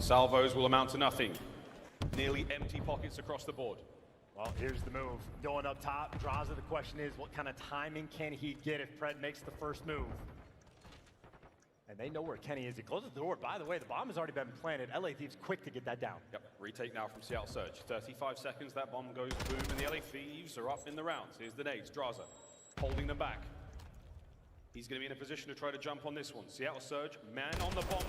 salvos will amount to nothing. Nearly empty pockets across the board. Well, here's the move. Going up top, Draza, the question is, what kind of timing can he get if Pred makes the first move? And they know where Kenny is. He closes the door. By the way, the bomb has already been planted. LA Thieves quick to get that down. Yep, retake now from Seattle Surge. 35 seconds, that bomb goes boom, and the LA Thieves are up in the rounds. Here's the nades, Draza, holding them back. He's going to be in a position to try to jump on this one. Seattle Surge, man on the bomb.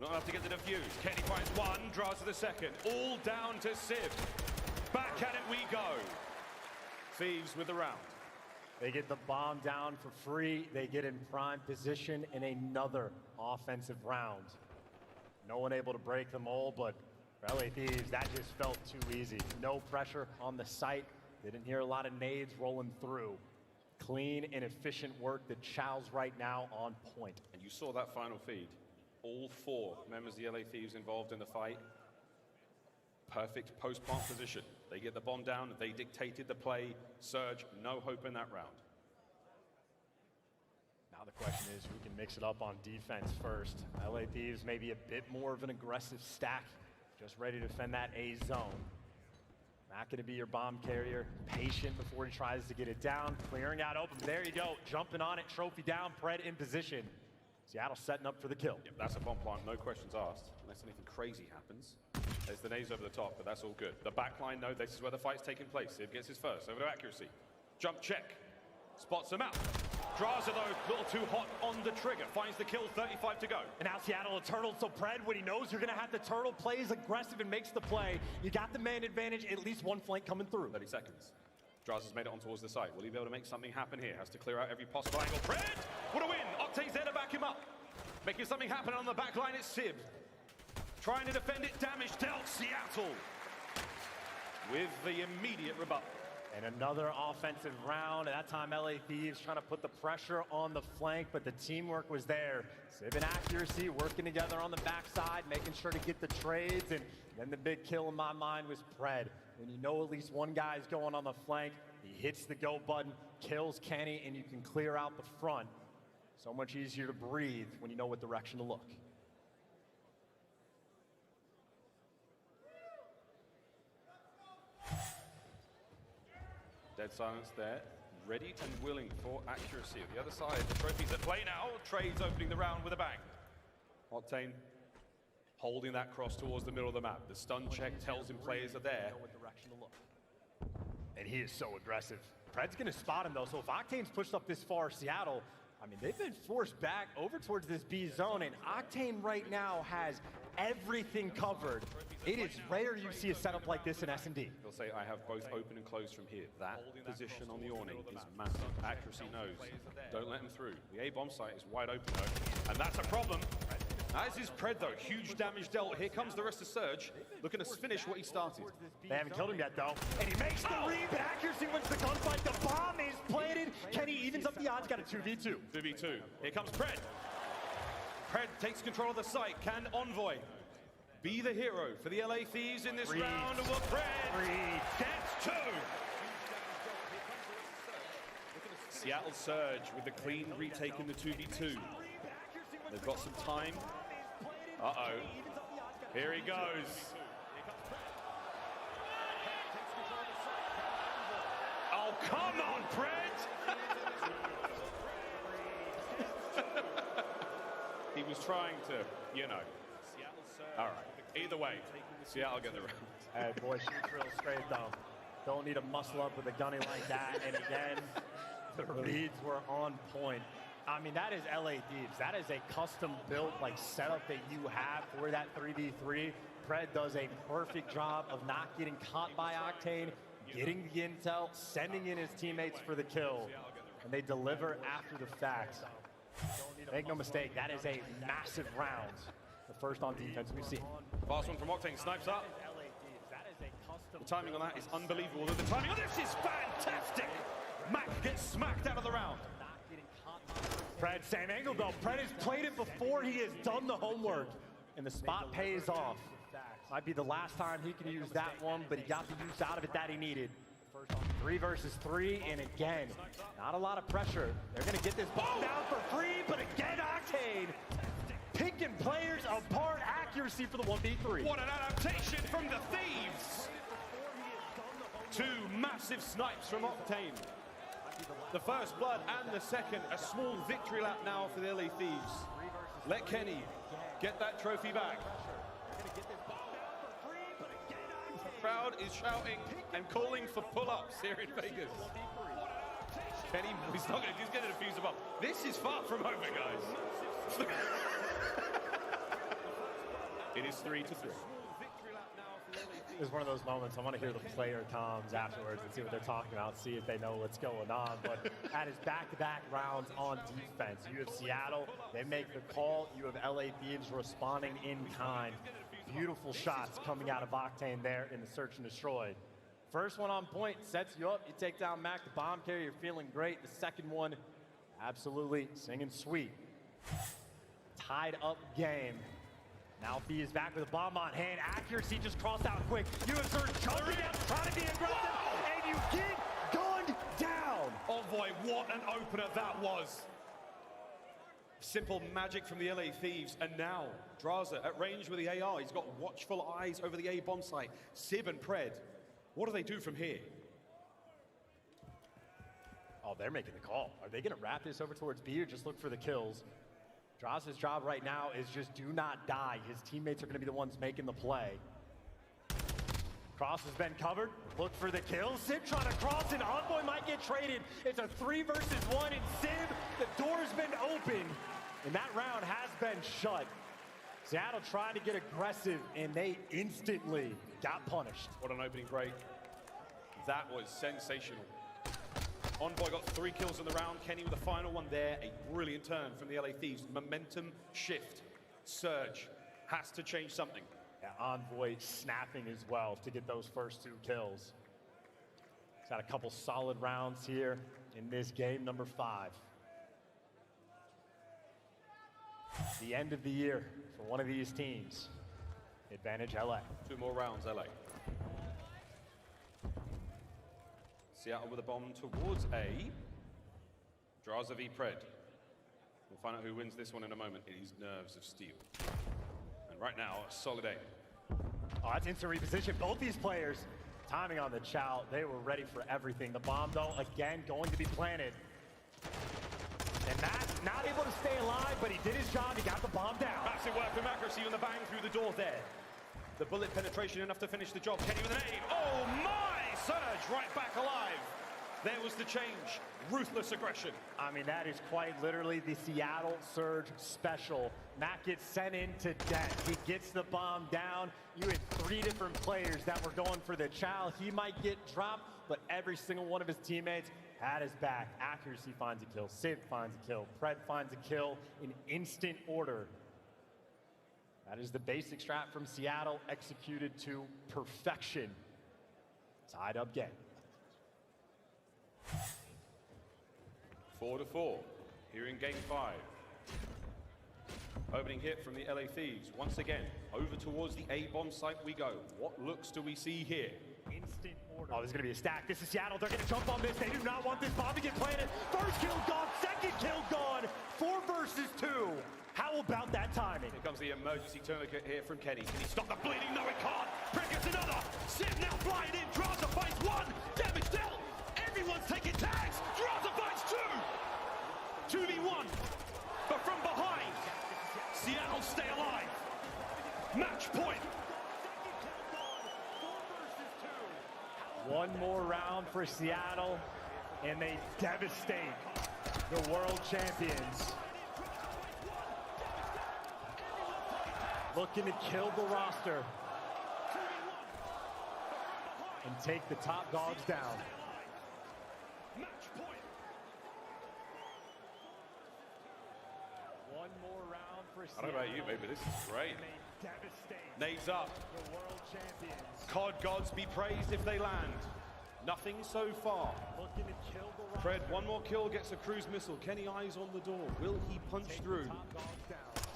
Not enough to get the defuse. Kenny finds one, Draza the second. All down to Civ. Back at it we go. Thieves with the round. They get the bomb down for free. They get in prime position in another offensive round. No one able to break the mold, but for LA Thieves, that just felt too easy. No pressure on the site. They didn't hear a lot of nades rolling through. Clean and efficient work. The Chow's right now on point. And you saw that final feed. All 4 members of the LA Thieves involved in the fight. Perfect post-plant position. They get the bomb down, they dictated the play. Surge, no hope in that round. Now the question is, who can mix it up on defense first? LA Thieves maybe a bit more of an aggressive stack, just ready to defend that A zone. Not gonna be your bomb carrier, patient before he tries to get it down, clearing out open. There you go, jumping on it, trophy down, Pred in position. Seattle setting up for the kill. Yep, that's a bomb plant, no questions asked, unless anything crazy happens. There's the nades over the top, but that's all good. The backline, no, this is where the fight's taking place. Civ gets his first, over to accuracy. Jump check, spots him out. Draza though, a little too hot on the trigger, finds the kill, 35 to go. And now Seattle a turtle, so Pred, when he knows you're gonna have the turtle, plays aggressive and makes the play. You got the man advantage, at least one flank coming through. 30 seconds. Draza's made it on towards the side. Will he be able to make something happen here? Has to clear out every possible angle. Pred, what a win! Octane's there to back him up. Making something happen on the back line, it's Civ. Trying to defend it, damage dealt, Seattle. With the immediate rebuttal. And another offensive round. At that time, LA Thieves trying to put the pressure on the flank, but the teamwork was there. Civ and accuracy working together on the backside, making sure to get the trades, and then the big kill in my mind was Pred. When you know at least one guy's going on the flank, he hits the go button, kills Kenny, and you can clear out the front. So much easier to breathe when you know what direction to look. Dead silence there, ready and willing for accuracy. The other side, the trophies at play now. Trades opening the round with a bang. Octane holding that cross towards the middle of the map. The stun check tells him players are there. Know what direction to look. And he is so aggressive. Pred's gonna spot him though, so if Octane's pushed up this far, Seattle, I mean, they've been forced back over towards this B zone, and Octane right now has everything covered. It is rare you see a setup like this in S&D. He'll say, I have both open and closed from here. That position on the awning is massive. Accuracy knows. Don't let him through. The A-bomb site is wide open though, and that's a problem. As is Pred though, huge damage dealt. Here comes the rest of Surge, looking to finish what he started. They haven't killed him yet though. And he makes the read, but accuracy wins the gunfight. The bomb is planted. Kenny evens up the odds, got a 2v2. 2v2. Here comes Pred. Pred takes control of the site. Can Envoy be the hero for the LA Thieves in this round? Well, Pred gets 2. Seattle Surge with the clean retake in the 2v2. They've got some time. Uh-oh. Here he goes. Oh, come on, Pred! He was trying to, you know. All right. Either way, Seattle get the round. Hey, boy, shoot real straight, though. Don't need to muscle up with a gunny like that. And again, the reads were on point. I mean, that is LA Thieves. That is a custom-built like setup that you have for that 3v3. Pred does a perfect job of not getting caught by Octane, getting the intel, sending in his teammates for the kill, and they deliver after the fact. Make no mistake, that is a massive round. The first on defense we've seen. Fast one from Octane, snipes up. The timing on that is unbelievable. The timing on this is fantastic. Mac gets smacked out of the round. Pred, same angle though. Pred has played it before. He has done the homework, and the spot pays off. Might be the last time he can use that one, but he got the use out of it that he needed. 3 versus 3, and again, not a lot of pressure. They're gonna get this ball down for free, but again, Octane picking players apart. Accuracy for the 1v3. What an adaptation from the Thieves! Two massive snipes from Wknd. The first blood and the second. A small victory lap now for the LA Thieves. Let Kenny get that trophy back. The crowd is shouting and calling for pull-ups here in Vegas. Kenny, he's getting a defuse above. This is far from over, guys. It is 3-3. It's one of those moments I want to hear the player comms afterwards and see what they're talking about, see if they know what's going on. But at his back-to-back rounds on defense, you have Seattle, they make the call. You have LA Thieves responding in kind. Beautiful shots coming out of Wknd there in the search and destroy. First one on point sets you up. You take down Mac, the bomb carrier, you're feeling great. The second one, absolutely singing sweet. Tied up game. Now B is back with a bomb on hand. Accuracy just crossed out quick. You have Surge jumping out, trying to be aggressive, and you get gunned down. Oh boy, what an opener that was. Simple magic from the LA Thieves, and now Draza at range with the AR. He's got watchful eyes over the A bomb site. Sib and Pred, what do they do from here? Oh, they're making the call. Are they going to wrap this over towards B or just look for the kills? Draza's job right now is just do not die. His teammates are going to be the ones making the play. Cross has been covered. Look for the kill. Sib trying to cross, and Envoy might get traded. It's a 3 versus 1, and Sib, the door's been open, and that round has been shut. Seattle trying to get aggressive, and they instantly got punished. What an opening break. That was sensational. Envoy got 3 kills in the round. Kenny with the final one there. A brilliant turn from the LA Thieves. Momentum shift. Surge has to change something. Yeah, Envoy snapping as well to get those first 2 kills. He's had a couple solid rounds here in this game number 5. The end of the year for one of these teams. Advantage LA. 2 more rounds, LA. Seattle with a bomb towards A. Draza v Pred. We'll find out who wins this one in a moment. It is Nerves of Steel. And right now, a solid A. Oh, that's instant reposition. Both these players, timing on the chow, they were ready for everything. The bomb, though, again, going to be planted. And Matt, not able to stay alive, but he did his job. He got the bomb down. Massive work from accuracy on the bang through the door there. The bullet penetration enough to finish the job. Kenny with an aid. Oh my! Surge right back alive. There was the change. Ruthless aggression. I mean, that is quite literally the Seattle Surge special. Matt gets sent into death. He gets the bomb down. You had 3 different players that were going for the chow. He might get dropped, but every single one of his teammates had his back. Accuracy finds a kill. Sid finds a kill. Pred finds a kill in instant order. That is the basic strat from Seattle, executed to perfection. Tied up game. 4-4 here in game 5. Opening hit from the LA Thieves. Once again, over towards the A bomb site we go. What looks do we see here? Instant order. Oh, there's going to be a stack. This is Seattle. They're going to jump on this. They do not want this bomb to get planted. First kill gone. Second kill gone. 4 versus 2. How about that timing? Here comes the emergency tourniquet here from Kenny. Can he stop the bleeding? No, he can't. Pred gets another. Sid now flying in. Draza fights 1. Damage dealt. Everyone's taking tags. Draza fights 2. 2v1. But from behind, Seattle stay alive. Match point. 1 more round for Seattle, and they devastate the world champions. Looking to kill the roster and take the top dogs down. Match point. 1 more round for Seattle. I don't know about you, baby. This is great. Nades up. The world champions. COD gods be praised if they land. Nothing so far. Looking to kill the roster. Pred, 1 more kill, gets a cruise missile. Kenny eyes on the door. Will he punch through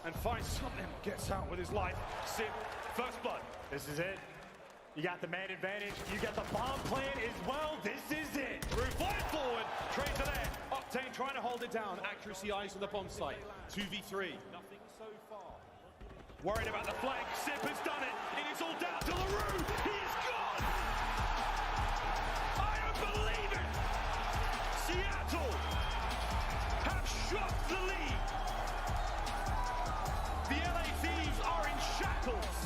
and find something? Gets out with his life. Sid, first blood. This is it. You got the man advantage. You got the bomb plan as well. This is it. Through, flying forward. Trades are there. Wknd trying to hold it down. Accuracy eyes on the bomb site. 2v3. Nothing so far. Worried about the flank. Sip has done it. It is all down to LaRue. He is gone. I don't believe it. Seattle have shot the league. The LA Thieves are in shackles.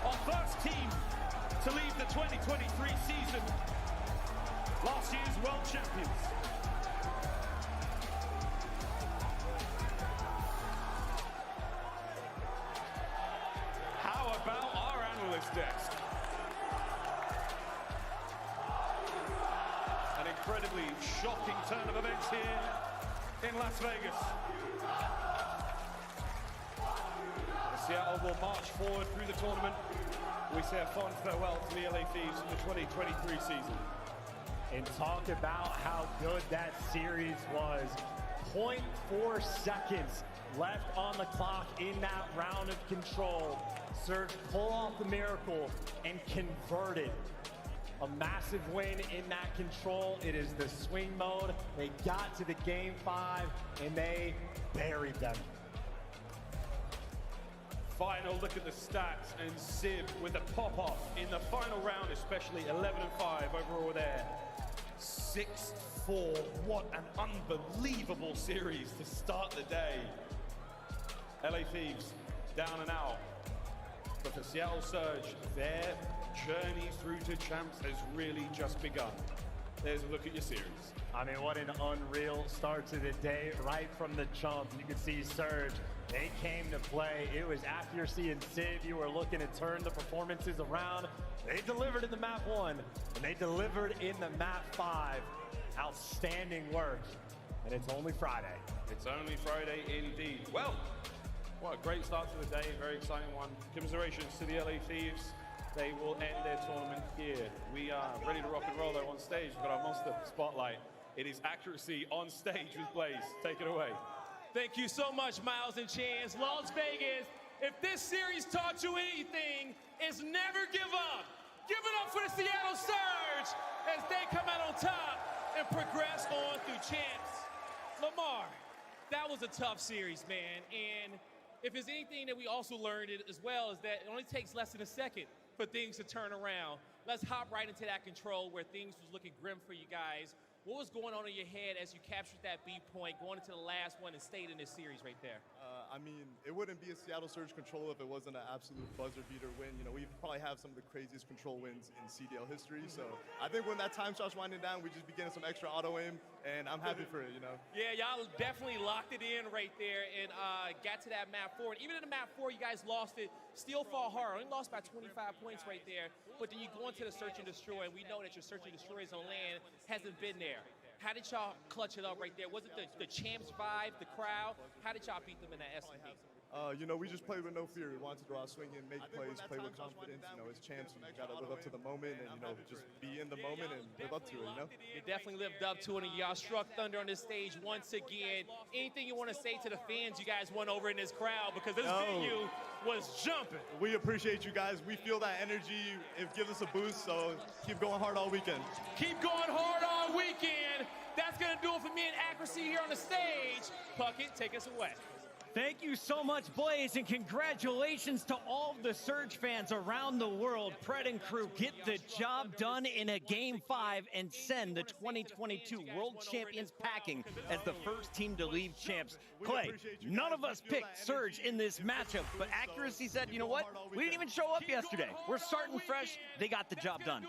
Our first team to leave the 2023 season. Last year's world champions. How about our analyst desk? An incredibly shocking turn of events here in Las Vegas. Seattle will march forward through the tournament. We say a fond farewell to the LA Thieves in the 2023 season. And talk about how good that series was. 0.4 seconds left on the clock in that round of control. Surge pull off the miracle and converted. A massive win in that control. It is the swing mode. They got to the game 5 and they buried them. Final look at the stats, and Sib with the pop-off in the final round, especially 11-5 overall there. 6-4, what an unbelievable series to start the day. LA Thieves down and out, but for Seattle Surge, their journey through to champs has really just begun. There's a look at your series. I mean, what an unreal start to the day right from the jump. You can see Surge. They came to play. It was accuracy and Civ. You were looking to turn the performances around. They delivered in the map 1, and they delivered in the map 5. Outstanding work. And it's only Friday. It's only Friday indeed. Well, what a great start to the day. Very exciting one. Commiserations to the LA Thieves. They will end their tournament here. We are ready to rock and roll though on stage. We've got our monster spotlight. It is accuracy on stage with Blaze. Take it away. Thank you so much, Miles and Chance. Las Vegas, if this series taught you anything, it's never give up. Give it up for the Seattle Surge as they come out on top and progress on through champs. Lamar, that was a tough series, man. And if there's anything that we also learned as well is that it only takes less than a second for things to turn around. Let's hop right into that control where things was looking grim for you guys. What was going on in your head as you captured that B point, going into the last one and stayed in this series right there? I mean, it wouldn't be a Seattle Surge control if it wasn't an absolute buzzer beater win. You know, we probably have some of the craziest control wins in CDL history. So I think when that time starts winding down, we just begin some extra auto aim, and I'm happy for it, you know? Yeah, y'all definitely locked it in right there and got to that map 4. And even in the map 4, you guys lost it. Still fall hard. Only lost by 25 points right there. But then you go into the search and destroy, and we know that your search and destroys on land hasn't been there. How did y'all clutch it up right there? Was it the champs vibe, the crowd? How did y'all beat them in that S&D? You know, we just played with no fear. We wanted to go out swinging, make plays, play with confidence. You know, as champs, you got to live up to the moment and, you know, just be in the moment and live up to it, you know? You definitely lived up to it, and y'all struck thunder on this stage once again. Anything you want to say to the fans you guys won over in this crowd? Because this venue was jumping. We appreciate you guys. We feel that energy. It gives us a boost, so keep going hard all weekend. Keep going hard all weekend. That's going to do it for me and accuracy here on the stage. Puckett, take us away. Thank you so much, Blaze, and congratulations to all of the Surge fans around the world. Pred and crew get the job done in a Game 5 and send the 2022 World Champions packing as the first team to leave champs. Clay, none of us picked Surge in this matchup, but accuracy said, you know what? We didn't even show up yesterday. We're starting fresh. They got the job done.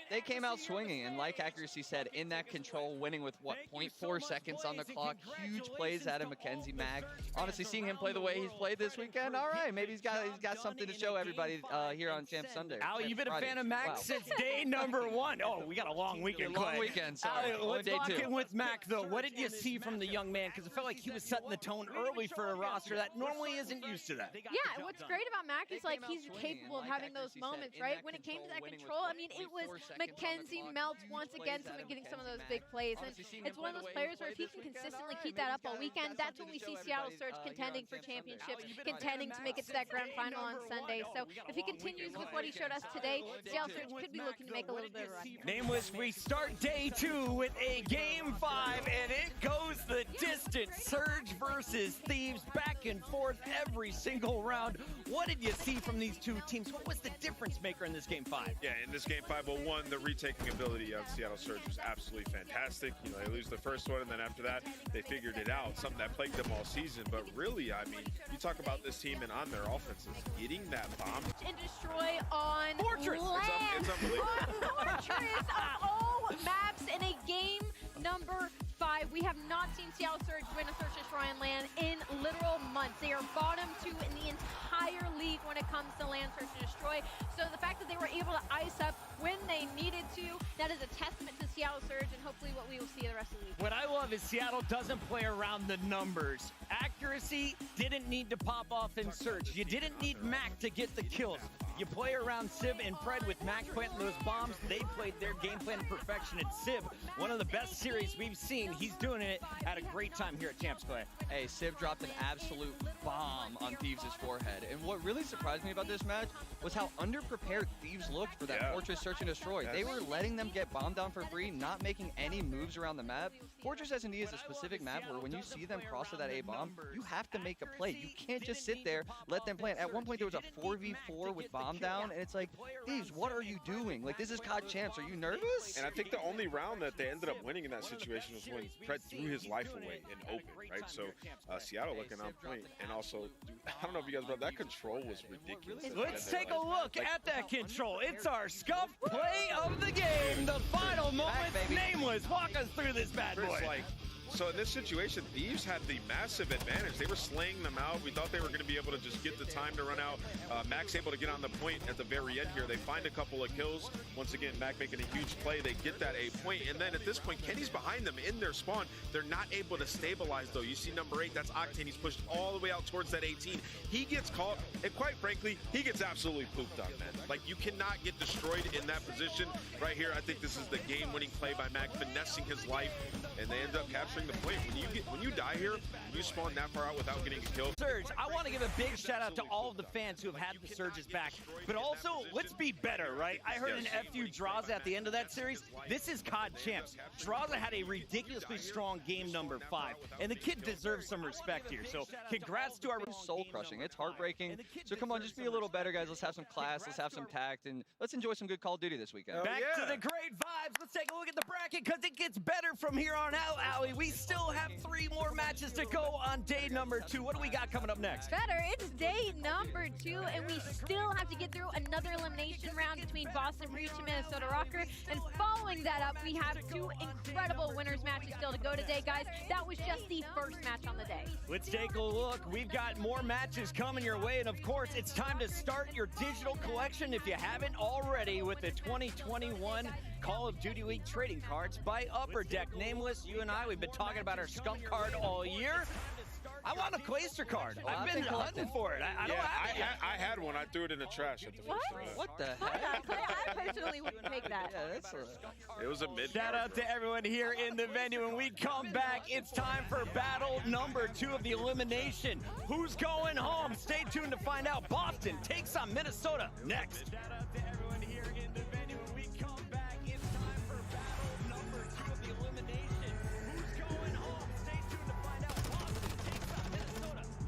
They came out swinging, and like accuracy said, in that control, winning with, what, 0.4 seconds on the clock. Huge plays out of Mackenzie Mag. Honestly, seeing him play the way he's played this weekend, all right, maybe he's got something to show everybody here on Champ Sunday. Al, you've been a fan of Mac since day number 1. Oh, we got a long weekend, Clay. Long weekend, sorry. Let's lock in with Mac, though. What did you see from the young man? Because I felt like he was setting the tone early for a roster that normally isn't used to that. Yeah, what's great about Mac is like he's capable of having those moments, right? When it came to that control, I mean, it was Mackenzie melts once again, getting some of those big plays. And it's one of those players where if he can consistently keep that up all weekend, that's when we see Seattle Surge contend contending for championships, contending to make it to that grand final on Sunday. So if he continues with what he showed us today, Seattle Surge could be looking to make a little bit of a run. Nameless, we start day 2 with a game 5, and it goes the distance. Surge versus Thieves, back and forth every single round. What did you see from these two teams? What was the difference maker in this game 5? Yeah, in this game 5, well, one, the retaking ability of Seattle Surge was absolutely fantastic. You know, they lose the first one, and then after that, they figured it out, something that plagued them all season. But really, I mean, you talk about this team and on their offenses, getting that bomb. And destroy on Fortress! land. It's unbelievable. On Fortress of all maps in a game number 5. We have not seen Seattle Surge win a Search and Destroy on land in literal months. They are bottom 2 in the entire league when it comes to land Search and Destroy. So the fact that they were able to ice up when they needed to, that is a testament to Seattle Surge and hopefully what we will see the rest of the week. What I love is Seattle doesn't play around the numbers. Accuracy didn't need to pop off in Surge. You didn't need Mac to get the kills. You play around Civ and Pred with Mac planting those bombs. They played their game plan to perfection at Civ. One of the best series we've seen. He's doing it at a great time here at Champs Clay. Hey, Civ dropped an absolute bomb on Thieves' forehead. And what really surprised me about this match was how underprepared Thieves looked for that Fortress Search and Destroy. They were letting them get bombed down for free, not making any moves around the map. Fortress S&D is a specific map where when you see them cross to that A-bomb, you have to make a play. You can't just sit there, let them play. At one point, there was a 4v4 with bomb down, and it's like, Thieves, what are you doing? Like, this is COD Champs. Are you nervous? And I think the only round that they ended up winning in that situation was when Pred threw his life away in open, right? So Seattle looking on point. And also, I don't know if you guys brought that control was ridiculous. Let's take a look at that control. It's our scuffed play of the game. The final moments. Nameless, walk us through this bad boy. So in this situation, Thieves had the massive advantage. They were slaying them out. We thought they were going to be able to just get the time to run out. Mac's able to get on the point at the very end here. They find a couple of kills. Once again, Mac making a huge play. They get that A point. And then at this point, Kenny's behind them in their spawn. They're not able to stabilize, though. You see number 8, that's Wknd. He's pushed all the way out towards that 18. He gets caught, and quite frankly, he gets absolutely pooped on, man. Like, you cannot get destroyed in that position. Right here, I think this is the game-winning play by Mac, finessing his life, and they end up capturing the point. When you die here, you spawn that far out without getting a kill. Surge, I want to give a big shout out to all of the fans who have had the Surges back, but also let's be better, right? I heard an FU Draza at the end of that series. This is COD Champs. Draza had a ridiculously strong game number 5, and the kid deserves some respect here. So congrats to our soul crushing. It's heartbreaking. So come on, just be a little better, guys. Let's have some class. Let's have some tact, and let's enjoy some good Call of Duty this weekend. Back to the great vibes. Let's take a look at the bracket because it gets better from here on out, Allie. We still have 3 more matches to go on day number 2. What do we got coming up next? Better. It's day number 2, and we still have to get through another elimination round between Boston Breach and Minnesota Rocker. And following that up, we have 2 incredible winners matches still to go today, guys. That was just the first match on the day. Let's take a look. We've got more matches coming your way, and of course, it's time to start your digital collection if you haven't already with the 2021 Call of Duty League trading cards by Upper Deck. Nameless, you and I, we've been talking about our skunk card all year. I want a Clayster card. I've been hunting for it. I don't have it. I had one. I threw it in the trash at the first time. What the Why heck? not, Clay? I personally wouldn't take that. Yeah, that's It was a mid. Shout out to everyone here in the venue. When we come back, it's time for battle number 2 of the elimination. Who's going home? Stay tuned to find out. Boston takes on Minnesota next. Shout out to everyone here in the venue. When we come back, it's time for battle number 2 of the elimination. Who's going home? Stay tuned to find out. Boston takes on Minnesota next.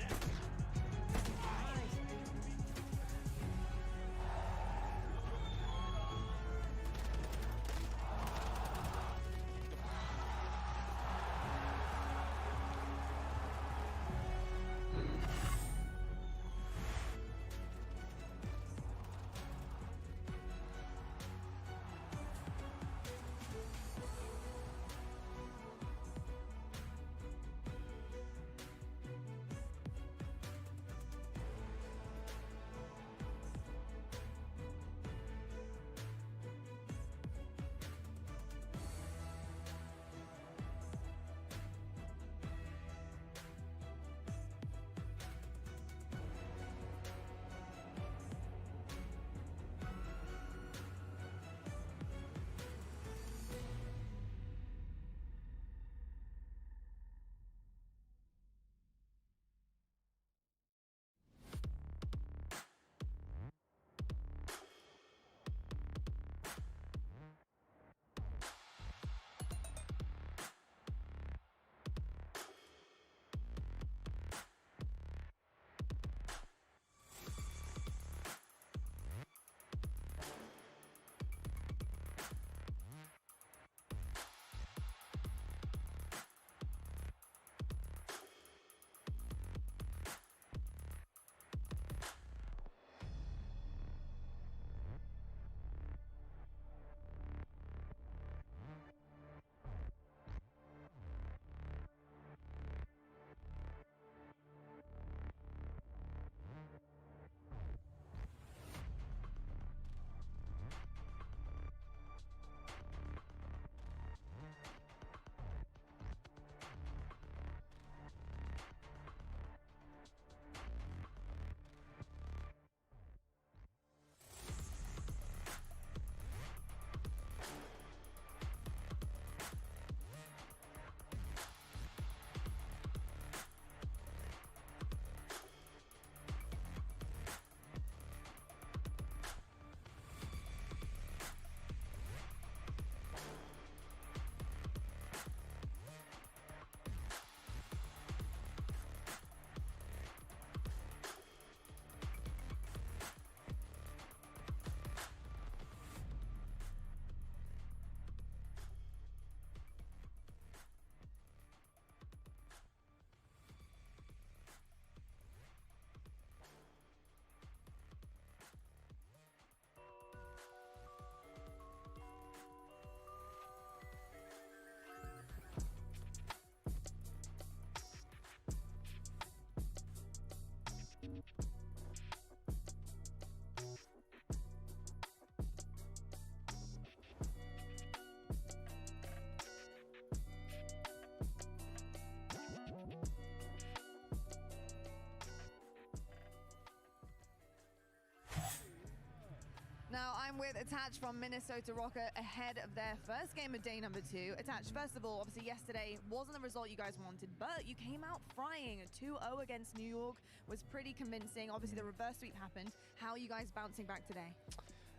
I'm with Attach from Minnesota Rocker ahead of their first game of day number 2. Attach, first of all, obviously yesterday wasn't the result you guys wanted, but you came out frying. A 2-0 against New York was pretty convincing. Obviously the reverse sweep happened. How are you guys bouncing back today?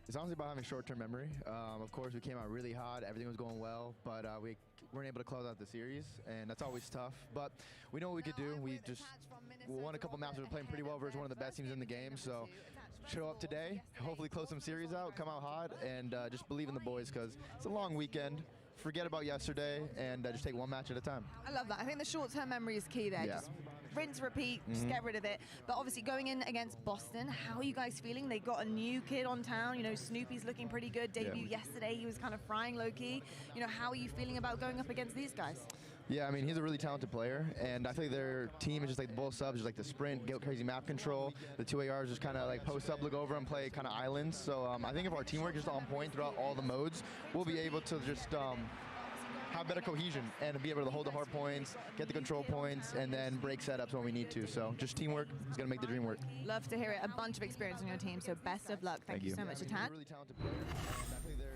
It's honestly about having short-term memory. Of course, we came out really hot. Everything was going well, but we weren't able to close out the series, and that's always tough. But we know what we could do. We just won a couple maps. We were playing pretty well versus one of the best teams in the game. So show up today, hopefully close some series out, come out hot, and just believe in the boys because it's a long weekend. Forget about yesterday and just take one match at a time. I love that. I think the short-term memory is key there. Yeah. Just rinse, repeat, just get rid of it. But obviously going in against Boston, how are you guys feeling? They got a new kid on town. You know, Snoopy's looking pretty good. Debut yesterday, he was kind of frying low-key. You know, how are you feeling about going up against these guys? Yeah, I mean, he's a really talented player, and I think their team is just like the both subs, just like the sprint, get crazy map control. The 2 ARs just kind of like post up, look over, and play kind of islands. So I think if our teamwork is on point throughout all the modes, we'll be able to just have better cohesion and be able to hold the hard points, get the control points, and then break setups when we need to. So just teamwork is going to make the dream work. Love to hear it. A bunch of experience on your team, so best of luck. Thank you so much, Attach. Really talented player. And I think they're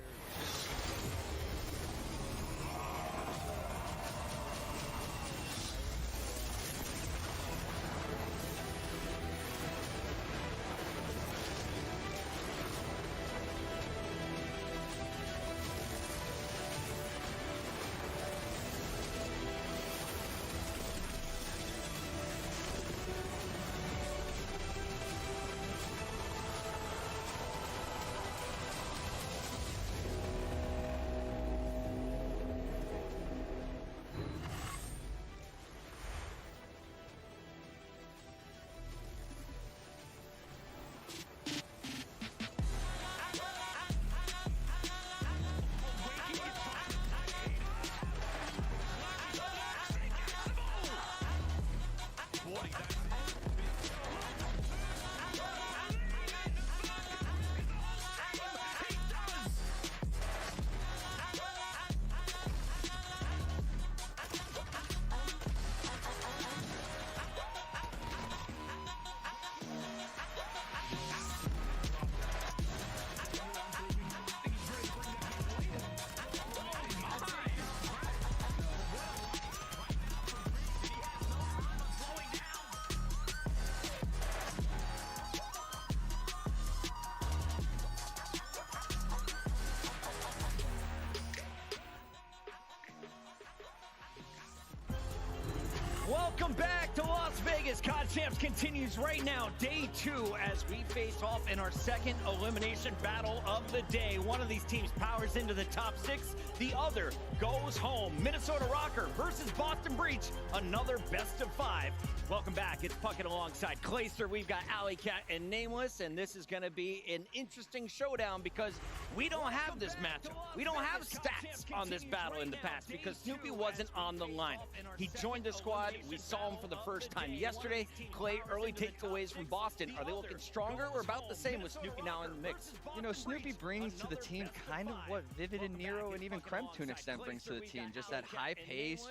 Welcome back to Las Vegas. COD Champs continues right now, day 2, as we face off in our second elimination battle of the day. One of these teams powers into the top 6, the other goes home. Minnesota Rocker versus Boston Breach, another best of 5. Welcome back. It's Puckett alongside Clayster. We've got Alley Cat and Nameless, and this is going to be an interesting showdown because we don't have this matchup. We don't have stats on this battle in the past because Snoopy wasn't on the line. He joined the squad. We saw him for the first time yesterday. Clay, early takeaways from Boston. Are they looking stronger or about the same with Snoopy now in the mix? You know, Snoopy brings to the team kind of what Vivid and Nero and even Kremp to an extent brings to the team. Just that high pace,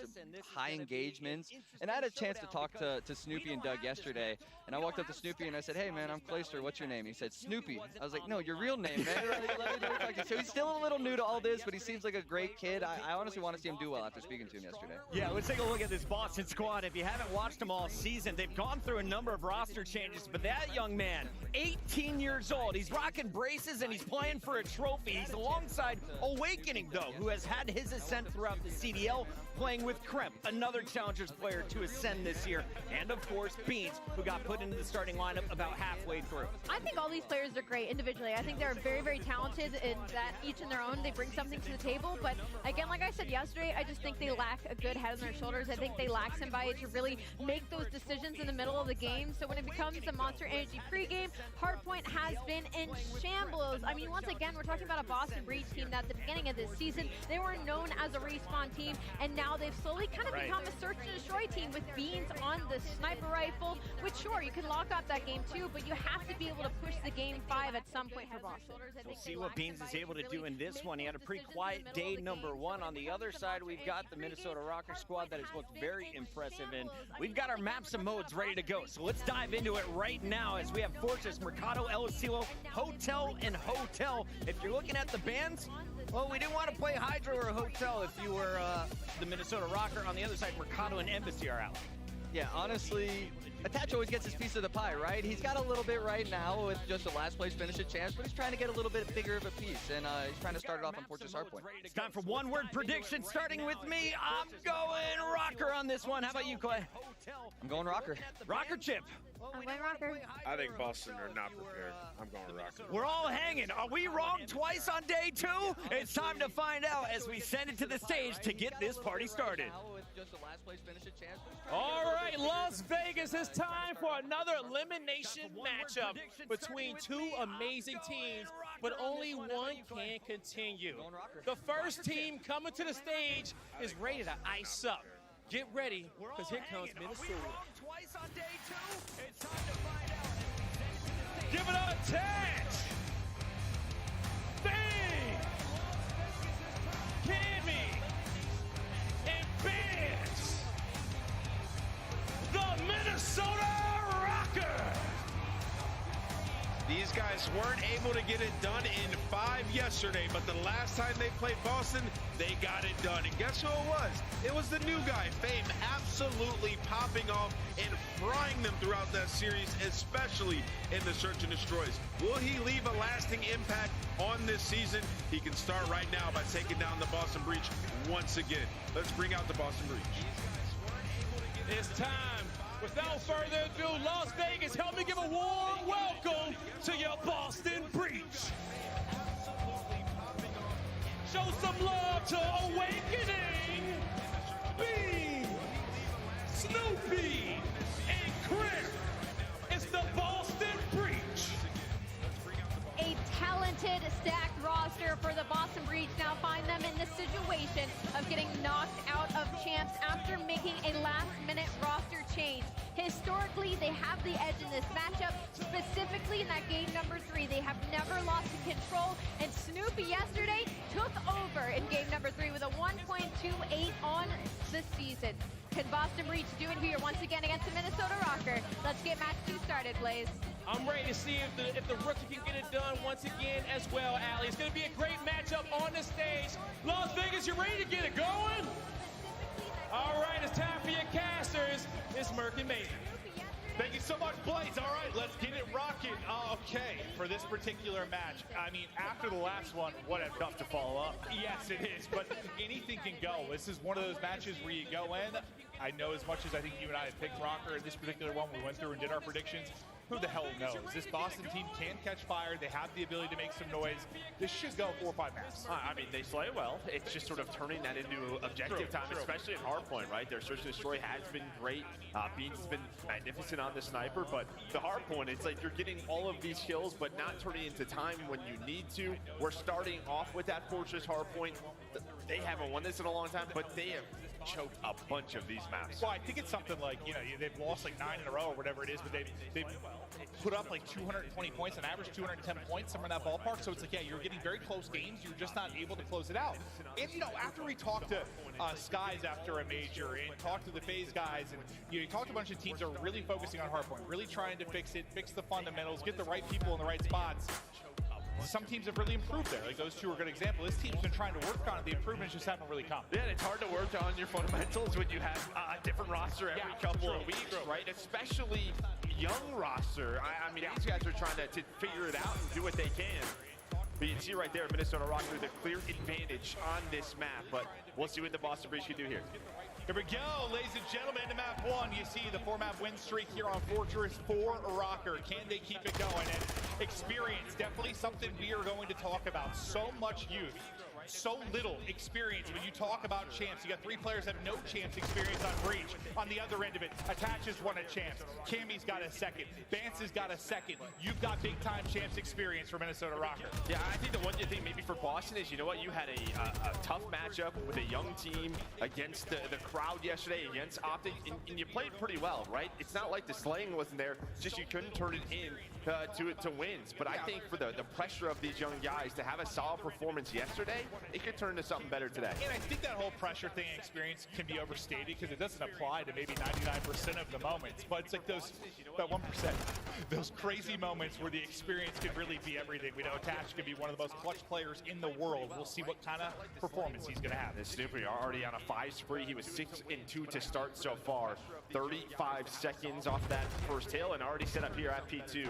high engagements. And I had a chance to talk to Snoopy and Doug yesterday, and I walked up to Snoopy and I said, "Hey man, I'm Clayster, what's your name?" He said, "Snoopy." I was like, "No, your real name, man." So he's still a little new to all this, but he seems like a great kid. I honestly want to see him do well after speaking to him yesterday. Yeah, let's take a look at this Boston squad. If you haven't watched them all season, they've gone through a number of roster changes, but that young man, 18 years old, he's rocking braces and he's playing for a trophy. He's alongside Wknd, though, who has had his ascent throughout the CDL, playing with Kremp, another Challengers player to ascend this year, and of course Beans, who got put into the starting lineup about halfway through. I think all these players are great individually. I think they're very, very talented in that each in their own, they bring something to the table. But again, like I said yesterday, I just think they lack a good head on their shoulders. I think they lack somebody to really make those decisions in the middle of the game. So when it becomes a Monster Energy pregame, Hardpoint has been in shambles. I mean, once again, we're talking about a Boston Breach team that at the beginning of this season, they were known as a respawn team, and now now they've slowly kind of become a search and destroy team with Beans on the sniper rifle, which sure, you can lock up that game too, but you have to be able to push the game 5 at some point for Boston. We'll see what Beans is able to do in this one. He had a pretty quiet day number 1. On the other side, we've got the Minnesota Rocker squad that has looked very impressive, and we've got our maps and modes ready to go. So let's dive into it right now as we have Fortress, Mercado, El Silo, Hotel, and Hotel. If you're looking at the bands, well, we didn't want to play Hydro or Hotel if you were the Minnesota Rocker. On the other side, Mercado and Embassy are out. Yeah, honestly, Attach always gets his piece of the pie, right? He's got a little bit right now with just a last place finish at chance, but he's trying to get a little bit bigger of a piece, and he's trying to start it off on Fortress Hardpoint. It's time for one-word prediction, starting with me. I'm going Rocker on this one. How about you, Clay? I'm going Rocker. Rocker Chip. I'm going Rocker. I think Boston are not prepared. I'm going Rocker. We're all hanging. Are we wrong twice on day 2? It's time to find out as we send it to the stage to get this party started. All right, Las Vegas, it's time for another elimination matchup between two amazing teams, but only one can continue. The first team coming to the stage is ready to ice up. Get ready, because here comes Minnesota. Give it a Attach! Bang! Cammy! And Benz! The Minnesota Rocker! These guys weren't able to get it done in 5 yesterday, but the last time they played Boston, they got it done. And guess who it was? It was the new guy, Fame, absolutely popping off and frying them throughout that series, especially in the search and destroys. Will he leave a lasting impact on this season? He can start right now by taking down the Boston Breach once again. Let's bring out the Boston Breach. It's time. Without further ado, Las Vegas, help me give a warm welcome to your Boston Breach. Show some love to Wknd, Bean, Snoopy, and Chris. It's the Boston Breach. A talented, stacked roster for the Boston Breach now find them in the situation of getting knocked out of champs after making a last-minute roster change. Historically, they have the edge in this matchup, specifically in that game number 3. They have never lost control, and Snoopy yesterday took over in game number 3 with a 1.28 on the season. Can Boston Breach do it here once again against the Minnesota Rocker? Let's get match 2 started, Blaze. I'm ready to see if the rookie can get it done once again as well, Allie. It's going to be a great matchup on the stage. Las Vegas, you ready to get it going? All right, it's time for your casters. It's Merc and Maven. Thank you so much, Blaze. All right, let's get it rocking. Okay, for this particular match, I mean, after the last one, what a tough to follow up. Yes, it is, but anything can go. This is one of those matches where you go in. I know as much as I think you and I have picked Rocker in this particular one, we went through and did our predictions. Who the hell knows? This Boston team can catch fire. They have the ability to make some noise. This should go 4 or 5 maps. I mean, they slay well. It's just sort of turning that into objective time, especially at hardpoint, right? Their search and destroy has been great. Beans has been magnificent on the sniper, but the hardpoint, it's like you're getting all of these kills, but not turning into time when you need to. We're starting off with that Fortress hardpoint. They haven't won this in a long time, but they have choked a bunch of these maps. Well, I think it's something like, you know, they've lost like 9 in a row or whatever it is, but they've put up like 220 points, an average 210 points, somewhere in that ballpark. So it's like, yeah, you're getting very close games. You're just not able to close it out. And, you know, after we talked to Skies after a major and talked to the FaZe guys, and, you know, you talked to a bunch of teams that are really focusing on hardpoint, really trying to fix it, fix the fundamentals, get the right people in the right spots. Some teams have really improved there. Like, those two are a good example. This team's been trying to work on it. The improvements just haven't really come. Yeah, it's hard to work on your fundamentals when you have a different roster every couple of weeks, right? Especially young roster. I mean, these guys are trying to figure it out and do what they can. But you can see right there, Minnesota Rocker with a clear advantage on this map. But we'll see what the Boston Breach can do here. Here we go, ladies and gentlemen, to map 1. You see the 4-map win streak here on Fortress for Rocker. Can they keep it going? And experience, definitely something we are going to talk about. So much youth so little experience when you talk about champs. You got 3 players that have no champs experience on Breach. On the other end of it, Attach has won a champs. Cammy's got a second. Bance has got a second. You've got big-time champs experience for Minnesota Rocker. Yeah, I think the one thing maybe for Boston is, you know what, you had a tough matchup with a young team against the crowd yesterday, against Optic, and you played pretty well, right? It's not like the slaying wasn't there, it's just you couldn't turn it in to wins. But I think for the pressure of these young guys to have a solid performance yesterday, it could turn into something better today. And I think that whole pressure thing and experience can be overstated because it doesn't apply to maybe 99% of the moments. But it's like those, that 1%, those crazy moments where the experience could really be everything. We know Attach could be one of the most clutch players in the world. We'll see what kind of performance he's going to have. And Snoopy already on a 5 spree. He was 6-2 to start so far. 35 seconds off that first hill and already set up here at P2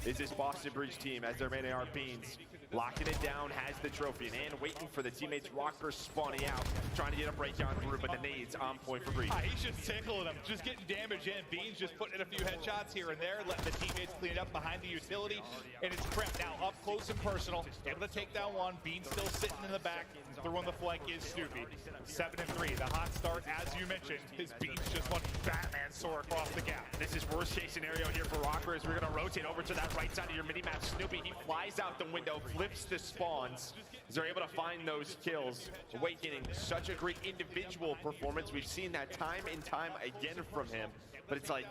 is this Boston Breach team as their main AR Beans. Locking it down, has the trophy, and waiting for the teammates. Rocker spawning out, trying to get a breakdown through, but the nades on point for Breach. He's just tickling them, just getting damage in. Beans just putting in a few headshots here and there, letting the teammates clean it up behind the utility, and it's Crep now up close and personal, able to take down one. Beans still sitting in the back, through on the flank is Snoopy. 7-3, the hot start, as you mentioned, his Beans just went Batman soar across the gap. This is worst case scenario here for Rocker as we're gonna rotate over to that right side of your mini-map. Snoopy, he flies out the window, flips the spawns, as they're able to find those kills. Awakening, such a great individual performance. We've seen that time and time again from him, but it's like,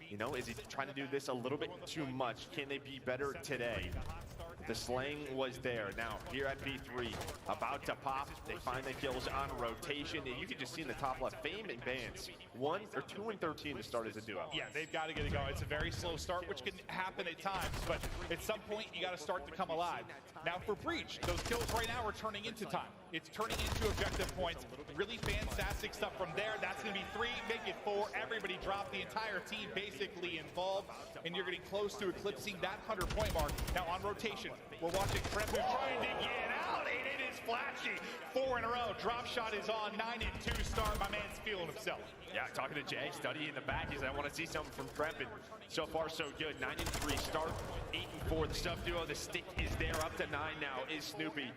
you know, is he trying to do this a little bit too much? Can they be better today? The slaying was there. Now, here at B3, about to pop. They find the kills on rotation. And you can just see in the top left, Fame and Bance. 1 or 2 and 13 to start as a duo. Yeah, they've got to get it going. It's a very slow start, which can happen at times, but at some point, you got to start to come alive. Now, for Breach, those kills right now are turning into time. It's turning into objective points. Really fantastic stuff from there. That's going to be 3, make it 4. Everybody dropped, the entire team basically involved, and you're getting close to eclipsing that 100-point mark. Now, on rotation, we're watching Crep trying to get out, and it is flashy. 4 in a row. Drop shot is on. 9-2 start. My man's feeling himself. Yeah, talking to Jay, study in the back. He's, I want to see something from Crep, and so far so good. 9-3 start, 8-4. The sub duo, the stick is there. Up to 9 now is Snoopy.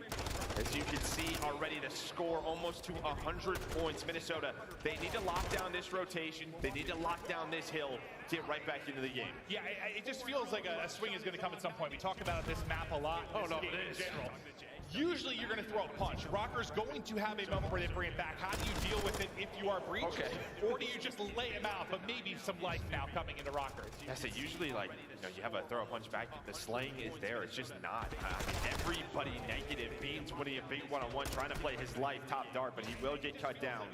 As you can see already, the score almost to 100 points. Minnesota, they need to lock down this rotation. They need to lock down this hill to get right back into the game. Yeah, it just feels like a swing is going to come at some point. We talk about this map a lot. Oh, no, game it is. In general. Usually you're going to throw a punch. Rocker's going to have a moment where they bring it back. How do you deal with it if you are Breach? Okay. Or do you just lay him out, but maybe some life now coming into Rocker? I say usually, like, you know, you have a throw a punch back. The slaying is there. It's just not. I mean, everybody negative. Beans winning a big one-on-one, trying to play his life top dart, but he will get cut down.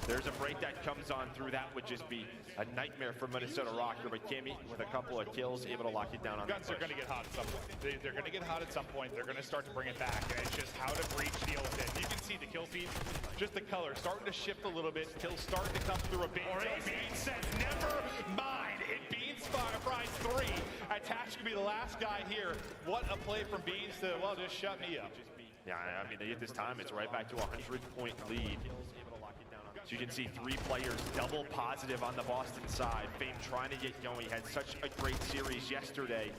There's a break that comes on through. That would just be a nightmare for Minnesota Rocker, but Cammy with a couple of kills able to lock it down on Guns are going to get hot at some point. They're going to get hot at some point. They're going to start to bring it back, and it's just how to Breach deal with it. You can see the kill feed, just the color starting to shift a little bit. Kills starting to come through a bit. Beans says, never mind. It Beans fries 3. Attach could be the last guy here. What a play from Beans to, well, just shut me up. Yeah, I mean, they get this time. It's right back to a 100-point lead. So you can see 3 players double positive on the Boston side. Fame trying to get going. He had such a great series yesterday.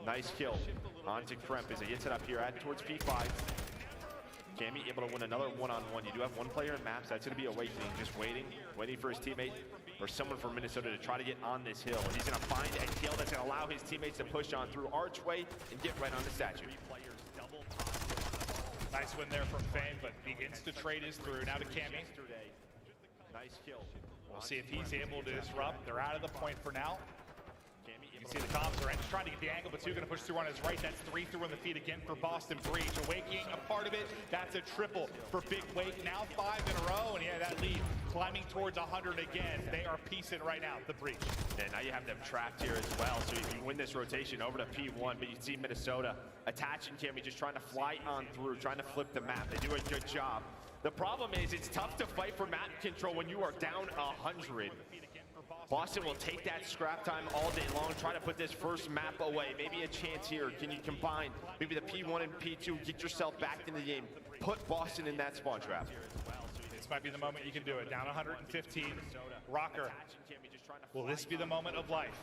Nice kill onto Kremp as he gets it up here at towards P5. Cammy able to win another one-on-one. You do have 1 player in maps. That's going to be Awakening, just waiting for his teammate or someone from Minnesota to try to get on this hill. He's going to find a kill that's going to allow his teammates to push on through Archway and get right on the statue. Nice win there from Fame, but the insta-trade is through. Now to Cammy. Nice kill. We'll see if he's able to disrupt. They're out of the point for now. You can see the comps are in, just trying to get the angle, but 2 going to push through on his right. That's 3 through on the feet again for Boston Breach. Awakening a part of it. That's a triple for Big Wake. Now 5 in a row, and yeah, that lead climbing towards 100 again. They are piecing right now, the Breach. And now you have them trapped here as well. So if you win this rotation over to P1, but you see Minnesota attaching Cammy, just trying to fly on through, trying to flip the map. They do a good job. The problem is it's tough to fight for map control when you are down 100. Boston will take that scrap time all day long, try to put this first map away. Maybe a chance here. Can you combine maybe the P1 and P2, get yourself back in the game, put Boston in that spawn trap? This might be the moment you can do it. Down 115. Rocker. Will this be the moment of life?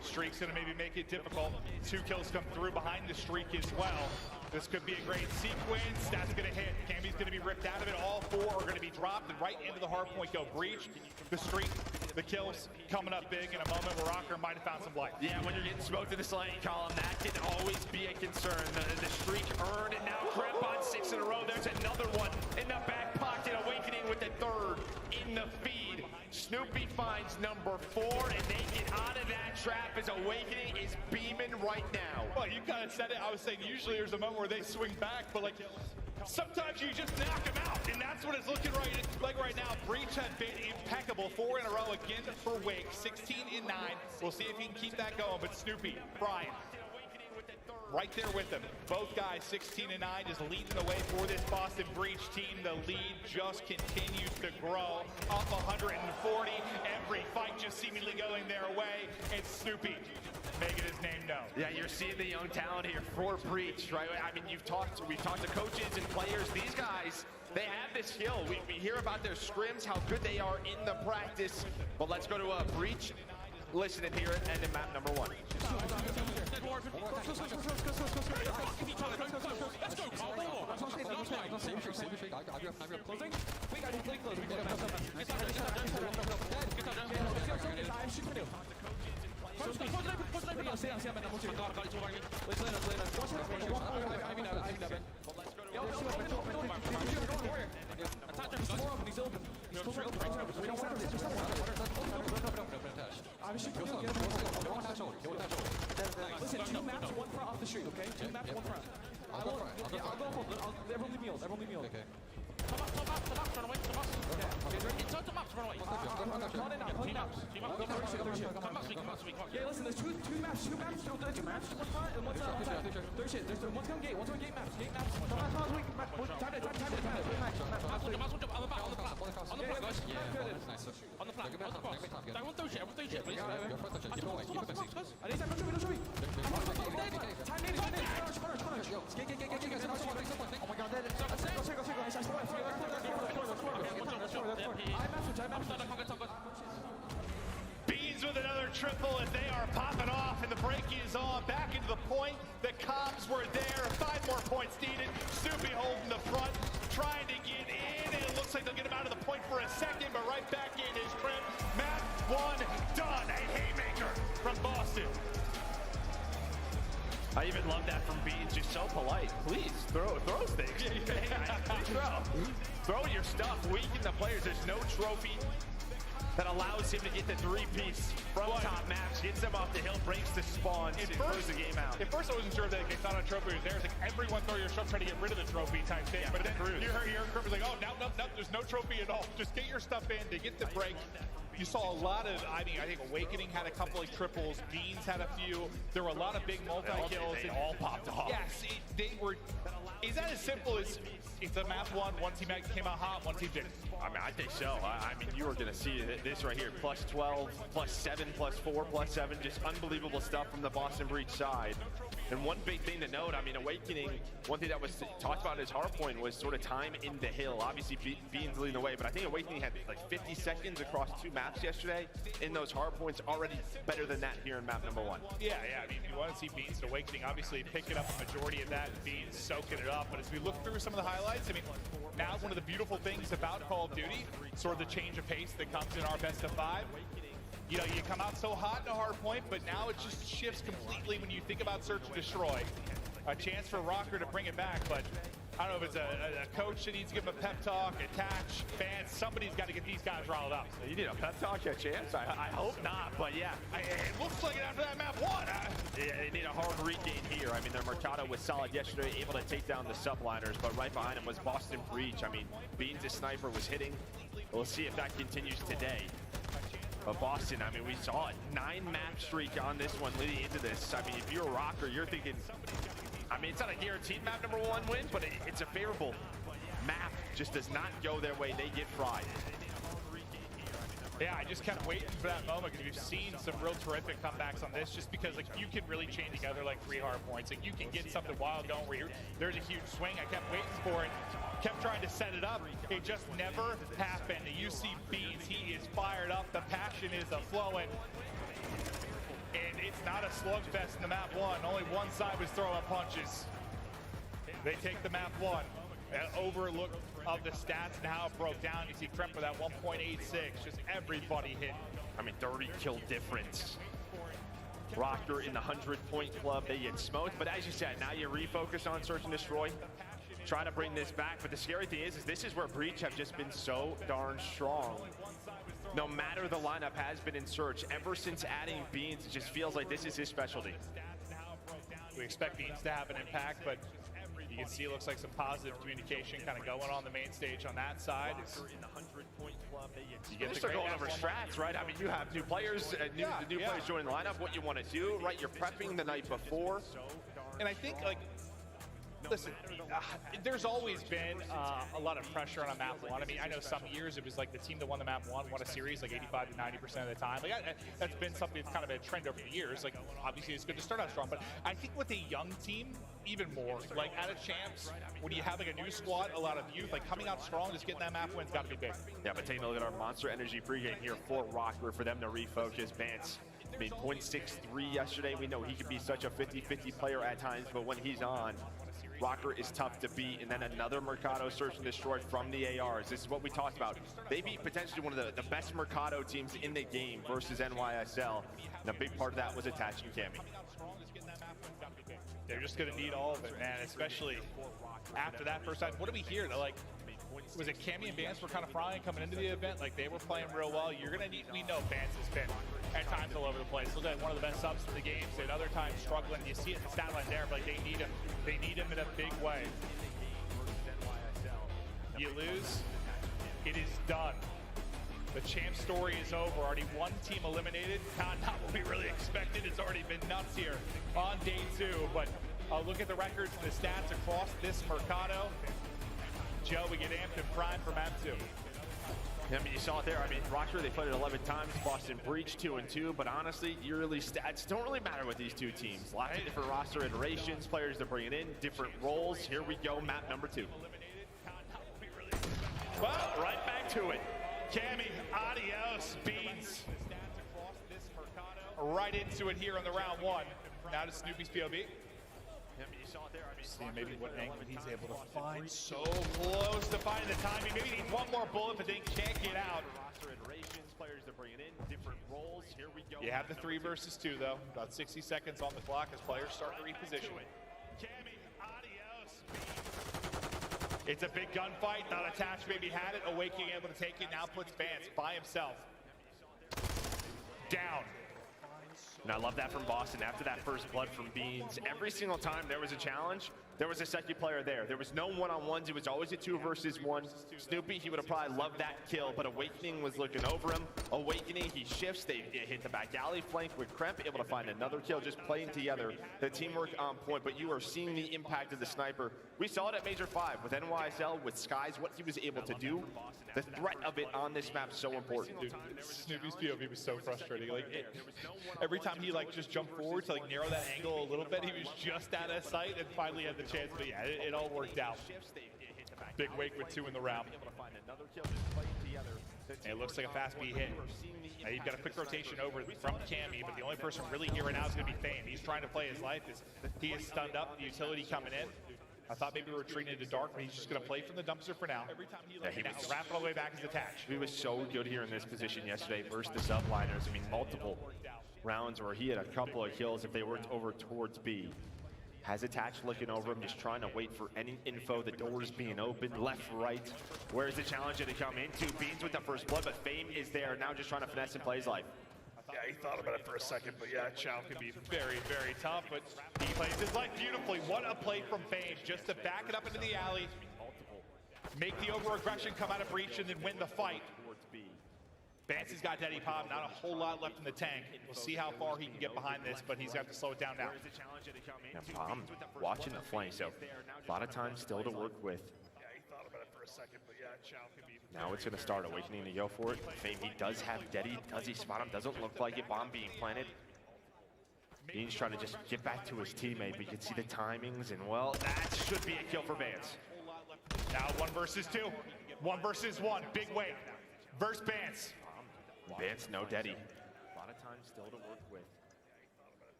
Streak's going to maybe make it difficult. 2 kills come through behind the streak as well. This could be a great sequence. That's going to hit. Cammy's going to be ripped out of it. All 4 are going to be dropped, and right into the hard point go. Breach, the streak, the kills coming up big in a moment where Rocker might have found some life. Yeah, when you're getting smoked in the sliding column, that can always be a concern. The streak earned, and now Crep on 6 in a row. There's another one in the back pocket. Awakening with the 3rd in the feed. Snoopy finds number 4, and they get out of that trap as Awakening is beaming right now. Well, you kind of said it. I was saying usually there's a moment where they swing back, but like sometimes you just knock them out, and that's what it's looking like right now. Breach had been impeccable. 4 in a row again for Wake. 16 in 9. We'll see if he can keep that going, but Snoopy, Brian, right there with them. Both guys 16 and 9 just leading the way for this Boston Breach team. The lead just continues to grow. Up 140. Every fight just seemingly going their way. And Snoopy making his name known. Yeah, you're seeing the young talent here for Breach, right? I mean, we've talked to coaches and players. These guys, they have this skill. We hear about their scrims, how good they are in the practice. But let's go to Breach. Listen and hear it, and then map number 1. Listen, 2 maps, 1 front off the street, okay? 2 maps, 1 front. I'll go hold. Everyone leave me hold. Okay. Yeah, listen, there's two maps, 2 maps, 1 front and 1's outside. Third shit, one's on gate, maps. On the flat, everyone throw shit, please. Beans with another triple as they are popping off, and the break is on. Back into the point. The cops were there. 5 more points needed. Snoopy holding the front, trying to get in, and it looks like they'll get him out of the point for a second, but right back in his trip. Map 1 done. A haymaker from Boston. I even love that from Beans, just so polite. Please, throw things. Throw your stuff, weaken the players. There's no trophy that allows him to get the 3-piece from top maps, gets them off the hill, breaks the spawns, and close the game out. At first I wasn't sure that they thought a trophy was there. It's like everyone throw your stuff, try to get rid of the trophy type thing. But then you heard Crip was like, oh, no, there's no trophy at all. Just get your stuff in to get the break. You saw a lot of, I think Awakening had a couple of triples. Beans had a few. There were a lot of big multi-kills. They all popped off. Yes, they were. Is that as simple as it's a map 1, one team came out hot, one team didn't? I mean, I think so. I mean, you are going to see this right here. +12, +7, +4, +7. Just unbelievable stuff from the Boston Breach side. And one big thing to note, I mean, Awakening, one thing that was talked about as hardpoint was sort of time in the hill. Obviously, Beans leading the way, but I think Awakening had like 50 seconds across 2 maps yesterday in those hardpoints, already better than that here in map number 1. Yeah, I mean, you want to see Beans and Awakening obviously picking up a majority of that, and Beans soaking it up. But as we look through some of the highlights, I mean, now one of the beautiful things about Call of Duty, sort of the change of pace that comes in our best of 5. You know, you come out so hot in a hard point, but now it just shifts completely when you think about Search and Destroy. A chance for Rocker to bring it back, but I don't know if it's a coach that needs to give him a pep talk, attach, fans, somebody's got to get these guys riled up. You need a pep talk, a chance? I hope not, but yeah. It looks like it after that map 1. Yeah, they need a hard regain here. I mean, their Mercado was solid yesterday, able to take down the subliners, but right behind him was Boston Breach. I mean, Beans' sniper was hitting. We'll see if that continues today. But Boston, I mean, we saw a 9-map streak on this one leading into this. I mean, if you're a Rocker, you're thinking, I mean, it's not a guaranteed map number 1 win, but it's a favorable map. Just does not go their way. They get fried. Yeah, I just kept waiting for that moment because we've seen some real terrific comebacks on this just because like you can really chain together like 3 hard points. Like you can get something wild going where there's a huge swing. I kept waiting for it, kept trying to set it up. It just never happened. You see Beans, he is fired up. The passion is flowing. And it's not a slugfest in the map 1. Only one side was throwing punches. They take the map 1. An overlook of the stats and how it broke down. You see Kremp with that 1.86. Just everybody hit. I mean, 30 kill difference. Rocker in the 100-point club. They get smoked. But as you said, now you refocus on Search and Destroy. Try to bring this back. But the scary thing is this is where Breach have just been so darn strong. No matter the lineup has been in Search, ever since adding Beans, it just feels like this is his specialty. We expect Beans to have an impact, but you can see it looks like some positive communication kind of going on the main stage on that side. You get to start going over strats, right? I mean, you have new players, new players joining the lineup, what you want to do, right? You're prepping the night before. And I think, like, listen, there's always been a lot of pressure on a map 1. I mean, I know some years it was like the team that won the map 1 won a series like 85 to 90% of the time. Like that's been something that's kind of a trend over the years. Like obviously it's good to start out strong, but I think with a young team, even more. Like at a champs, when you have like a new squad, a lot of youth, like coming out strong, just getting that map win's got to be big. Yeah, but taking a look at our Monster Energy pregame here for Rocker for them to refocus. Vance made 0.63 yesterday. We know he can be such a 50-50 player at times, but when he's on, Rocker is tough to beat. And then another Mercado Search and Destroy from the ARs. This is what we talked about. They beat potentially one of the best Mercado teams in the game versus NYSL. And a big part of that was attaching Cammy. They're just going to need all of it, man, especially after that first time. What do we hear? They're like, was it Cammy and Vance were kind of frying coming into the event? Like they were playing real well. You're going to need, we know Vance has been at times all over the place. Look at one of the best subs in the game. At other times struggling. You see it in the stat line there, but like they need him. They need him in a big way. You lose, it is done. The champ story is over. Already one team eliminated. Not what we really expected. It's already been nuts here on day 2. But look at the records and the stats across this Mercado. Joe, we get amped and primed for map 2. I mean, you saw it there. I mean, Rocker, they played it 11 times. Boston Breach 2-2. But honestly, yearly stats don't really matter with these two teams. Lots of different roster iterations, players they're bringing in, different roles. Here we go, map number 2. Well, right back to it. Cammy, adios, Beans. Right into it here on the round 1. Now to Snoopy's POV. See maybe what angle he's able to find. So close to finding the timing. Maybe he needs one more bullet, but then can't get out. You have the 3 versus 2, though. About 60 seconds on the clock as players start to reposition. It's a big gunfight. Not attached, maybe had it. Awakening able to take it. Now puts Vance by himself. Down. And I love that from Boston after that first blood from Beans. Every single time there was a challenge, there was a second player there. There was no one-on-ones. It was always a 2 versus 1. Snoopy, he would have probably loved that kill, but Awakening was looking over him. Awakening, he shifts. They hit the back alley flank with Kremp, able to find another kill, just playing together. The teamwork on point, but you are seeing the impact of the sniper. We saw it at Major 5 with NYSL, with Skies, what he was able to do. The threat of it on this map is so important. Dude, Snoopy's POV was so frustrating. Like every time he like just jumped forward to like narrow that angle a little bit, he was just out of sight and finally had the chance. But yeah, it all worked out. Big wake with 2 in the round. And it looks like a fast B hit. Now you've got a quick rotation over from Cammy, but the only person really here right now is going to be Fame. He's trying to play his life. He is stunned up. The utility coming in. I thought maybe we were retreating into dark, but he's just going to play from the dumpster for now. Yeah, he was wrap it all the way back as attached. He was so good here in this position yesterday versus the subliners. I mean, multiple rounds where he had a couple of kills if they were over towards B. Has attached looking over him, just trying to wait for any info. The doors being opened, left, right. Where's the challenge going to come into? Beans with the first blood, but Fame is there. Now just trying to finesse and play his life. Yeah, he thought about it for a second, but yeah, Chow can be very, very tough, but he plays his life beautifully. What a play from Fame, just to back it up into the alley, make the over-aggression come out of breach, and then win the fight. Vance has got Daddy Pop, not a whole lot left in the tank. We'll see how far he can get behind this, but he's got to slow it down now. Yeah, I'm watching the flank, so a lot of time still to work with. Yeah, he thought about it for a second, but yeah, Chow can be Now it's going to start. Awakening to go for it. Fame, he does have Deddy. Does he spot him? Doesn't look like it. Bomb being planted. Bean's trying to just get back to his teammate, but you can see the timings, and well, that should be a kill for Vance. Now 1 versus 2. 1 versus 1. Big wave. Versus Vance. Vance, no Deddy. A lot of time still to work with.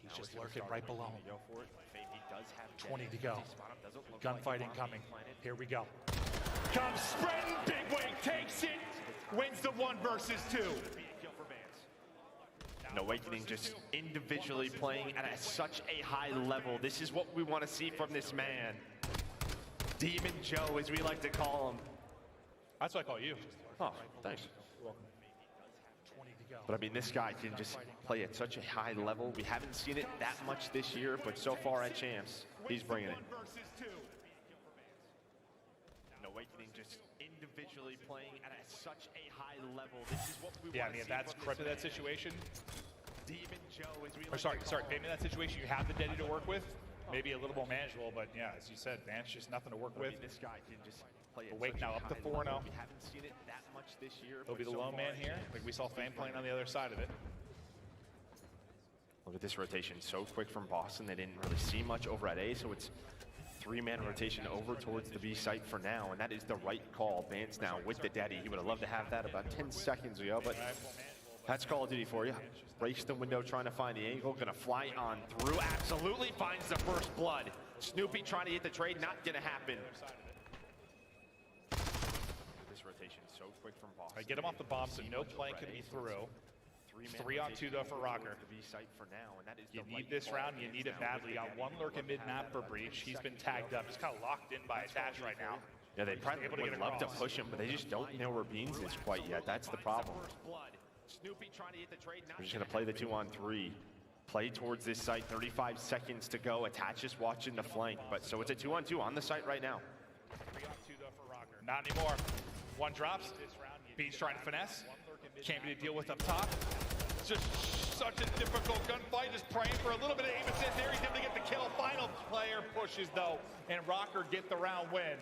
He's just lurking right below him. Go for it. Fame, he does have 20 to go. Gunfight incoming. Here we go. Comes sprinting. Big wave takes it. Wins the 1 versus 2. And Awakening just individually playing at such a high level. This is what we want to see from this man. Demon Joe, as we like to call him. That's what I call you. Oh, thanks. But I mean, this guy can just play at such a high level. We haven't seen it that much this year, but so far at Champs, he's bringing it. And Awakening just individually playing at such a high level. This is what we Yeah, I want mean, to if see that's from Crip this in that man. situation, Demon Joe, as we or sorry, Fame in that situation, you have the Deddy to work with. Maybe a little more manageable, but yeah, as you said, Vance just nothing to work I mean, with. this guy can just play at Awake such now a up to high 4-0. level. We haven't seen it that much this year. He'll be but the so lone far man at here. Champs, Like we saw Fame playing on the other side of it. Look at this rotation, so quick from Boston. They didn't really see much over at A, so it's 3-man rotation over towards the B site for now, and that is the right call. Vance now with the Deddy. He would have loved to have that about 10 seconds ago, but that's Call of Duty for you. Breaks the window, trying to find the angle, gonna fly on through. Absolutely finds the first blood. Snoopy trying to get the trade, not gonna happen. This rotation so quick from Boston. I get him off the bomb, so no play can be through. 3 on 2 though for Rocker. You need this round, you need it badly. You got 1 lurk in mid-map for Breach. He's been tagged up. He's kind of locked in by Attach right now. Yeah, they probably would love to push him, but they just don't know where Beans is quite yet. That's the problem. We're just gonna play the 2-on-3. Play towards this site, 35 seconds to go. Attach is watching the flank, but so it's a 2-on-2 on the site right now. 3 on 2 though for Rocker. Not anymore. 1 drops. Beats trying to finesse. Can't be to deal with up top. It's just such a difficult gunfight. Just praying for a little bit of aim assist there. He's able to get the kill. Final player pushes though, and Rocker get the round win.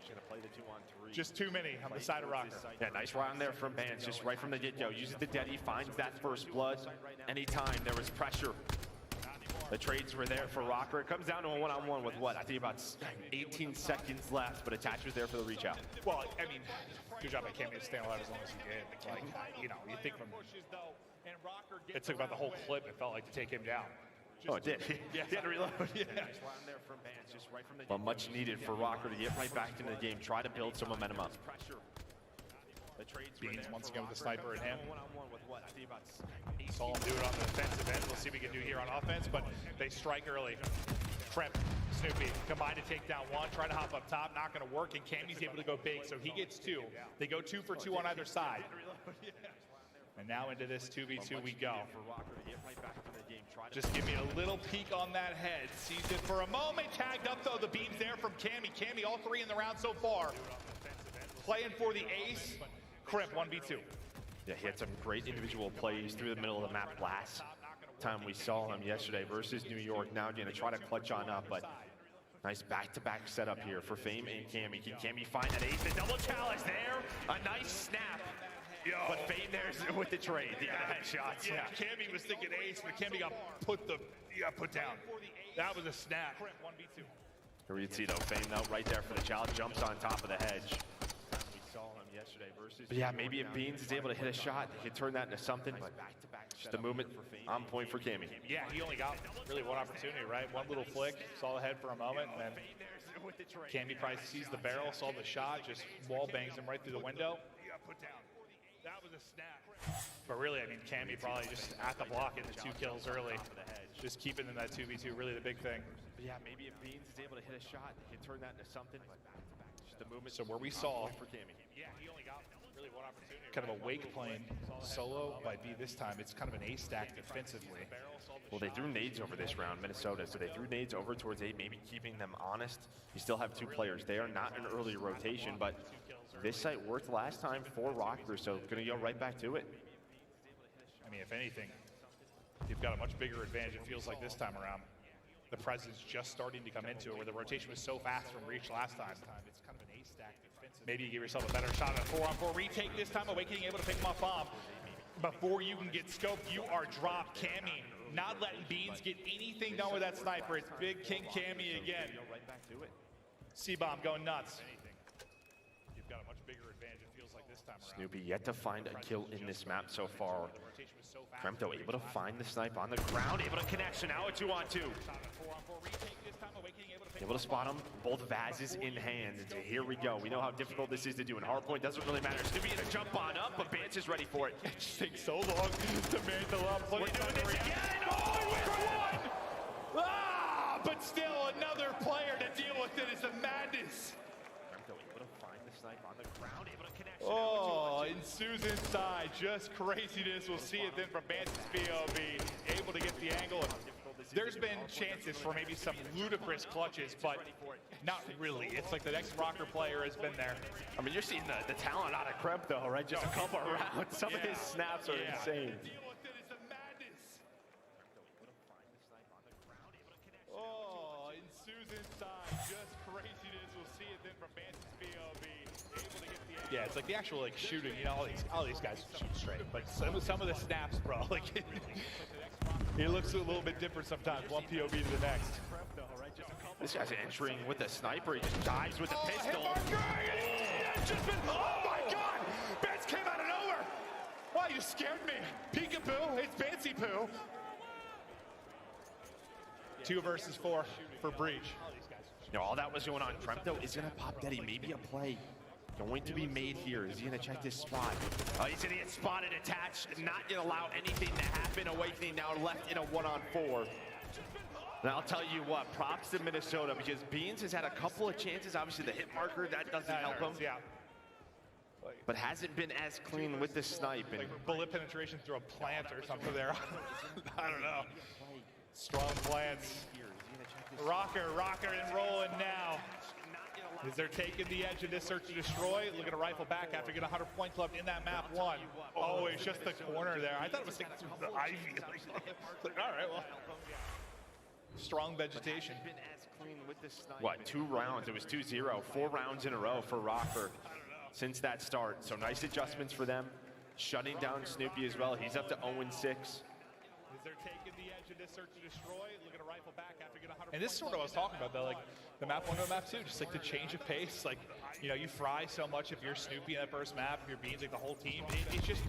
Just gonna play the 2-on-3. Just too many on the side of Rocker. Yeah, nice round there from Vance, just right from the get-go. Uses the Deddy, finds that first blood. Anytime there was pressure. The trades were there for Rocker. It comes down to a 1-on-1 with what? I think about 18 seconds left, but Attach was there for the reach out. Well, I mean, good job by Cammy to stay alive as long as he did. Like, you know, you think from it took about the whole clip, it felt like, to take him down. Oh, it did. Yeah. He had to reload. Yeah. But much needed for Rocker to get right back into the game, try to build some momentum up. Beans once again with the sniper in him. Saw him do it on the defensive end. We'll see what we can do here on offense, but they strike early. Prep, Snoopy, combined to take down 1, try to hop up top, not gonna work, and Cammy's able to go big, so he gets 2. They go 2 for 2 on either side. And now into this 2v2 we go. Just give me a little peek on that head. Sees it for a moment. Tagged up though. The beam's there from Cammy. Cammy, all 3 in the round so far. Playing for the ace. Crimp, 1v2. Yeah, he had some great individual plays through the middle of the map last time we saw him yesterday versus New York. Now going to try to clutch on up, but nice back-to-back setup here for Fame and Cammy. Can Cammy find that ace? The double challenge there. A nice snap. But Fame there's with the trade, the headshots. Yeah, Cammy was thinking ace, but Cammy got put down. That was a snap. Here you see though, Fame though, right there for the child, jumps on top of the hedge. We saw him yesterday versus. But yeah, maybe if Beans is able to hit a shot, he could turn that into something. But just the movement on point for Cammy. Yeah, he only got really 1 opportunity, right? 1 little flick, saw the head for a moment, and then Cammy probably sees the barrel, saw the shot, just wall bangs him right through the window. That was a snap. But really, I mean, Cammy probably just at the block getting the 2 kills early. Just keeping them that 2v2, really the big thing. But yeah, maybe if Beans is able to hit a shot, he can turn that into something. But just the movement. So where we saw for Cammy. Yeah, he only got really 1 opportunity. Kind of a Wake playing solo by B this time. It's kind of an A stack defensively. Well, they threw nades over this round, Minnesota. So they threw nades over towards A, maybe keeping them honest. You still have 2 players. They are not an early rotation, but this site worked last time for Rocker, so going to go right back to it. I mean, if anything, you've got a much bigger advantage, it feels like, this time around. the presence just starting to come into it, where the rotation was so fast from Breach last time. It's kind of an ace stack defensive. Maybe you give yourself a better shot at a 4-on-4 retake this time. Wknd able to pick him off bomb. Before you can get scoped, you are dropped. Cammy not letting Beans get anything done with that sniper. It's Big King Cammy again. C-bomb going nuts. You've got a much bigger advantage, it feels like, this time around. Snoopy yet to find a kill in this map so far. Kremto able to find the snipe on the ground, able to connect, so now a 2-on-2. Able to spot him, both Vazes in hand. And here we go. We know how difficult this is to do, and hardpoint doesn't really matter. Snoopy gonna jump on up, but Bance is ready for it. It just takes so long to mantle up. We're doing this again! Oh, we won! Ah, but still another player to deal with it is the madness. Kremto able to find the snipe on the ground, able to connect. Oh, ensues inside. Just craziness. We'll see it then from Bance's POV. Able to get the angle. There's been chances for maybe some ludicrous clutches, but not really. It's like the next Rocker player has been there. I mean, you're seeing the talent out of Kremto, right? Just a couple of rounds. Some of his snaps are insane. Oh, ensues inside. Just craziness. We'll see it then from Bance's POV. Able to get the yeah, it's like the actual like shooting. You know, all these guys shoot straight, but some of the snaps, bro, like it looks a little bit different sometimes. One POV to the next. This guy's entering with a sniper. He just dives with a pistol. Oh my God! Bance came out of nowhere. Wow, you scared me. Peekaboo. It's Bancy Poo. 2 versus 4 for Breach. You know, all that was going on. Kremto is going to pop Daddy. Maybe a play going to be made here. Is he going to check this spot? He's going to get spotted attached. Not going to allow anything to happen. Wknd now left in a 1-on-4. And I'll tell you what, props to Minnesota, because Beans has had a couple of chances. Obviously, the hit marker, that doesn't help him. Yeah. But hasn't been as clean with the snipe. And like bullet penetration through a plant or something there. I don't know. Strong plants. Rocker and rolling now. As they're taking the edge of this search and destroy, looking to rifle back after getting a 100-point club in that map 1. Oh, it's just the corner there. I thought it was like the ivy. Like, all right, well. Strong vegetation. What, 2 rounds? It was 2-0, 4 rounds in a row for Rocker since that start. So nice adjustments for them. Shutting down Snoopy as well. He's up to 0-6. As they're taking the edge of this search and destroy, looking to rifle back after getting 100. And this is sort of what I was talking about, though, like the map 1 to map 2, just like the change of pace. Like, you know, you fry so much if you're Snoopy in that first map, if you're Beans, like the whole team. It's just,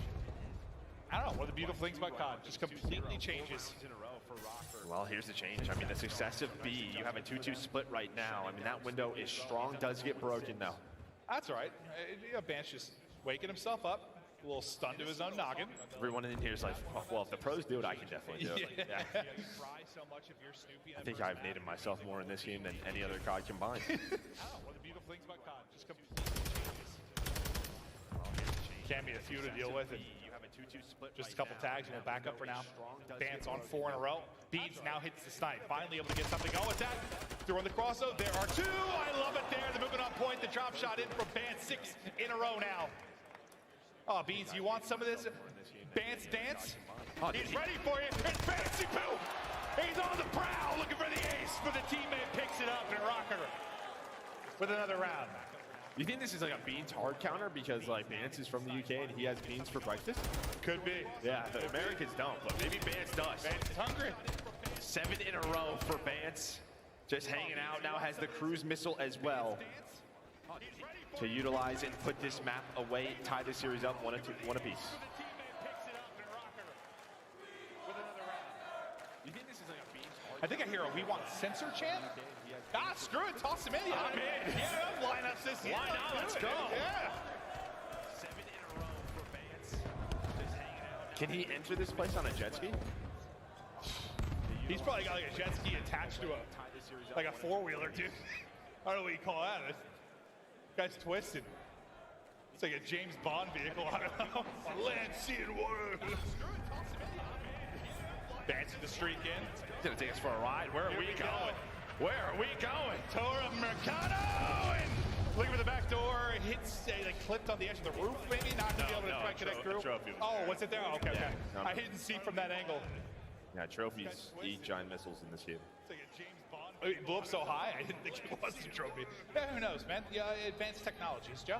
I don't know, one of the beautiful things about COD, just completely changes. Well, here's the change. I mean, the success of B, you have a 2-2 split right now. I mean, that window is strong, does get broken now. That's all right. Bance just waking himself up. A little stun to his own noggin. Everyone in here is like, oh, well, if the pros do it, I can definitely do it. Yeah. Like, I think I've nated myself more in this game than any other COD combined. One of the beautiful things about COD, just completely changes. Can't be a few to deal with. And just a couple tags, and we'll back up for now. Bance on 4 in a row. Beans now hits the snipe. Finally able to get something going with that. Throwing the crossover. There are 2. I love it there. The movement on point. The drop shot in from Bance. 6 in a row now. Oh, Beans, you want some of this Bance dance? Oh, he's ready for you. It's Bancy Poo. He's on the prowl looking for the ace, but the teammate picks it up, and Rocker with another round. You think this is like a Beans hard counter because like Bance is from the UK and he has beans for breakfast? Could be. Yeah, the Americans don't, but maybe Bance does. Bance is hungry. 7 in a row for Bance. Just hanging out, now has the cruise missile as well to utilize and put this map away, tie the series up 1 apiece. I think I hear a "We Want Censor" chant. Ah, screw it, toss him in. I'm in. Yeah, lineups this. Why not? Let's go. Yeah. 7 in a row for Bance. Just hanging out. Can he enter this place on a jet ski? He's probably got like a jet ski attached to like a 4-wheeler, dude. I don't know what you call that. This guy's twisted. It's like a James Bond vehicle. I don't know. On land, sea, and water. Bance in the streak in. He's gonna take us for a ride. Where are we going? Where are we going? Toro Mercado! And looking for the back door. Hits, like, clipped on the edge of the roof, maybe? Not to be able to try to connect through. Oh, what's it there? Oh, okay, okay. I didn't see from that angle. Yeah, trophies eat giant missiles in this game. It's like a James It blew up so high, I didn't think it was the trophy. Yeah, who knows, man? Yeah, advanced technologies, Joe.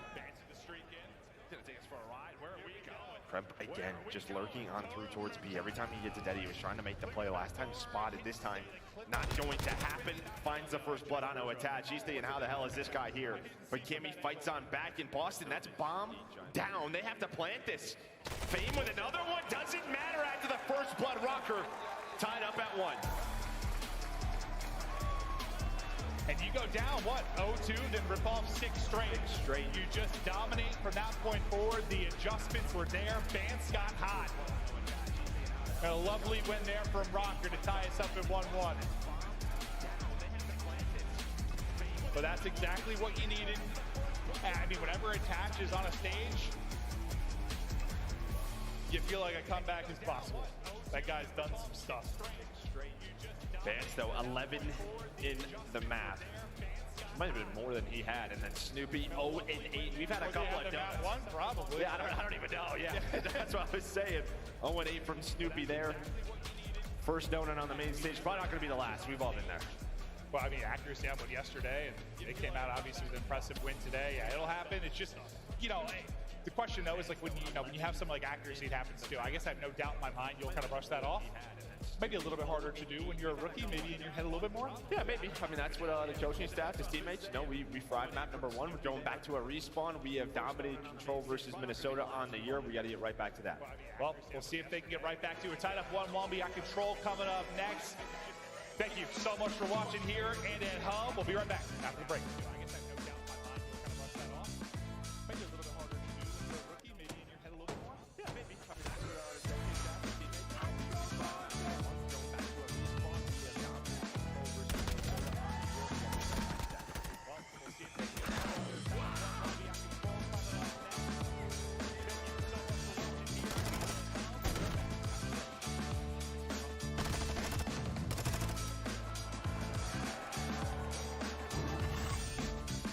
Gonna take us for a ride. Where are we going? Kremp again, just lurking on through towards B. Every time he gets to Daddy, he was trying to make the play. Last time spotted, this time not going to happen. Finds the first blood on attach. He's thinking, how the hell is this guy here? But Kimmy fights on back in Boston. That's bomb down. They have to plant this. Fame with another one. Doesn't matter after the first blood. Rocker tied up at 1. And you go down, what, 0-2, then rip off 6 straight. You just dominate from that point forward. The adjustments were there. Vance got hot. And a lovely win there from Rocker to tie us up at 1-1. But that's exactly what you needed. I mean, whenever attaches on a stage, you feel like a comeback is possible. That guy's done some stuff. Vance, though, 11 in the map. Might have been more than he had. And then Snoopy, 0-8. We've had a couple of donuts. One, probably. Yeah, I don't even know. Yeah, that's what I was saying. 0-8 from Snoopy there. First donut on the main stage. Probably not going to be the last. We've all been there. Well, I mean, accuracy on one yesterday, and it came out obviously with an impressive win today. Yeah, it'll happen. It's just, you know, the question though is like when you have something like accuracy, it happens too. I guess I have no doubt in my mind you'll kind of brush that off. Maybe a little bit harder to do when you're a rookie, maybe in your head a little bit more? Yeah, maybe. I mean, that's what the coaching staff, his teammates, we fried map number 1. We're going back to a respawn. We have dominated control versus Minnesota on the year. We got to get right back to that. Well, we'll see if they can get right back to it. Tied up 1-1. We got control coming up next. Thank you so much for watching here and at home. We'll be right back after the break. I guess I have no doubt in my mind we'll kind of brush that off. Maybe a little bit harder to do when you're a rookie, maybe in your head a little bit more? Yeah, maybe. I mean, that's what the coaching staff, his teammates, going back to a respawn. We have dominated control versus Minnesota on the year. We got to get right back to that. Well, we'll see if they can get it. We got control coming up next. Thank you so much for watching here.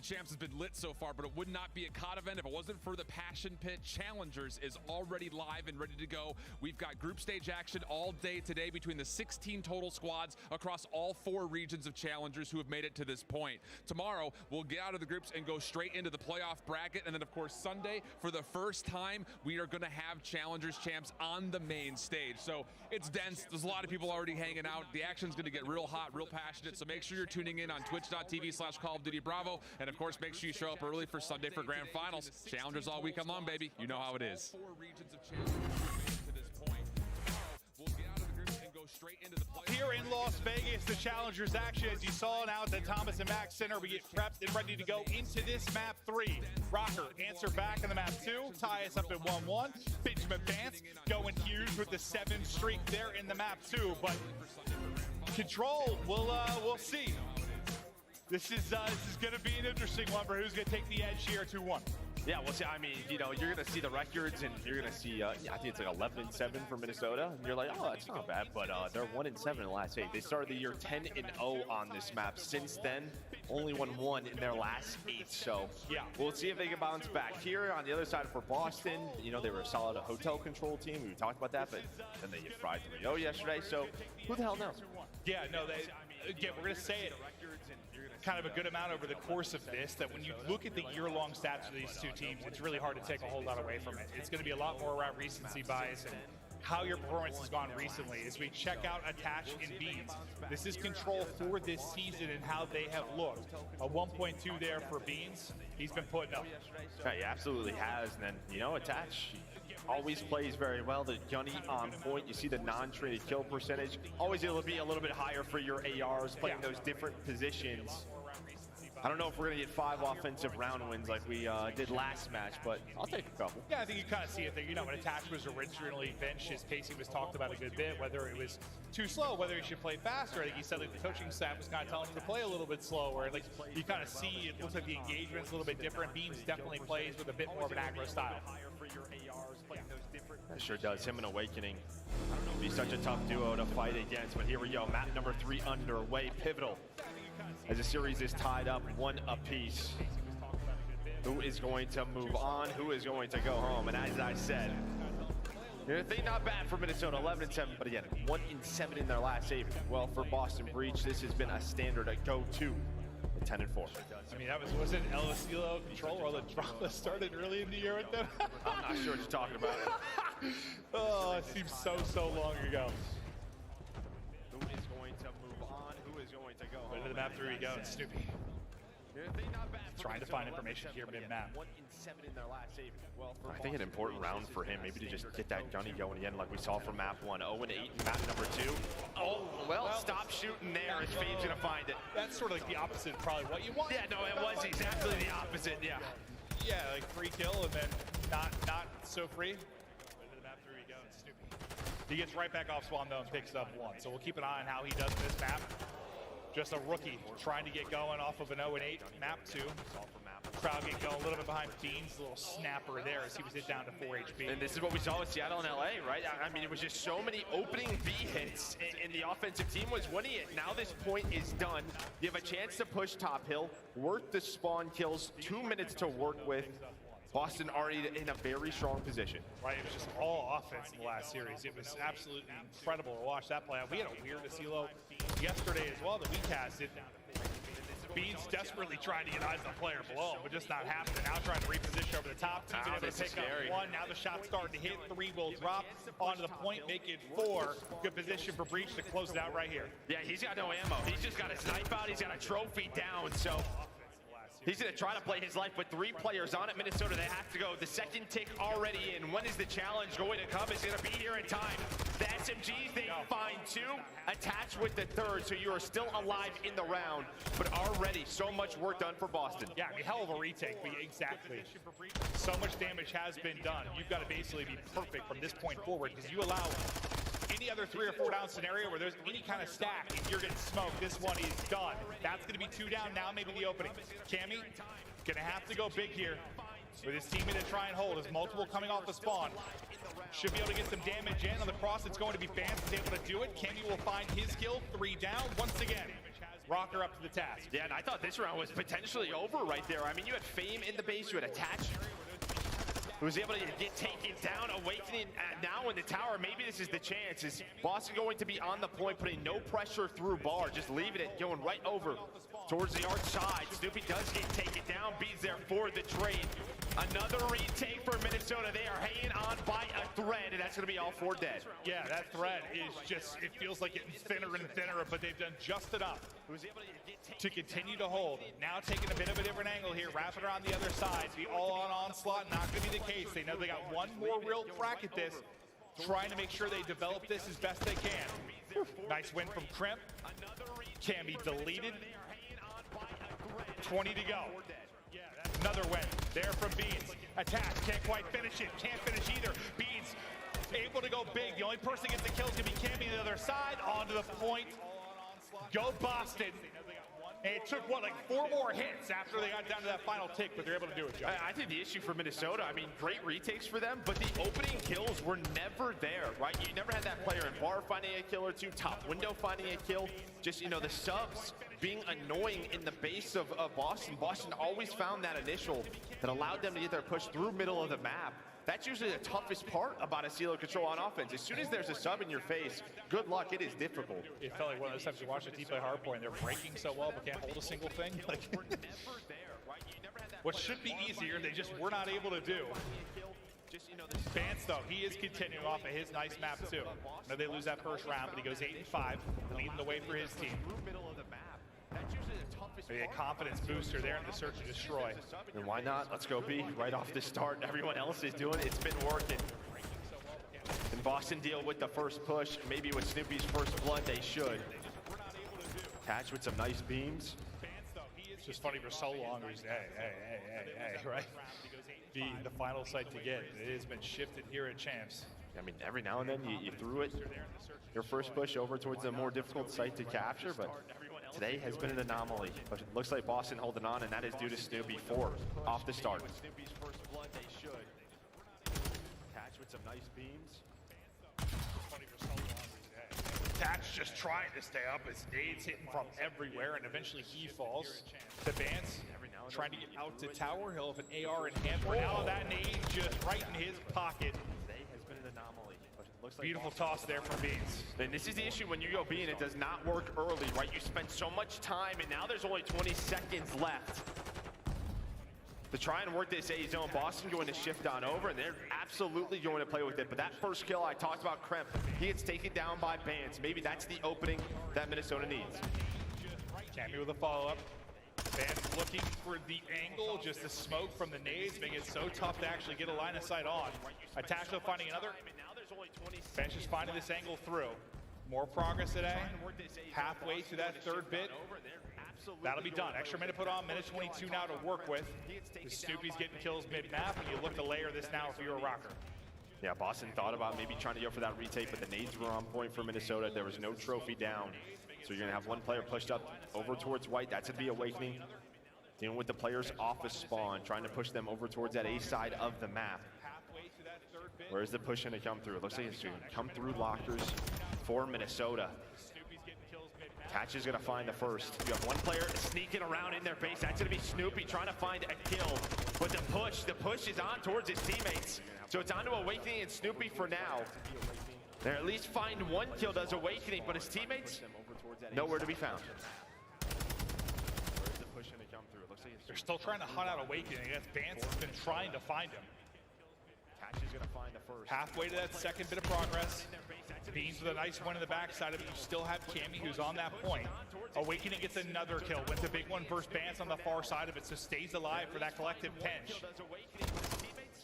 of Champs has been lit so far, but it would not be a COD event if it wasn't for the Passion Pit. Challengers is already live and ready to go. We've got group stage action all day today between the 16 total squads across all 4 regions of Challengers who have made it to this point. Tomorrow, we'll get out of the groups and go straight into the playoff bracket. And then, of course, Sunday, for the first time, we are going to have Challengers Champs on the main stage. So it's dense. There's a lot of people already hanging out. The action's going to get real hot, real passionate. So make sure you're tuning in on twitch.tv/Call of Duty Bravo. And, of course, make sure you show up early for Sunday for grand finals. Challengers all weekend long, baby. You know how it is. 4 regions of Challengers to this point. We'll get out of the groups and go straight into the playoffs. Here in Las Vegas, the Challengers action, as you saw now at the Thomas and Mack Center, we get prepped and ready to go into this map 3. Rocker, answer back in the map 2, tie us up at 1-1. Benjamin Vance going huge with the 7 streak there in the map 2, but Control, we'll see. This is going to be an interesting one for who's going to take the edge here 2-1. Yeah, well, see, I mean, you know, you're going to see the records, and you're going to see, I think it's like 11-7 for Minnesota, and you're like, oh, that's not bad, but they're 1-7 in the last 8. They started the year 10-0 on this map. Since then, only won 1 in their last 8, so yeah, we'll see if they can bounce back. Here on the other side for Boston, you know, they were a solid hotel control team. We talked about that, but then they get fried 3-0 yesterday, so who the hell knows? Yeah, no, again, we're going to say it kind of a good amount over the course of this, that when you look at the year-long stats for these 2 teams, it's really hard to take a whole lot away from it. It's going to be a lot more around recency bias and how your performance has gone recently. As we check out Attach and Beans, this is Control for this season and how they have looked. A 1.2 there for Beans. He's been putting up. Yeah, he absolutely has. And then, you know, Attach always plays very well. The gunny on point. You see the non-traded kill percentage. Always it'll be a little bit higher for your ARs playing those different positions. I don't know if we're going to get 5 offensive round wins like we did last match, but I'll take a couple. Yeah, I think you kind of see it there. You know, when Attach was originally benched, his pacing was talked about a good bit, whether it was too slow, whether he should play faster. I think he said like the coaching staff was kind of telling him to play a little bit slower. Like you kind of see, it looks like the engagement's a little bit different. Beams definitely plays with a bit more of an aggro style. It sure does. Him and Awakening be such a tough duo to fight against. But here we go. Map number 3 underway. Pivotal. As the series is tied up 1 apiece. Who is going to move on? Who is going to go home? And as I said, I think not bad for Minnesota, 11-7, but again, 1-7 in their last 8. Well, for Boston Breach, this has been a standard at go-to. 10-4. I mean, that wasn't El Estilo Control or the drama started early in the year with them. I'm not sure what you're talking about. Oh, it seems so long ago. Who is going to move on? Who is going to go home? Into the map 3 we go, and Snoopy. Trying to find information here mid-map. 1-7 in their last 8. Well, I think an important round for him, maybe to just get that gunny going again like we saw from map 1. 0-8 in map number 2. Oh, well, stop shooting there as Fade's going to find it. That's sort of like the opposite, probably what you want. Yeah, no, it was exactly the opposite, yeah. Yeah, like free kill and then not so free. Into the map 3 we go, and Snoopy. He gets right back off spawn though and picks up 1. So we'll keep an eye on how he does this map. Just a rookie trying to get going off of an 0-8 map 2. Crowd get going a little bit behind Beans, a little snapper there as he was hit down to 4 HP. And this is what we saw with Seattle and LA, right? I mean, it was just so many opening B hits, and the offensive team was winning it. Now this point is done. You have a chance to push top hill, work the spawn kills, 2 minutes to work with. Boston already in a very strong position. Right, it was just all offense in the last series. It was absolutely incredible to watch that play out. We had a weird Asilo yesterday as well that we casted. Beans desperately trying to get eyes on the player below him, but just not happening. Now trying to reposition over the top. Team's able to pick up 1. Now the shot's starting to hit. 3 will drop onto the point, make it 4. Good position for Breach to close it out right here. Yeah, he's got no ammo. He's just got a snipe out. He's got a trophy down, so he's going to try to play his life with 3 players on it. Minnesota, they have to go. The second tick already in. When is the challenge going to come? It's going to be here in time. The SMGs, they find 2. Attached with the 3rd, so you are still alive in the round. But already, so much work done for Boston. Yeah, I mean, hell of a retake. Exactly. So much damage has been done. You've got to basically be perfect from this point forward, because you allow any other 3 or 4 down scenario where there's any kind of stack and you're getting smoked, this one is done. That's going to be 2 down. Now maybe the opening. Cammy going to have to go big here with his teammate to try and hold. As multiple coming off the spawn. Should be able to get some damage in on the cross. It's going to be Vance is able to do it. Cammy will find his kill. 3 down. Once again, Rocker up to the task. Yeah, and I thought this round was potentially over right there. I mean, you had Fame in the base, you had Attach, who was able to get taken down. Awakening now in the tower. Maybe this is the chance. Is Boston going to be on the point, putting no pressure through bar, just leaving it, going right over towards the arch side. Snoopy does get taken down. B's there for the trade. Another retake for Minnesota. They are hanging on by a thread, and that's going to be all four dead. Yeah, that thread is just, it feels like getting thinner and thinner, but they've done just enough to continue to hold. Now taking a bit of a different angle here, wrapping around the other side. Be all on onslaught, not going to be the case. They know they got one more real crack at this, trying to make sure they develop this as best they can. Nice win from Crimp. Can be deleted. 20 to go. Another win there from Beans. Attack, can't quite finish it, can't finish either. Beans able to go big. The only person that gets the kill is going to be Cammy on the other side. Onto the point. Go Boston. And it took, what, like 4 more hits after they got down to that final tick, but they're able to do it, Joe. I think the issue for Minnesota, I mean, great retakes for them, but the opening kills were never there, right? You never had that player in bar finding a kill or two, top window finding a kill. Just, you know, the subs being annoying in the base of Boston. Boston always found that initial that allowed them to get their push through middle of the map. That's usually the toughest part about a CeeLo control on offense. As soon as there's a sub in your face, good luck, it is difficult. It felt like one of those times you watch a team play hardpoint, they're breaking so well but can't hold a single thing. Like, what should be easier, they just were not able to do. Vance, though, he is continuing off of his nice map, too. Now they lose that first round, but he goes 8-5, leading the way for his team. Maybe a confidence booster there in the search and destroy. And why not? Let's go B right off the start. Everyone else is doing it. It's been working. And Boston deal with the first push. Maybe with Snoopy's first blood, they should. Attach with some nice beams. It's just funny for so long. He's, hey, right? The final site to get. It has been shifted here at Champs. I mean, every now and then you threw it, your first push over towards a more difficult site to capture, but today has been an anomaly. But it looks like Boston holding on, and that is due to Snoopy 4 off the start. Snoopy's first blood, they should. Attach with some nice beams. Attach just trying to stay up as nades hitting from everywhere, and eventually he falls. To Vance, trying to get out to tower. He'll have an AR in hand. Now that nade just right in his pocket. Today has been an anomaly. Like beautiful toss there from Beans. And this is the issue when you go B and it does not work early, right? You spend so much time, and now there's only 20 seconds left to try and work this A zone. Boston going to shift on over, and they're absolutely going to play with it. But that first kill I talked about, Kremp, he gets taken down by Vance. Maybe that's the opening that Minnesota needs. Cammy with a follow-up. Vance looking for the angle, just the smoke from the nades, making it so tough to actually get a line of sight on. Attach though finding another. Vance just finding this angle through. More progress today. Halfway through that third bit. That'll be done. Extra minute put on, minute 22 now to work with. The Snoopy's getting kills mid-map, and you look to layer this now if you're a rocker. Yeah, Boston thought about maybe trying to go for that retake, but the nades were on point for Minnesota. There was no trophy down. So you're going to have one player pushed up over towards white. That's going to be Awakening. Dealing with the players off of spawn, trying to push them over towards that A side of the map. Where's the push going to come through? It looks like it's going to come through lockers for Minnesota. Attach is going to find the first. You have one player sneaking around in their base. That's going to be Snoopy trying to find a kill. But the push is on towards his teammates. So it's on to Awakening and Snoopy for now. They at least find one kill, does Awakening, but his teammates, nowhere to be found. Where's the push going to come through? It looks like they're still trying to hunt out Awakening. I guess Vance has been trying to find him. Attach is going to find the first. Halfway to that second bit of progress. Beans with a nice one in the backside of it. You still have Cammy who's on that point. Awakening gets another kill. Wins a big one versus Vance on the far side of it, so stays alive for that collective pinch.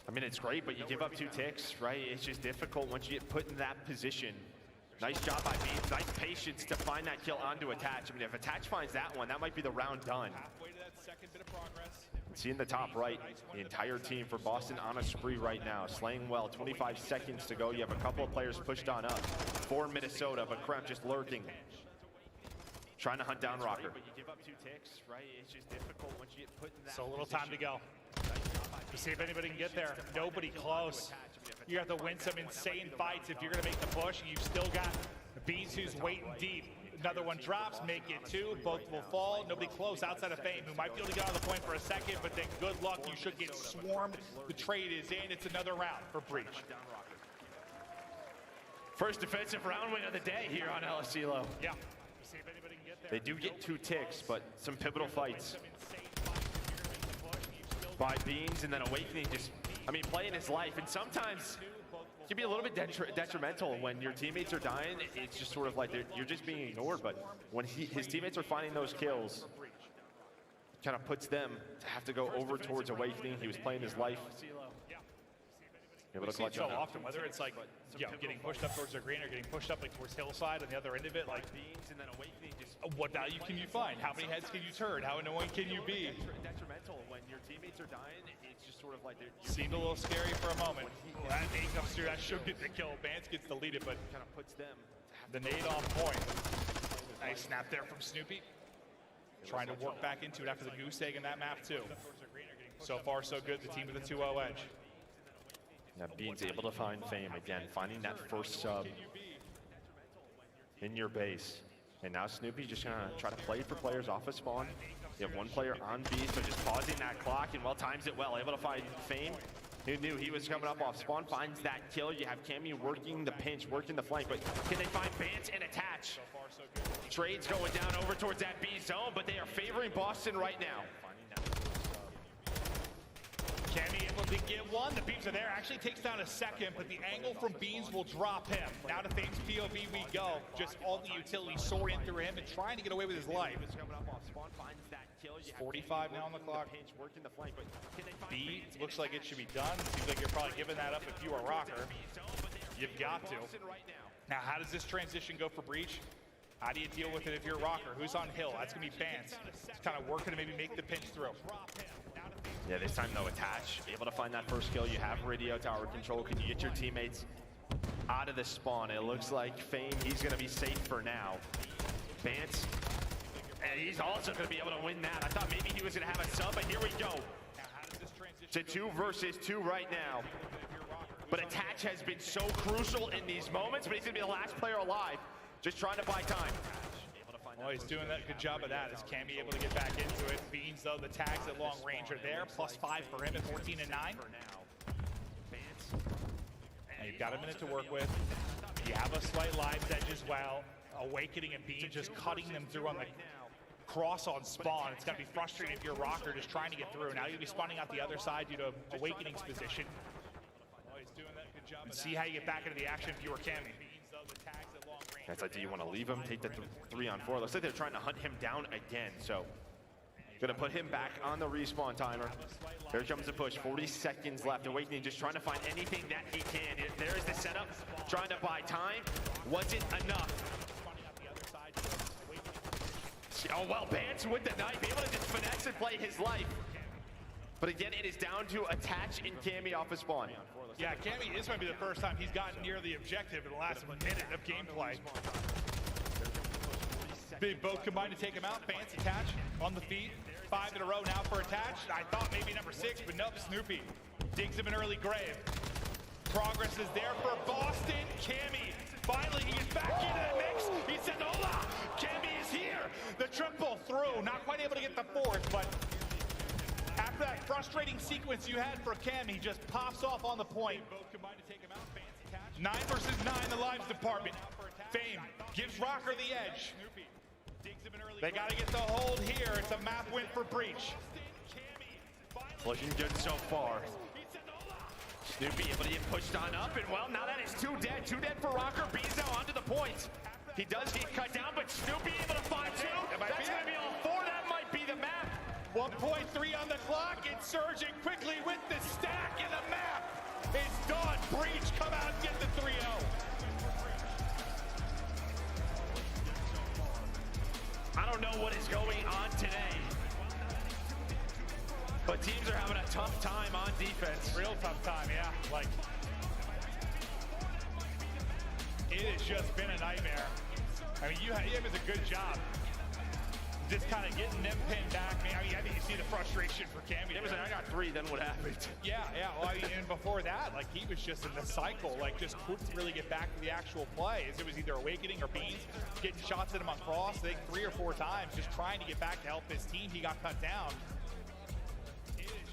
I mean, it's great, but you give up 2 ticks, right? It's just difficult once you get put in that position. Nice job by Beans. Nice patience to find that kill onto Attach. I mean, if Attach finds that one, that might be the round done. Halfway to that second bit of progress. See in the top right, the entire team for Boston on a spree right now. Slaying well, 25 seconds to go. You have a couple of players pushed on up for Minnesota, but Kremp just lurking. Trying to hunt down Rocker. But you give up 2 ticks, right? It's just difficult once you get put in that so little time to go. To see if anybody can get there. Nobody close. You have to win some insane fights if you're going to make the push. You've still got Beans who's waiting deep. Another one drops, make it 2. Both will fall. Nobody close outside of Fame, who might be able to get on the point for a second, but then good luck. You should get swarmed. The trade is in. It's another round for Breach. First defensive round win of the day here on LSCLO. Yeah. They do get 2 ticks, but some pivotal fights by Beans, and then Awakening just, I mean, playing his life. And sometimes it can be a little bit detrimental when your teammates are dying. It's just sort of like you're just being ignored. But when his teammates are finding those kills, it kind of puts them to have to go over towards Awakening. He was playing his life. We see it so often, whether it's like, getting pushed up towards the green or getting pushed up like towards Hillside on the other end of it, like, what value can you find? How many heads can you turn? How annoying can you be? Detrimental when your teammates are dying. It's just sort of like seemed a little scary for a moment. That nade comes through. That should get the kill. Vance gets deleted, but kind of puts them. The nade on point. Nice snap there from Snoopy. Trying to work back into it after the goose egg in that map too. So far, so good. The team with the 2-0 edge. Now Bean's able to find Fame again, finding that first sub in your base. And now Snoopy just gonna try to play for players off of spawn. You have one player on B, so just pausing that clock and times it well. Able to find Fame. Who knew he was coming up off spawn, finds that kill. You have Cammy working the pinch, working the flank, but can they find Vance and attach? Trades going down over towards that B zone, but they are favoring Boston right now. Cammy able to get one. The beams are there. Actually takes down a second, but the angle from Beans will drop him. Now to Fame's POV we go. Just all the utility soaring through him and trying to get away with his life. 45 now on the clock. B looks like it should be done. Seems like you're probably giving that up if you are Rocker. You've got to. Now how does this transition go for Breach? How do you deal with it if you're Rocker? Who's on Hill? That's going to be Vance. It's kind of working to maybe make the pinch through. Yeah, this time though, attach. Able to find that first kill. You have radio tower control. Can you get your teammates out of the spawn? It looks like Fame, he's going to be safe for now. Vance, and he's also going to be able to win that. I thought maybe he was going to have a sub, but here we go. To 2 versus 2 right now. But attach has been so crucial in these moments, but he's going to be the last player alive. Just trying to buy time. Well, he's doing that good job of that. Is Cammy able to get back into it? Beans, though, the tags at long range are there. +5 for him at 14 and 9. And you've got a minute to work with. You have a slight lives edge as well. Awakening and Beans just cutting them through on the cross on spawn. It's going to be frustrating if you're Rocker just trying to get through. Now you'll be spawning out the other side due to Awakening's position. And see how you get back into the action if you were Cammy. That's like, do you want to leave him, take the 3-on-4? Looks like they're trying to hunt him down again, so gonna put him back on the respawn timer. Here comes the push, 40 seconds left. Awakening just trying to find anything that he can. There's the setup, trying to buy time. Wasn't enough. Oh, well, Vance with the knife, able to just finesse and play his life. But again, it is down to attach and Cammy off of spawn. Yeah, Cammy, this might be the first time he's gotten near the objective in the last minute of gameplay. They both combined to take him out. Vance attach on the feet. 5 in a row now for attach. I thought maybe number 6, but nope, Snoopy digs him an early grave. Progress is there for Boston. Cammy, finally he gets back into the mix. He said, hola, Cammy is here. The triple through, not quite able to get the 4th, but after that frustrating sequence you had for Cam, he just pops off on the point. 9 versus 9, the lives department. Fame gives Rocker the edge. They got to get the hold here. It's a map win for Breach. Looking good so far. Snoopy able to get pushed on up, and well, now that is 2 dead. 2 dead for Rocker. Beans now onto the points. He does get cut down, but Snoopy able to find 2. That's going to be all 4. That might be the map. 1.3 on the clock, and surging quickly with the stack in the map. It's done. Breach, come out and get the 3-0. I don't know what is going on today, but teams are having a tough time on defense. Real tough time, yeah. Like, it has just been a nightmare. I mean, it was a good job just kind of getting them pinned back. I mean, I think you see the frustration for Cammy. It was like, I got 3, then what happened? Yeah. Well, I mean, and before that, like, he was just in the cycle, like, just couldn't really get back to the actual play. As it was either Awakening or Beans getting shots at him on cross, I think 3 or 4 times, just trying to get back to help his team. He got cut down.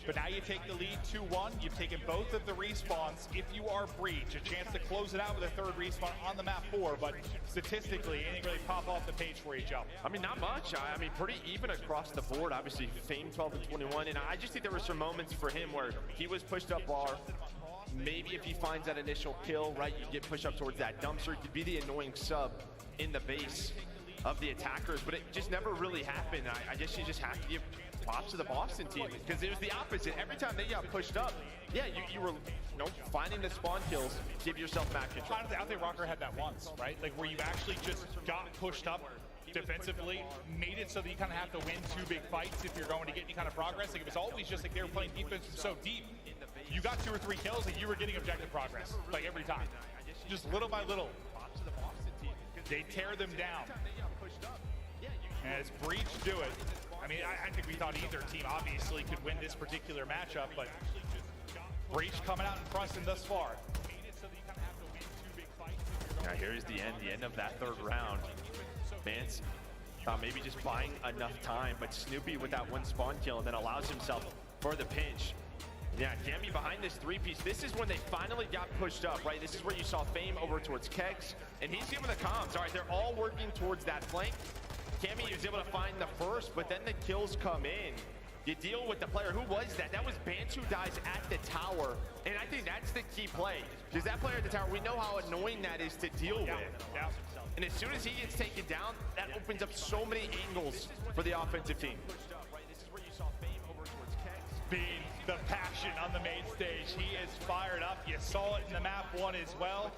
But now you take the lead 2-1. You've taken both of the respawns. If you are Breach, a chance to close it out with a 3rd respawn on the map 4. But statistically, anything really pop off the page for you, Joe? I mean, not much. I mean, pretty even across the board. Obviously, Fame 12 and 21. And I just think there were some moments for him where he was pushed up bar. Maybe if he finds that initial kill, right, you get pushed up towards that dumpster. Could be the annoying sub in the base of the attackers. But it just never really happened. I guess you just have to give props to the Boston team, because it was the opposite. Every time they got pushed up, yeah, you were finding the spawn kills, give yourself map control. I don't think Rocker had that once, right? Like, where you actually just got pushed up defensively, made it so that you kind of have to win 2 big fights if you're going to get any kind of progress. Like, it was always just like they were playing defense so deep. You got 2 or 3 kills and you were getting objective progress, like, every time. Just little by little, they tear them down. And as Breach do it, I mean, I think we thought either team obviously could win this particular matchup, but Breach coming out and pressing thus far. Now here's the end of that 3rd round. Vance maybe just buying enough time, but Snoopy with that 1 spawn kill and then allows himself for the pinch. Yeah, Cammy behind this 3-piece. This is when they finally got pushed up, right? This is where you saw Fame over towards Kegs, and he's giving the comms. All right, they're all working towards that flank. Cammy was able to find the first, but then the kills come in. You deal with the player. Who was that? That was Bance, who dies at the tower. And I think that's the key play. Because that player at the tower, we know how annoying that is to deal with. Yeah. And as soon as he gets taken down, that opens up so many angles for the offensive team. Being the passion on the main stage, he is fired up. You saw it in the map 1 as well.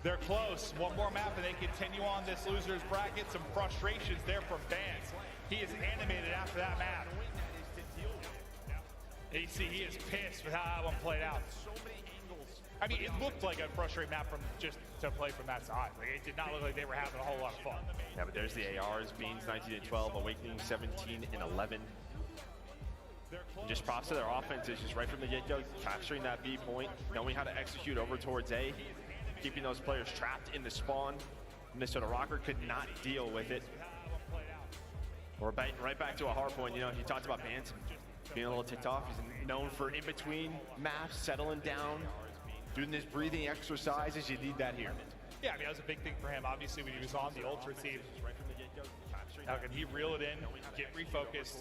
They're close. 1 more map and they continue on this loser's bracket. Some frustrations there from Vance. He is animated after that map. You see, he is pissed with how that one played out. I mean, it looked like a frustrating map from just to play from that side. Like, it did not look like they were having a whole lot of fun. Yeah, but there's the ARs. Beans 19 and 12, Awakening 17 and 11. And just props to their offenses, just right from the get-go, capturing that B point, knowing how to execute over towards A, keeping those players trapped in the spawn. Minnesota Rocker could not deal with it. We're right back to a hard point. You know, he talked about Vance being a little ticked off. He's known for in-between maps, settling down, doing this breathing exercises. You need that here. Yeah, I mean, that was a big thing for him, obviously, when he was on the Ultra team. How can he reel it in, get refocused?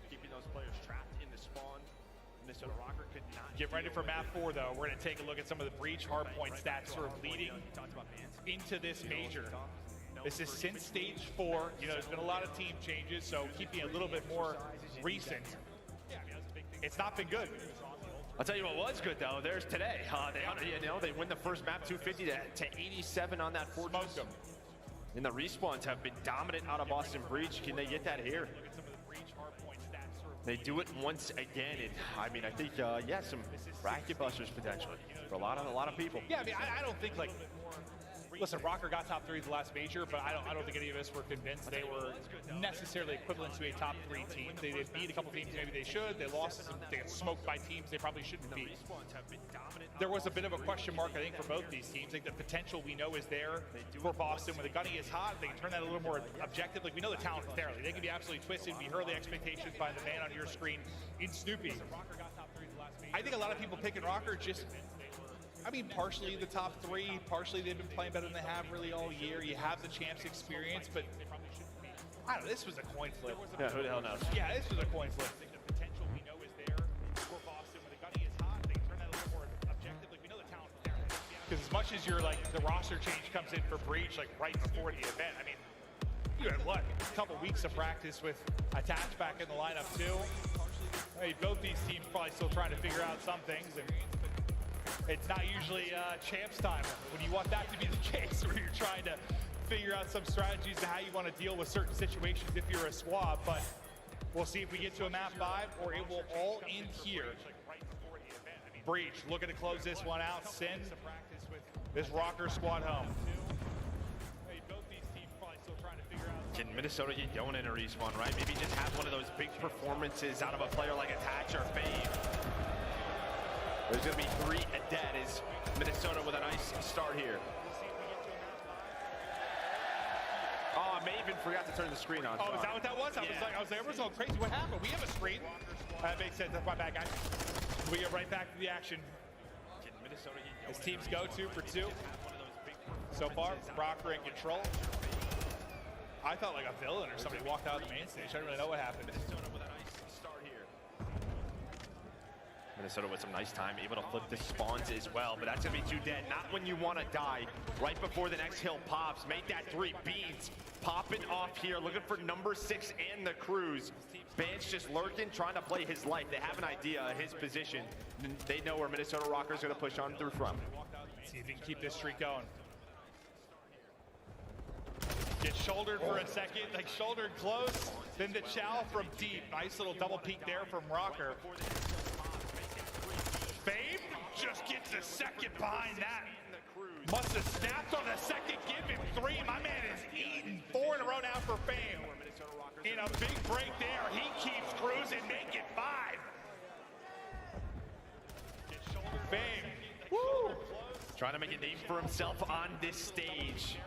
Keeping those players trapped in the spawn. Minnesota Rocker could not. Get ready for map 4, though. We're going to take a look at some of the Breach hardpoint stats sort of leading into this major. This is since stage 4. You know, there's been a lot of team changes, so keeping a little bit more recent. It's not been good. I'll tell you what was good, though. There's today. They win the first map 250 to 87 on that Fortress. Smoked them. And the respawns have been dominant out of Boston Breach. Can they get that here? They do it once again, and I mean, I think, yeah, some bracket busters potentially for a lot of people. Yeah, I mean, I don't think, like, listen, Rocker got top 3 the last major, but I don't think any of us were convinced they were necessarily equivalent to a top 3 team. They beat a couple teams maybe they should. They lost some, they got smoked by teams they probably shouldn't beat. There was a bit of a question mark, I think, for both these teams. Like, the potential we know is there for Boston. When the gunny is hot, they can turn that a little more objective. Like, we know the talent is there. Like, they can be absolutely twisted. We heard the expectations by the man on your screen in Snoopy. I think a lot of people picking Rocker just, I mean, partially the top 3, partially they've been playing better than they have really all year. You have the champs experience, but I don't know, this was a coin flip. Yeah, who the hell knows? Yeah, this was a coin flip. The potential we know is there for Boston. When the gunny is hot, they can turn that a little more objective. Like, we know the talent is there. Because as much as you're like, the roster change comes in for Breach, like right before the event, I mean, you had what, a couple weeks of practice with Attach back in the lineup too. I mean, both these teams probably still trying to figure out some things, and it's not usually champs time when you want that to be the case, where you're trying to figure out some strategies to how you want to deal with certain situations if you're a squad. But we'll see if we get to a map 5 or it will all end here. Breach looking to close this one out, send this Rocker squad home. Both these teams probably still trying to figure out Can Minnesota get going in a respawn, right? Maybe just have one of those big performances out of a player like Attach or Fame. There's going to be 3 dead as Minnesota with a nice start here. Oh, I may even forgot to turn the screen on. Oh, is that what that was? I was like, everyone's going crazy. What happened? We have a screen. That makes sense. That's my bad, guys. We get right back to the action. As teams go 2 for 2. So far, Rocker in control. I thought like a villain or somebody walked out of the main stage. I don't really know what happened. Minnesota with some nice time, able to flip the spawns as well, but that's gonna be 2 dead. Not when you want to die. Right before the next hill pops, make that 3. Beans popping off here, looking for number 6 and the Cruise. Bance just lurking, trying to play his life. They have an idea of his position. They know where Minnesota Rocker's gonna push on through front. See if he can keep this streak going. Get shouldered for a second, like shouldered close, then the chow from deep. Nice little double peek there from Rocker. Fame just gets a second behind that. Must have snapped on the second, give him 3. My man is eating 4 in a row now for Fame. In a big break there, he keeps cruising, make it 5. Fame, woo! Trying to make a name for himself on this stage.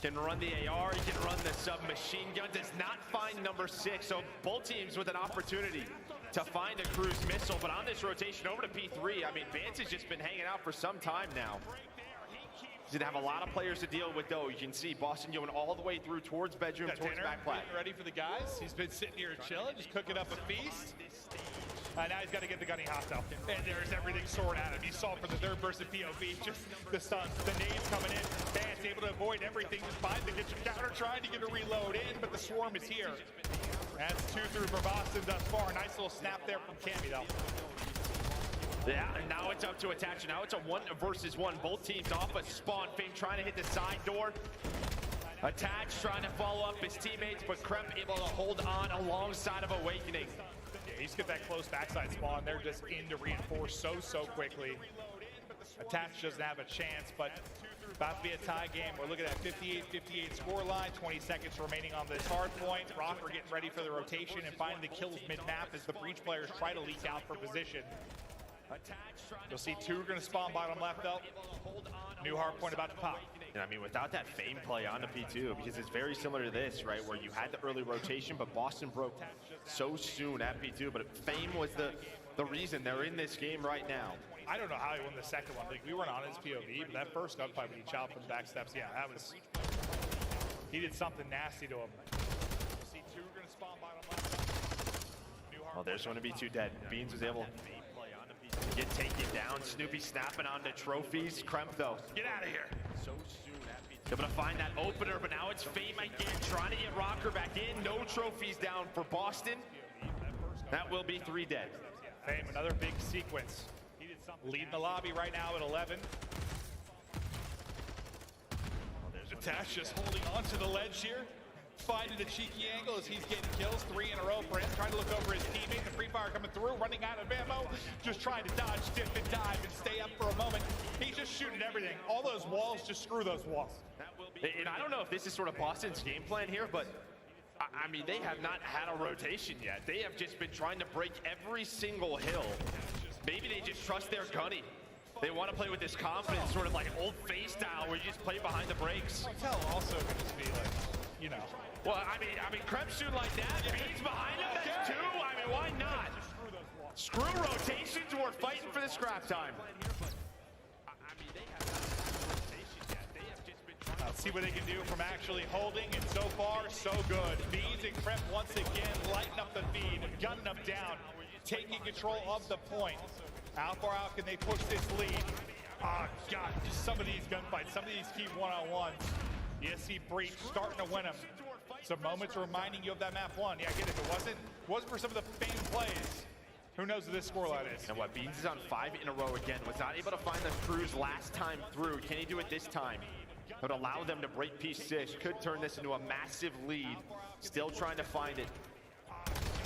Can run the AR, he can run the submachine gun, does not find number 6. So both teams with an opportunity to find a cruise missile, but on this rotation over to P3, I mean, Vance has just been hanging out for some time now. He's gonna have a lot of players to deal with though. You can see Boston going all the way through towards bedroom, towards back plat. Ready for the guys. He's been sitting here chilling, just cooking up a feast. Now he's got to get the gunny hot though. And there's everything soaring at him. You saw for the 3rd person POV, just the stuns, the nades coming in. Vance able to avoid everything, just finds the kitchen counter, trying to get a reload in, but the swarm is here. That's 2 through for Boston thus far. Nice little snap there from Cammy though. Yeah, and now it's up to Attach. Now it's a 1 versus 1. Both teams off a spawn. Fame trying to hit the side door. Attach trying to follow up his teammates, but Kremp able to hold on alongside of Awakening. Yeah, you just get that close backside spawn. They're just in to reinforce so quickly. Attach doesn't have a chance, but about to be a tie game. We're looking at 58-58 score line, 20 seconds remaining on this hard point. Rocker getting ready for the rotation and finding the kills mid-map as the breach players try to leak out for position. You'll see 2 are going to spawn bottom left though. New hard point about to pop. And I mean, without that Fame play on the P2, because it's very similar to this, right, where you had the early rotation, but Boston broke so soon at P2, but Fame was the reason they're in this game right now. I don't know how he won the second one. Like, we weren't on his POV, but that first gunfight when he chopped from the back steps, yeah, that was... He did something nasty to him. You'll see 2 are going to spawn bottom left. Well, there's going to be 2 dead. Beans was able to get taken down. Snoopy snapping on the trophies. Kremp, though, get out of here. So soon at able to find that opener, but now it's Fame again, trying to get Rocker back in. No trophies down for Boston. That will be 3 dead. Fame, another big sequence. Leading the lobby right now at 11. Attach just holding on to the ledge here. Finding a cheeky angle as he's getting kills. 3 in a row for him. Trying to look over his teammate. The free fire coming through. Running out of ammo. Just trying to dodge, dip and dive and stay up for a moment. He's just shooting everything. All those walls, just screw those walls. And I don't know if this is sort of Boston's game plan here, but I mean, they have not had a rotation yet. They have just been trying to break every single hill. Maybe they just trust their gunny. They want to play with this confidence, sort of like old face style, where you just play behind the brakes. Tell also could just be like, you know. Well, I mean, Kremp shooting like that. Beans behind him. That's 2. I mean, why not? Screw rotations. We're fighting for the scrap time. Let's see what they can do from actually holding, and so far, so good. Beans and Kremp once again lighting up the feed, gunning them down, taking control of the point. How far out can they push this lead? Oh, God, just some of these gunfights, some of these key one-on-ones. The SC Breach starting to win them. Some moments reminding you of that map 1. Yeah, I get it. If it wasn't for some of the Fame plays, who knows what this scoreline is? And what, Beans is on 5 in a row again. Was not able to find the Cruise last time through. Can he do it this time? It would allow them to break P6. Could turn this into a massive lead. Still trying to find it.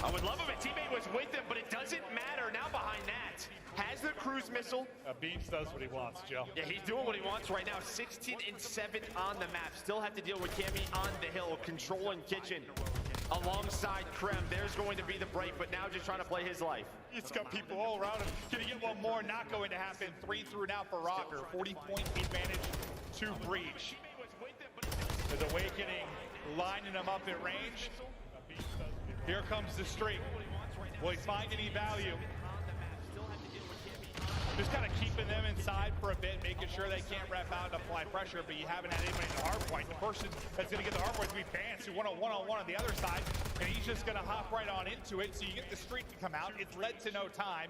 I would love if a teammate was with him, but it doesn't matter now behind that. Has the cruise missile. Beans does what he wants, Joe. Yeah, he's doing what he wants right now. 16 and 7 on the map. Still have to deal with Cammy on the hill, controlling Kitchen. Alongside Krem, there's going to be the break, but now just trying to play his life. He's got people all around him. Gonna get one more, not going to happen. 3 through now for Rocker. 40-point advantage to Breach. There's Wknd lining him up at range. Here comes the streak. Will he find any value? Just kind of keeping them inside for a bit, making sure they can't wrap out and apply pressure, but you haven't had anybody in the hard point. The person that's going to get the hard point is going to be Vance, who won a one-on-one on the other side, and he's just going to hop right on into it, so you get the streak to come out. It's led to no time.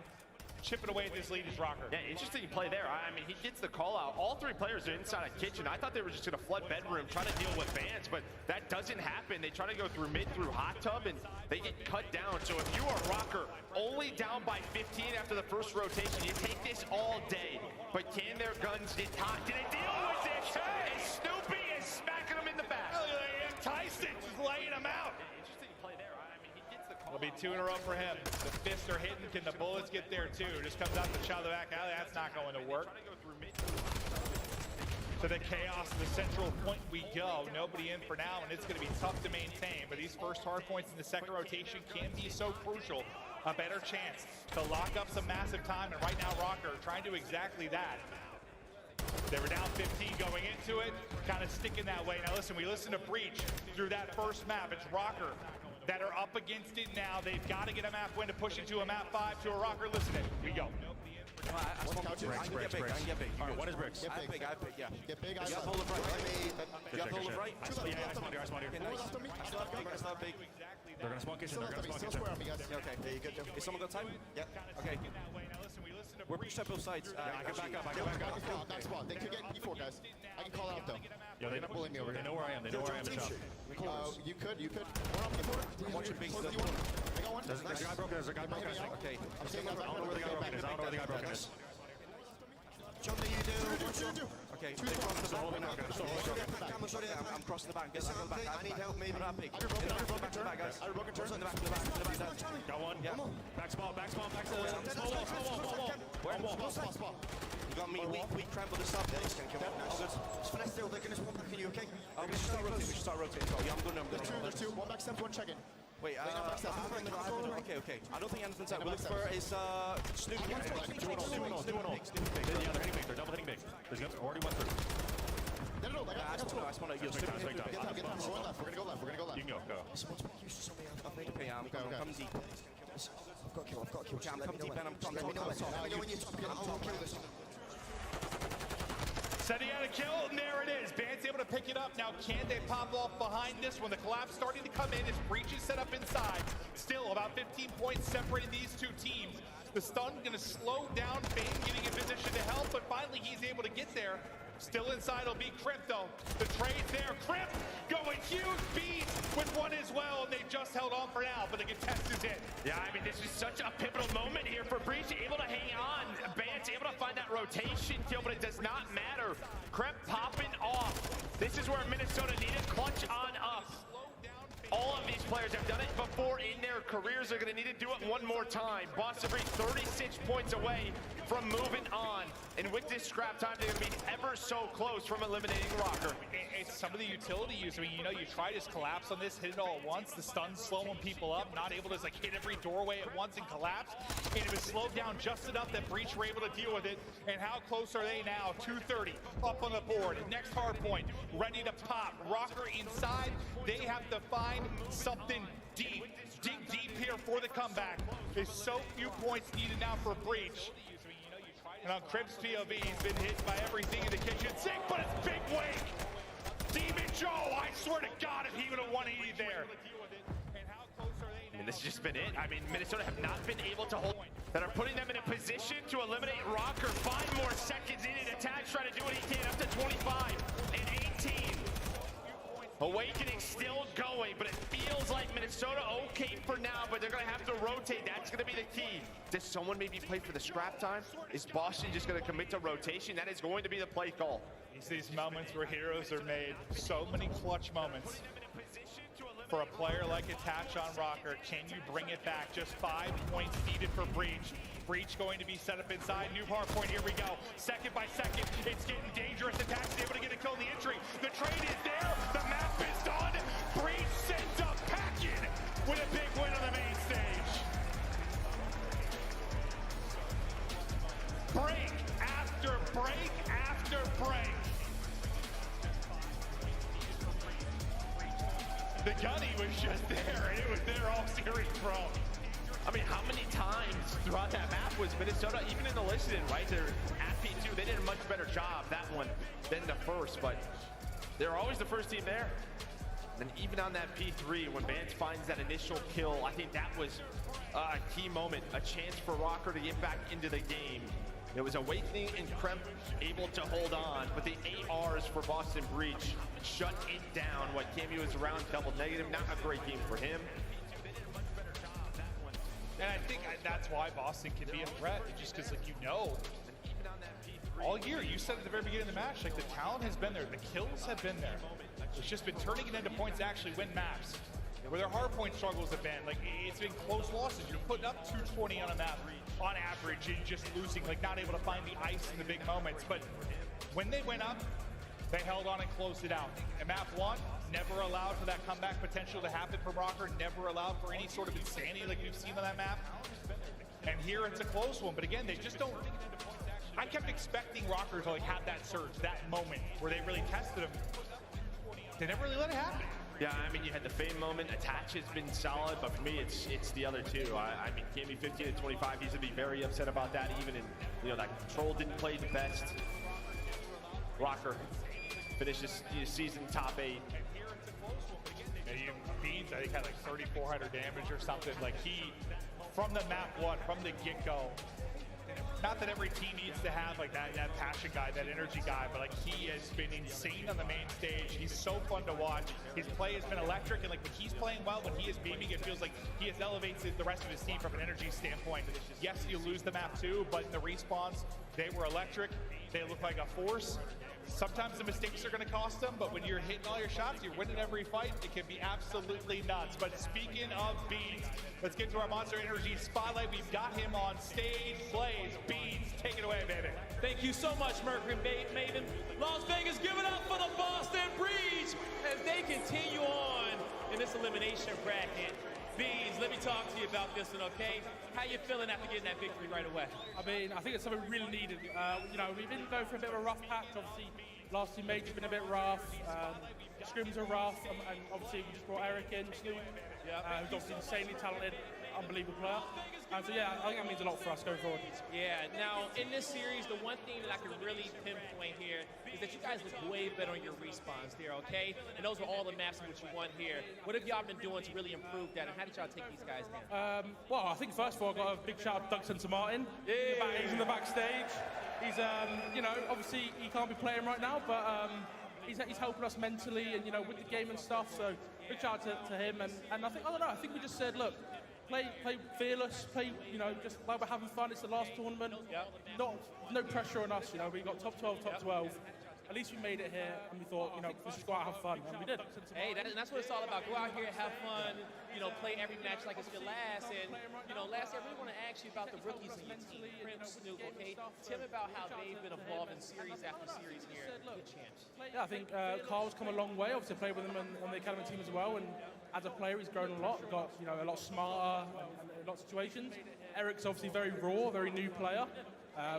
Chipping away at this lead is Rocker. Yeah, interesting play there. I mean, he gets the call out. All 3 players are inside a kitchen. I thought they were just going to flood bedroom, trying to deal with Vance, but that doesn't happen. They try to go through mid, through hot tub, and they get cut down. So if you are Rocker, only down by 15 after the first rotation, you take this all day. But can their guns get hot? Do they deal with it? And Snoopy is smacking them in the back. Tyson just laying him out. It'll be 2 in a row for him. The fists are hitting. Can the bullets get there too? Just comes out the child of the back alley. That's not going to work. To the chaos, the central point we go. Nobody in for now, and it's going to be tough to maintain. But these first hard points in the second rotation can be so crucial. A better chance to lock up some massive time. And right now, Rocker trying to do exactly that. They were down 15 going into it, kind of sticking that way. Now listen, we listened to Breach through that first map. It's Rocker that are up against it now. They've got to get a map win to push it to a map 5 to a Rocker. Listen, we go. I can get big. All right, what is bricks? Get big. I have big, yeah. Get big. You have hold of right. You have hold of right. Yeah, I spawned here. I still have big. I still have big. They're going to spawn kitchen. They're going to spawn Still kitchen. square on me, guys. Yeah, okay, there you go, Joe. Is someone got time? Yeah. Okay. We're pretty sure both sides. I can back up. I can back up. Back spot. They could get P4, guys. I can call out, though. Yo, they bully me over here. They know where I am. They know where I am in shop. You could. We're up P4. Watch your big Close stuff. to you. I got one. There's a guy broken. There's a guy broken. Okay. I'm saying I don't know where the guy broken is. I don't know where the guy broken is. Jump that you do. Okay. Still holding out, guys. Still holding out. I'm crossing the back. Get back on the back. I need help, maybe. I big. I broken turn. I broken turn. On the back. Got one. Yeah. Back small to the small wall. Spot. You got me weak trample this up. It's going to come out. Good. Finesse still. They're going to spawn back in you, okay? We should start rotating. Yeah, I'm good. There's two. One back step, one check-in. Wait, okay. I don't think anything's out. We'll look for is Snoopy. Yeah, they're hitting big. They're double hitting big. There's already one through. No, I spawned out. You're Snoopy. Get left. We're gonna go left. You can go. Someone's back. I've made a pay. I'm coming deep. I've got a kill. I'm coming deep and I'm coming top. I'll kill this. Said he had a kill, and there it is. Band's able to pick it up. Now, can they pop off behind this one? The collapse starting to come in as Breach is set up inside. Still about 15 points separating these 2 teams. The stun gonna slow down Bane getting in position to help, but finally he's able to get there. Still inside will be Crimp though. The trade's there. Crimp going huge beat with one as well, and they just held on for now, but the contest is in. Yeah, I mean, this is such a pivotal moment here for Breach, able to hang on. Vance able to find that rotation kill, but it does not matter. Kremp popping off. This is where Minnesota needed clutch on up. All of these players have done it before in their careers. They're going to need to do it one more time. Boston Breach 36 points away from moving on. And with this scrap time, they're going to be ever so close from eliminating Rocker. It's some of the utility use. I mean, you try to just collapse on this, hit it all at once. The stun's slowing people up, not able to hit every doorway at once and collapse. And it was slowed down just enough that Breach were able to deal with it. And how close are they now? 230 up on the board. Next hard point, ready to pop. Rocker inside. They have to find something deep. Dig deep here for the comeback. There's so few points needed now for Breach. And on Crimp's POV, he's been hit by everything in the kitchen sink, but it's Big Wake! Demon Joe, I swear to God, if he would have 180 there. I mean, this has just been it. I mean, Minnesota have not been able to hold, that are putting them in a position to eliminate Rocker. 5 more seconds needed. Attach trying to do what he can, up to 25 and 18. Wknd still going, but it feels like Minnesota okay for now, but they're going to have to rotate. That's going to be the key. Does someone maybe play for the scrap time? Is Boston just going to commit to rotation? That is going to be the play call. It's these moments where heroes are made. So many clutch moments for a player like Attach on Rocker. Can you bring it back? Just 5 points needed for Breach. Breach going to be set up inside. New hard point, here we go. Second by second, it's getting dangerous. Attach is able to get a kill in the entry. The trade is there. The map is done. Breach sends up packing with a big win on the main stage. Break after break after break. The gunny was just there, and it was there all series, bro. I mean, how many times throughout that map was Minnesota, even in the listen, right? They're at P2, they did a much better job, that one, than the first, but they're always the first team there. And even on that P3, when Vance finds that initial kill, I think that was a key moment, a chance for Rocker to get back into the game. It was Awakening and Kremp able to hold on, but the ARs for Boston Breach shut it down. What Cammy was around double negative, not a great game for him. And I think that's why Boston can be a threat, just because, like, you know, all year, you said at the very beginning of the match, like, the talent has been there, the kills have been there. It's just been turning it into points to actually win maps. Where their hard point struggles have been, like, it's been close losses. You're putting up 220 on a map on average and just losing, like, not able to find the ice in the big moments. But when they went up, they held on and closed it out. And map 1, never allowed for that comeback potential to happen from Rocker, never allowed for any sort of insanity like we've seen on that map. And here it's a close one, but again, they just don't. I kept expecting Rocker to, like, have that surge, that moment where they really tested him. They never really let it happen. Yeah, I mean, you had the Fame moment. Attach has been solid, but for me, it's the other two. I mean, Cammy 15 to 25, he's gonna be very upset about that. Even in, you know, that control didn't play the best. Rocker finished this season top 8. Yeah, Beans, I think, had like 3,400 damage or something. Like, he, from the map 1, from the get-go, not that every team needs to have like that passion guy, that energy guy, but like, he has been insane on the main stage. He's so fun to watch. His play has been electric, and like, when he's playing well, when he is beaming, it feels like he has elevated the rest of his team from an energy standpoint. Yes, you lose the map too, but in the respawns, they were electric. They look like a force. Sometimes the mistakes are going to cost them, but when you're hitting all your shots, you're winning every fight, it can be absolutely nuts. But speaking of Beans, let's get to our Monster Energy Spotlight. We've got him on stage. Blaze, Beans, take it away, baby. Thank you so much, Mercury Maven. Las Vegas, give it up for the Boston Breach as they continue on in this elimination bracket. Beans, let me talk to you about this one, okay? How you feeling after getting that victory right away? I mean, I think it's something really needed. You know, we've been going for a bit of a rough patch. Obviously, last 2 majors have been a bit rough. Scrims are rough, and obviously we just brought Eric in, Snoop, who's obviously insanely talented, unbelievable player. So yeah, I think that means a lot for us going forward. Yeah, now in this series, the one thing that I can really pinpoint here is that you guys look way better on your respawns there, okay? And those were all the maps in which you won here. What have y'all been doing to really improve that, and how did y'all take these guys down? Well, I think first of all, I got a big shout out to Doug Martin. He's in the backstage. He's, you know, obviously he can't be playing right now, but he's helping us mentally and, you know, with the game and stuff. So big shout out to him. And I think, I don't know, I think we just said, look, play fearless, play, you know, just like we're having fun. It's the last tournament. No pressure on us, you know. We got top 12, top 12. At least we made it here, and we thought, you know, let's just go out and have fun, and we did. Hey, that's what it's all about. Go out here, have fun, you know, play every match like it's your last. And, you know, lastly, I really want to ask you about the rookies in your team, Prince, Snoop, okay? Tell me about how they've been evolving series after series here. Good champs. Yeah, I think Carl's come a long way. Obviously, I played with him on the academy team as well, and as a player, he's grown a lot. Got, you know, a lot smarter in a lot of situations. Eric's obviously very raw, very new player.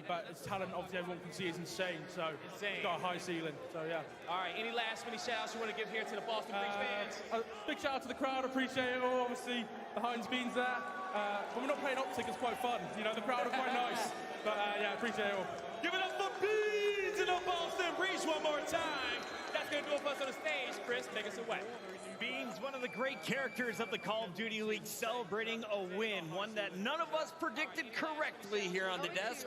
But his talent, obviously, everyone can see is insane. So he's got a high ceiling. So yeah. All right. Any last minute shout outs you want to give here to the Boston Breach fans? Big shout out to the crowd. Appreciate it all. Obviously, the Heinz Beans there. When we're not playing Optic, it's quite fun. You know, the crowd are quite nice. But yeah, appreciate it all. Give it up for Beans in the Boston Breach one more time. That's gonna do it for us on the stage. Chris, take us away. Beans, one of the great characters of the Call of Duty League, celebrating a win, one that none of us predicted correctly here on the desk.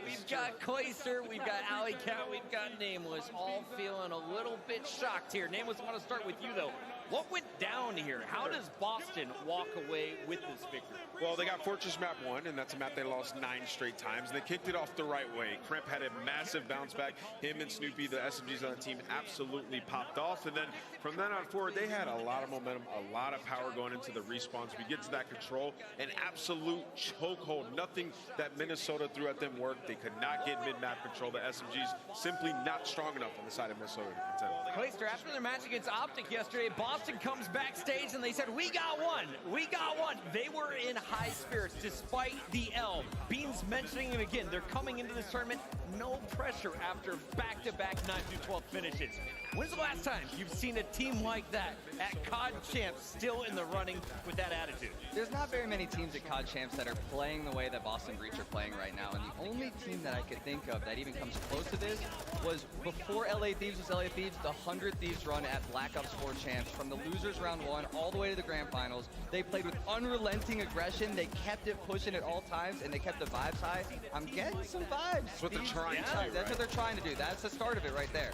We've got Clayster, we've got Alley Cat, we've got Nameless, all feeling a little bit shocked here. Nameless, I want to start with you though. What went down here? How does Boston walk away with this victory? Well, they got Fortress Map 1, and that's a map they lost 9 straight times. And they kicked it off the right way. Kremp had a massive bounce back. Him and Snoopy, the SMGs on the team, absolutely popped off. And then from then on forward, they had a lot of momentum, a lot of power going into the respawns. We get to that control, an absolute chokehold. Nothing that Minnesota threw at them worked. They could not get mid-map control. The SMGs simply not strong enough on the side of Minnesota to contend. Clayster, after their match against Optic yesterday, Boston comes backstage and they said, we got one. We got one. They were in high spirits despite the L. Beans mentioning him again. They're coming into this tournament, no pressure after back-to-back 9-12 finishes. When's the last time you've seen a team like that at COD Champs still in the running with that attitude? There's not very many teams at COD Champs that are playing the way that Boston Breach are playing right now, and the only team that I could think of that even comes close to this was before LA Thieves was LA Thieves, the 100 Thieves run at Black Ops 4 Champs from the losers round 1 all the way to the grand finals. They played with unrelenting aggression. They kept it pushing at all times, and they kept the vibes high. I'm getting some vibes. That's what they're trying to do. That's what they're trying to do. That's the start of it right there.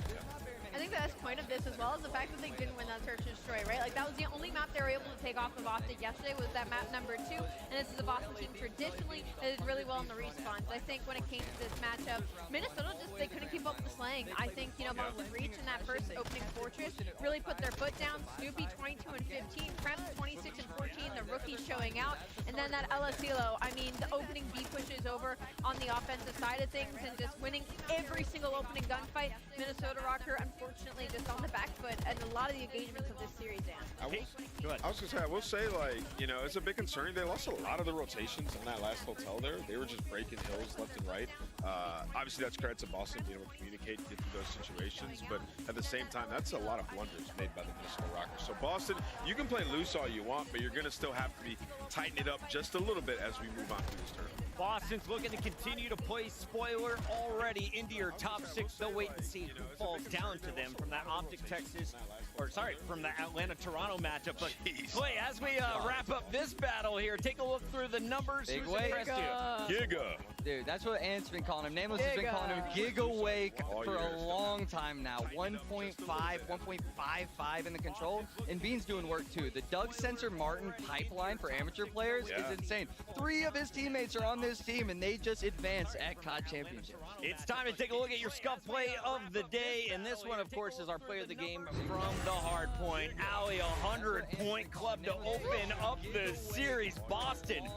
I think the best point of this as well is the fact that they didn't win that search and destroy, right? Like that was the only map they were able to take off of Optic yesterday was that map number 2, and this is a Boston team traditionally that did really well in the respawns. I think when it came to this matchup, Minnesota just, they couldn't keep up with the slaying. I think, you know, Boston Breach in that first opening fortress really put their foot down. Snoopy 22 and 15, Kremp 26 and 14, the rookie showing out, and then that Elasilo, I mean, the opening B pushes over on the offensive side of things and just winning every single opening gunfight. Minnesota Rocker, unfortunately, just on the back foot and a lot of the engagements of this series, Dan. I will say, like, you know, it's a bit concerning. They lost a lot of the rotations on that last hotel there. They were just breaking hills left and right. Obviously, that's credit to Boston being able to communicate and get through those situations. But at the same time, that's a lot of blunders made by the Minnesota Rockers. So Boston, you can play loose all you want, but you're going to still have to be tighten it up just a little bit as we move on through this tournament. Boston's looking to continue to play spoiler already into your top 6. They'll wait and see who falls down to them from that Optic Texas, or sorry, from the Atlanta-Toronto matchup. But Clay, as we wrap up this battle here, take a look through the numbers. Big Who's impressed you? Giga. Dude, that's what Ant's been calling him. Nameless has been calling him Giga Wake for a long time now. 1.5, 1.55 in the control. And Bean's doing work too. The Doug Sensor Martin pipeline for amateur players is insane. 3 of his teammates are on this team, and they just advanced at COD Championship. It's time to take a look at your scuff play of the day. And this one, of course, is our player of the game from the hard point. Allie, 100-point club to open up the series. Boston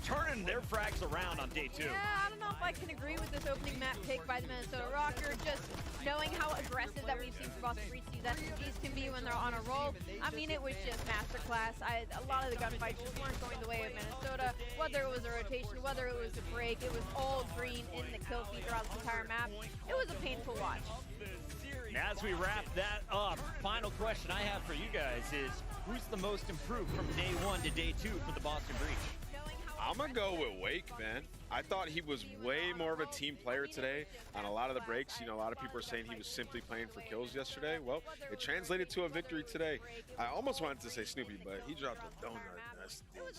turning their frags around on day 2. Yeah, I don't know if I can agree with this opening map pick by the Minnesota Rocker. Just knowing how aggressive that we've seen from Boston Breach, these SMGs can be when they're on a roll. I mean, it was just masterclass. A lot of the gunfights just weren't going the way of Minnesota. Whether it was a rotation, whether it was a break, it was all green in the kill feed throughout the entire map. It was a painful watch. As we wrap that up, final question I have for you guys is, who's the most improved from day 1 to day 2 for the Boston Breach? I'm going to go with Wake, man. I thought he was way more of a team player today on a lot of the breaks. You know, a lot of people are saying he was simply playing for kills yesterday. Well, it translated to a victory today. I almost wanted to say Snoopy, but he dropped a donut.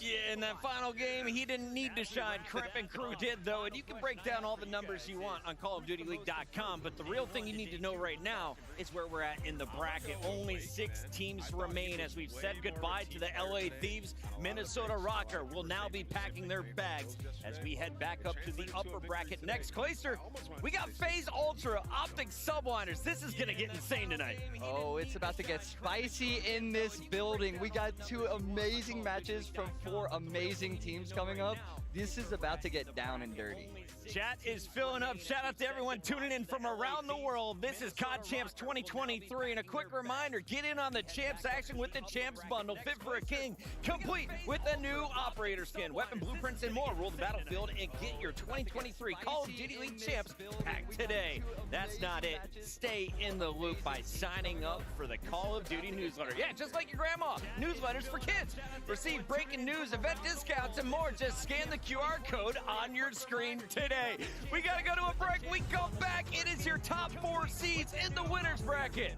Yeah, in that final game, he didn't need to shine. Kremp and crew did, though, and you can break down all the numbers you want on CallOfDutyLeague.com, but the real thing you need to know right now is where we're at in the bracket. Only 6 teams remain as we've said goodbye to the LA Thieves. Minnesota Rocker will now be packing their bags as we head back up to the upper bracket. Next, Clayster, we got FaZe Ultra, Optic Subliners. This is going to get insane tonight. Oh, it's about to get spicy in this building. We got 2 amazing matches from 4 amazing teams coming up. This is about to get down and dirty. Chat is filling up. Shout out to everyone tuning in from around the world. This is COD Champs 2023. And a quick reminder, get in on the Champs action with the Champs bundle. Fit for a king, complete with a new operator skin, weapon blueprints, and more. Roll the battlefield and get your 2023 Call of Duty League Champs pack today. That's not it. Stay in the loop by signing up for the Call of Duty newsletter. Yeah, just like your grandma. Newsletters for kids. Receive breaking news, event discounts, and more. Just scan the QR code on your screen today. We gotta go to a break. We come back. It is your top 4 seeds in the winners bracket.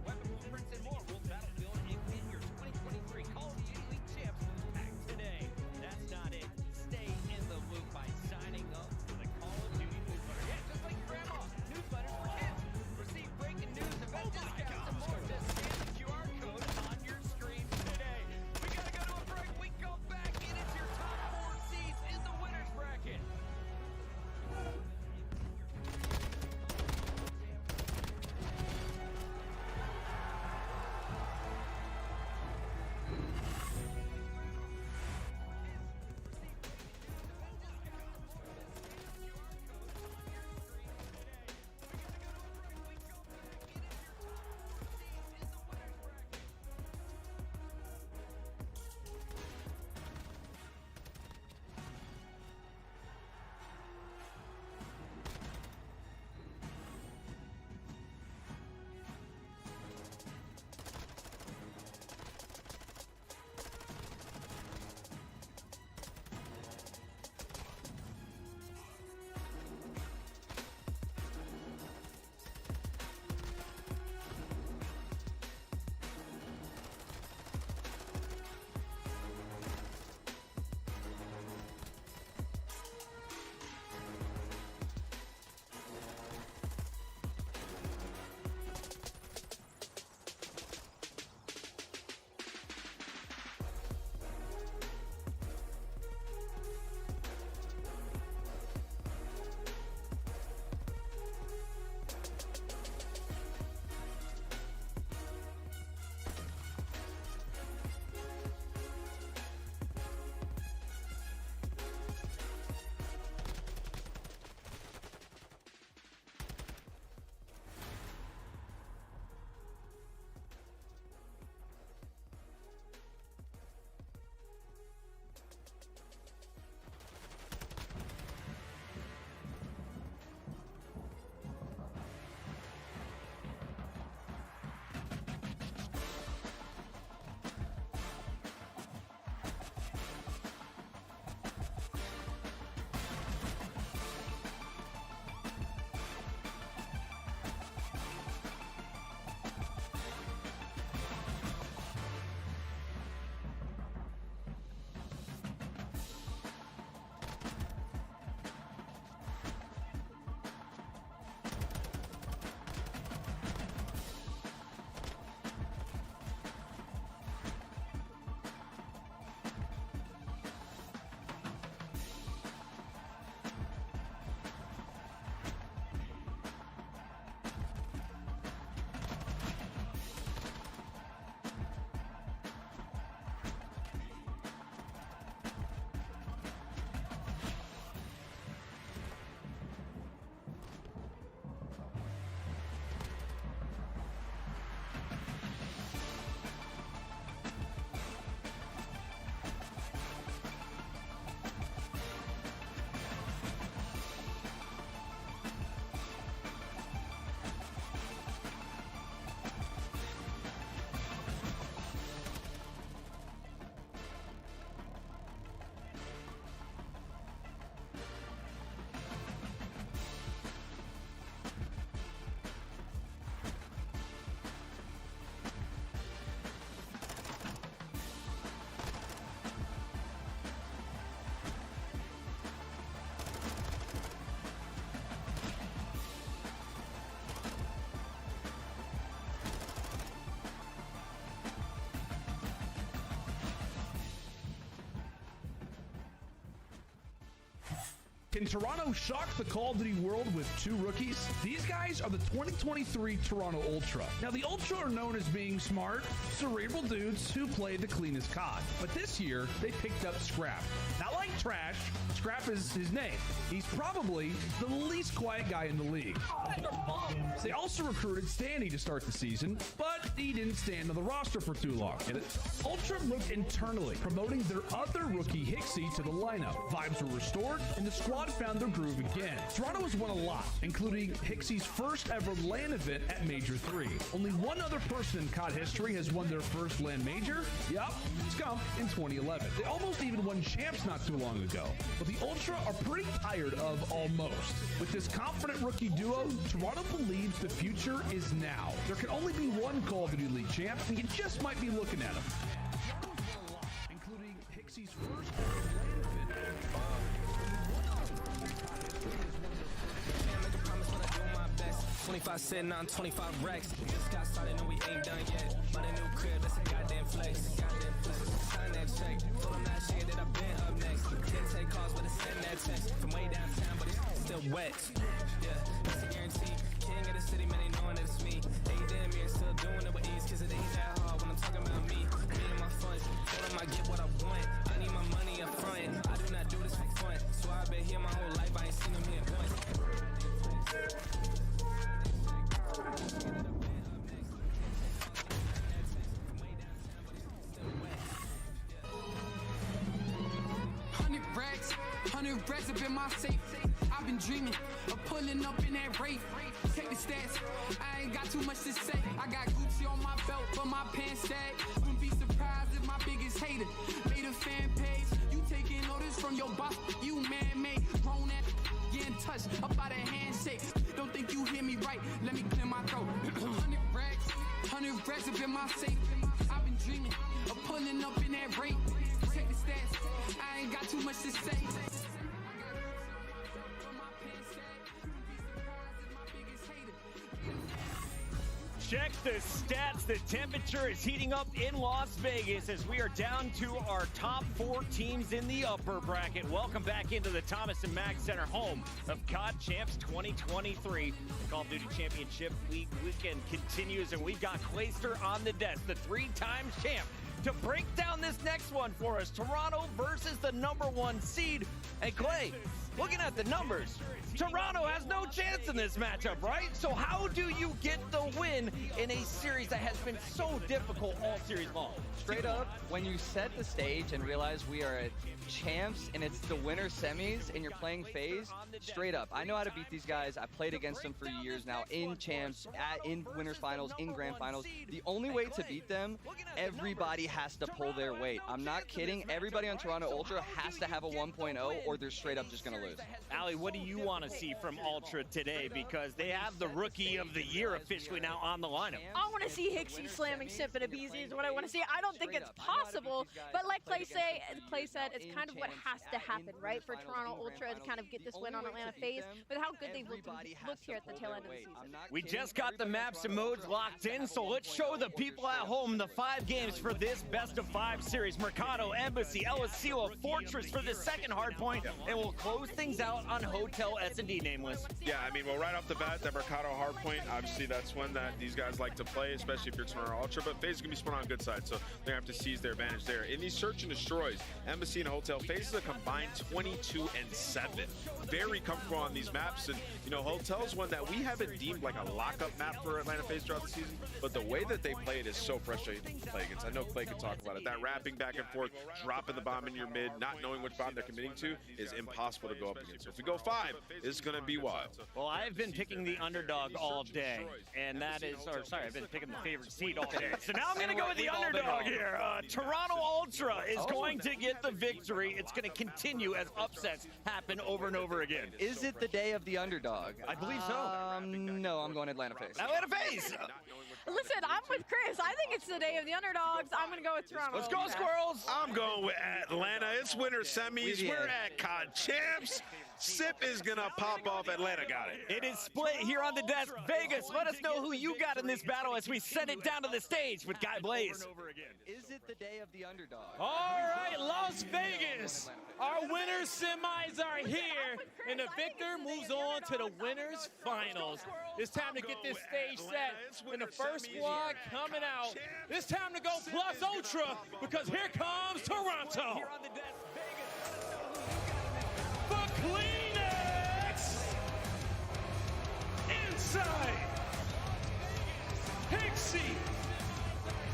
Can Toronto shock the Call of Duty world with 2 rookies? These guys are the 2023 Toronto Ultra. Now, the Ultra are known as being smart, cerebral dudes who play the cleanest COD. But this year, they picked up Scrap. Not like trash, Scrap is his name. He's probably the least quiet guy in the league. They also recruited Standy to start the season, but he didn't stand on the roster for too long. Get it? Ultra looked internally, promoting their other rookie Hixie to the lineup. Vibes were restored, and the squad found their groove again. Toronto has won a lot, including Hixie's first ever LAN event at Major 3. Only one other person in COD history has won their first LAN Major. Yup, Skunk in 2011. They almost even won champs not too long ago. But the Ultra are pretty tired of almost. With this confident rookie duo, Toronto believes the future is now. There can only be one Call of Duty League champ, and you just might be looking at him. Including Hixie's first LAN event. 25 sitting on 25 racks. Just got started and we ain't done yet. But a new crib, that's a goddamn flex. Sign that check. Told them last year that I've been up next. Didn't take calls, but I send that text. From way downtown, but it's still wet. Yeah, that's a guarantee. King of the city, man, they knowing that it's me. They damn near still doing it with ease, cause it ain't that hard when I'm talking about me. Me and my funds. Told them I get what I want. I need my money up front. I do not do this for fun. So I've been here my whole life. I ain't seen them here once. 100 racks up in my safe. I've been dreaming of pulling up in that rate. Take the stats, I ain't got too much to say. I got Gucci on my belt, but my pants sag. Wouldn't be surprised if my biggest hater made a fan page. You taking orders from your boss, you man-made. Grown ass, getting touched up by the handshake. Don't think you hear me right, let me clear my throat. 100 racks up in my safe. I've been dreaming of pulling up in that rate. Take the stats, I ain't got too much to say. Check the stats. The temperature is heating up in Las Vegas as we are down to our top 4 teams in the upper bracket. Welcome back into the Thomas & Mack Center, home of COD Champs 2023. The Call of Duty Championship League weekend continues, and we've got Clayster on the desk, the 3-time champ, to break down this next one for us. Toronto versus the #1 seed. And Clay, looking at the numbers, Toronto has no chance in this matchup, right? So how do you get the win in a series that has been so difficult all series long? Straight up, when you set the stage and realize we are at champs and it's the winner semis and you're playing phase, straight up, I know how to beat these guys. I played against them for years now in champs, in winners finals, in grand finals. The only way to beat them, everybody has to pull their weight. I'm not kidding. Everybody on Toronto Ultra has to have a 1.0 or they're straight up just going to lose. Ali, what do you want to see from Ultra today? Because they have the Rookie of the Year officially now on the lineup. I want to see Hixie slamming Sip and Abizi is what I want to see. I don't think it's possible, but like Clay said, it's kind of what has to happen, right, for Toronto Ultra to kind of get this win on Atlanta FaZe, with how good they've looked here at the tail end of the season. We just got the maps and modes locked in, so let's show the people at home the 5 games for this best-of-5 series. Mercado, Embassy, El Asilo, Fortress for the second hardpoint, and we'll close things out on Hotel S&D Nameless. Yeah, I mean, well, right off the bat, that Mercado hardpoint, obviously that's one that these guys like to play, especially if you're Toronto Ultra, but FaZe is going to be spun on good side, so they're going to have to seize their advantage there. In these search and destroys, Embassy and Hotel, FaZe is a combined 22-7. Very comfortable on these maps, and, you know, Hotel's one that we haven't deemed like a lockup map for Atlanta FaZe throughout the season, but the way that they play it is so frustrating to play against. I know Clay can talk about it. That wrapping back and forth, dropping the bomb in your mid, not knowing which bomb they're committing to is impossible to go up against. So if we go 5, it's going to be wild. Well, I've been picking the underdog all day, and that is, or sorry, I've been picking the favorite seed all day. So now I'm going to go with the underdog here. Toronto Ultra is going to get the victory. It's going to continue as upsets happen over and over again. Is it the day of the underdog? I believe so. No, I'm going Atlanta FaZe. Atlanta FaZe! Listen, I'm with Chris. I think it's the day of the underdogs. I'm going to go with Toronto. Let's go, Squirrels! I'm going with Atlanta. It's winter semis. We're at COD Champs. Thieves. Sip is gonna pop off. Atlanta got it. It is split here on the desk. Vegas, let us know who you got in this battle as we send it down to the stage with Guy Blaze. Is it the day of the underdog? All right, Las Vegas. Our winners semis are here, and the victor moves on to the winners finals. It's time to get this stage set. And the first squad coming out. It's time to go plus ultra because here comes Toronto. For Kleenex. Inside. Pixie.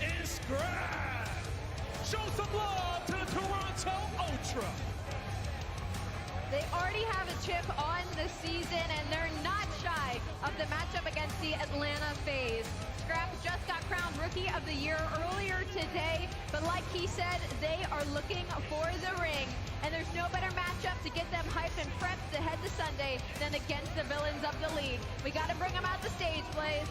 And Scrap. Show some love to the Toronto Ultra. They already have a chip on the season, and they're not shy of the matchup against the Atlanta FaZe. Scrap just got crowned Rookie of the Year earlier today, but like he said, they are looking for the ring, and there's no better matchup to get them hyped and prepped to head to Sunday than against the villains of the league. We got to bring them out the stage, Blaze.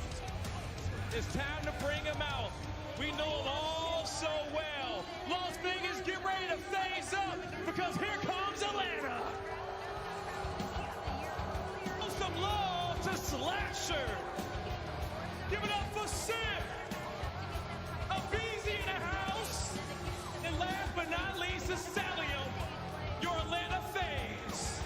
It's time to bring them out. We know them all so well. Las Vegas, get ready to face up because here comes Atlanta. Some love to Slasher. Give it up for Sip. Abizi in the house. And last but not least, Cecilium, your Atlanta FaZe.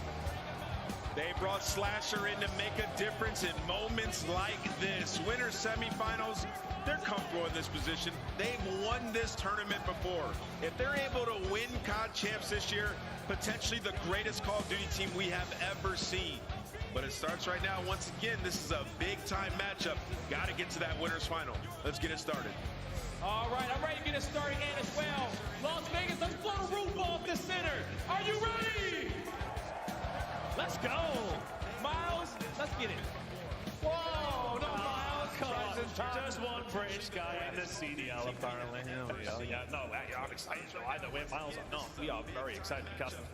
They brought Slasher in to make a difference in moments like this. Winter semifinals, they're comfortable in this position. They've won this tournament before. If they're able to win COD Champs this year, potentially the greatest Call of Duty team we have ever seen. But it starts right now. Once again, this is a big-time matchup. Got to get to that winner's final. Let's get it started. All right, I'm ready to get it started and as well. Las Vegas, let's blow the roof off the center. Are you ready? Let's go. Miles, let's get it. Whoa, no, Miles, come on. Just one British guy in the CDL, apparently. Yeah, no, I'm excited. Either way, Miles or not, we are very excited to cast them.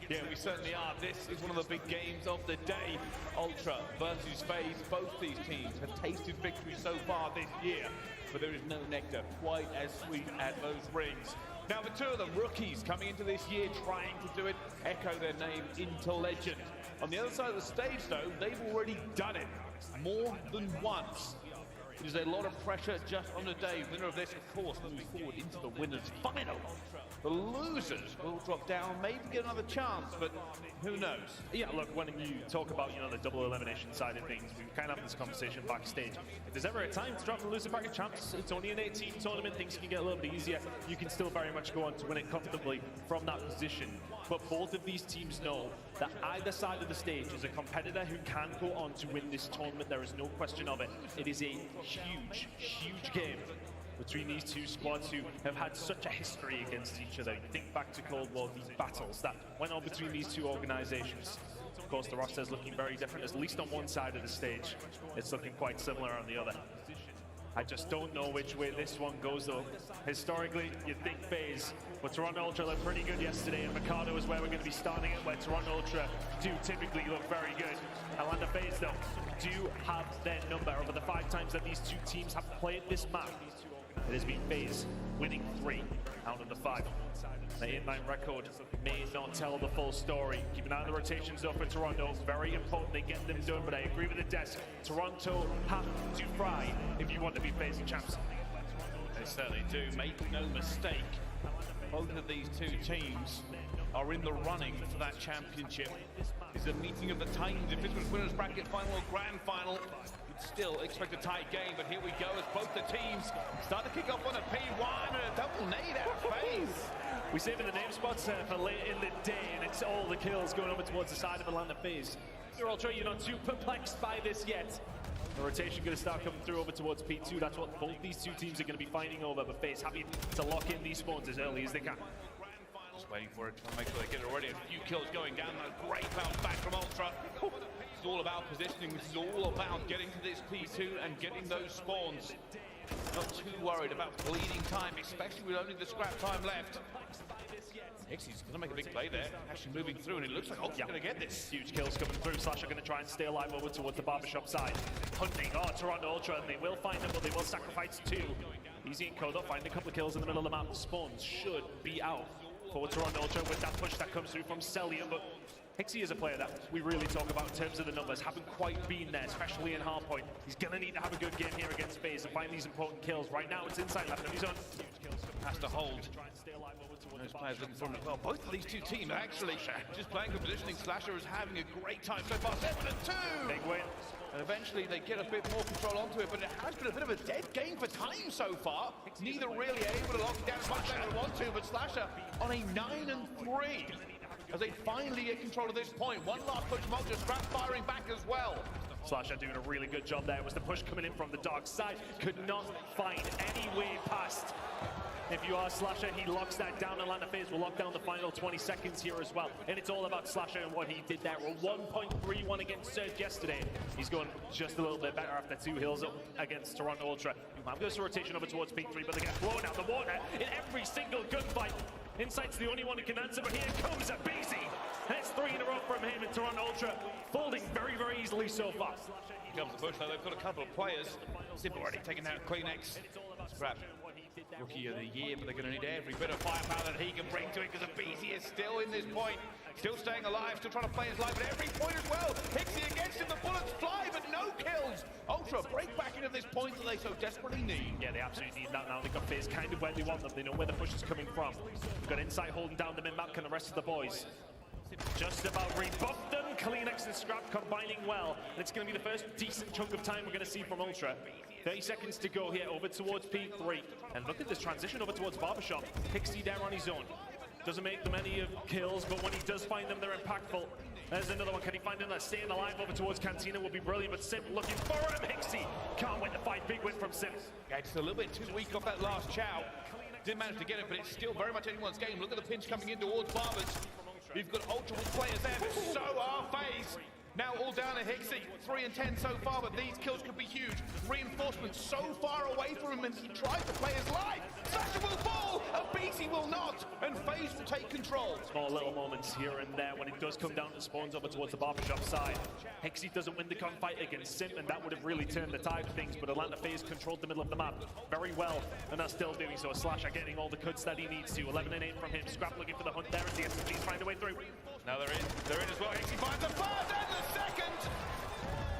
Yeah, we certainly are. This is one of the big games of the day. Ultra versus FaZe. Both these teams have tasted victory so far this year, but there is no nectar quite as sweet as those rings. Now, the two of them, rookies, coming into this year trying to do it, echo their name into legend. On the other side of the stage, though, they've already done it more than once. There's a lot of pressure just on the day. Winner of this, of course, moves forward into the winners' final. The losers will drop down, maybe get another chance, but who knows? Yeah, look, when you talk about, the double elimination side of things, we kind of have this conversation backstage. If there's ever a time to drop the loser bracket champs, it's only an 18 tournament, things can get a little bit easier. You can still very much go on to win it comfortably from that position. But both of these teams know that either side of the stage is a competitor who can go on to win this tournament. There is no question of it. It is a huge, huge game between these two squads who have had such a history against each other. You think back to Cold War, these battles that went on between these two organizations. Of course, the roster is looking very different, at least on one side of the stage. It's looking quite similar on the other. I just don't know which way this one goes, though. Historically, you'd think FaZe, but Toronto Ultra looked pretty good yesterday, and Mikado is where we're going to be starting it, where Toronto Ultra do typically look very good. Atlanta FaZe, though, do have their number. Over the 5 times that these two teams have played this map, it has been FaZe winning 3 out of the 5. The 8-9 record may not tell the full story. Keep an eye on the rotations though for Toronto. Very important they get them done, but I agree with the desk. Toronto have to fry if you want to be FaZe champs. They certainly do. Make no mistake. Both of these two teams are in the running for that championship. It's a meeting of the Titans. If this was winners bracket final or grand final, you'd still expect a tight game, but here we go as both the teams start to kick off on a P1 and a double nade out of FaZe. We saving the name spots for late in the day, and it's all the kills going over towards the side of Atlanta FaZe. You're Ultra, you're not too perplexed by this yet. The rotation going to start coming through over towards P2. That's what both these two teams are going to be fighting over, but FaZe happy to lock in these spawns as early as they can. Just waiting for it, trying to make sure they get it already. A few kills going down. A great bounce back from Ultra. This is all about positioning. This is all about getting to this P2 and getting those spawns. Not too worried about bleeding time, especially with only the scrap time left. Pixie's going to make a big play there, actually moving through, and it looks like Ultra's going to get this. Huge kills coming through. Slasher going to try and stay alive over towards the barbershop side. Hunting, Toronto Ultra, and they will find them, but they will sacrifice 2. Easy and Kodo find a couple of kills in the middle of the map. Spawns should be out for Toronto Ultra with that push that comes through from Celium, but Hixie is a player that we really talk about in terms of the numbers, haven't quite been there, especially in hardpoint. He's going to need to have a good game here against FaZe and find these important kills. Right now, it's inside left of his own. Has to hold. Those players looking for him as well. Both of these two teams actually just playing good positioning. Slasher is having a great time so far. 7-2! Big win. And eventually they get a bit more control onto it, but it has been a bit of a dead game for time so far. Neither really able to lock it down as much as they want to, but Slasher on a 9-3 as they finally get control of this point. One last push from Ultra, Scrap firing back as well. Slasher doing a really good job there. It was the push coming in from the dark side. Could not find any way past. If you are Slasher, he locks that down. Atlanta FaZe will lock down the final 20 seconds here as well. And it's all about Slasher and what he did there. A 1.31 against Surge yesterday. He's going just a little bit better after 2 hills up against Toronto Ultra. UMAM goes to rotation over towards P3, but they get blown out the water in every single gunfight. Insight's the only one who can answer, but here comes a BZ. That's 3 in a row from him, and Toronto Ultra folding very, very easily so far. Here comes the push, though. They've got a couple of players. Simple already taking out Kleenex. Scrap. Rookie of the year, but they're going to need every bit of firepower that he can bring to it because BZ is still in this point. Still staying alive, still trying to play his life at every point as well. Hixie against him, the bullets fly, but no kills. Ultra break back into this point that they so desperately need. Yeah, they absolutely need that now. They've got FaZe kind of where they want them. They know where the push is coming from. We've got Insight holding down the mid-map and the rest of the boys. Just about rebuffed them. Kleenex and Scrap combining well. And it's going to be the first decent chunk of time we're going to see from Ultra. 30 seconds to go here, over towards P3. And look at this transition over towards Barbershop. Hixie there on his own. Doesn't make them any kills, but when he does find them, they're impactful. There's another one. Can he find him? That's staying alive over towards Cantina will be brilliant, but Sim looking for him. Hixie can't win the fight. Big win from Sim. Yeah, just a little bit too weak off that last chow. Didn't manage to get it, but it's still very much anyone's game. Look at the pinch coming in towards Barbers. You've got Ultra with players there, but so are FaZe. Now all down to Hixie. 3 and 10 so far, but these kills could be huge. Reinforcements so far away from him, and he tries to play his life. Slasher will fall, and BZ will not, and FaZe will take control. Small little moments here and there when it does come down to spawns over towards the Barbershop side. Hixie doesn't win the gunfight against Sim, and that would have really turned the tide of things, but Atlanta FaZe controlled the middle of the map very well, and are still doing so. Slasher getting all the cuts that he needs to. 11 and 8 from him. Scrap looking for the hunt there as the SMGs find a way through. Now they're in as well. Hixie finds the first and the second.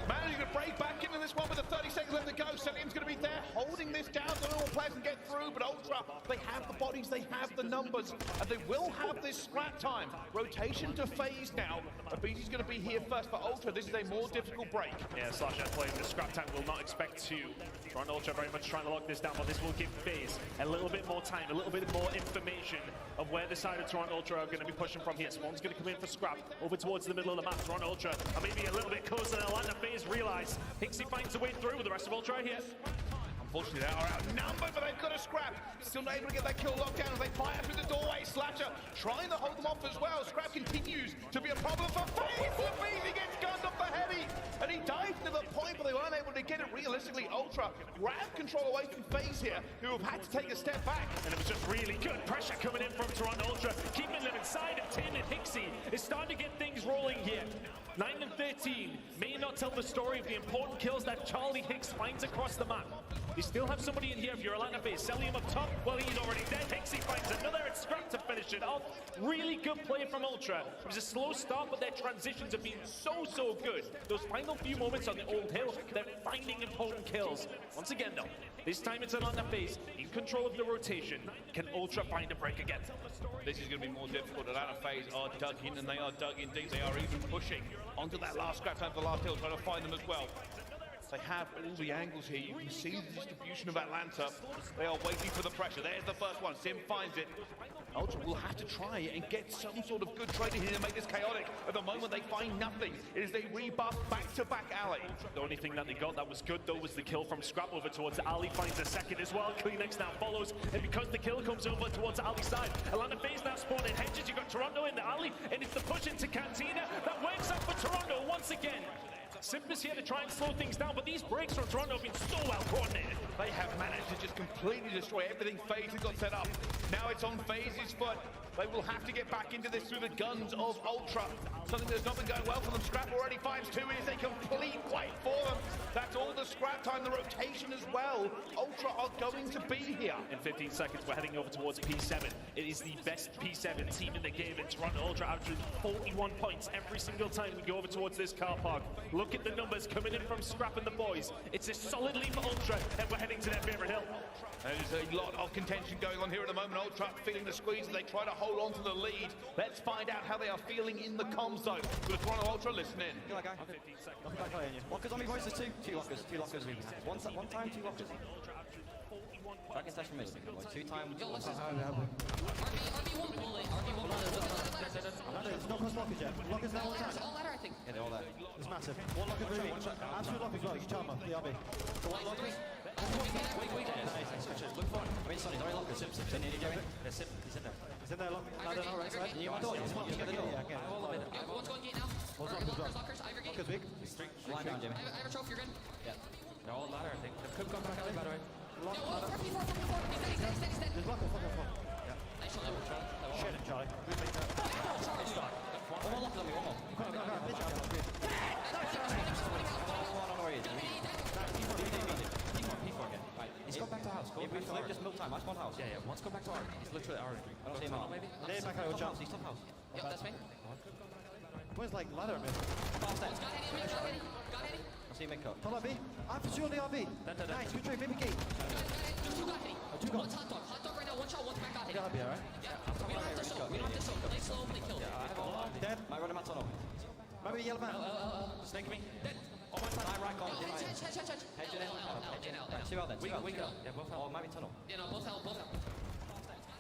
Managing to break back into this one with the 30 seconds left to go. Celium's going to be there, holding this down so all players can get through, but Ultra, they have the bodies, they have the numbers, and they will have this scrap time. Rotation to FaZe now. BZ's going to be here first for Ultra. This is a more difficult break. Yeah, Slasher playing the scrap time will not expect to. Toronto Ultra very much trying to lock this down, but this will give FaZe a little bit more time, a little bit more information of where the side of Toronto Ultra are going to be pushing from here. Spawn's going to come in for Scrap over towards the middle of the map. Toronto Ultra are maybe a little bit closer than Atlanta FaZe realize. Hixie finds a way through with the rest of Ultra here. Unfortunately, they are outnumbered, but they've got a Scrap. Still not able to get that kill locked down as they fly out through the doorway. Slasher trying to hold them off as well. Scrap continues to be a problem for FaZe. He gets gunned up the heavy, and he dived to the point, but they weren't able to get it realistically. Ultra grab control away from FaZe here, who have had to take a step back. And it was just really good pressure coming in from Toronto Ultra, keeping them inside of 10, and Hixie is starting to get things rolling here. 9 and 13 may not tell the story of the important kills that Charlie Hicks finds across the map. You still have somebody in here if you're Atlanta FaZe. Celium up top, well, he's already dead. Hixie finds another at Scrap to finish it off. Really good play from Ultra. It was a slow start, but their transitions have been so good. Those final few moments on the old hill, they're finding important kills. Once again, though, this time it's Atlanta FaZe in control of the rotation. Can Ultra find a break again? This is going to be more difficult. Atlanta FaZe are dug in, and they are dug in deep. They are even pushing onto that last scrap time for the last hill, trying to find them as well. They have all the angles here. You can see the distribution of Atlanta. They are waiting for the pressure. There's the first one. Sim finds it. Ultra will have to try and get some sort of good trade in here to make this chaotic. At the moment, they find nothing. It is a rebuff back-to-back alley. The only thing that they got that was good, though, was the kill from Scrap over towards Ali. Finds a second as well. Kleenex now follows. And because the kill comes over towards Ali's side, Atlanta FaZe now spawning hedges. You've got Toronto in the alley, and it's the push into Cantina that works out for Toronto once again. Simba's here to try and slow things down, but these breaks from Toronto have been so well coordinated. They have managed to just completely destroy everything FaZe has got set up. Now it's on FaZe's foot. They will have to get back into this through the guns of Ultra. Something that's not been going well for them. Scrap already finds 2. It is a complete wipe for them. That's all the scrap time, the rotation as well. Ultra are going to be here. In 15 seconds, we're heading over towards P7. It is the best P7 team in the game, and Toronto Ultra averaging 41 points every single time we go over towards this car park. Look at the numbers coming in from Scrap and the boys. It's a solid lead for Ultra, and we're heading to their favorite hill. There's a lot of contention going on here at the moment. Ultra feeling the squeeze as they try to hold on to the lead. Let's find out how they are feeling in the comms zone. For the Toronto Ultra, listen in. Lockers on me, boys. There's two lockers. One time, 2 lockers. Back in session mid. 2 times. There's no cross lockers yet. Lockers now all time. Yeah, they're all there. It's massive. One locker moving. Absolute lockers well. You can charm the RB. One locker. Look for him. I mean, Sonny's already lockers. Sip. In here, Joey. He's in there. He's in there. Ladder now, right side. You want door? You want the door? Yeah, again. Everyone's going gate now. Lockers, Ivor gate. Lockers big. Line down, Jimmy. Ivor trophy, you're good. Yeah. They're all ladder, I think. Could come back out, by the way. He's dead. There's lockers. Yeah. Nice shot. Shit it, Charlie. One more locker on me, one more. He's gone back to house. Just milk time. That's one house. Yeah. Once go back to ours. He's literally ours. I don't see him out. Maybe? They're back out of jump. He's top house. Yep, that's me. Where's like ladder, man? Fast end. Got Henny. I see him mid cut. Top RB. I'm for sure on the RB. Nice, good trade, baby gate. Two got Henny. Two got. One's hot dog. Hot dog right now. One shot, one's back got Henny. Got RB, alright? Yeah. We don't have to show. Play slow, play kill. Dead. Might run him at tunnel. Maybe yellow man. Snake me. Dead. On my side, right corner. Hedge. Hedge it in. Out. Right, 2 out then. We go. Yeah, both out. Or maybe tunnel. Yeah, no, both hell.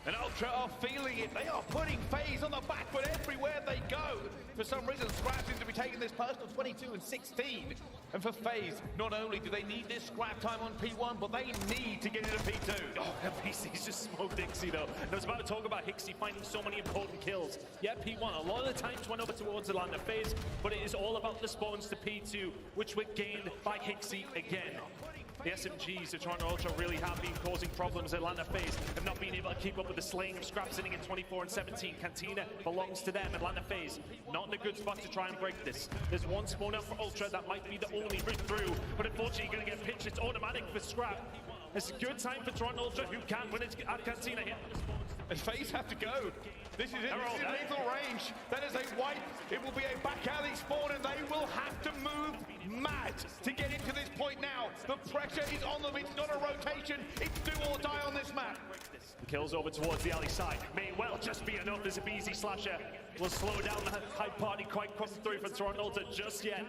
And Ultra are feeling it. They are putting FaZe on the back foot everywhere they go. For some reason, Scrap seems to be taking this personal 22 and 16. And for FaZe, not only do they need this scrap time on P1, but they need to get into P2. Oh, PC's just smoked Hixie though. And I was about to talk about Hixie finding so many important kills. Yeah, P1 a lot of the times went over towards Atlanta FaZe, but it is all about the spawns to P2, which were gained by Hixie again. The SMGs of Toronto Ultra really have been causing problems at Atlanta FaZe, have not been able to keep up with the slaying of Scrap sitting in 24 and 17. Cantina belongs to them. Atlanta FaZe not in a good spot to try and break this. There's one spawn out for Ultra that might be the only route through, but unfortunately you're going to get pitched. It's automatic for Scrap. It's a good time for Toronto Ultra, who can win it at Cantina here. And FaZe have to go. This is it. This is lethal range. That is a wipe. It will be a back alley spawn, and they will have to move mad to get into this point now. The pressure is on them. It's not a rotation. It's do or die on this map. The kills over towards the alley side. May well just be enough. There's a BZ slasher. Will slow down the hype party quite come through for Toronto Ultra just yet.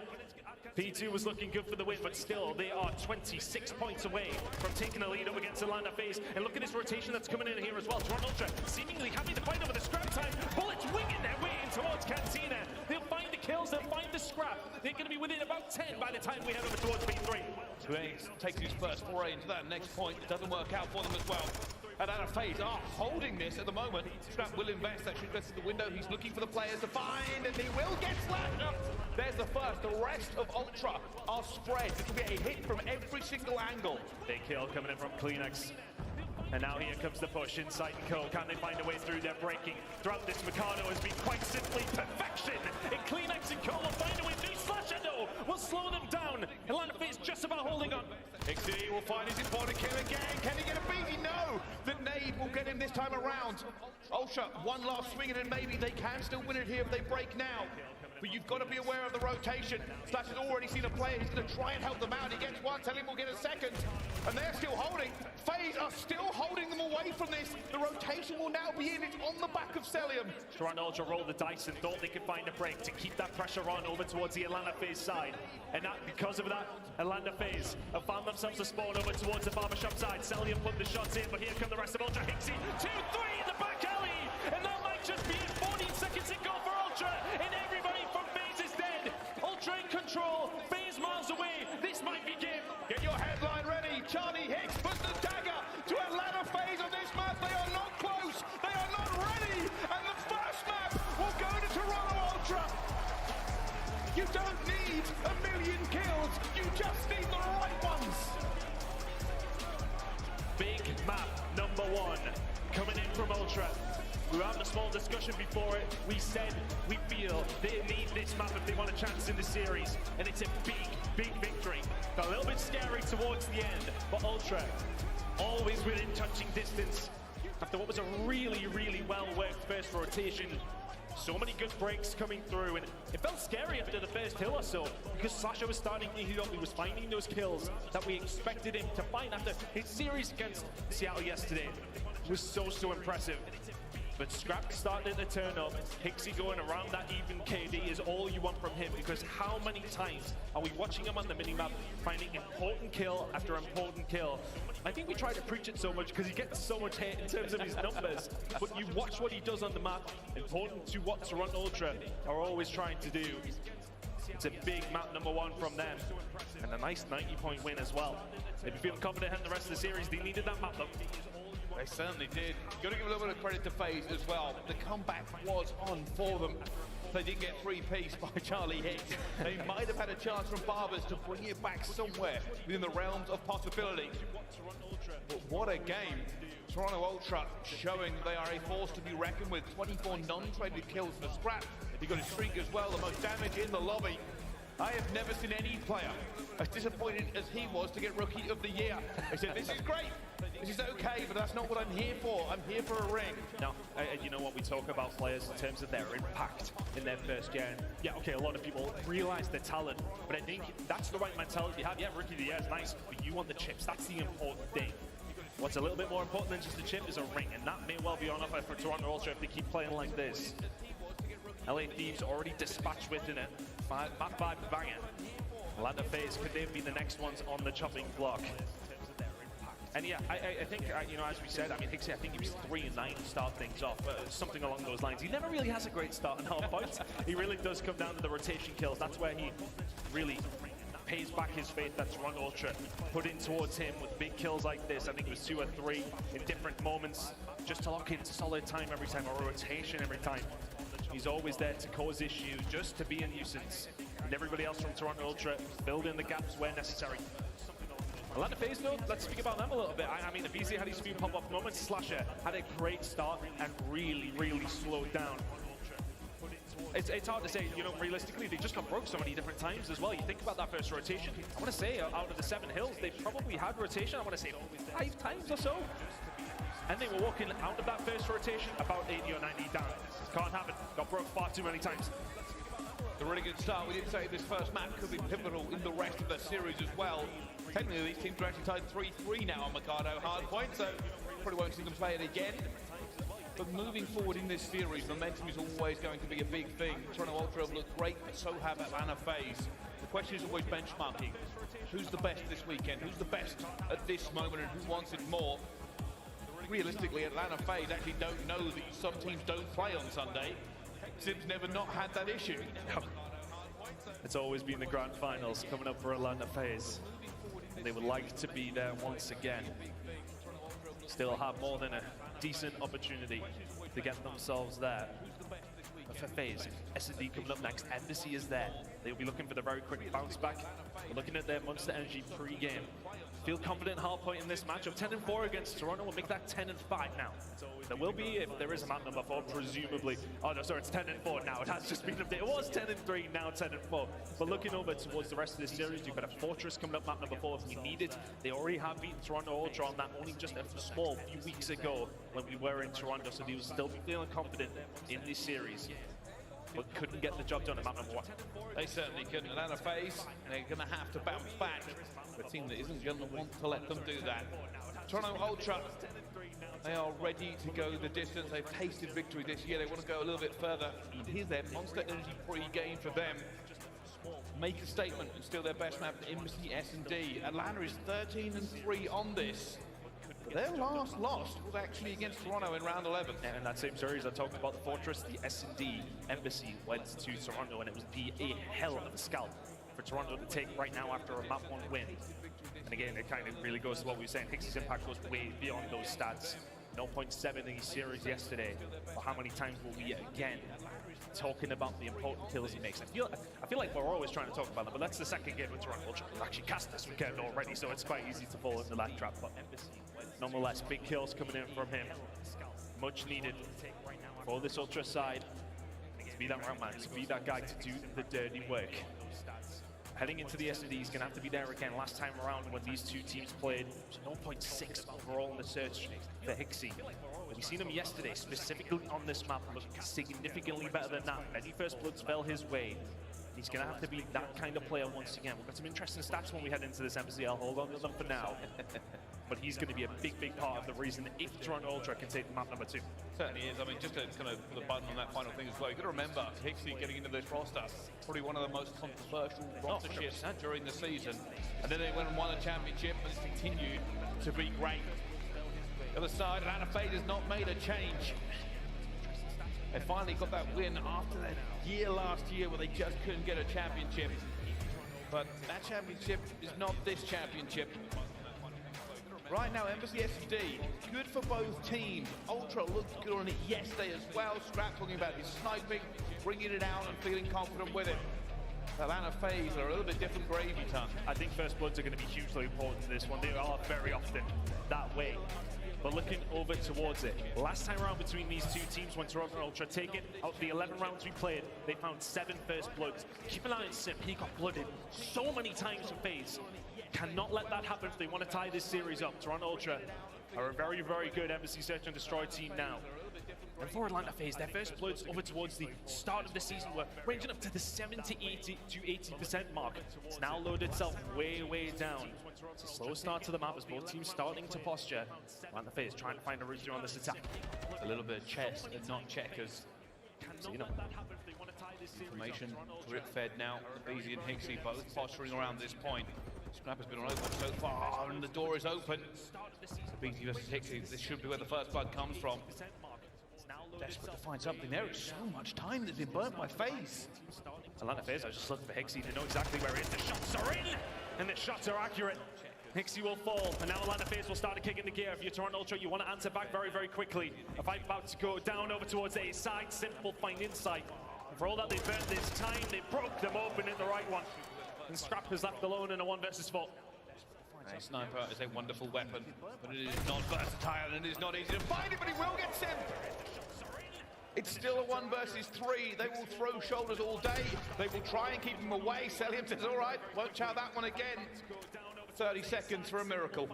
P2 was looking good for the win, but still, they are 26 points away from taking the lead up against Atlanta FaZe. And look at this rotation that's coming in here as well. Toronto Ultra seemingly having to fight over the scrap time. Bullets winging their way in towards Cantina. They'll find the kills, they'll find the scrap. They're going to be within about 10 by the time we head over towards P3. FaZe takes his first foray into that next point. It doesn't work out for them as well. Atlanta FaZe are holding this at the moment. Scrap will invest. That should go to the window. He's looking for the players to find, and he will get slapped up. There's the first. The rest of Ultra are spread. This will be a hit from every single angle. Big kill coming in from Kleenex. And now here comes the push inside and Co. Can they find a way through? They're breaking. Throughout this, Mikado has been quite simply perfection. And Kleenex and Co will find a way through. Slasher though will slow them down. Atlanta FaZe just about holding on. Xd will find his important kill again. Can he get a beating? No! The nade will get him this time around. Ultra, one last swing and maybe they can still win it here if they break now. But you've got to be aware of the rotation. Slash has already seen a player. He's going to try and help them out. He gets one, tell him we'll get a second. And they're still holding. FaZe are still holding them away from this. The rotation will now be in. It's on the back of Celium. Toronto Ultra rolled the dice and thought they could find a break to keep that pressure on over towards the Atlanta FaZe side. And that, because of that, Atlanta FaZe have found themselves a spawn over towards the barbershop side. Celium put the shots in, but here come the rest of Ultra. Hixie, 2-3 in the back alley. And that might just be it. 14 seconds to go for Ultra. And everybody from FaZe is dead. Ultra in control. FaZe miles away. This might be game. Get your headline ready. Charlie Hicks puts the dagger to Atlanta FaZe on this map. They are not close. They are not ready. And the first map will go to Toronto Ultra. You don't need a million kills. You just need the right ones. Big map number one coming in from Ultra. We were having a small discussion before it. We said we feel they need this map if they want a chance in the series, and it's a big victory. Got a little bit scary towards the end, but Ultra always within touching distance after what was a really well-worked first rotation. So many good breaks coming through, and it felt scary after the first hill or so because Sasha was starting to heat up. He was finding those kills that we expected him to find after his series against Seattle yesterday. It was so impressive. But Scrap starting to turn up. Hixie going around that even KD is all you want from him, because how many times are we watching him on the minimap finding important kill after important kill? I think we try to preach it so much because he gets so much hate in terms of his numbers, but you watch what he does on the map, important to what Toronto Ultra are always trying to do. It's a big map #1 from them, and a nice 90-point win as well. They'd be feeling confident in the rest of the series. They needed that map though. They certainly did. Got to give a little bit of credit to FaZe as well. The comeback was on for them. They did get 3-piece by Charlie Hicks. They might have had a chance from Barbers to bring it back somewhere within the realms of possibility. But what a game. Toronto Ultra showing they are a force to be reckoned with. 24 non-traded kills for Scrap. He got a streak as well, the most damage in the lobby. I have never seen any player as disappointed as he was to get Rookie of the Year. He said, this is great, this is okay, but that's not what I'm here for. I'm here for a ring. No, you know what we talk about players in terms of their impact in their first gen. Yeah, okay, a lot of people realize their talent, but I think that's the right mentality to have. Yeah, Rookie of the Year is nice, but you want the chips. That's the important thing. What's a little bit more important than just a chip is a ring, and that may well be on offer for Toronto Ultra if they keep playing like this. LA Thieves already dispatched within it. Map 5 banging. Atlanta FaZe, could they be the next ones on the chopping block? And yeah, I think, you know, as we said, I mean, Hixie, I think he was 3-9 to start things off, something along those lines. He never really has a great start in hard points. He really does come down to the rotation kills. That's where he really pays back his faith that Toronto Ultra put in towards him with big kills like this. I think it was 2 or 3 in different moments, just to lock in solid time every time, or rotation every time. He's always there to cause issues, just to be a nuisance. And everybody else from Toronto Ultra building the gaps where necessary. Atlanta FaZe though, let's speak about them a little bit. I mean, Avizia had his few pop-up moments. Slasher had a great start and really slowed down. It's hard to say, you know, realistically, they just got broke so many different times as well. You think about that first rotation. I want to say, out of the 7 hills, they probably had rotation, I want to say 5 times or so. And they were walking out of that first rotation about 80 or 90 down. Can't happen. Got broke far too many times. A really good start. We did say this first map could be pivotal in the rest of the series as well. Technically, these teams are actually tied 3-3 now on Mikado Hardpoint, so probably won't see them play it again. But moving forward in this series, momentum is always going to be a big thing. Toronto Ultra have looked great, but so have Atlanta FaZe. The question is always benchmarking. Who's the best this weekend? Who's the best at this moment, and who wants it more? Realistically, Atlanta FaZe actually don't know that some teams don't play on Sunday. Sim's never not had that issue. It's always been the grand finals coming up for Atlanta FaZe. And they would like to be there once again. Still have more than a decent opportunity to get themselves there. But for FaZe, S&D coming up next. Embassy is there. They'll be looking for the very quick bounce back. We're looking at their Monster Energy pre-game. Feel confident Hardpoint in this matchup. 10-4 against Toronto will make that 10-5 now. There will be, if there is a map #4, presumably. Oh no, sorry, it's 10-4 now. It has just been updated. It was 10-3, now 10-4. But looking over towards the rest of the series, you've got a Fortress coming up, map #4 if you need it. They already have beaten Toronto Ultra on that only just a small few weeks ago when we were in Toronto, so they will still be feeling confident in this series. But couldn't get the job done at map #1. They certainly couldn't. Atlanta FaZe, they're going to have to bounce back. A team that isn't going to want to let them do that. Toronto Ultra, they are ready to go the distance. They've tasted victory this year. They want to go a little bit further. Here's their Monster Energy pre-game for them. Make a statement and steal their best map, Embassy S&D. Atlanta is 13-3 on this. Their last loss was actually against Toronto in round 11. And in that same series, I talked about the Fortress, the S&D Embassy went to Toronto, and it was a hell of a scalp for Toronto to take right now after a map 1 win. And again, it kind of really goes to what we were saying. Hixie's impact goes way beyond those stats. 0.7 in his series yesterday. But how many times will we again talking about the important kills he makes? I feel like we're always trying to talk about them, but that's the second game with Toronto Ultra. We've actually cast this weekend already, so it's quite easy to fall into that trap. But nonetheless, big kills coming in from him. much needed for this Ultra side to be that round man, to be that guy to do the dirty work. Heading into the S&D, he's going to have to be there again. Last time around when these two teams played, 0.6 overall in the search for Hixie. We've seen him yesterday, specifically on this map, look significantly better than that. Many first bloods fell his way. He's going to have to be that kind of player once again. We've got some interesting stats when we head into this embassy. I'll hold on to them for now. But he's going to be a big, big part of the reason if Toronto Ultra can take map number 2. Certainly is. I mean, just to kind of put a button on that final thing as well, you've got to remember, Hixie getting into this roster, probably one of the most controversial roster shifts during the season. And then they went and won a championship and it's continued to be great. The other side, Atlanta Fade has not made a change. They finally got that win after that year last year where they just couldn't get a championship. But that championship is not this championship. Right now, Embassy S&D, good for both teams. Ultra looked good on it yesterday as well. Scrap talking about his sniping, bringing it out and feeling confident with it. Atlanta FaZe are a little bit different gravy, Ton. I think first bloods are going to be hugely important to this one. They are very often that way. But looking over towards it, last time around between these two teams, when Toronto Ultra take it, out of the 11 rounds we played, they found 7 first bloods. Keep an eye on Simp, he got blooded so many times from FaZe. Cannot let that happen if they want to tie this series up. Toronto Ultra are a very, very good Embassy Search and Destroy team now. And for Atlanta FaZe, their first bloods over towards the start of the season were ranging up to the 70 to 80% mark. It's now loaded itself way, way down. It's a slow start to the map as both teams starting to posture. Atlanta FaZe trying to find a route through on this attack. A little bit of chess and not checkers. So, you know. Information drip fed now. Beezy and Hixie both posturing around this point. Scrap has been on open so far, and the door is open. Beezy versus Hixie, this should be where the first blood comes from. Desperate to find something. There is so much time that's been burnt by FaZe. Atlanta FaZe are just looking for Hixie. They know exactly where it is. The shots are in, and the shots are accurate. Hixie will fall, and now Atlanta FaZe will start to kick into gear. If you're Toronto Ultra, you want to answer back very, very quickly. A fight about to go down over towards A side. Simple find inside. For all that they burnt this time, they broke them open in the right one. And Scrap is left alone in a 1 versus 4. A sniper is a wonderful weapon, but it is not versatile and it is not easy to find it, but he will get sent. It's still a 1 versus 3. They will throw shoulders all day. They will try and keep him away. Selim says, all right, won't chow that one again. 30 seconds for a miracle.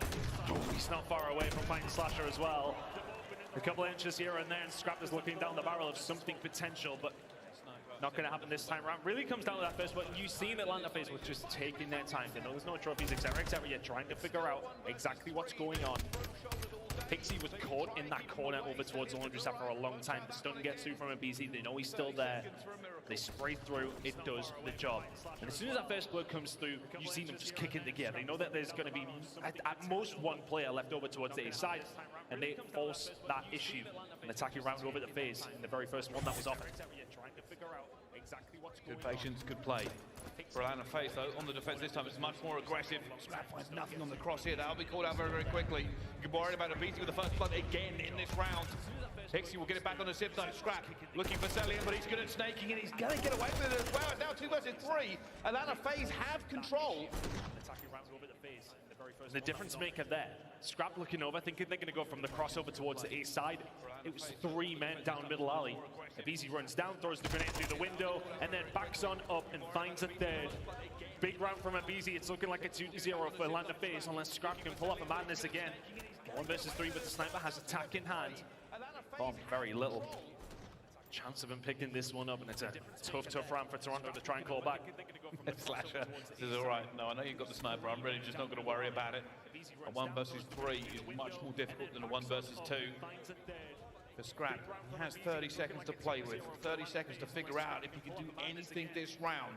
Oh, he's not far away from finding Slasher as well. A couple inches here and there, and Scrap is looking down the barrel of something potential, but not going to happen this time around. Really comes down to that first, but you've seen Atlanta FaZe was just taking their time. They know there's no trophies, etc., yet trying to figure out exactly what's going on. Hixie was caught in that corner over towards the laundry staff for a long time. The stun gets through from a BC. They know he's still there. They spray through. It does the job. And as soon as that first blood comes through, you see them just kick into gear. They know that there's going to be at most 1 player left over towards the A side, and they force that issue and attacking round over the FaZe in the very first one that was offered. Good patience, good play. For Atlanta FaZe, though, on the defense this time, it's much more aggressive. Scrap finds nothing on the cross here. That'll be called out very, very quickly. You can worry about a BT with the first blood again in this round. Hixie will get it back on the zip side. Scrap looking for Celian, but he's good at snaking and he's going to get away with it as well. Now 2 versus 3. Atlanta FaZe have control. The difference maker there. Scrap looking over, thinking they're going to go from the crossover towards the A side. It was 3 men down middle alley. Easy runs down, throws the grenade through the window, and then backs on up and finds a third. Big round from Abizi. It's looking like a 2-0 for Atlanta FaZe unless Scrap can pull off a madness again. 1 versus 3, but the sniper has attack in hand. Bomb, very little chance of him picking this one up, and it's a tough round for Toronto to try and call back. Slasher says, all right, no, I know you've got the sniper. I'm really just not going to worry about it. A 1 versus 3 is much more difficult than a 1 versus 2. For Scrap, he has 30 seconds to play with, 30 seconds to figure out if he can do anything this round.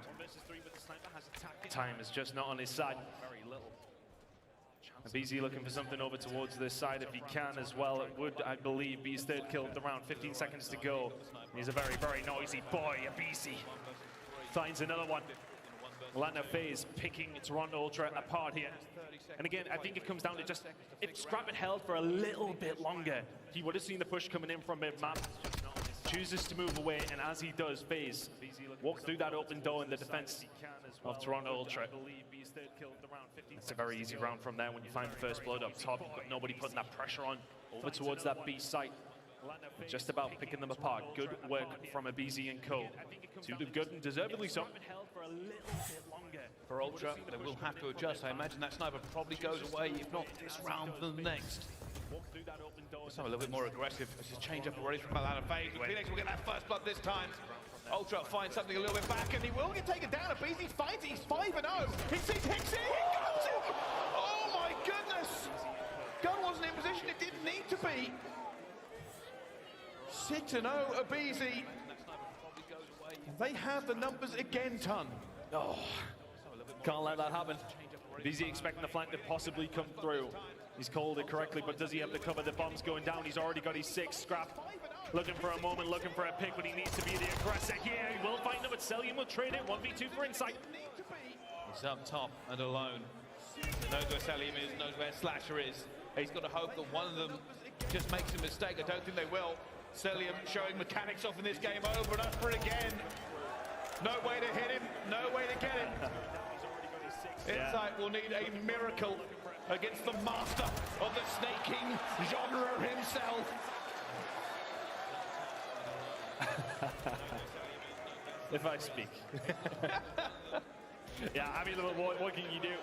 Time is just not on his side. BZ looking for something over towards this side if he can as well. It would, I believe, be his 3rd kill of the round. 15 seconds to go. He's a very, very noisy boy, BZ. Finds another one. Atlanta FaZe picking Toronto Ultra apart here. And again, I think it comes down to just, if Scrap had held for a little bit longer, he would have seen the push coming in from mid-map. Chooses to move away, and as he does, FaZe walk through that open door in the defense of Toronto Ultra. It's a very easy round from there when you find the first blood up top. You've got nobody putting that pressure on over towards that B site. just about picking them apart. Good work from Abizi and Co. To the good and deservedly so. For Ultra, they will have to adjust. I imagine that sniper probably goes away, if not this round, then the next. Let's have a little bit more aggressive. This is change up already from Atlanta FaZe. Phoenix will get that first blood this time. Ultra finds something a little bit back, and he will get taken down. Abizi finds it. He's 5-0. He sees Hixie. He goes in. Oh my goodness. Gun wasn't in position. It didn't need to be. 6-0 Abizi. They have the numbers again, Ton. Oh, can't let that happen. Abizi expecting the flank to possibly come through. He's called it correctly, but does he have the cover? The bomb's going down. He's already got his 6. Scrap looking for a moment, looking for a pick, but he needs to be the aggressor here. He will find him, but Celium will trade it. 1v2 for insight. He's up top and alone. Knows where Celium is, knows where Slasher is. He's got to hope that one of them just makes a mistake. I don't think they will. Celium showing mechanics off in this game over and over again. No way to hit him, no way to get him. Insight will need a miracle against the master of the snaking genre himself. If I speak. Yeah, I mean, what can you do?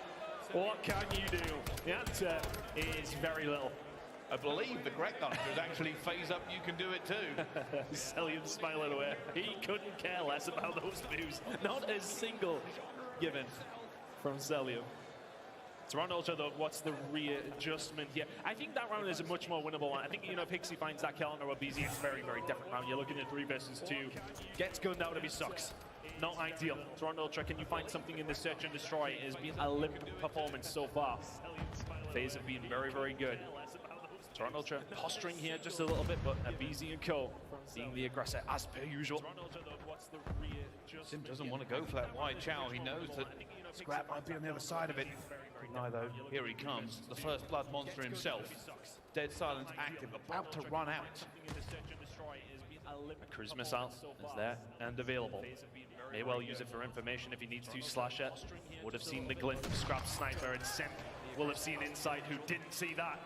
What can you do? The answer is very little. I believe the correct answer is actually phase up, you can do it too. Celium smiling away. He couldn't care less about those moves. Not a single given from Celium. Toronto Ultra, though, what's the readjustment here? I think that round is a much more winnable one. I think, you know, if Hixie finds that kill on Abizi, it's a very, very different round. You're looking at 3 versus 2. Gets gunned out of his socks. Not ideal. Toronto Ultra, can you find something in the search and destroy? It has been a limp performance so far. FaZe have been very, very good. Toronto Ultra posturing here just a little bit, but Abizi and Co. being the aggressor as per usual. Sim doesn't want to go for that wide chow. He knows that Scrap might be on the other side of it. Neither. Here he comes, the first blood monster himself. Dead silence active, about to run out. A cruise missile is there and available. May well use it for information if he needs to. Slasher would have seen the glint of Scrap's sniper, and Sim will have seen Insight, who didn't see that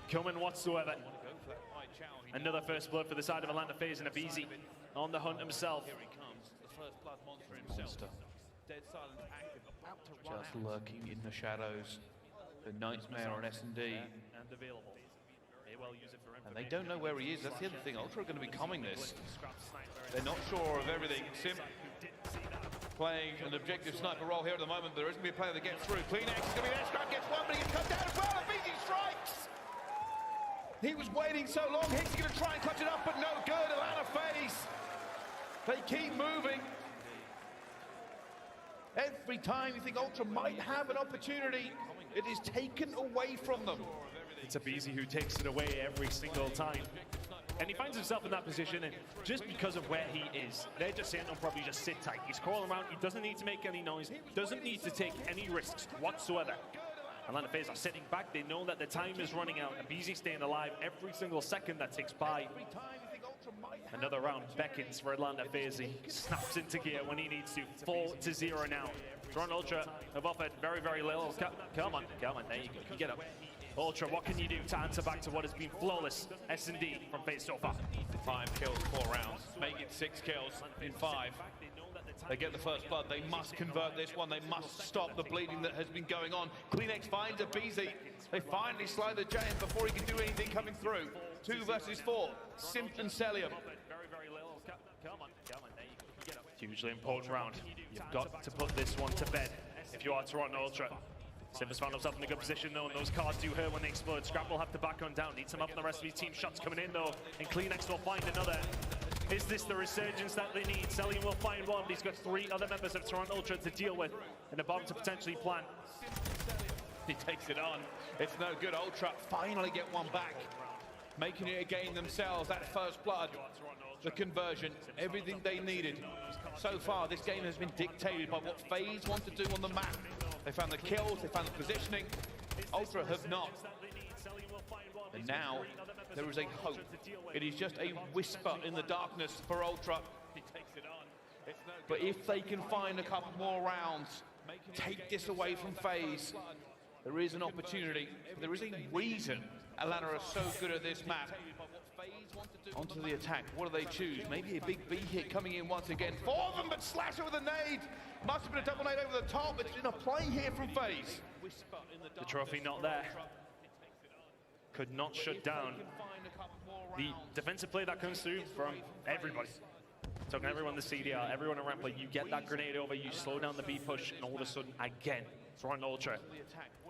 coming whatsoever. Another first blood for the side of Atlanta FaZe, and Abizi on the hunt himself. Here he comes, the first blood monster himself. Dead silence active, about to run out. Just lurking in the shadows. The Nightmare on S&D. And they don't know where he is. That's the other thing. Ultra are going to be coming this. They're not sure of everything. Sim playing an objective sniper role here at the moment. There isn't going to be a player that gets through. Kleenex is going to be there. Scrap gets one, but he gets cut down as well. Abizi strikes! He was waiting so long. Hicks going to try and clutch it up, but no good. Atlanta FaZe. They keep moving. Every time you think Ultra might have an opportunity, it is taken away from them. It's Abizi who takes it away every single time. And he finds himself in that position, and just because of where he is, they're just saying, "No, probably just sit tight." He's crawling around, he doesn't need to make any noise, doesn't need to take any risks whatsoever. Atlanta FaZe are sitting back, they know that the time is running out. Abizi staying alive every single second that ticks by. Another round beckons for Atlanta FaZe. He snaps into gear when he needs to. 4-0 now. Toronto Ultra have offered very, very little. Come on, there you go, you get up. Ultra, what can you do to answer back to what has been flawless S&D from FaZe so far? 5 kills, 4 rounds. Make it 6 kills in 5. They get the first blood. They must convert this one. They must stop the bleeding that has been going on. Kleenex finds Abizi. They finally slide the giant before he can do anything coming through. 2 versus 4. Simp and Celium. Hugely important round. You've got to put this one to bed if you are Toronto Ultra. Simba's found himself in a good position though, and those cards do hurt when they explode. Scrap will have to back on down. Needs some help from the rest of his team. Shots coming in though, and Kleenex will find another. Is this the resurgence that they need? Celium will find one, but he's got 3 other members of Toronto Ultra to deal with, and a bomb to potentially plant. He takes it on. It's no good. Ultra finally get one back. Making it a game themselves. That first blood, the conversion, everything they needed. So far, this game has been dictated by what FaZe want to do on the map. They found the kills, they found the positioning. Ultra have not. And now, there is a hope. It is just a whisper in the darkness for Ultra. But if they can find a couple more rounds, take this away from FaZe, there is an opportunity. There is a reason Atlanta are so good at this map. onto the attack. What do they choose? Maybe a big B hit coming in once again for them, but Slasher with a nade. Must have been a double nade over the top. It's in a play here from FaZe. The trophy not there. Could not shut down the defensive play that comes through from everybody. Talking everyone the CDR, everyone around play. You get that grenade over, you slow down the B push, and all of a sudden, again, Toronto Ultra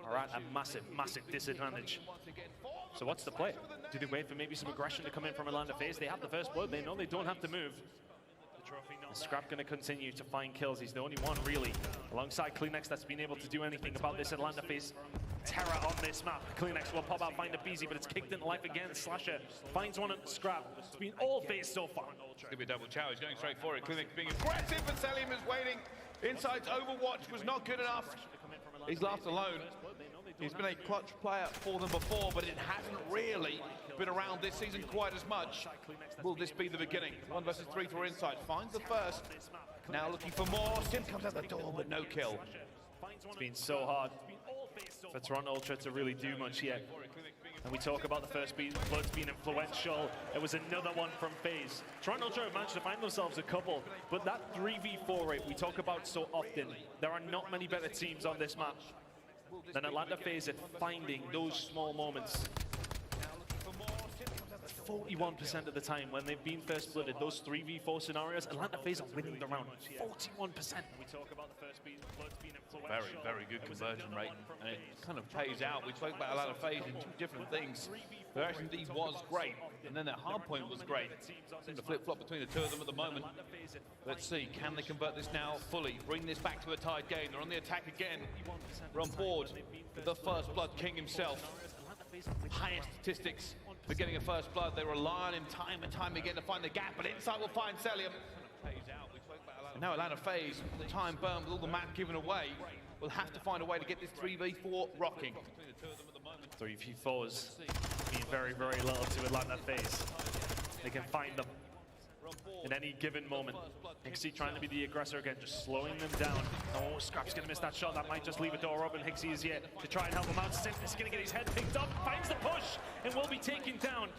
are at a massive, massive disadvantage. So what's the play? Do they wait for maybe some aggression to come in from Atlanta FaZe? They have the first blood. They know they don't have to move. And Scrap going to continue to find kills. He's the only one, really, alongside Kleenex, that's been able to do anything about this Atlanta FaZe terror on this map. Kleenex will pop out, find a BZ, but it's kicked into life again. Slasher finds one at Scrap. It's been all FaZe so far. It's going to be a double challenge, going straight for it. Kleenex being aggressive, but Selim is waiting. Inside's Overwatch was not good enough. He's left alone. He's been a clutch player for them before, but it hasn't really been around this season quite as much. Will this be the beginning? 1 versus 3 for Inside. Finds the first. Now looking for more. Sim comes out the door, but no kill. It's been so hard for Toronto Ultra to really do much yet. And we talk about the first bloods being influential. It was another one from FaZe. Toronto Ultra have managed to find themselves a couple, but that 3v4 rate we talk about so often, there are not many better teams on this map than Atlanta FaZe at finding those small moments. 41% of the time when they've been first blooded, those 3v4 scenarios, Atlanta FaZe are winning the round. 41%. We talk about the first bloods being influential. Very good conversion rate, and it kind of pays out. We spoke about Atlanta FaZe in 2 different things. Their S&D was great, and then their hard point was great. Seems to flip-flop between the two of them at the moment. Let's see, can they convert this now fully? Bring this back to a tied game. They're on the attack again. We're on board with the first blood king himself. Highest statistics for getting a first blood. They rely on him time and time again to find the gap, but Inside will find Celium. And now Atlanta FaZe, the time burned with all the map given away, will have to find a way to get this 3v4 rocking. 3v4s mean very little to Atlanta FaZe. They can find them in any given moment. Hixie trying to be the aggressor again, just slowing them down. Oh, Scrap's gonna miss that shot. That might just leave a door open. Hixie is yet to try and help him out. Simp is gonna get his head picked up, finds the push, and will be taken down.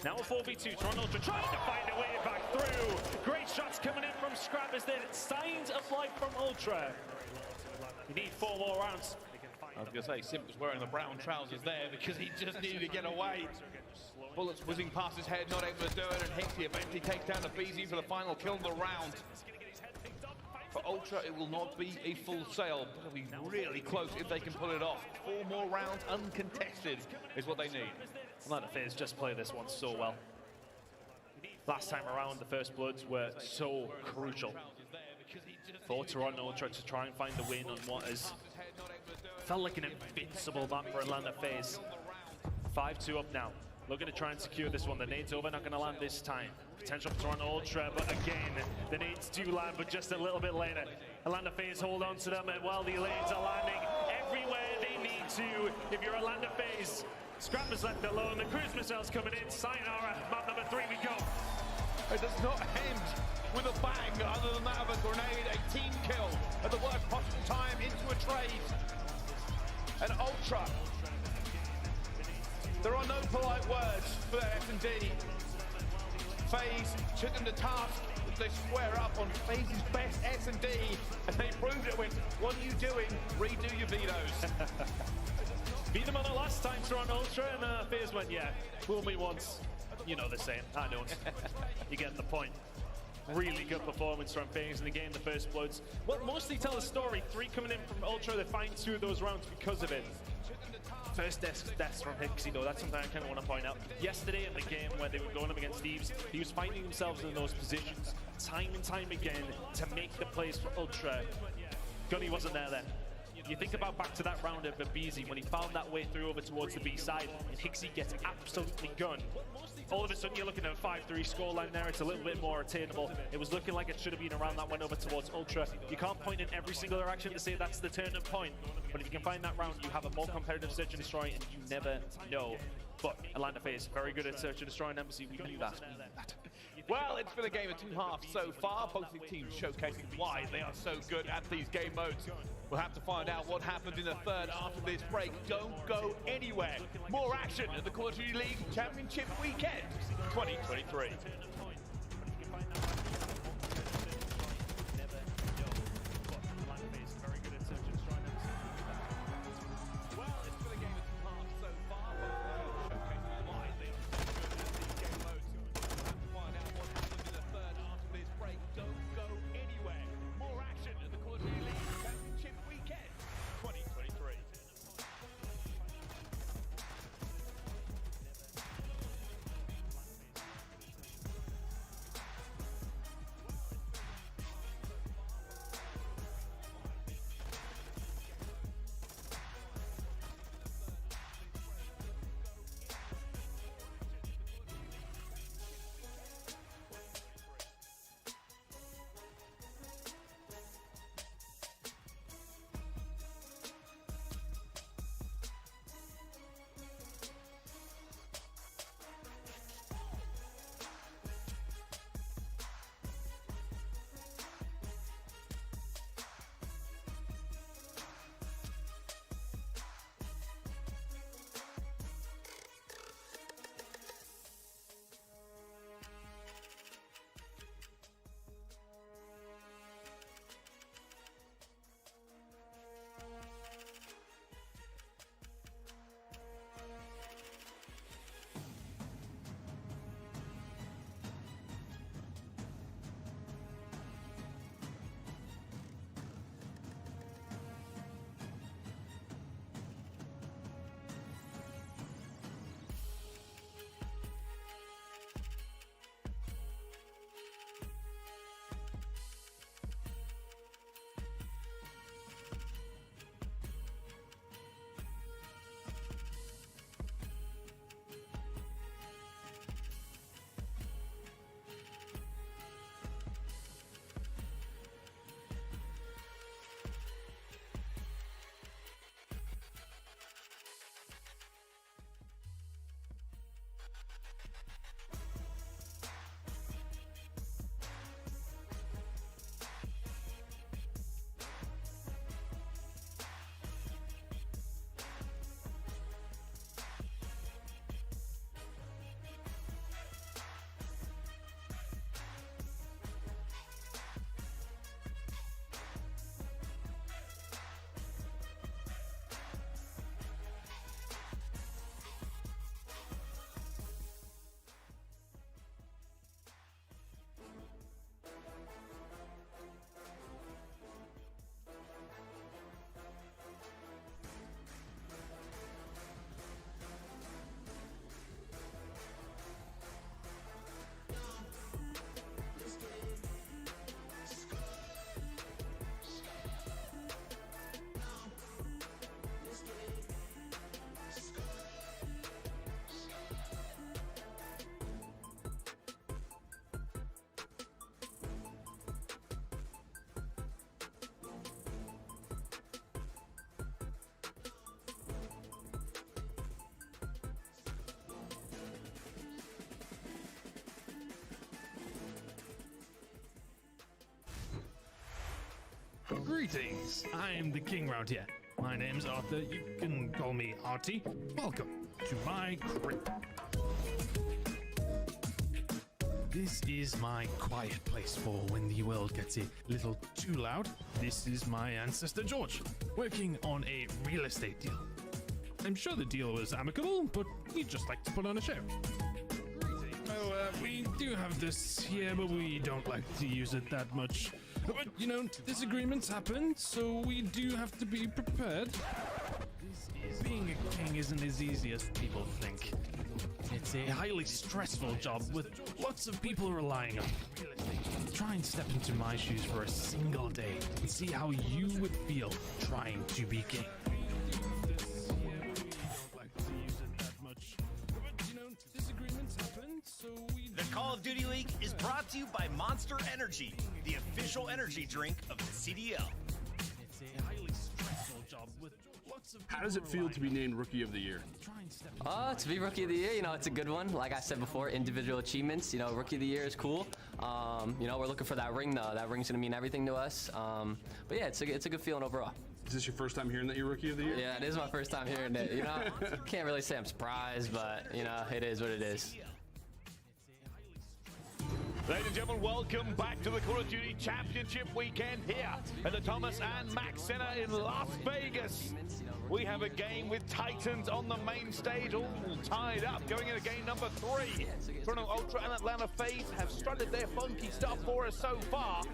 Now a 4v2, Toronto Ultra trying to find a way back through. Great shots coming in from Scrap. Is there signs of life from Ultra? You need 4 more rounds. I was going to say, Simp was wearing the brown trousers there because he just needed to get away. Bullets whizzing past his head, not able to do it, and Hixie eventually takes down the BZ for the final kill of the round. For Ultra, it will not be a full sale, but it'll be really close if they can pull it off. 4 more rounds uncontested is what they need. Atlanta FaZe just play this one so well. Last time around, the first bloods were so crucial for Toronto Ultra to try and find the win on what has felt like an invincible map for Atlanta FaZe. 5-2 up now. Looking to try and secure this one. The nades over, not going to land this time. Potential for Toronto Ultra, but again, the nades do land, but just a little bit later. Atlanta FaZe hold on to them, and while the nades are landing everywhere they need to, if you're Atlanta FaZe, Scrap is left alone. The cruise missiles coming in. Sayonara, map number 3 we go. It does not end with a bang, other than that of a grenade, a team kill at the worst possible time into a trade. And Ultra, there are no polite words for their S&D. FaZe took them to task. They square up on FaZe's best S&D, and they proved it with, what are you doing? Redo your vetoes. Beat them on it last time, Toronto Ultra, and FaZe went, yeah, fool me once. You know the saying, I don't. You get the point. Really good performance from FaZe in the game, the first bloods. Well, mostly tell the story. 3 coming in from Ultra, they find 2 of those rounds because of it. First deaths from Hixie, though, that's something I kind of want to point out. Yesterday in the game where they were going up against Thieves, he was finding himself in those positions time and time again to make the plays for Ultra. Gunny wasn't there then. You think about back to that round of BZ when he found that way through over towards the B side and Hixie gets absolutely gunned. All of a sudden you're looking at a 5-3 scoreline there. It's a little bit more attainable. It was looking like it should have been around that went over towards Ultra. You can't point in every single direction to say that's the turning point. But if you can find that round, you have a more competitive search and destroy, and you never know. But Atlanta FaZe very good at search and destroy and embassy. We knew that. Well, it's been a game of two halves so far, both the teams showcasing why they are so good at these game modes. We'll have to find out what happens in the third after this break. Don't go anywhere. More action at the Call of Duty League Championship Weekend 2023. Greetings, I'm the king round here. My name's Arthur, you can call me Artie. Welcome to my crib. This is my quiet place for when the world gets a little too loud. This is my ancestor George, working on a real estate deal. I'm sure the deal was amicable, but he'd just like to put on a show. We do have this here, but we don't like to use it that much. But, you know, disagreements happen, so we do have to be prepared. Being a king isn't as easy as people think. It's a highly stressful job with lots of people relying on you. Try and step into my shoes for a single day and see how you would feel trying to be king. The Call of Duty League is brought to you by Monster Energy, the official energy drink of the CDL. It's a highly stressful job with lots How does it feel to be named Rookie of the Year? To be Rookie of the Year, it's a good one. Like I said before, individual achievements, Rookie of the Year is cool. We're looking for that ring, though. That ring's going to mean everything to us. But yeah, it's a good feeling overall. Is this your first time hearing that you're Rookie of the Year? Yeah, it is my first time hearing it. Can't really say I'm surprised, but, it is what it is. Ladies and gentlemen, welcome back to the Call of Duty Championship weekend here at the Thomas and Mack Center in Las Vegas. We have a game with Titans on the main stage, all tied up, going into game number 3. Toronto Ultra and Atlanta FaZe have strutted their funky stuff for us so far,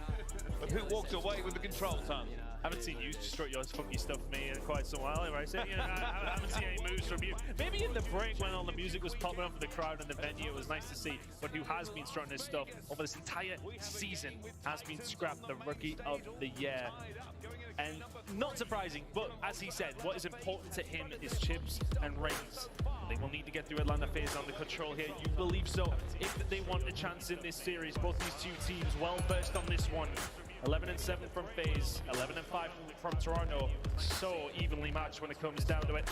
but who walks away with the control, Ton? I haven't seen you strut your funky stuff for me in quite some while, right? So, I haven't seen any moves from you. Maybe in the break when all the music was popping up for the crowd and the venue, it was nice to see. But who has been strutting his stuff over this entire season has been scrapped the Rookie of the Year. And not surprising, but as he said, what is important to him is chips and rings. They will need to get through Atlanta FaZe under control here. You believe so? If they want a chance in this series, both these two teams well versed on this one. 11-7 from FaZe, 11-5 from Toronto. So evenly matched when it comes down to it.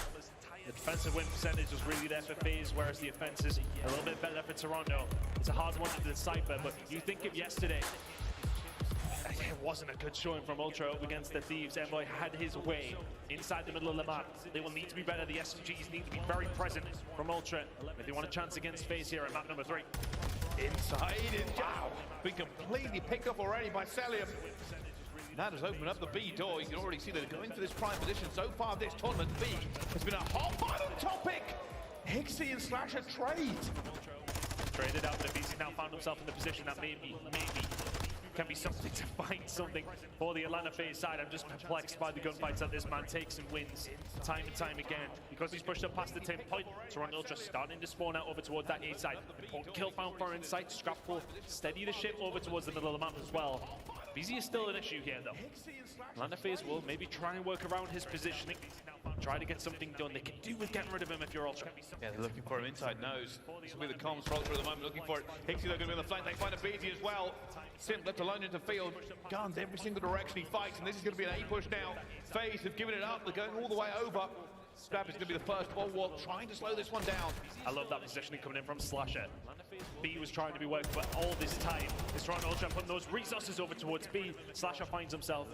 The defensive win percentage is really there for FaZe, whereas the offense is a little bit better for Toronto. It's a hard one to decipher, but you think of yesterday, it wasn't a good showing from Ultra up against the Thieves. Envoy had his way inside the middle of the map. They will need to be better. The SMGs need to be very present from Ultra if they want a chance against FaZe here at map number 3. Inside and wow, been completely picked up already by Celium. That has opened up the B door. You can already see they're going for this prime position. So far this tournament, B has been a hot button topic. Hixie and Slasher trade. Traded out, but BC now found himself in the position that maybe can be something to find something for the Atlanta FaZe side. I'm just perplexed by the gunfights that this man takes and wins time and time again. Because he's pushed up past the 10 point, Toronto Ultra starting to spawn out over towards that A side. Important kill found for inside. Scrap will steady the ship over towards the middle of the map as well. BZ is still an issue here though. Atlanta FaZe will maybe try and work around his positioning. Try to get something done. They can do with getting rid of him if you're Ultra. Yeah, they're looking for him inside nose. This will be the comms for Ultra at the moment, looking for it. Hixie, they're going to be on the flank. They find a BZ as well. Simp left alone into field. Guns every single direction he fights, and this is going to be an A push now. FaZe have given it up. They're going all the way over. Scrap is going to be the first bulwark, trying to slow this one down. I love that positioning coming in from Slasher. B was trying to be working, but all this time is Toronto Ultra putting those resources over towards B. Slasher finds himself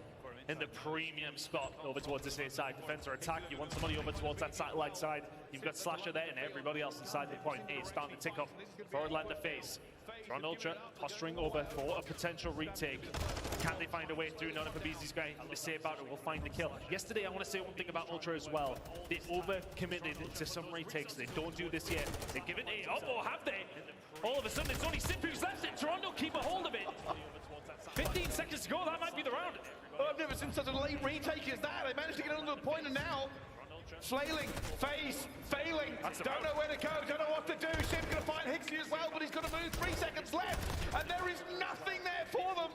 in the premium spot over towards this A side. Defense or attack, you want somebody over towards that satellite side. You've got Slasher there and everybody else inside the point. A is starting to tick up for Atlanta FaZe. Toronto Ultra posturing over for a potential retake. Can they find a way through? None of the BZ's going to say about it. Will find the kill. Yesterday, I want to say one thing about Ultra as well. They over-committed to some retakes. They don't do this yet. They give it A. Oh, have they? All of a sudden, it's only Sip who's left it. Toronto keep a hold of it. 15 seconds to go. That might be the round. Oh, I've never seen such a late retake as that. They managed to get under the point, and now flailing, FaZe, failing. Don't know where to go, don't know what to do. Shim's going to find Hixie as well, but he's got to move. 3 seconds left, and there is nothing there for them.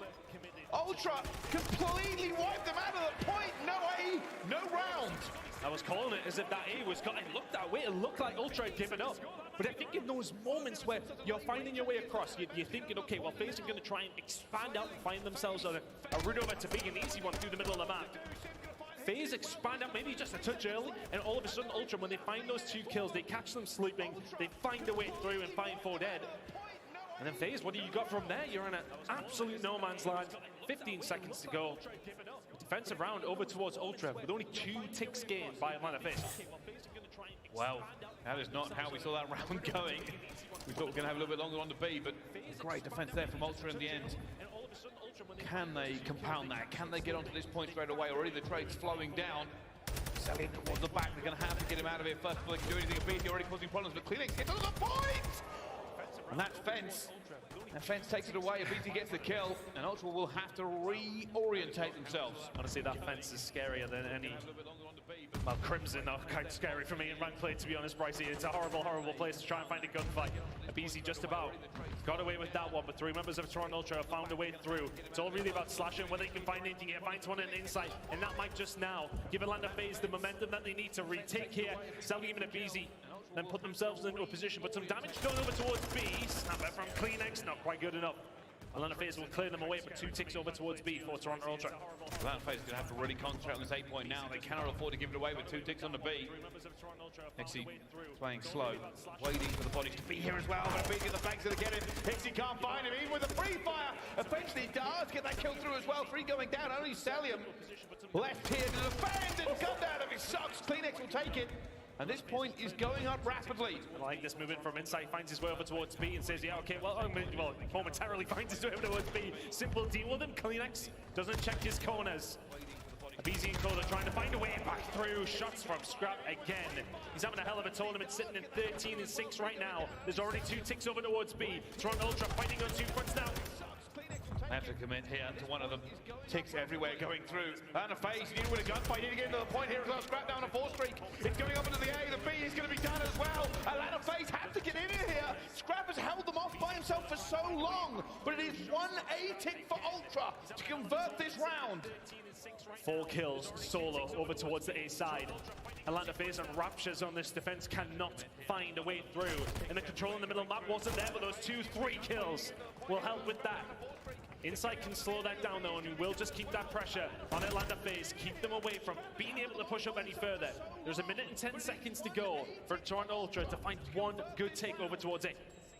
Ultra completely wiped them out of the point. No A, no round. I was calling it as if that A was cut. It looked that way. It looked like Ultra had given up. But I think in those moments where you're finding your way across, you're thinking, okay, well, FaZe are going to try and expand out and find themselves on a route over to being an easy one through the middle of the map. FaZe expand out maybe just a touch early, and all of a sudden Ultra, when they find those 2 kills, they catch them sleeping, they find a way through and find 4 dead. And then FaZe, what do you got from there? You're in an absolute no man's land. 15 seconds to go. Defensive round over towards Ultra with only 2 ticks gained by Atlanta FaZe. Wow, that is not how we saw that round going. We thought we were going to have a little bit longer on the B, but great defense there from Ultra in the end. Can they compound that? Can they get onto this point straight away? Already the trade's flowing down. Selling towards the back, they're going to have to get him out of here first before they can do anything. BT already causing problems, but Kleenex gets to the point! And that fence takes it away. BT gets the kill, and Ultra will have to reorientate themselves. Honestly, that fence is scarier than any... Well, Crimson are kind of scary for me in rank play, to be honest, Brycey. It's a horrible, horrible place to try and find a gunfight. BZ just about got away with that one, but 3 members of Toronto Ultra have found a way through. It's all really about slashing, whether they can find anything here, finds one on the inside, and that might just now give Atlanta FaZe the momentum that they need to retake here. Selling even a BZ, then put themselves into a position, but some damage going over towards B. Snapper from Kleenex, not quite good enough. Atlanta FaZe will clear them away, but 2 ticks over towards B for Toronto Ultra. Atlanta FaZe is going to have to really concentrate on this 8 point now. They cannot afford to give it away with 2 ticks on the B. Hixie playing slow, waiting for the bodies to be here as well. But being at the flanks of the get him. Hixie can't find him, even with a free fire. Eventually he does get that kill through as well. 3 going down, only Celium left here to defend and gunned out of his socks. Kleenex will take it. And this point is going up rapidly. I like this movement from inside, finds his way over towards B and says, yeah, okay, well, momentarily finds his way over towards B. Simple deal with him. Kleenex doesn't check his corners. Abizi and Coda trying to find a way back through. Shots from Scrap again. He's having a hell of a tournament, sitting in 13-6 right now. There's already 2 ticks over towards B. Toronto Ultra fighting on 2 fronts now. I have to commit here to one of them. Ticks everywhere going through. And a FaZe, you need to win a gunfight. You need to get to the point here as well. Scrap down a 4 streak. It's going up into the A. The B is going to be done as well. Atlanta FaZe have to get in here. Scrap has held them off by himself for so long. But it is 1 A tick for Ultra to convert this round. 4 kills solo over towards the A side. Atlanta FaZe and Raptures on this defense cannot find a way through. And the control in the middle map wasn't there, but those 2-3 kills will help with that. Inside can slow that down though, and we will just keep that pressure on Atlanta FaZe, keep them away from being able to push up any further. There's 1 minute and 10 seconds to go for Toronto Ultra to find 1 good take over towards it.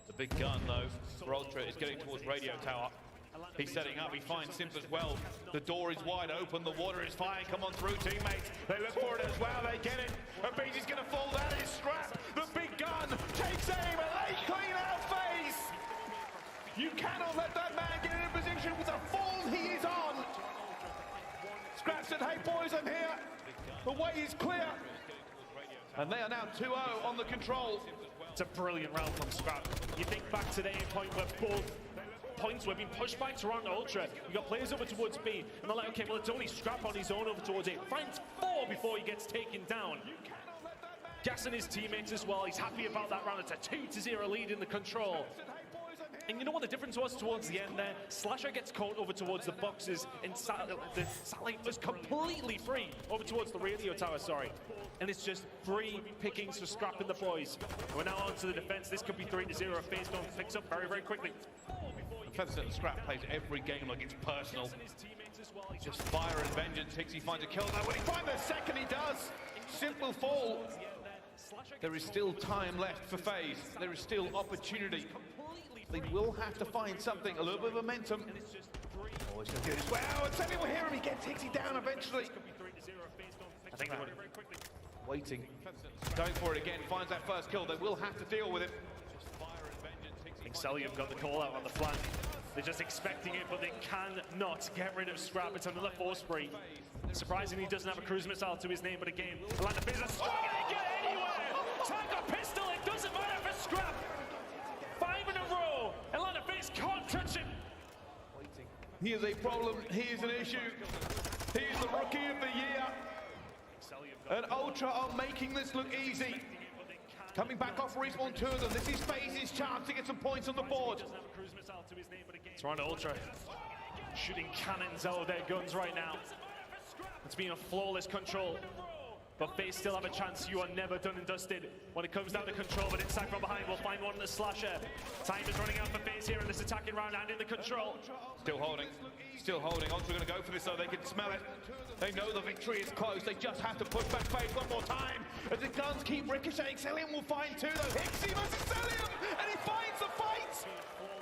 The big gun though for Ultra is getting towards Radio Tower. He's setting up, he finds Simp as well. The door is wide open, the water is fine. Come on through, teammates. They look for it as well, they get it. Abizi's gonna fall, that is Scrap. The big gun takes aim, and they clean out FaZe. You cannot let that man get in a position with the form he is on. Scrap said, hey boys, I'm here. The way is clear. And they are now 2-0 on the control. It's a brilliant round from Scrap. You think back to the A point where both points were being pushed by Toronto Ultra. You got players over towards B, and they're like, okay, well, it's only Scrap on his own over towards A. Finds 4 before he gets taken down. Gassing his teammates as well. He's happy about that round. It's a 2-0 lead in the control. And you know what the difference was towards the end there? Slasher gets caught over towards the boxes, and the satellite was completely free over towards the radio tower, sorry. And it's just free pickings for Scrap and the boys. And we're now on to the defense. This could be 3-0 if FaZe don't picks up very, very quickly. Featherstone and Scrap plays every game like it's personal. Just fire and vengeance. Hixie finds a kill now. When he finds the second, he does. Simple fall. There is still time left for FaZe. There is still opportunity. They will have to find something, a little bit of momentum. Oh, he's going to do this. Wow, and Sammy will hear him. He gets Hixie down eventually. I think they would. Waiting. Going for it again. Finds that first kill. They will have to deal with it. I think Celium got the call out on the flank. They're just expecting it, but they cannot get rid of Scrap. It's another 4 spree. Surprisingly, he doesn't have a cruise missile to his name, but again, Atlanta FaZe are struggling to get anywhere. Tag a pistol, it doesn't matter for Scrap. 5 in a row. Atlanta FaZe can't touch him. He is a problem. He is an issue. He is the rookie of the year. And Ultra are making this look easy. Coming back off respawn 2 of them. This is FaZe's chance to get some points on the board. Toronto Ultra shooting cannons out of their guns right now. It's been a flawless control. But FaZe still have a chance. You are never done and dusted when it comes down to control. But inside from behind, we'll find one in the Slasher. Time is running out for FaZe here in this attacking round and in the control. Still holding. Still holding. Ultra going to go for this so they can smell it. They know the victory is close. They just have to push back FaZe one more time. As the guns keep ricocheting, Celium will find 2 though. Hixie versus Celium! And he finds the fight!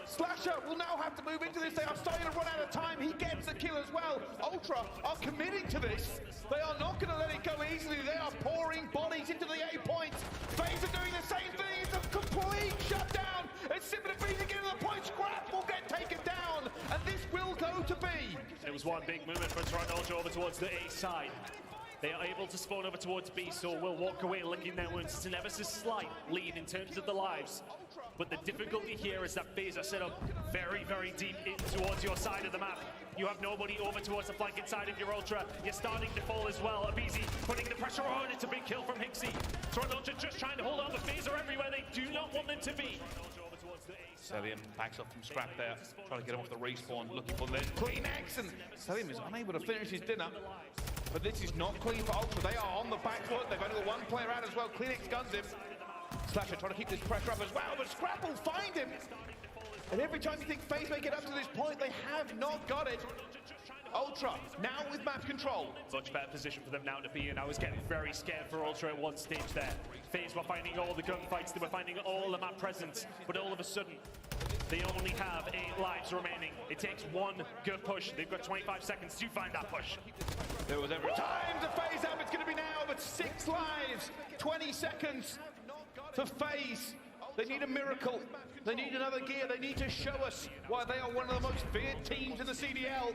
Slasher will now have to move into this. They are starting to run out of time. He gets the kill as well. Ultra are committing to this. They are not going to let it go easily. They are pouring bodies into the A point. FaZe are doing the same thing. It's a complete shutdown. It's Simp and Abizi getting to the point. Scrap will get taken down. And this will go to B. It was one big movement for Toronto Ultra over towards the A side. They are able to spawn over towards B, so will walk away licking their wounds. It's an ever so slight lead in terms of the lives. But the difficulty here is that FaZe are set up very, very deep in towards your side of the map. You have nobody over towards the flanking side of your Ultra. You're starting to fall as well. Abizi putting the pressure on. It's a big kill from Hixie. Toronto Ultra just trying to hold on, but FaZe are everywhere they do not want them to be. Celium backs off from Scrap there, trying to get him off the respawn, looking for the Kleenex, and Celium is unable to finish his dinner. But this is not clean for Ultra. They are on the back foot. They've only got 1 player out as well. Kleenex guns him. Slasher trying to keep this pressure up as well, but Scrap will find him. And every time you think FaZe make it up to this point, they have not got it. Ultra, now with map control. Much better position for them now to be in. I was getting very scared for Ultra at one stage there. FaZe were finding all the gunfights, they were finding all the map presence, but all of a sudden, they only have 8 lives remaining. It takes one good push. They've got 25 seconds to find that push. There was every time to FaZe up, it's going to be now, but 6 lives, 20 seconds for FaZe. They need a miracle. They need another gear. They need to show us why they are one of the most feared teams in the CDL.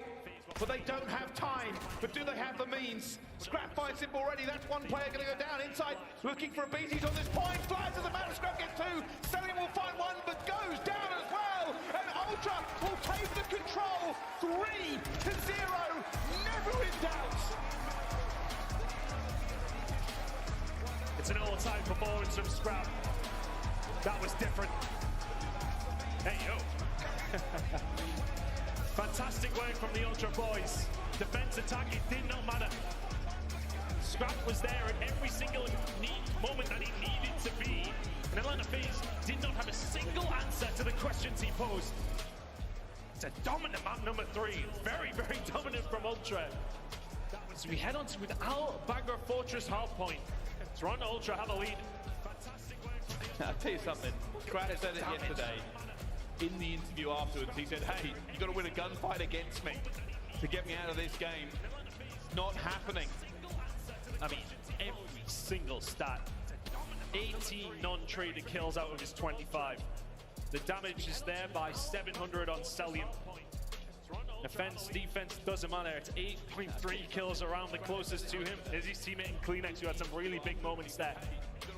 But they don't have time. But do they have the means? Scrap finds him already. That's one player going to go down inside. Looking for a beat. He's on this point. Flies to the man. Scrap gets 2. Selling will find 1, but goes down as well. And Ultra will take the control. 3-0. Never in doubt. It's an all-time performance from Scrap. That was different. Hey, yo. Fantastic work from the Ultra boys. Defense, attack, it did not matter. Scrap was there at every single moment that he needed to be. And Atlanta FaZe did not have a single answer to the questions he posed. It's a dominant map number 3. Very, very dominant from Ultra. So we head on to without Bagger Fortress Hardpoint. Toronto Ultra have a lead. I'll tell you something. Crowder said it yesterday in the interview afterwards. He said, hey, you got to win a gunfight against me to get me out of this game. Not happening. I mean, every single stat. 18 non-traded kills out of his 25. The damage is there by 700 on Celium. Offense, defense, doesn't matter. It's 8.3 kills around the closest to him. As his teammate in Kleenex, who had some really big moments there.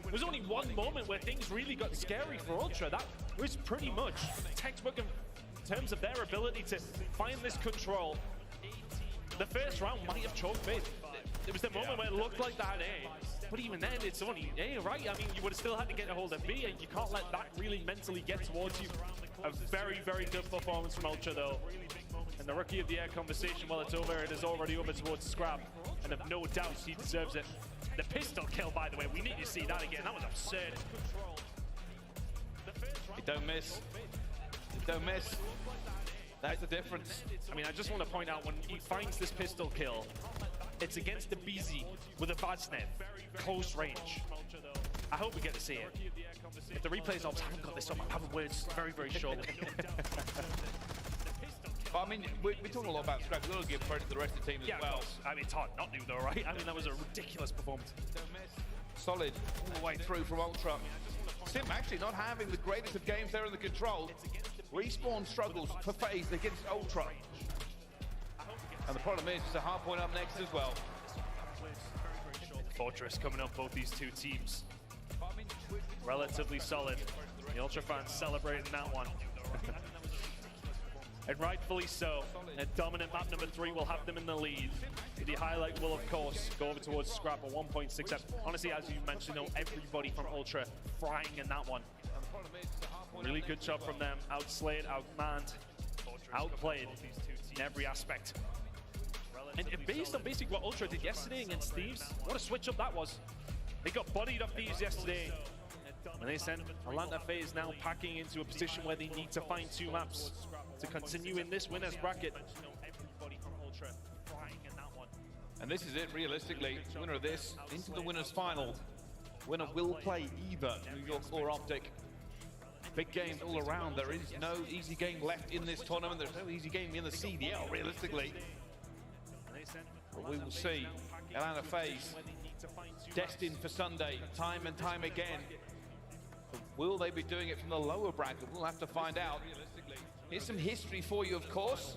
There was only one moment where things really got scary for Ultra. That was pretty much textbook in terms of their ability to find this control. The first round might have choked FaZe. It was the moment where it looked like they had A. But even then, it's only A, right? I mean, you would have still had to get a hold of B, and you can't let that really mentally get towards you. A very, very good performance from Ultra, though. And the Rookie of the Year conversation, well, it's over. It is already over towards Scrap. And of no doubt, he deserves it. The pistol kill, by the way, we need to see that again. That was absurd. It don't miss. It don't miss. That's the difference. I mean, I just want to point out when he finds this pistol kill, it's against the BZ with a bad snap, close range. I hope we get to see it. If the replays ops haven't got this up, I'm having words very, very short. But I mean, we're talking a lot about Scrap. We've got to give credit to the rest of the team as well. I mean, it's hard not to, though, right? I mean, that was a ridiculous performance. Solid all the way through from Ultra. Sim actually not having the greatest of games there in the control. Respawn struggles for FaZe against Ultra. And the problem is, it's a hard point up next as well. Fortress coming up, both these two teams. Relatively solid. The Ultra fans celebrating that one. And rightfully so. A dominant map number 3 will have them in the lead. The highlight will, of course, go over towards Scrap at 1.67. Honestly, as you mentioned, everybody from Ultra frying in that one. Really good job from them. Outslayed, outmanned, outplayed in every aspect. And based on basically what Ultra did yesterday against Thieves, what a switch up that was. They got bodied off Thieves yesterday. And they sent Atlanta FaZe now packing into a position where they need to find 2 maps to continue in this winners bracket. And this is it, realistically. Winner of this into the winners final. Winner will play either New York or Optic. Big games all around. There is no easy game left in this tournament. There's no easy game in the CDL, realistically. But we will see Atlanta FaZe destined for Sunday time and time again. But will they be doing it from the lower bracket? We'll have to find out. Here's some history for you, of course,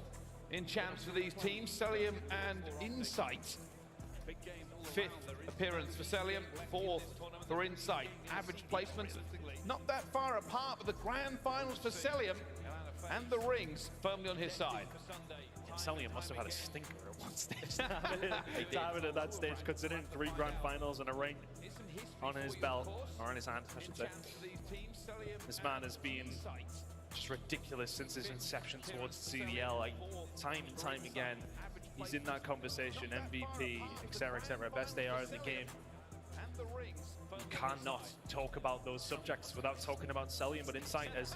in champs for these teams. Celium and Insight. 5th appearance for Celium, 4th for Insight. Average placements not that far apart, but the grand finals for Celium and the rings firmly on his side. Celium must have had a stinker at one stage. Timing at that stage, considering 3 grand finals and a ring on his belt, or on his hand, I should say. This man has been just ridiculous since his inception towards the CDL. Like, time and time again, he's in that conversation, MVP, etc., etc. Best AR in the game. You cannot talk about those subjects without talking about Celium, but Insight has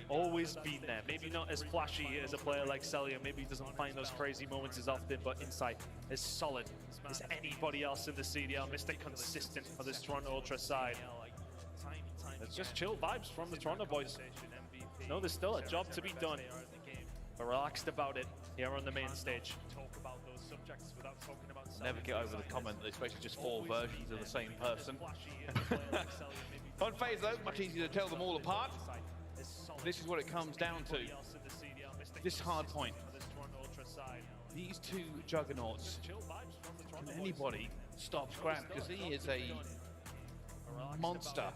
always been there. Maybe not as flashy as a player like Celium, maybe he doesn't find those crazy moments as often, but Insight is solid as anybody else in the CDL. Mr. Consistent for this Toronto Ultra side. It's just chill vibes from the Toronto boys. No, there's still a job to be done, but relaxed about it here on the main stage. Never get over the comment that it's basically just 4 versions of the same person. On FaZe though, much easier to tell them all apart. This is what it comes down to. This hard point. These 2 juggernauts. Can anybody stop Scram? Because he is a monster.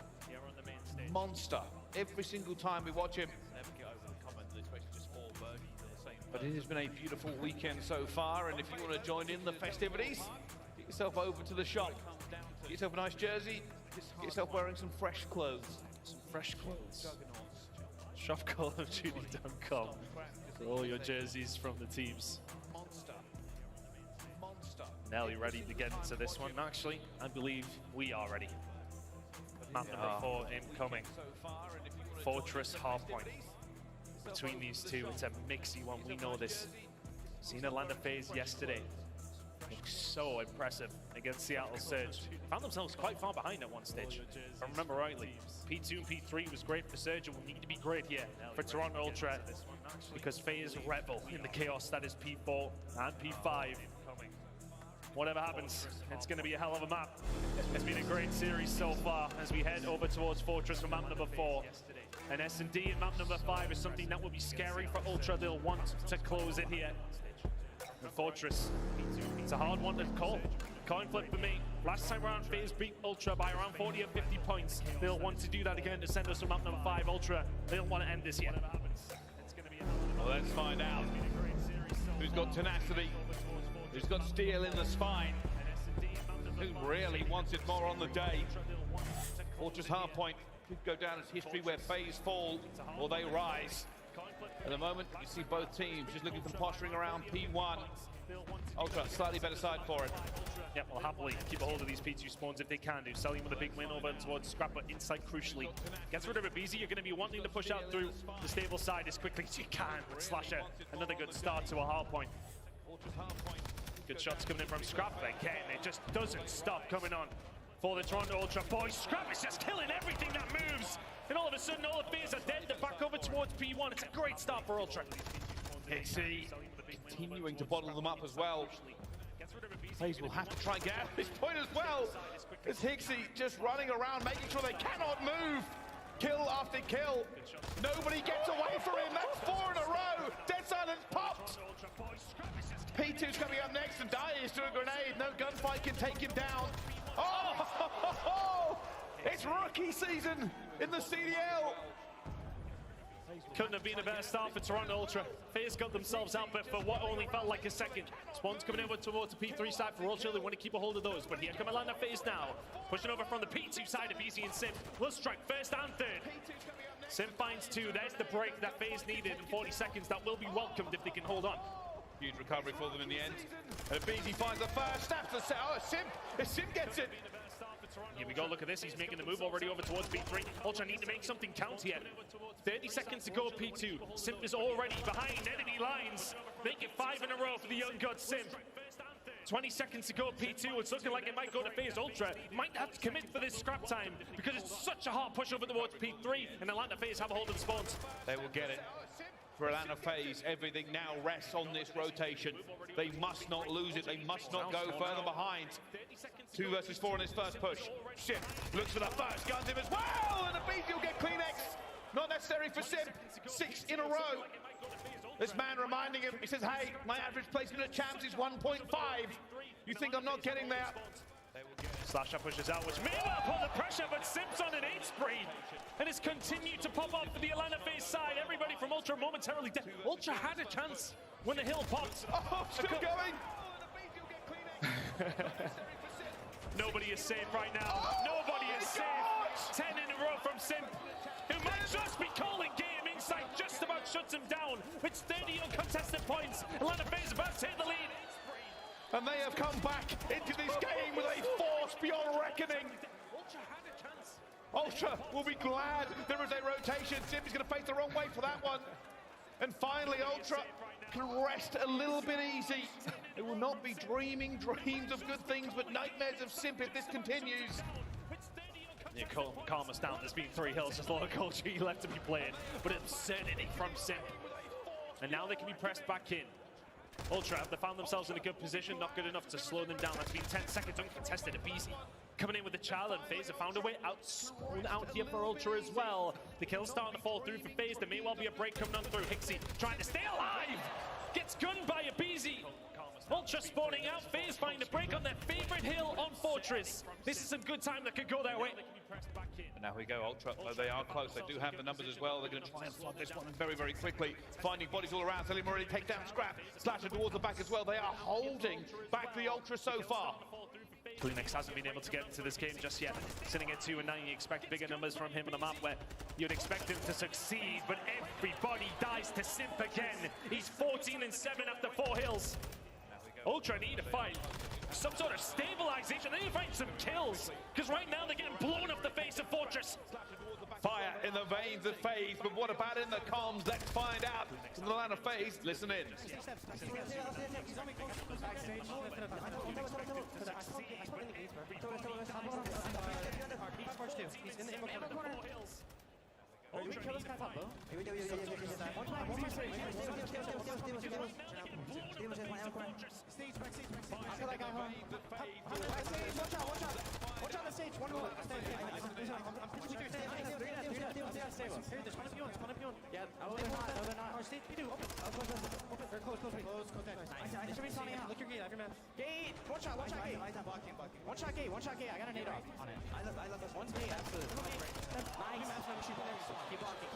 Monster. Every single time we watch him. But it has been a beautiful weekend so far, and if you want to join in the festivities, get yourself over to the shop. Get yourself a nice jersey. Get yourself wearing some fresh clothes. Some fresh clothes. ShopCallOfDuty.com for all your jerseys from the teams. Nelly ready to get into this one. Actually, I believe we are ready. Map number 4 incoming. Fortress Hardpoint. Between these two, it's a mixy one. We know this. Seen Atlanta FaZe yesterday. Looks so impressive against Seattle Surge. Found themselves quite far behind at one stage. If I remember rightly, P2 and P3 was great for Surge and will need to be great here for Toronto Ultra because FaZe revel in the chaos that is P4 and P5. Whatever happens, it's going to be a hell of a map. It's been a great series so far as we head over towards Fortress for map number 4. And S&D in map number 5 is something that will be scary for Ultra. They'll want to close it here. And Fortress, it's a hard one to call. Coin flip for me. Last time around, FaZe beat Ultra by around 40 or 50 points. They'll want to do that again to send us to map number 5. Ultra, they don't want to end this yet. Well, let's find out who's got tenacity, who's got steel in the spine, who really wants it more on the day. Fortress Hardpoint could go down as history where FaZe fall or they rise. At the moment, you see both teams just looking for posturing around P1. Ultra, slightly better side for it. Yep, well, happily keep a hold of these P2 spawns if they can do. Selling with a big win over towards Scrap, but Insight crucially gets rid of it. BZ, you're going to be wanting to push out through the stable side as quickly as you can. Slasher, another good start to a hard point. Good shots coming in from Scrap again. It just doesn't stop coming on for the Toronto Ultra boys. Scrap is just killing everything that moves. And all of a sudden, all the FaZe are dead. They're back over towards P1. It's a great start for Ultra. Hixie continuing to bottle them up as well. FaZe will have to try and get out this point as well. As Hixie just running around, making sure they cannot move. Kill after kill. Nobody gets away from him. That's 4 in a row. Dead silence popped. P2's coming up next, and Dai is doing a grenade. No gunfight can take him down. Oh! It's rookie season in the CDL. Couldn't have been a better start for Toronto Ultra. FaZe got themselves out, but for what only felt like a second. Spawns coming over towards the P3 side for Ultra. They want to keep a hold of those, but here come Atlanta FaZe now. Pushing over from the P2 side of BZ and Sim. Will strike first and third. Sim finds 2. There's the break that FaZe needed in 40 seconds. That will be welcomed if they can hold on. Huge recovery for them in the end. And BZ finds the first, snaps the set. Oh, Sim gets it. Here we go, look at this. He's making the move already over towards P3. Ultra need to make something count here. 30 seconds to go, P2. Sim is already behind enemy lines. Make it 5 in a row for the young god Sim. 20 seconds to go, P2. It's looking like it might go to FaZe Ultra. Might have to commit for this scrap time because it's such a hard push over towards P3, and Atlanta FaZe have a hold of the spawns. They will get it. For Atlanta FaZe, everything now rests on this rotation. They must not lose it. They must not go further behind. 2 versus 4 in his first push. Sim looks for the first, guns him as well, and the BZ will get Kleenex. Not necessary for Sim. 6 in a row. This man reminding him, he says, hey, my average placement at champs is 1.5. You think I'm not getting there? Slasher pushes out, which may well put the pressure, but Sim's on an 8 spree. And it's continued to pop up for the Atlanta FaZe side. Everybody from Ultra momentarily dead. Ultra had a chance when the hill popped. Oh, still going. Nobody is safe right now. Nobody is safe. 10 in a row from Sim, who might just be calling game. Insight just about shuts him down. It's 30 uncontested points. Atlanta FaZe about to take the lead. And they have come back into this game with a 4 chaos beyond reckoning. Ultra will be glad there is a rotation. Sim's going to face the wrong way for that one. And finally, Ultra can rest a little bit easy. They will not be dreaming dreams of good things, but nightmares of Simp if this continues. Yeah, calm us down. There's been 3 hills. There's a lot of culture left to be played, but absurdity from Simp. And now they can be pressed back in. Ultra, they found themselves in a good position, not good enough to slow them down. That's been 10 seconds uncontested. Abizi coming in with the child, and FaZe have found a way out, spawn out here for Ultra as well. The kill's starting to fall through for FaZe. There may well be a break coming on through. Hixie trying to stay alive. Gets gunned by Abizi. Ultra spawning out. FaZe find a break on their favorite hill on Fortress. This is some good time that could go their way. And now we go, Ultra, though they are close. They do have the numbers as well. They're going to try and flood this one very, very quickly. Finding bodies all around. Selim already take down Scrap. Slasher towards the back as well. They are holding back the Ultra so far. Kleenex hasn't been able to get into this game just yet. Sitting at 2-9, you expect bigger numbers from him on the map where you'd expect him to succeed, but everybody dies to Simp again. He's 14-7 after 4 hills. Ultra need to find some sort of stabilization. They need to find some kills, because right now they're getting blown off the face of Fortress. Fire in the veins of FaZe, but what about in the comms? Let's find out from the line of FaZe. Listen in. Kill this guy top low. Stage back, stage back, stage back. I feel like I'm home. Watch out, watch out. Watch out the stage. One more. Yeah, oh, they're not. No, they're not. Our stage, we do. Open. They're close, close, nice. They should be sounding out. Look your gate, every man. Gate! One shot gate. One shot gate. I got a nade off on it. I love this. One's gate, absolutely. Nice. Keep blocking.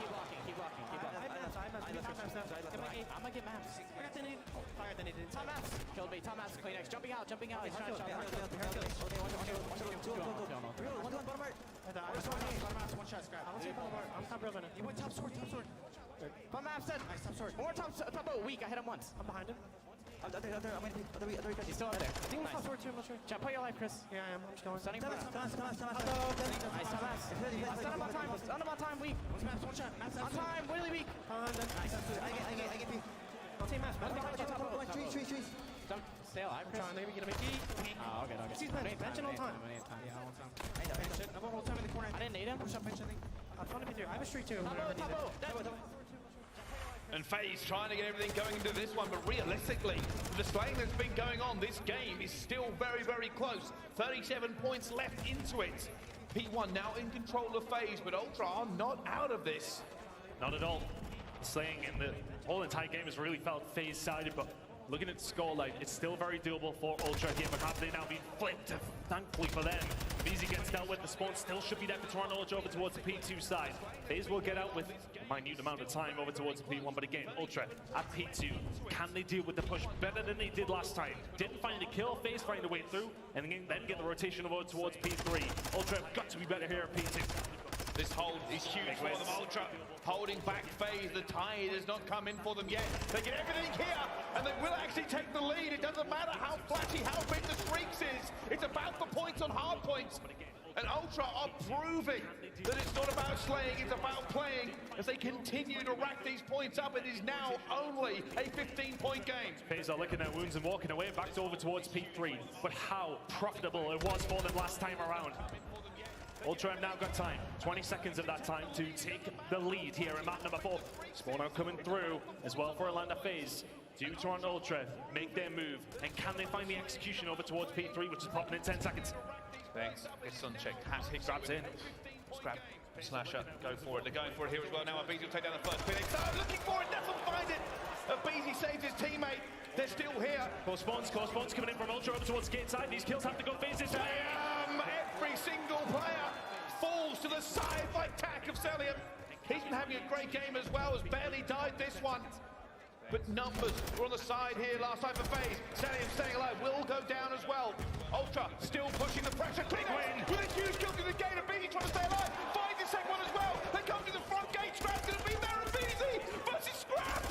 I'm gonna get maps. I got the nade. Fire the nade. Top maps. Killed me. Top maps. Kleenex. Jumping out. He's trying to shot. One shot, Scrap. I'm top real running. He went top sword. Top maps dead. Nice, top sword. One more top boat. Weak. I hit him once. I'm behind him. He's still up there. I think we're top sword too. I'm not sure. Chat, put your life, Chris. Yeah, I am. I'm just going. Stunning. Nice, top maps. Stun him on time. Weak. One shot. On time. Really weak. Nice. I get beat. I'll take maps. Trees. Stay alive, Chris. Maybe get a big key. Oh, okay. He's benching on time. Yeah, on time. I won't hold time in the corner. I didn't need him. Push up bench, I think. I'm trying to be through. I have a streak too. And FaZe trying to get everything going into this one, but realistically, the slaying that's been going on, this game is still very, very close. 37 points left into it. P1 now in control of FaZe, but Ultra are not out of this. Not at all. Slaying in the whole entire game has really felt FaZe-sided, but looking at the scoreline, it's still very doable for Ultra here, but have they now been flipped? Thankfully for them. Beezy gets dealt with. The spawn still should be there for Toronto Ultra over towards the P2 side. FaZe will get out with a minute amount of time over towards the P1, but again, Ultra at P2. Can they deal with the push better than they did last time? Didn't find a kill. FaZe find a way through, and then get the rotation over towards P3. Ultra have got to be better here at P2. This hold is huge for them. Ultra holding back FaZe. The tide has not come in for them yet. They get everything here, and they will actually take the lead. It doesn't matter how flashy, how big the streaks is. It's about the points on hard points. And Ultra are proving that it's not about slaying, it's about playing. As they continue to rack these points up, it is now only a 15-point game. FaZe are licking their wounds and walking away back over towards P3. But how profitable it was for them last time around. Ultra have now got time, 20 seconds of that time to take the lead here in map number 4. Spawn out coming through as well for Atlanta FaZe. Do Toronto Ultra make their move, and can they find the execution over towards P3, which is popping in 10 seconds? Thanks. It's unchecked. He grabs in. Scrap. Slasher. Go for it. They're going for it here as well now. Abizi will take down the first Phoenix. Oh, looking for it. Doesn't find it. Abizi saves his teammate. They're still here. Core spawns coming in from Ultra over towards gate side. These kills have to go FaZe this way. Every single player falls to the side like tack of Selim. He's been having a great game as well, has barely died this one. But numbers were on the side here last time for FaZe. Selim staying alive, will go down as well. Ultra still pushing the pressure. Kleenex with a huge kill through the gate. Abizi trying to stay alive. Finds the second one as well. They come to the front gate. Scrap's going to be there. Abizi versus Scrap.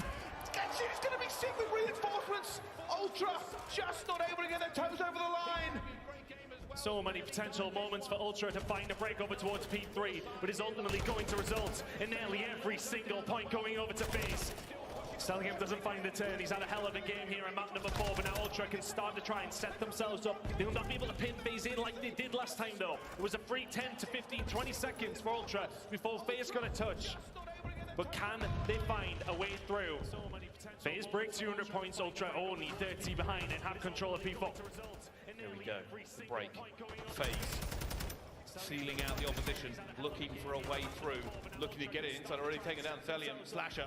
It's going to be sick with reinforcements. Ultra just not able to get their toes over the line. So many potential moments for Ultra to find a break over towards P3, but is ultimately going to result in nearly every single point going over to FaZe. Stellium doesn't find the turn. He's had a hell of a game here in map number 4, but now Ultra can start to try and set themselves up. They will not be able to pin FaZe in like they did last time, though. It was a free 10 to 15, 20 seconds for Ultra before FaZe got a touch. But can they find a way through? FaZe break 200 points, Ultra only 30 behind and have control of P4. Here we go, the break. FaZe sealing out the opposition, looking for a way through, looking to get it inside, already taken down Stellium. Slasher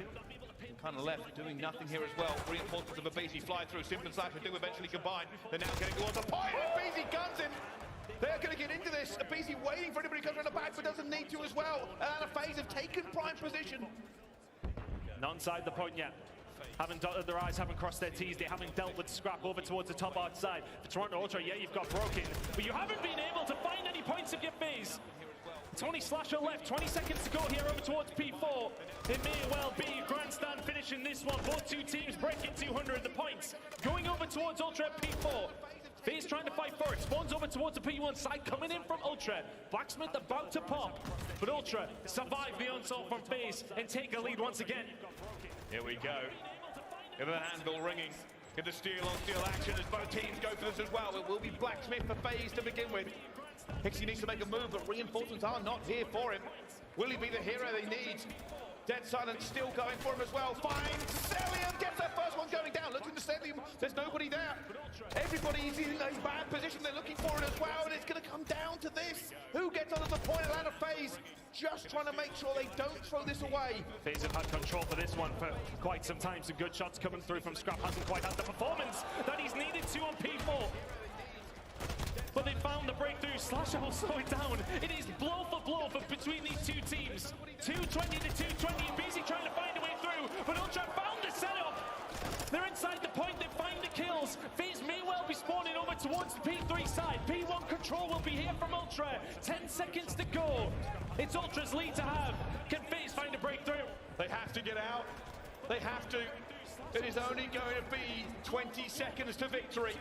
kind of left, doing nothing here as well. Reinforcements of a BZ fly through. Simp and Slasher do eventually combine. They're now getting towards the point, and BZ guns him. They're going to get into this. A BZ waiting for anybody to come around the back, but doesn't need to as well. And FaZe have taken prime position. Not inside the point yet. Haven't dotted their I's, haven't crossed their T's. They haven't dealt with Scrap over towards the top outside. For Toronto Ultra, yeah, you've got broken, but you haven't been able to find any points of your FaZe. It's only Slasher left, 20 seconds to go here over towards P4. It may well be grandstand finishing this one. Both two teams breaking 200 the points. Going over towards Ultra at P4. FaZe trying to fight for it. Spawns over towards the P1 side, coming in from Ultra. Blacksmith about to pop, but Ultra survive the onslaught from FaZe and take a lead once again. Here we go. With an anvil ringing. Into steel-on-steel action as both teams go for this as well. It will be Blacksmith for FaZe to begin with. Hixie needs to make a move, but reinforcements are not here for him. Will he be the hero they need? Dead Silence still going for him as well. Finds Stellium, gets that first one going down. Looking to Stellium, there's nobody there. Everybody's in a bad position. They're looking for it as well, and it's going to come down to this. Who gets onto the point out of FaZe? Just trying to make sure they don't throw this away. FaZe have had control for this one for quite some time. Some good shots coming through from Scrap. Hasn't quite had the performance that he's needed to on P4. But they found the breakthrough. Slasher will slow it down. It is blow for blow for between these two teams. 220 to 220. BZ trying to find a way through, but Ultra found the setup. They're inside the point. They find the kills. FaZe may well be spawning over towards the P3 side. P1 control will be here from Ultra. 10 seconds to go. It's Ultra's lead to have. Can FaZe find a breakthrough? They have to get out. They have to. It is only going to be 20 seconds to victory.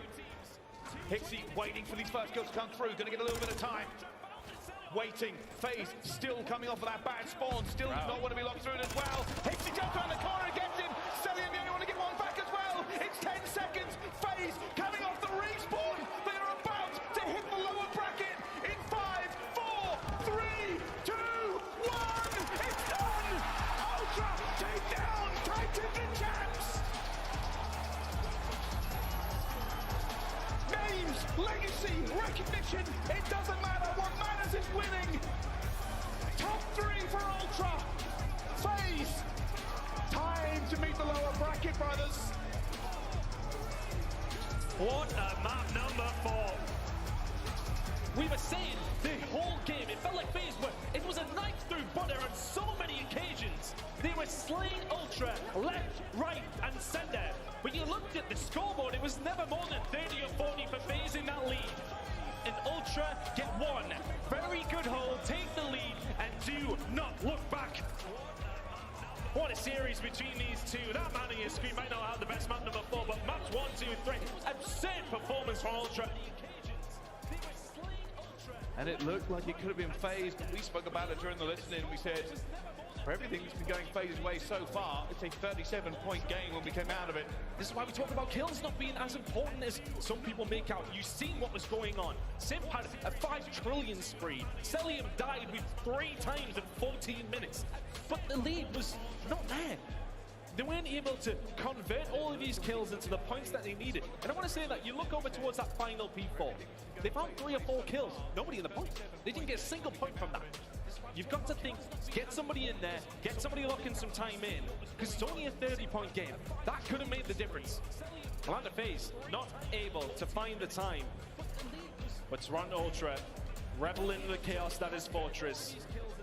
Hixie waiting for these first kills to come through. Going to get a little bit of time. Waiting. FaZe still coming off of that bad spawn. Still does not want to be locked through it as well. Hixie jumps around the corner and gets him. Stellium, the only one to get one back as well. It's 10 seconds. FaZe coming off the respawn. They are about to hit the lower bracket in 5, 4, 3, 2, 1. It's done. Ultra take down Titan the champs. Names, legacy, recognition, it doesn't matter. What matters is winning. Top 3 for Ultra. FaZe, time to meet the lower bracket, brothers. What a map number 4. We were saying the whole game, it felt like FaZe were, it was a knife through butter on so many occasions. They were slaying Ultra left, right, and center. When you looked at the scoreboard, it was never more than 30 or 40 for FaZe in that lead. And Ultra get one very good hold, take the lead, and do not look back. What a series between these two. That man on your screen might not have the best map number 4, but maps 1, 2, 3. Absurd performance from Ultra. And it looked like it could have been FaZe, but we spoke about it during the listening. We said, for everything that's been going FaZe's way so far, it's a 37-point game when we came out of it. This is why we talk about kills not being as important as some people make out. You've seen what was going on. Simp had a 5 trillion spree. Stellium died with 3 times in 14 minutes. But the lead was not there. They weren't able to convert all of these kills into the points that they needed. And I want to say that you look over towards that final P4. They found 3 or 4 kills. Nobody in the point. They didn't get a single point from that. You've got to think, get somebody in there, get somebody locking some time in, because it's only a 30-point game. That could have made the difference. Atlanta FaZe not able to find the time. But Toronto Ultra, revel in the chaos that is Fortress,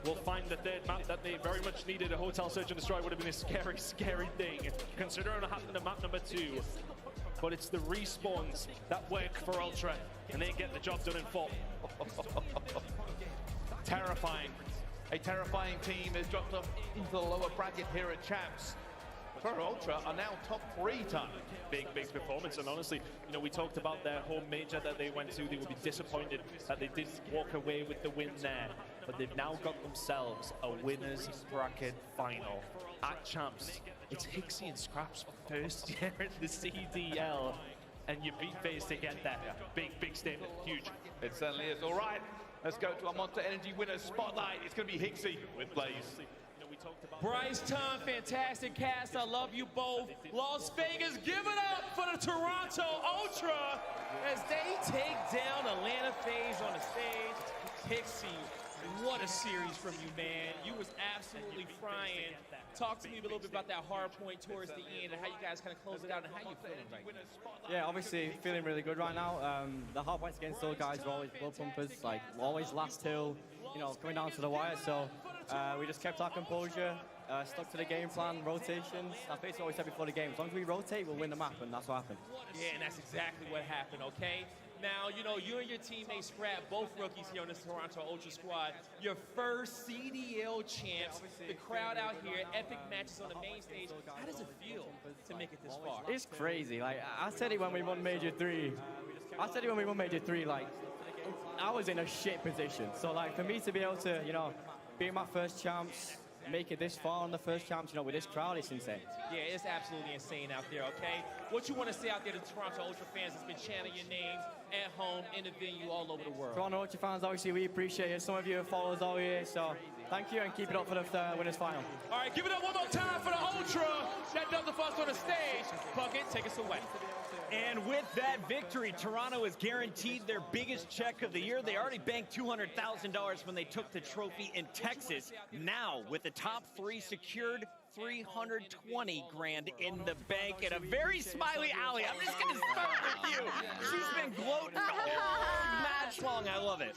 will find the 3rd map that they very much needed. A Hotel Search and Destroy would have been a scary, scary thing, considering what happened to map number 2. But it's the respawns that work for Ultra, and they get the job done in 4. Terrifying. A terrifying team has dropped off into the lower bracket here at Champs. Toronto Ultra are now top 3 time. Big performance, and honestly, you know, we talked about their home major that they went to. They would be disappointed that they didn't walk away with the win there, but they've now got themselves a winners bracket final at Champs. It's Hixie and Scrap's first year in the CDL, and you beat FaZe to get there. Big statement, huge. It certainly is. All right, let's go to our Monster Energy winner spotlight. It's going to be Hixie with Blaze. Bryce, Tom, fantastic cast. I love you both. Las Vegas, give it up for the Toronto Ultra as they take down Atlanta FaZe on the stage. Hixie, what a series from you, man. You was absolutely frying. Talk to me a little bit about that hard point towards the end and how you guys kind of close it out and how you feeling right now. Yeah, obviously feeling really good right now. The hard points against those guys are always blood pumpers, like always last till, you know, coming down to the wire. So we just kept our composure, stuck to the game plan, rotations. That's basically what we said before the game. As long as we rotate, we'll win the map, and that's what happened. Yeah, and that's exactly what happened, okay? Now, you know, you and your teammate Scrap, both rookies here on this Toronto Ultra squad, your first CDL champs, the crowd out here, epic matches on the main stage. How does it feel to make it this far? It's crazy. Like, I said it when we won Major 3. Like, I was in a shit position. So, like, for me to be able to, you know, be my first champs, make it this far on the first champs, you know, with this crowd, it's insane. Yeah, it's absolutely insane out there, okay? What you want to say out there to Toronto Ultra fans that's been chanting your names at home, in the venue, all over the world? Toronto Ultra fans, obviously, we appreciate it. Some of you have followed us all year, so thank you, and keep it up for the winners final. All right, give it up one more time for the Ultra. That does it for us on the stage. Bucket, take us away. And with that victory, Toronto is guaranteed their biggest check of the year. They already banked $200,000 when they took the trophy in Texas. Now, with the top 3 secured, $320 grand in the bank, and a very smiley Allie. I'm just gonna start with you. She's been gloating all match long. I love it.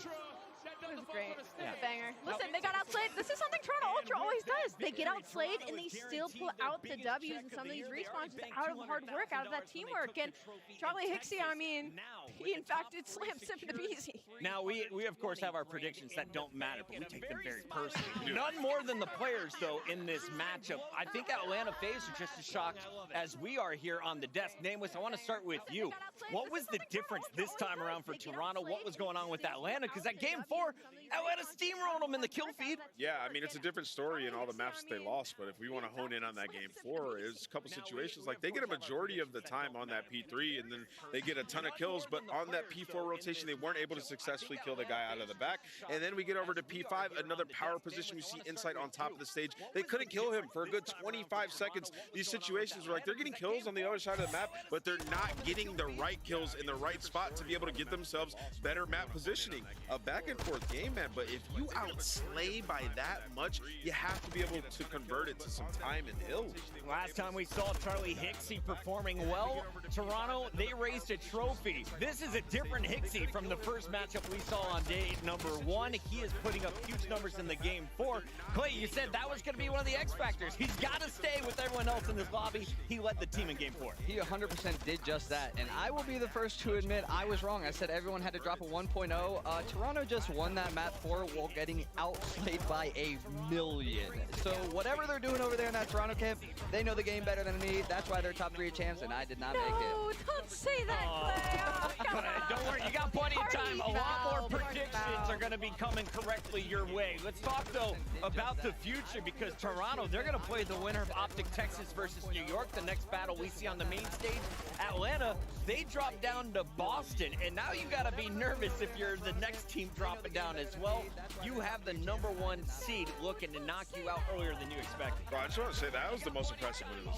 This is great. This is a banger. Listen, they got outslayed. This is something Toronto Ultra always does. They get outslayed and they still pull out the W's in some of these respawns just out of hard work, out of that teamwork. And Charlie Hixie, I mean, he in fact did slam Sip the Beezy. Now, we of course have our predictions that don't matter, but we take them very personally. None more than the players, though, in this matchup. I think Atlanta FaZe are just as shocked as we are here on the desk. Nameless, I want to start with you. What was the difference this time around for Toronto? What was going on with Atlanta? Because that game 4, Atlanta steamrolled them in the kill feed. Yeah, I mean, it's a different story in all the maps that they lost, but if we want to hone in on that game 4, is a couple situations. Like, they get a majority of the time on that P3, and then they get a ton of kills, but on that P4 rotation, they weren't able to successfully kill the guy out of the back. And then we get over to P5, another power position. We see Insight on top of the stage. They couldn't kill him for a good 25 seconds. These situations were like, they're getting kills on the other side of the map, but they're not getting the right kills in the right spot to be able to get themselves better map positioning. A back and forth game, man, but if you outslay by that much, you have to be able to convert it to some time and hills. Last time we saw Charlie Hixie performing well, Toronto, they raised a trophy. This is a different Hixie from the first matchup we saw on day number 1. He is putting up huge numbers in the game 4. Clay, you said that was going to be one of the X factors. He's got to stay with everyone else in this lobby. He led the team in game 4. He 100% did just that, and I will be the first to admit I was wrong. I said everyone had to drop a 1.0. Toronto just won that map 4 while getting outplayed by a million. So whatever they're doing over there in that Toronto camp, they know the game better than me. That's why they're top 3 champs, and I did not make it. No, don't say that, Clay. Oh, come on. Don't worry, you got plenty of time. A lot more predictions are going to be coming correctly your way. Let's talk, though, about the future, because Toronto, they're going to play the winner of Optic Texas versus New York, the next battle we see on the main stage. Atlanta, they dropped down to Boston, and now you got to be nervous if you're the next team dropping down as well. You have the #1 seed looking to knock you out earlier than you expected. Bro, I just want to say that was the most impressive move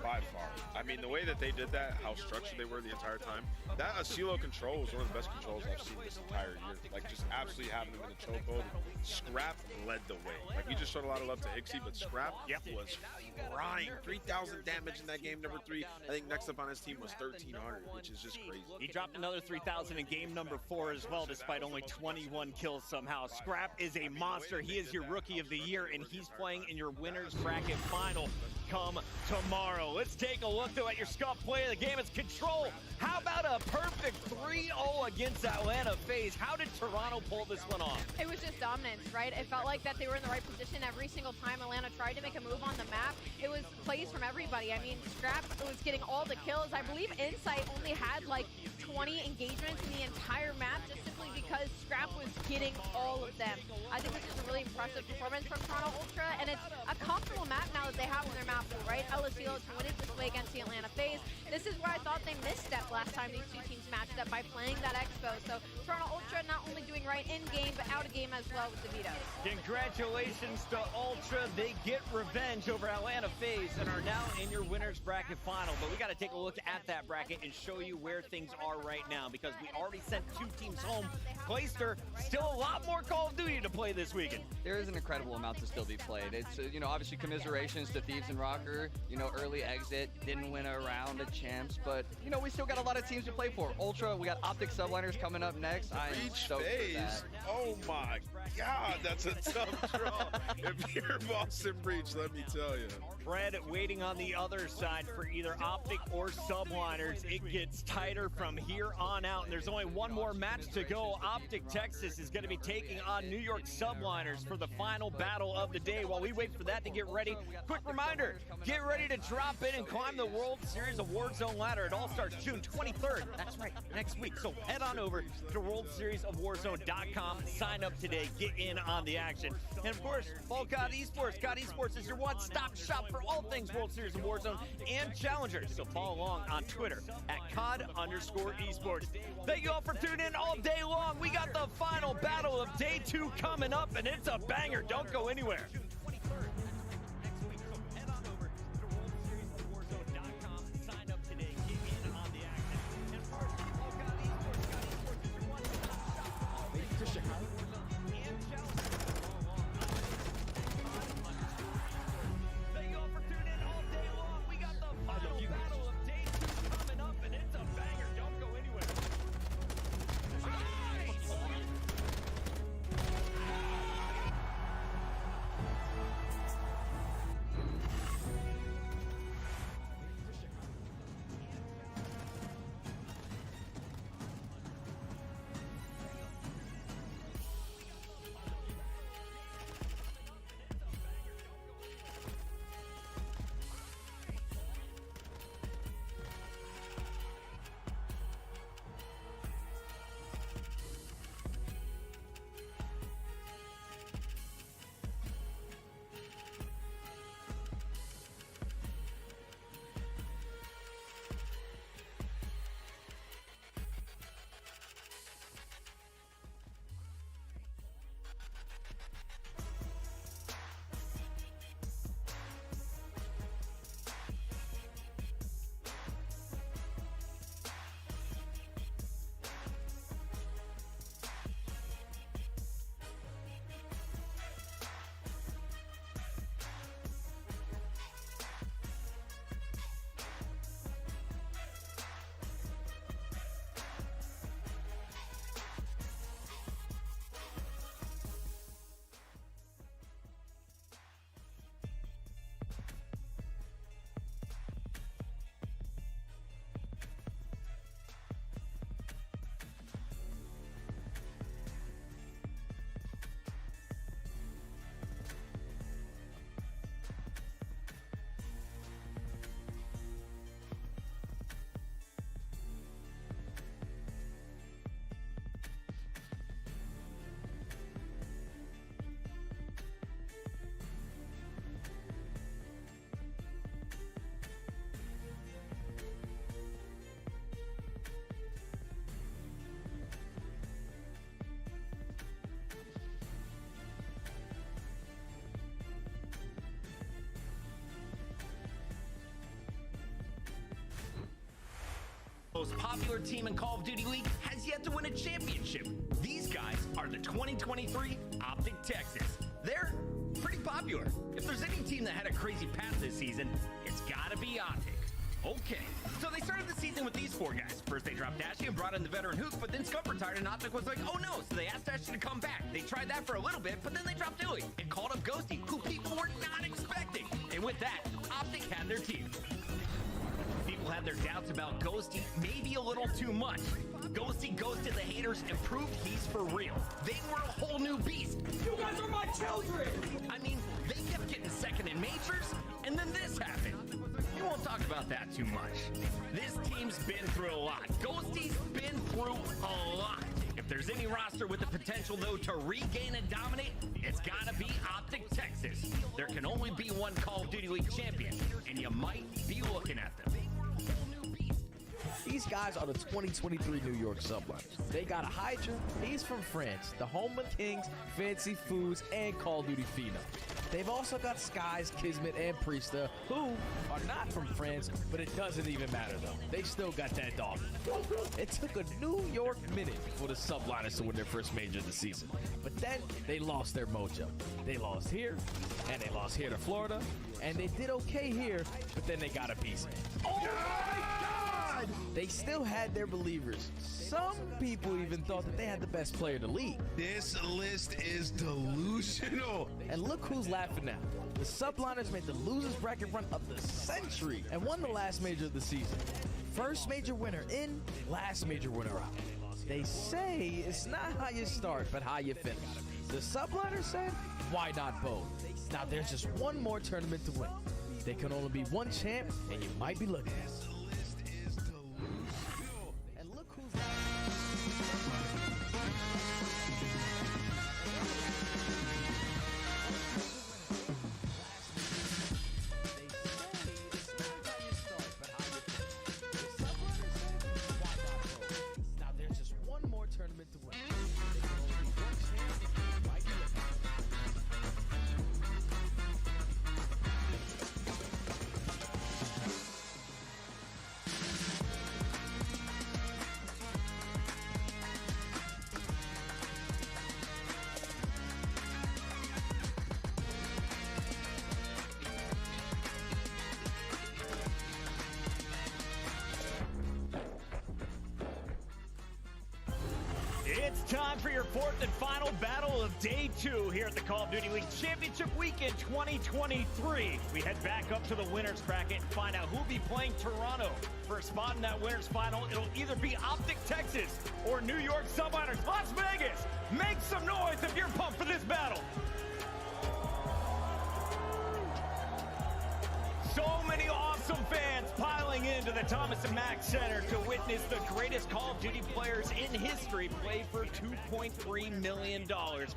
by far. I mean, the way that they did that, how structured they were the entire time. That Asilo control was one of the best controls I've seen this entire year. Like, just absolutely having them in the chokehold. Scrap led the way. Like, we just showed a lot of love to Hixie, but Scrap was frying. 3,000 damage in that game number 3. I think next up on his team was 1,300, which is just crazy. He dropped another 3,000 in game number 4 as well, despite only 21 kills somehow. Scrap is a monster. He is your rookie of the year, and he's playing in your winners bracket final. come tomorrow. Let's take a look, though, at your scuff play of the game. It's Control. How about a perfect 3-0 against Atlanta FaZe? How did Toronto pull this one off? It was just dominance, right? It felt like that they were in the right position every single time Atlanta tried to make a move on the map. It was plays from everybody. I mean, Scrap was getting all the kills. I believe Insight only had like 20 engagements in the entire map just simply because Scrap was getting all of them. I think this is a really impressive performance from Toronto Ultra, and it's a comfortable map now that they have in their map pool, right? LSU to win it this way against the Atlanta FaZe. This is where I thought they misstepped last time these two teams matched up by playing that Expo. So Toronto Ultra not only doing right in game, but out of game as well with the vetoes. Congratulations to Ultra. They get revenge over Atlanta FaZe and are now in your winners bracket final. But we got to take a look at that bracket and show you where things are right now, because we already sent 2 teams home. Clayster, still a lot more Call of Duty to play this weekend. There is an incredible amount to still be played. It's, you know, obviously commiserations to Thieves and Rocker. You know, early exit, didn't win a round of champs, but, you know, we still got a lot of teams to play for. Ultra, we got Optic Subliners coming up next. I am stoked for that. Oh my God, that's a tough draw. If you're Boston Breach, let me tell you. Fred waiting on the other side for either Optic or Subliners. It gets tighter from here on out, and there's only one more match to go. Optic Texas is going to be taking on New York Subliners for the final battle of the day. While we wait for that to get ready, quick reminder, get ready to drop in and climb the World Series of Warzone ladder. It all starts June 23rd. That's right, next week. So head on over to WorldSeriesOfWarzone.com. Sign up today. Get in on the action. And of course, COD Esports. COD Esports is your one-stop shop for all things World Series of Warzone and Challengers. So follow along on Twitter at COD_Esports. Thank you all for tuning in all day long. We got the final battle of Day 2 coming up, and it's a banger. Don't go anywhere. Most popular team in Call of Duty League has yet to win a championship. These guys are the 2023 Optic Texas. They're pretty popular. If there's any team that had a crazy path this season, it's gotta be Optic. Okay, so they started the season with these 4 guys. First they dropped Dashy and brought in the veteran Hook, but then Scump retired and Optic was like, oh no, so they asked Dashy to come back. They tried that for a little bit, but then they dropped Illy and called up Ghosty, who people were not expecting. And with that, Optic had their team. People had their doubts about Ghosty, maybe a little too much. Ghosty ghosted the haters and proved he's for real. They were a whole new beast. You guys are my children! I mean, they kept getting second in majors, and then this happened. We won't talk about that too much. This team's been through a lot. Ghosty's been through a lot. If there's any roster with the potential, though, to regain and dominate, it's gotta be Optic Texas. There can only be one Call of Duty League champion, and you might be looking at them. These guys are the 2023 New York Subliners. They got a Hydra. He's from France, the home of Kings, Fancy Foods, and Call of Duty Pheno. They've also got Skies, Kismet, and Priesta, who are not from France, but it doesn't even matter though. They still got that dog. It took a New York minute for the Subliners to win their first major of the season. But then they lost their mojo. They lost here, and they lost here to Florida, and they did okay here, but then they got a piece. Oh my God! They still had their believers. Some people even thought that they had the best player in the league. This list is delusional. And look who's laughing now. The Subliners made the losers bracket run of the century and won the last major of the season. First major winner in, last major winner out. They say it's not how you start, but how you finish. The Subliners said, why not both? Now there's just one more tournament to win. There can only be one champ, and you might be looking at it. It's time for your fourth and final battle of Day 2 here at the Call of Duty League Championship Weekend 2023. We head back up to the winner's bracket and find out who'll be playing Toronto. For a spot in that winner's final, it'll either be Optic Texas or New York Subliners. Las Vegas, make some noise if you're pumped for this battle. So many awesome fans piling into the Thomas & Mack Center to witness the greatest Call of Duty players in history play for $2.3 million.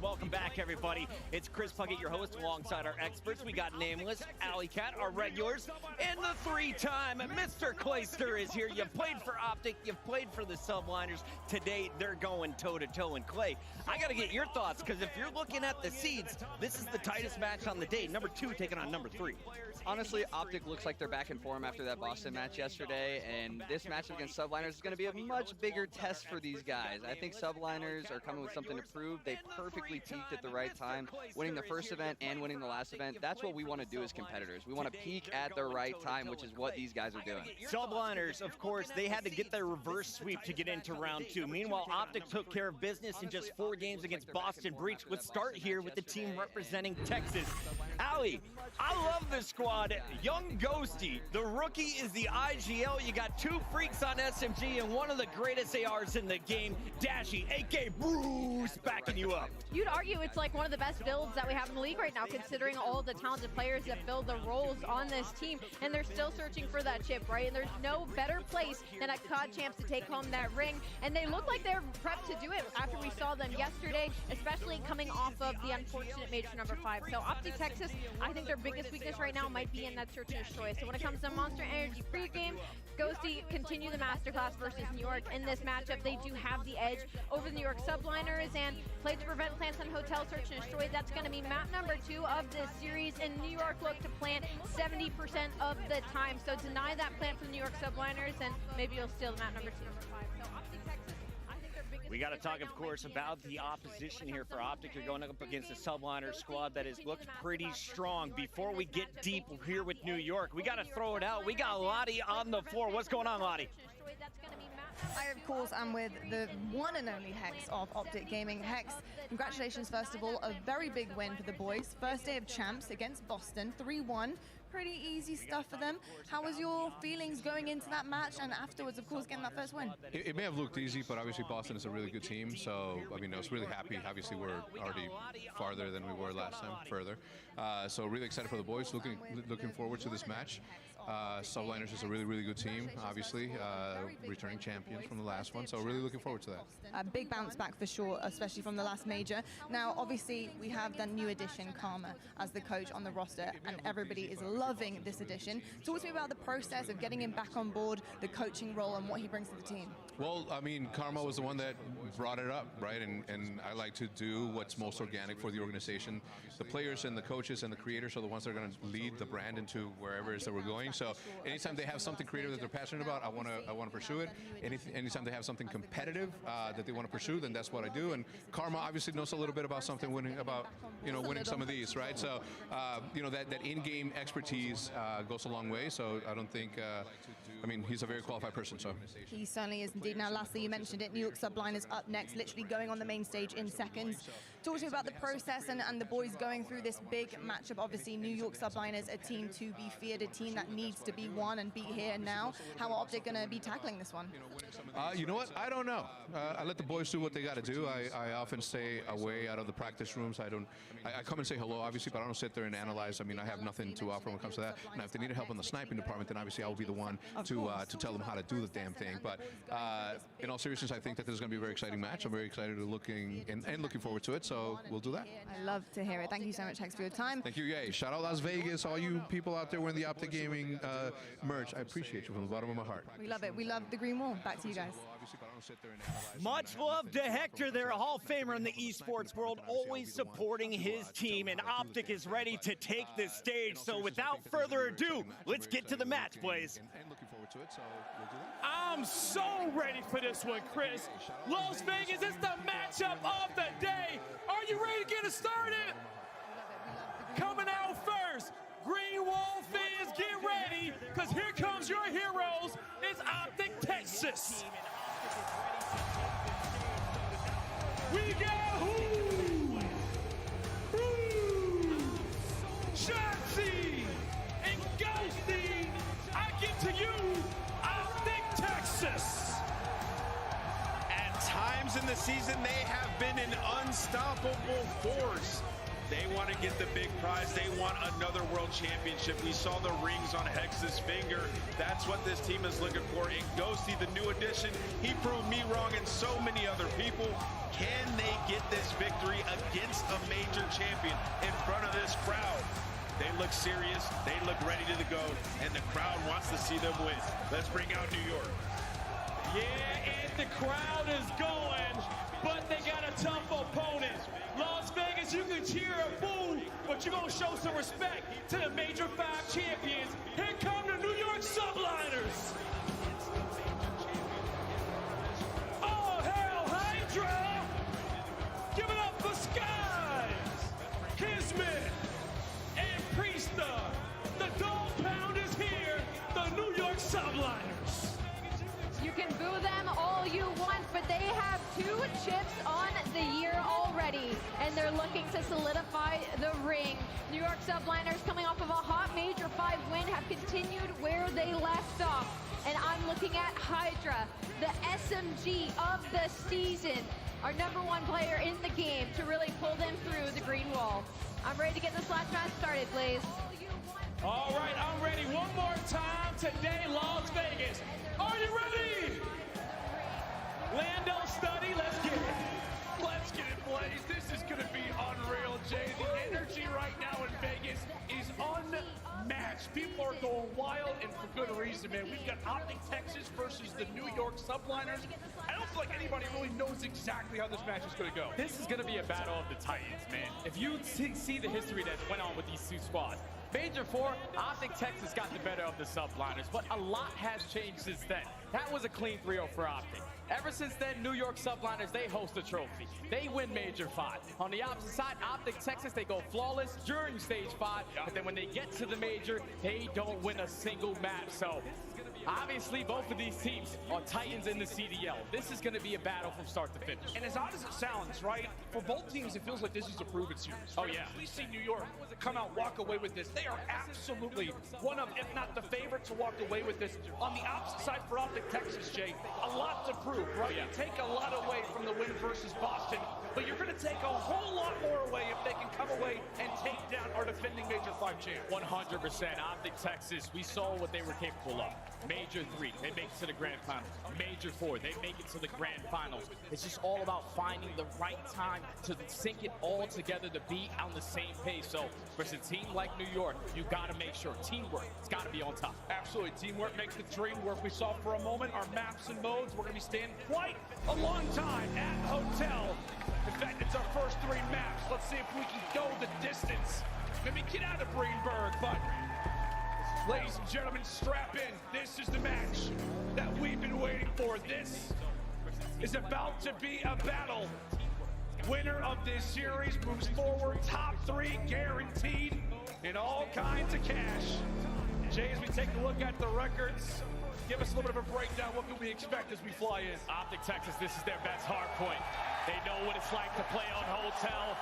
Welcome back, everybody. It's Chris Puckett, your host, alongside our experts. We got Nameless, Alley Cat, our regulars, and the three-time Mr. Clayster is here. You've played for Optic, you've played for the Subliners. Today, they're going toe-to-toe. And Clay, I got to get your thoughts, because if you're looking at the seeds, this is the tightest match on the day. Number 2 taking on number 3. Honestly, Optic looks like they're back in form after that Boston match yesterday, and this match against Subliners is going to be a much bigger test for these guys. I think Subliners are coming with something to prove. They perfectly peaked at the right time, winning the first event and winning the last event. That's what we want to do as competitors. We want to peak at the right time, which is what these guys are doing. Subliners, of course, they had to get their reverse sweep to get into round 2. Meanwhile, Optic took care of business in just 4 games against Boston Breach. Let's start here with the team representing Texas. Allie, I love this squad. Young Ghosty, the rookie is the IGL. You got 2 freaks on SMG and one of the greatest ARs in the game, Dashy, AK Bruce, backing you up. You'd argue it's like one of the best builds that we have in the league right now, considering all the talented players that fill the roles on this team, and they're still searching for that chip, right? And there's no better place than at COD Champs to take home that ring, and they look like they're prepped to do it after we saw them yesterday, especially coming off of the unfortunate major number 5. So Optic Texas, I think their biggest weakness right now might be in that search and destroy. So when it comes to Monster Energy pregame, Ghosty continue the masterclass versus New York. In this matchup, they do have the edge over the New York Subliners, and play to prevent plants on Hotel Search and Destroy. That's going to be map number 2 of this series, and New York look to plant 70% of the time. So deny that plant for the New York Subliners, and maybe you'll steal map number 2, number 5. So Optic Texas, I think their biggest... We got to talk, of course, about the opposition here for Optic. You're going up against a Subliner squad that has looked pretty strong. Before we get deep here with New York, we got to throw it out. We got Lottie on the floor. What's going on, Lottie? I, of course, am with the one and only Hex of Optic Gaming. Hex, congratulations, first of all. A very big win for the boys. First day of champs against Boston, 3-1. pretty easy stuff for them. How was your feelings going into that match and afterwards, of course, getting that first win? It may have looked easy, but obviously Boston is a really good team. So, I mean, I was really happy. Obviously, we're already farther than we were last time, further. So really excited for the boys. Looking forward to this match. Subliners is a really, really good team, obviously. Returning champions from the last one. So really looking forward to that. A big bounce back for sure, especially from the last major. Now, obviously, we have the new addition, Karma, as the coach on the roster, and everybody is loving this addition. Talk to me about the process of getting him back on board, the coaching role, and what he brings to the team. Well, I mean, Karma was the one that brought it up, right? And I like to do what's most organic for the organization. The players and the coaches and the creators are the ones that are going to lead the brand into wherever it is that we're going. So anytime they have something creative that they're passionate about, I want to pursue it. Anytime they have something competitive that they want to pursue, then that's what I do. And Karma obviously knows a little bit about something winning some of these, right? So that in-game expertise goes a long way. So I don't think, I mean, he's a very qualified person. So he certainly is indeed. Now, lastly, you mentioned it. New York Subliners up next, literally going on the main stage in seconds. Talk to me about the process and the boys going through this big matchup. Obviously, New York Subliners, a team to be feared, a team that needs to be won and be here and now. How are Optic going to be tackling this one? You know what? I don't know. I let the boys do what they got to do. I often stay away out of the practice rooms. I come and say hello, obviously, but I don't sit there and analyze. I mean, I have nothing to offer when it comes to that. Now, if they need help in the sniping department, then obviously I will be the one to tell them how to do the damn thing. But in all seriousness, I think that this is going to be a very exciting match. I'm very excited to looking forward to it. So we'll do that. I love to hear it. Thank you so much, Hex, for your time. Thank you. Yay. Shout out Las Vegas, all you people out there wearing the Optic Gaming merch. I appreciate you from the bottom of my heart. We love it. We love the green wall. Back to you guys. Much love to Hector. They're a Hall of Famer in the esports world, always supporting his team, and Optic is ready to take this stage. So without further ado, let's get to the match, Blaze. I'm so ready for this one, Chris. Las Vegas is the matchup of the day. Are you ready to get it started? Coming out first, Green Wall fans, get ready, because here comes your heroes. It's Optic Texas. We got who? Shotzi and Ghosty. I get to you, Optic Texas. At times in the season, they have been an unstoppable force. They want to get the big prize. They want another world championship. We saw the rings on Hex's finger. That's what this team is looking for. And Ghosty, the new addition, he proved me wrong and so many other people. Can they get this victory against a major champion in front of this crowd? They look serious. They look ready to go. And the crowd wants to see them win. Let's bring out New York. Yeah, and the crowd is going, but they got a tough opponent. Las Vegas, you can cheer a boo, but you're going to show some respect to the Major 5 champions. Here come the New York Subliners. Oh, hell, Hydra! Give it up for Skies, Kismet, and Priesta. The dog pound is here, the New York Subliners. You can boo them all you want, but they have 2 chips on the year already, and they're looking to solidify the ring. New York Subliners, coming off of a hot Major 5 win, have continued where they left off. And I'm looking at Hydra, the SMG of the season, our #1 player in the game, to really pull them through the green wall. I'm ready to get this last match started, Blaze. All right, I'm ready one more time today, Las Vegas. Are you ready? Lando Study, let's get it. Let's get it, Blaze. This is going to be unreal, Jay. The energy right now in Vegas is unmatched. People are going wild, and for good reason, man. We've got Optic Texas versus the New York Subliners. I don't feel like anybody really knows exactly how this match is going to go. This is going to be a battle of the Titans, man. If you see the history that went on with these 2 squads, Major 4, Optic Texas got the better of the Subliners, but a lot has changed since then. That was a clean 3-0 for Optic. Ever since then, New York Subliners, they host a trophy. They win Major 5. On the opposite side, Optic Texas, they go flawless during Stage 5, but then when they get to the Major, they don't win a single map. So, obviously, both of these teams are Titans in the CDL. This is going to be a battle from start to finish. And as odd as it sounds, right, for both teams, it feels like this is a proven series. Oh, yeah. We see New York come out, walk away with this. They are absolutely one of, if not the favorite, to walk away with this. On the opposite side for Optic Texas, Jay, a lot to prove, right? You take a lot away from the win versus Boston, but you're going to take a whole lot more away if they can come away and take down our defending Major 5 champ. 100%. Optic Texas, we saw what they were capable of. Major 3, they make it to the grand finals. Major 4, they make it to the grand finals. It's just all about finding the right time to sync it all together to be on the same pace. So, versus a team like New York, you got to make sure teamwork, it's got to be on top. Absolutely. Teamwork makes the dream work. We saw for a moment our maps and modes. We're going to be staying quite a long time at Hotel. In fact, it's our first 3 maps. Let's see if we can go the distance. Maybe get out of Greenberg, but ladies and gentlemen, strap in. This is the match that we've been waiting for. This is about to be a battle. Winner of this series moves forward, top 3 guaranteed, and all kinds of cash. Jay, as we take a look at the records, give us a little bit of a breakdown. What can we expect as we fly in? Optic Texas, this is their best hard point. They know what it's like to play on Hotel.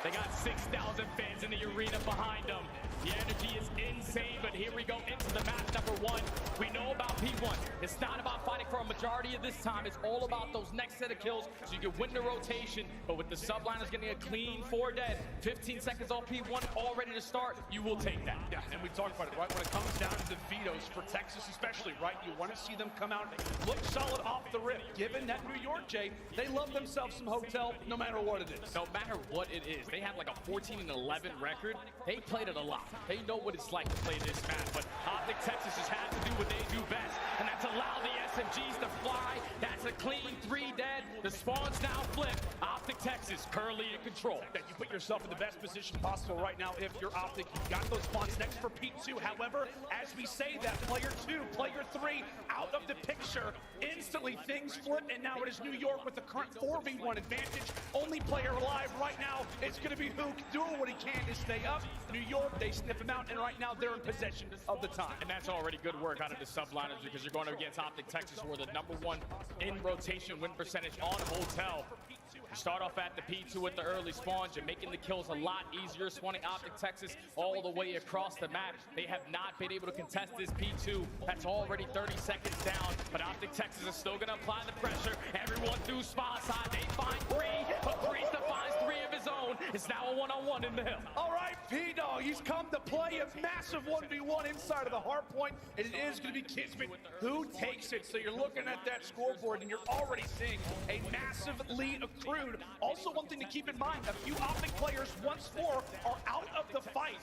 They got 6,000 fans in the arena behind them. The energy is insane, but here we go into the match number 1. We know about P1. It's not about fighting for a majority of this time. It's all about those next set of kills so you can win the rotation. But with the subliners getting a clean 4 dead, 15 seconds off P1, all ready to start, you will take that. Yeah, and we talked about it, right? When it comes down to the vetoes, for Texas especially, right? You want to see them come out and look solid off the rip. Given that New York, Jay, they love themselves some Hotel no matter what it is. No matter what it is. They have like a 14-11 record. They played it a lot. They know what it's like to play this match, but Optic Texas just has to do what they do best, and that's allow the SMGs to fly. That's a clean 3 dead. The spawns now flip. Optic Texas currently in control. That you put yourself in the best position possible right now if you're Optic. You've got those spawns next for P2. However, as we say that, player 2, player 3 out of the picture, instantly things flip, and now it is New York with the current 4v1 advantage. Only player alive right now. It's going to be Who doing what he can to stay up. New York, they sniff him out, and right now they're in possession of the time. And that's already good work out of the subliners because you're going up against Optic Texas, who are the #1 in rotation win percentage on Hotel. You start off at the P2 with the early spawns. You're making the kills a lot easier, spawning Optic Texas all the way across the map. They have not been able to contest this P2. That's already 30 seconds down, but Optic Texas is still going to apply the pressure. Everyone through spot side. They find 3, but Priesta finds 3 of his own. It's now a 1-on-1 in the hill. All right, P-Dog, he's come to play a massive 1v1 inside of the hard point, and it is going to be Kismet who takes it. So you're looking at that scoreboard, and you're already seeing a massive lead accrued. Also, one thing to keep in mind, a few Optic players, once 4, are out of the fight.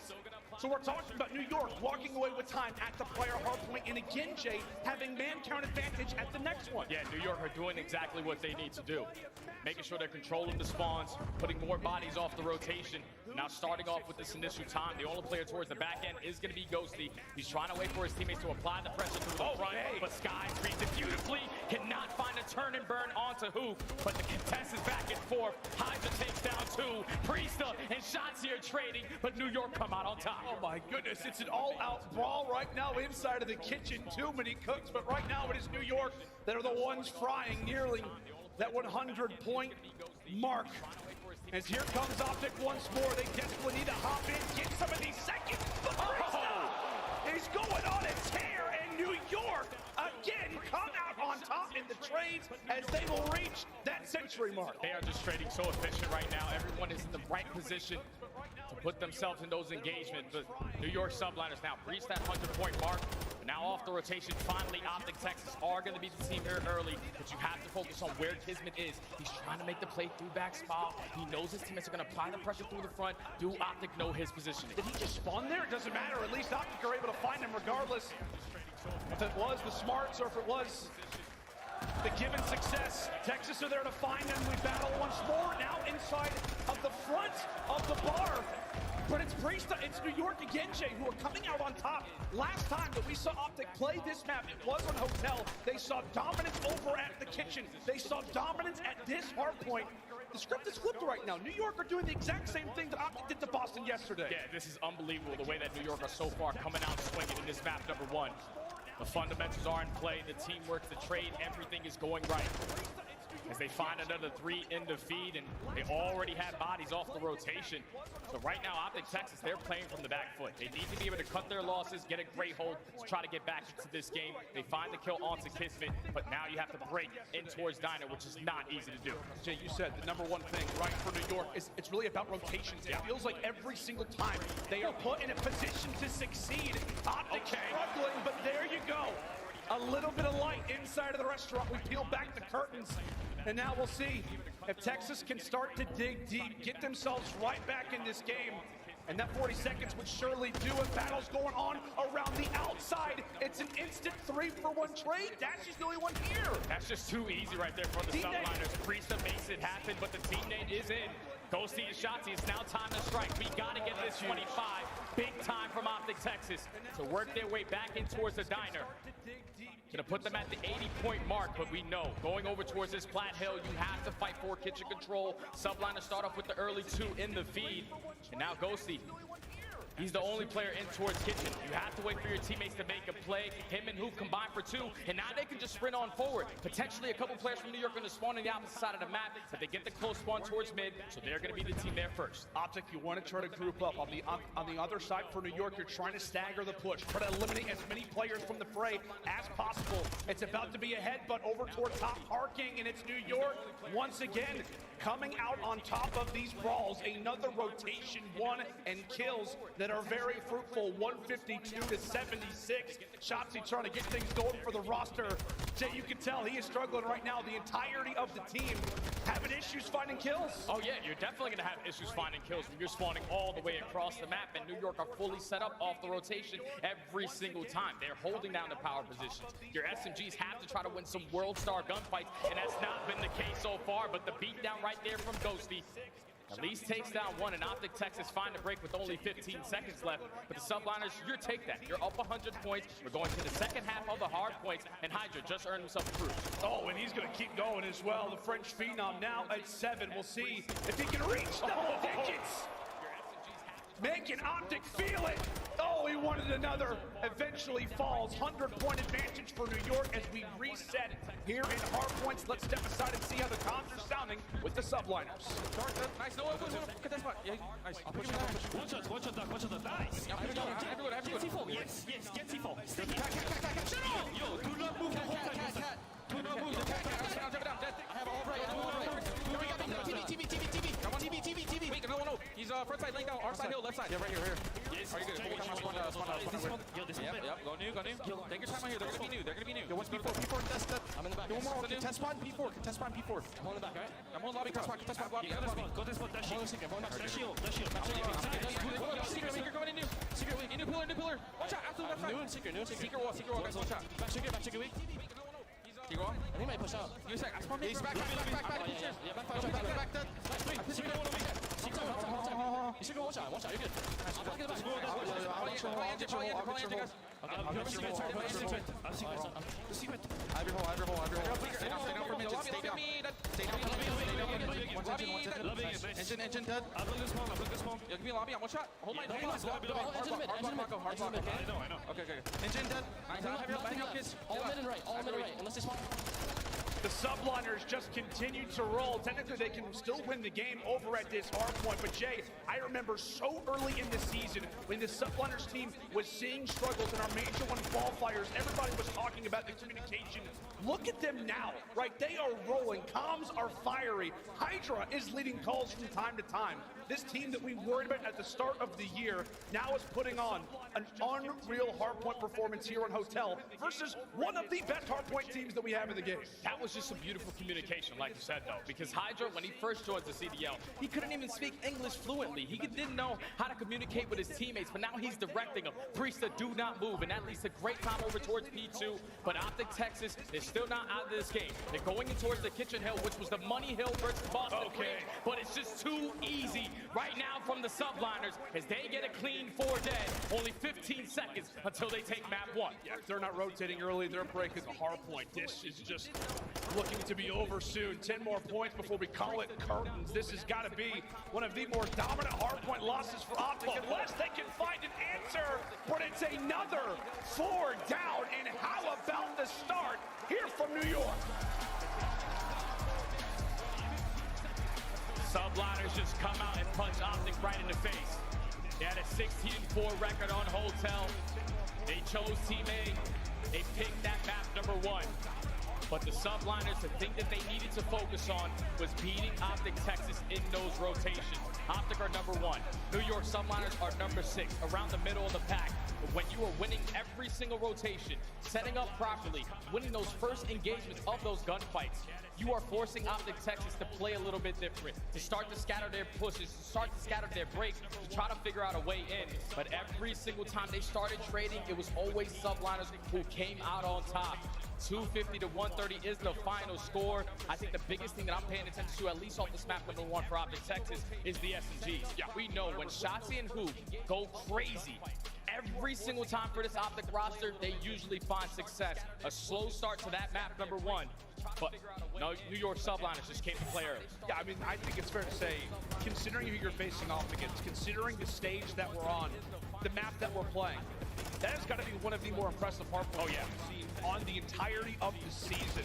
So we're talking about New York walking away with time at the player hard point, and again, Jay, having man count advantage at the next one. Yeah, New York are doing exactly what they need to do. Making sure they're controlling the spawns, putting more bodies off the rotation. Now starting off with this initial time, the only player towards the back end is going to be Ghosty. He's trying to wait for his teammates to apply the pressure through the front, but Sky reads it beautifully, cannot find a turn and burn onto Who, but the contest is back and forth. Hydra takes down 2, Priesta and Shots here trading, but New York come out on top. Oh my goodness, it's an all-out brawl right now inside of the kitchen. Too many cooks, but right now it is New York that are the ones frying, nearly that 100-point mark. As here comes Optic once more, they desperately need to hop in, get some of these seconds. But Priesta is going on a tear, and New York again come out on top in the trades as they will reach that century mark. They are just trading so efficient right now. Everyone is in the right position to put themselves in those engagements. But New York subliners now reach that 100-point mark. But now off the rotation, finally Optic Texas are going to be the team here early. But you have to focus on where Kismet is. He's trying to make the play through back spot. He knows his teammates are going to apply the pressure through the front. Do Optic know his position? Did he just spawn there? It doesn't matter. At least Optic are able to find him regardless. If it was the smarts or if it was the given success, Texas are there to find them. We battle once more now inside of the front of the bar. But it's Priesta, it's New York again, Jay, who are coming out on top. Last time that we saw Optic play this map, it was on Hotel. They saw dominance over at the kitchen. They saw dominance at this hard point. The script is flipped right now. New York are doing the exact same thing that Optic did to Boston yesterday. Yeah, this is unbelievable the way that New York are so far coming out swinging in this map #1. The fundamentals are in play, the teamwork, the trade, everything is going right. as they find another 3 in the feed, and they already have bodies off the rotation. So right now, Optic Texas, they're playing from the back foot. They need to be able to cut their losses, get a great hold to try to get back into this game. They find the kill onto Kismet, but now you have to break in towards Diner, which is not easy to do. Jay, you said the number one thing, right, for New York is it's really about rotations. It feels like every single time they are put in a position to succeed. Optic struggling, but there you go. A little bit of light inside of the restaurant. We peel back the curtains, and now we'll see if Texas can start to dig deep, get themselves right back in this game. And that 40 seconds would surely do it. Battles going on around the outside. It's an instant 3-for-1 trade. Dashy's the only one here. That's just too easy right there for the subliners. Priesta makes it happen, but the teammate is in. Ghosty and Shotzi, it's now time to strike. We got to get this 25. Big time from Optic Texas to work their way back in towards the Diner. Gonna put them at the 80-point mark, but we know going over towards this Plat Hill, you have to fight for kitchen control. Subliner start off with the early 2 in the feed, and now Ghosty. He's the only player in towards kitchen. You have to wait for your teammates to make a play. Him and Hoop combine for 2, and now they can just sprint on forward. Potentially a couple players from New York are going to spawn on the opposite side of the map, but they get the close spawn towards mid, so they're going to be the team there first. Optic, you want to try to group up. On the other side for New York, you're trying to stagger the push. Try to eliminate as many players from the fray as possible. It's about to be a headbutt over toward top parking, and it's New York once again coming out on top of these brawls. Another rotation 1 and kills that are very fruitful. 152 to 76. Shotzi trying to get things going for the roster. Jay, you can tell he is struggling right now. The entirety of the team having issues finding kills. Oh yeah, you're definitely gonna have issues finding kills when you're spawning all the way across the map, and New York are fully set up off the rotation every single time. They're holding down the power positions. Your SMGs have to try to win some world star gunfights, and that's not been the case so far, but the beatdown right there from Ghosty at least takes down 1, and Optic Texas find a break with only 15 seconds left. But the subliners, you take that. You're up 100 points. We're going to the second half of the hard points, and Hydra just earned himself a cruise. Oh, and he's going to keep going as well. The French Phenom now at 7. We'll see if he can reach double digits. Making Optic feel it. Oh, he wanted another. Eventually falls. 100-point advantage for New York as we reset here in hard points. Let's step aside and see how the comms are sounding with the subliners. Nice. No, look at that spot. Yeah, nice. One shot, nice. Everyone. Yes, get T4. Yo, do not move the whole time. Do not move the whole time. I have all right. TV. Wait, no. He's front side, laying down. Our side hill, left side. Yeah, right here. Yes. Are you good? Yo, this one. Yep. Go new. Take your time out here. They're gonna be new. Yo, what's P4? Test that. I'm in the back. One more. Test spawn P4. I'm on the back, right? I'm on lobby cross. Test spot lobby. Go test spot. Dash shield. Secret going in new. Secret weak. New pillar. Watch out. Absolute left side. New secret wall, guys. Watch out. Back secret weak. Keep going. He might push out. Give me a sec. I spawned He's back. Yeah, back dead. Secret one weak. You should go watch out. You're good. I'm back in the back. The secret. I have your hole. Stay down for midget. Stay down. Engine dead. I'll bring this smoke. Yo, give me a lobby. I'm one shot. Hold my Engine mid. I know. Okay. Engine dead. All mid and right. Unless they spawn. The subliners just continue to roll. Technically, they can still win the game over at this hard point. But Jay, I remember so early in the season when the subliners team was seeing struggles in our Major 1 qualifiers, everybody was talking about the communication. Look at them now, right? They are rolling. Comms are fiery. Hydra is leading calls from time to time. This team that we worried about at the start of the year now is putting on an unreal hardpoint performance here on Hotel versus one of the best hardpoint teams that we have in the game. That was just some beautiful communication, like you said, though, because Hydra, when he first joined the CDL, he couldn't even speak English fluently. He didn't know how to communicate with his teammates, but now he's directing them. Priesta, do not move, and that leads to great time over towards P2, but Optic Texas is still not out of this game. They're going in towards the Kitchen Hill, which was the Money Hill versus Boston. Okay. But it's just too easy right now from the subliners as they get a clean 4 dead. Only 15 seconds until they take map 1. Yeah, if they're not rotating early, they're breaking the hard point. This is just looking to be over soon. 10 more points before we call it curtains. This has got to be one of the more dominant hard point losses for Optic, unless they can find an answer. But it's another 4 down. And how about the start here from New York? Subliners just come out and punch Optic right in the face. They had a 16-4 record on Hotel. They chose Team A. They picked that map number 1. But the Subliners, the thing that they needed to focus on was beating Optic Texas in those rotations. Optic are number 1. New York Subliners are number 6, around the middle of the pack. But when you are winning every single rotation, setting up properly, winning those first engagements of those gunfights, you are forcing Optic Texas to play a little bit different, to start to scatter their pushes, to start to scatter their breaks, to try to figure out a way in. But every single time they started trading, it was always Subliners who came out on top. 250 to 130 is the final score. I think the biggest thing that I'm paying attention to, at least off this map number 1 for Optic Texas, is the SMGs. Yeah, we know when Shotzi and Hoop go crazy, every single time for this Optic roster, they usually find success. A slow start to that map number 1. But no, New York Subliners just came to play early. Yeah, I mean, I think it's fair to say, considering who you're facing off against, considering the stage that we're on, the map that we're playing, that has got to be one of the more impressive hardpoints we've seen on the entirety of the season.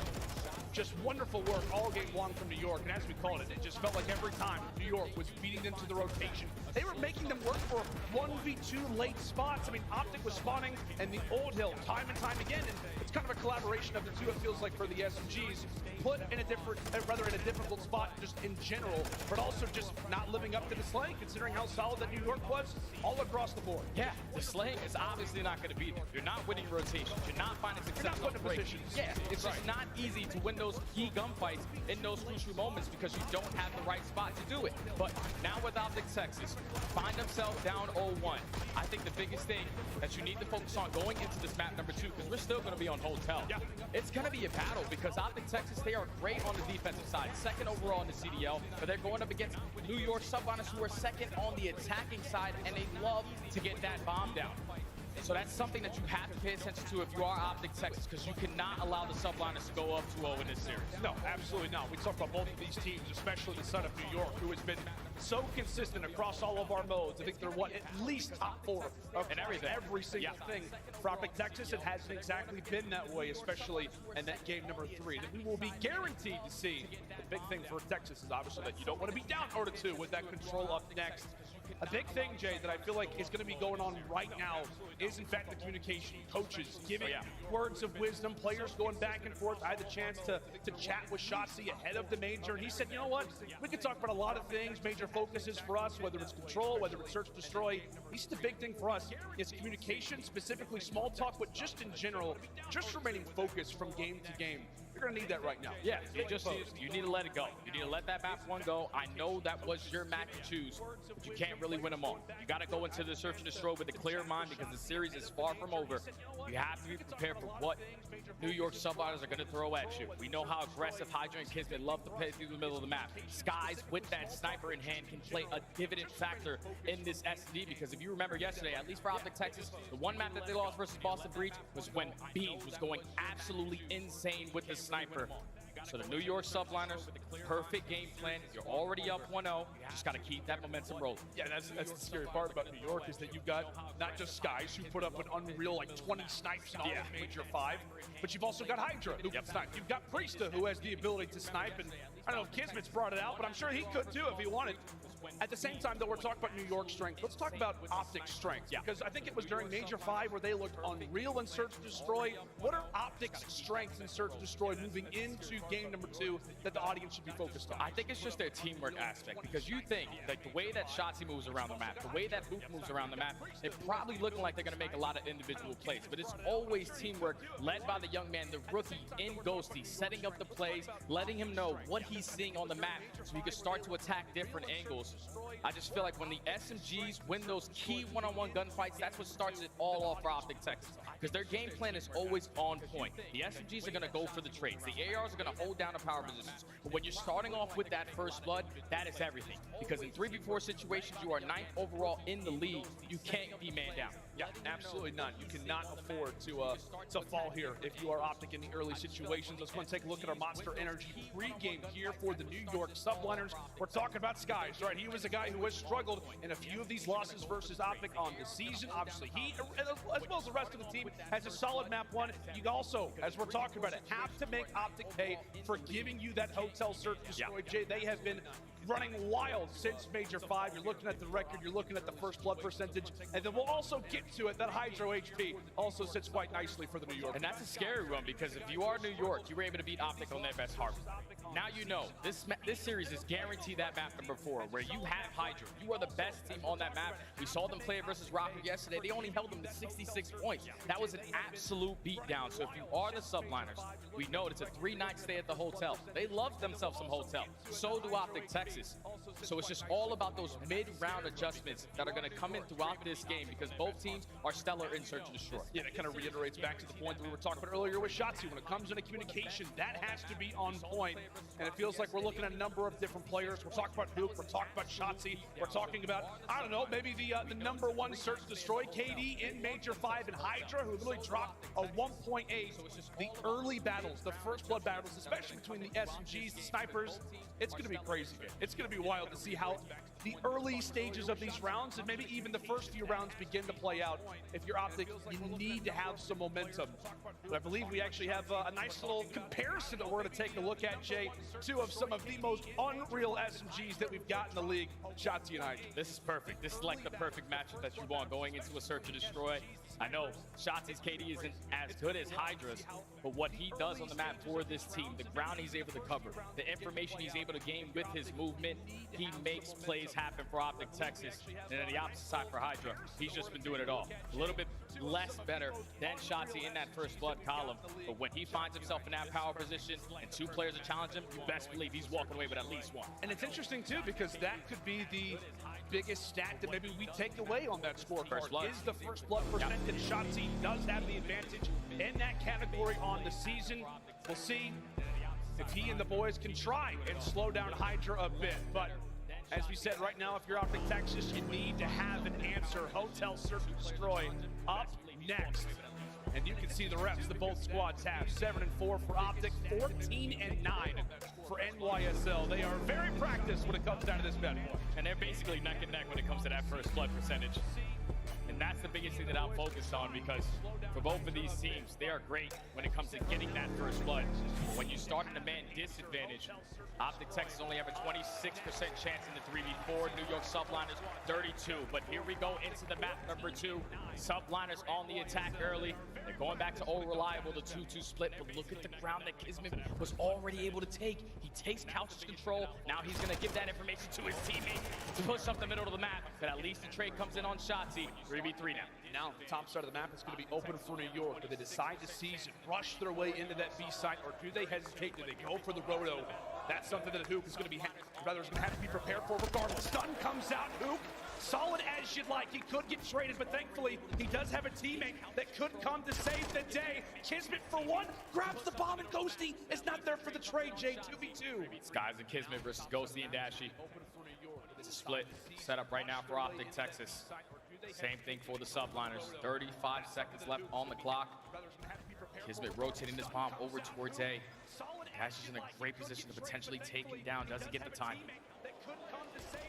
Just wonderful work all game long from New York, and as we called it, it just felt like every time New York was beating them to the rotation, they were making them work for 1v2 late spots. I mean, Optic was spawning in the Old Hill time and time again, and it's kind of a collaboration of the two, it feels like, for the SMGs, put in a different, rather in a difficult spot just in general, but also just not living up to the slaying, considering how solid that New York was all across the board. Yeah, the slaying is obviously not going to be there. You're not winning rotations. You're not finding success. You're not putting in positions. Yeah, it's just not easy to win those key gunfights in those crucial moments because you don't have the right spot to do it. But now with Optic Texas, find themselves down 0-1. I think the biggest thing that you need to focus on going into this map number 2, because we're still going to be on Hotel. Yeah. It's going to be a battle because Optic Texas, they are great on the defensive side, 2nd overall in the CDL, but they're going up against New York Subliners, who are 2nd on the attacking side, and they love to get that bomb down. So that's something that you have to pay attention to if you are Optic Texas, because you cannot allow the Subliners to go up 2-0 in this series. No, absolutely not. We talk about both of these teams, especially the son of New York, who has been so consistent across all of our modes. I think they're, what, at least top 4 and everything. Every single thing. For Optic Texas, it hasn't exactly been that way, especially in that game number 3, that we will be guaranteed to see. The big thing for Texas is obviously that you don't want to be down 0-2 with that control up next. A big thing, Jay, that I feel like is going to be going on right now is, in fact, the communication. Coaches giving words of wisdom, players going back and forth. I had the chance to chat with Shotzi ahead of the major, and he said, you know what? We could talk about a lot of things, major focuses for us, whether it's control, whether it's search, destroy. This is the big thing for us is communication, specifically small talk, but just in general, just remaining focused from game to game. You're going to need that right now. Yeah, you need to let it go. You need to let that map 1 go. I know that was your map to choose, but you can't really win them all. You got to go into the search and destroy with a clear mind because the series is far from over. You have to be prepared for what New York Subliners are going to throw at you. We know how aggressive Hydra and Kismet love to play through the middle of the map. Skies with that sniper in hand can play a dividend factor in this SD because if you remember yesterday, at least for Optic Texas, the one map that they lost versus Boston Breach was when Beans was going absolutely insane with the sniper. So the New York Subliners, perfect game plan. You're already up 1-0. You just got to keep that momentum rolling. Yeah, that's the scary part about New York is that you've got not just Skies who put up an unreal like 20 snipes in all of Major 5, but you've also got Hydra who can snipe. You've got Priesta who has the ability to snipe, and I don't know if Kismet's brought it out, but I'm sure he could too if he wanted. At the same time, though, we're talking about New York's strength. Let's talk about Optic's strength, because I think it was during Major 5 where they looked unreal in Search and Destroy. What are Optic's strengths in Search and Destroy moving into game number 2 that the audience should be focused on? I think it's just their teamwork aspect, because you think like the way that Shotzi moves around the map, the way that Boop moves around the map, they're probably looking like they're going to make a lot of individual plays, but it's always teamwork led by the young man, the rookie in Ghosty, setting up the plays, letting him know what he's seeing on the map so he can start to attack different angles. I just feel like when the SMGs win those key one-on-one gunfights, that's what starts it all off for Optic Texas, because their game plan is always on point. The SMGs are going to go for the trades. The ARs are going to hold down the power positions. But when you're starting off with that first blood, that is everything. Because in 3v4 situations, you are 9th overall in the league. You can't be man down. Yeah, absolutely not. You cannot afford to fall here if you are Optic in the early situations. Let's go and take a look at our Monster Energy pregame here for the New York Subliners. We're talking about Skies, right? He was a guy who has struggled in a few of these losses versus Optic on the season. Obviously, he, as well as the rest of the team, has a solid map 1. You also, as we're talking about it, have to make Optic pay for giving you that hotel search destroy. Jay, they have been running wild since Major 5. You're looking at the record, you're looking at the first blood percentage, and then we'll also get to it. That Hydro HP also sits quite nicely for the New York. And that's a scary one because if you are New York, you were able to beat Optic on their best harbor. Now you know, this series is guaranteed that map number 4, where you have Hydra. You are the best team on that map. We saw them play versus Rocket yesterday. They only held them to 66 points. That was an absolute beatdown. So if you are the subliners, we know it's a 3-night stay at the hotel. They love themselves some hotel. So do Optic Texas. So it's just all about those mid-round adjustments that are going to come in throughout this game because both teams are stellar in Search and Destroy. Yeah, that kind of reiterates back to the point that we were talking about earlier with Shotzi. When it comes into communication, that has to be on point. And it feels like we're looking at a number of different players. We're talking about Duke, we're talking about Shotzi, we're talking about, I don't know, maybe the #1 Search and Destroy KD in Major 5 and Hydra, who literally dropped a 1.8. So it's just the early battles, the first blood battles, especially between the SMGs, the snipers. It's going to be crazy, man. It's going to be wild to see how the early stages of these rounds and maybe even the first few rounds begin to play out. If you're Optic, you need to have some momentum. But I believe we actually have a nice little comparison that we're going to take a look at, Jay, two of some of the most unreal SMGs that we've got in the league, Shotzi and Hydra. This is perfect. This is like the perfect matchup that you want going into a Search and Destroy. I know Shotzi's KD isn't as good as Hydra's, but what he does on the map for this team, the ground he's able to cover, the information he's able to gain with his movement, he makes plays happen for Optic Texas. And on the opposite side for Hydra, he's just been doing it all. A little bit less better than Shotzi in that first blood column, but when he finds himself in that power position and two players are challenging him, you best believe he's walking away with at least one. And it's interesting too because that could be the biggest stat that maybe we take away on that scorecard is the first blood percentage. Yep. Shotzi does have the advantage in that category on the season. We'll see if he and the boys can try and slow down Hydra a bit. But as we said, right now, if you're Optic Texas, you need to have an answer. Hotel Search and Destroy up next. And you can see the reps that both squads have. 7-4 for Optic, 14-9 for NYSL. They are very practiced when it comes down to this bad boy. And they're basically neck and neck when it comes to that first blood percentage. And that's the biggest thing that I'm focused on because for both of these teams, they are great when it comes to getting that first blood. When you start in a man disadvantage, Optic Texas only have a 26% chance in the 3v4. New York Subliners 32. But here we go into the map number 2. Subliners on the attack early. They're going back to old reliable, the 2-2 split. But look at the ground that Kismet was already able to take. He takes Couch's control. Now he's going to give that information to his teammate to push up the middle of the map. But at least the trade comes in on Shotzi. 3v3 now. Now, the top side of the map is going to be open for New York. Do they decide to seize and rush their way into that B side, or do they hesitate? Do they go for the roto? That's something that Hook is going to be, rather, is going to have to be prepared for regardless. Stun comes out, Hook. Solid as you'd like. He could get traded, but thankfully, he does have a teammate that could come to save the day. Kismet, for one, grabs the bomb, and Ghosty is not there for the trade, Jay. 2v2. Skies and Kismet versus Ghosty and Dashy. It's a split set up right now for Optic Texas. Same thing for the subliners. 35 seconds left on the clock. Kismet rotating this bomb over towards A. Dashy's in a great position to potentially take him down. Does he get the time?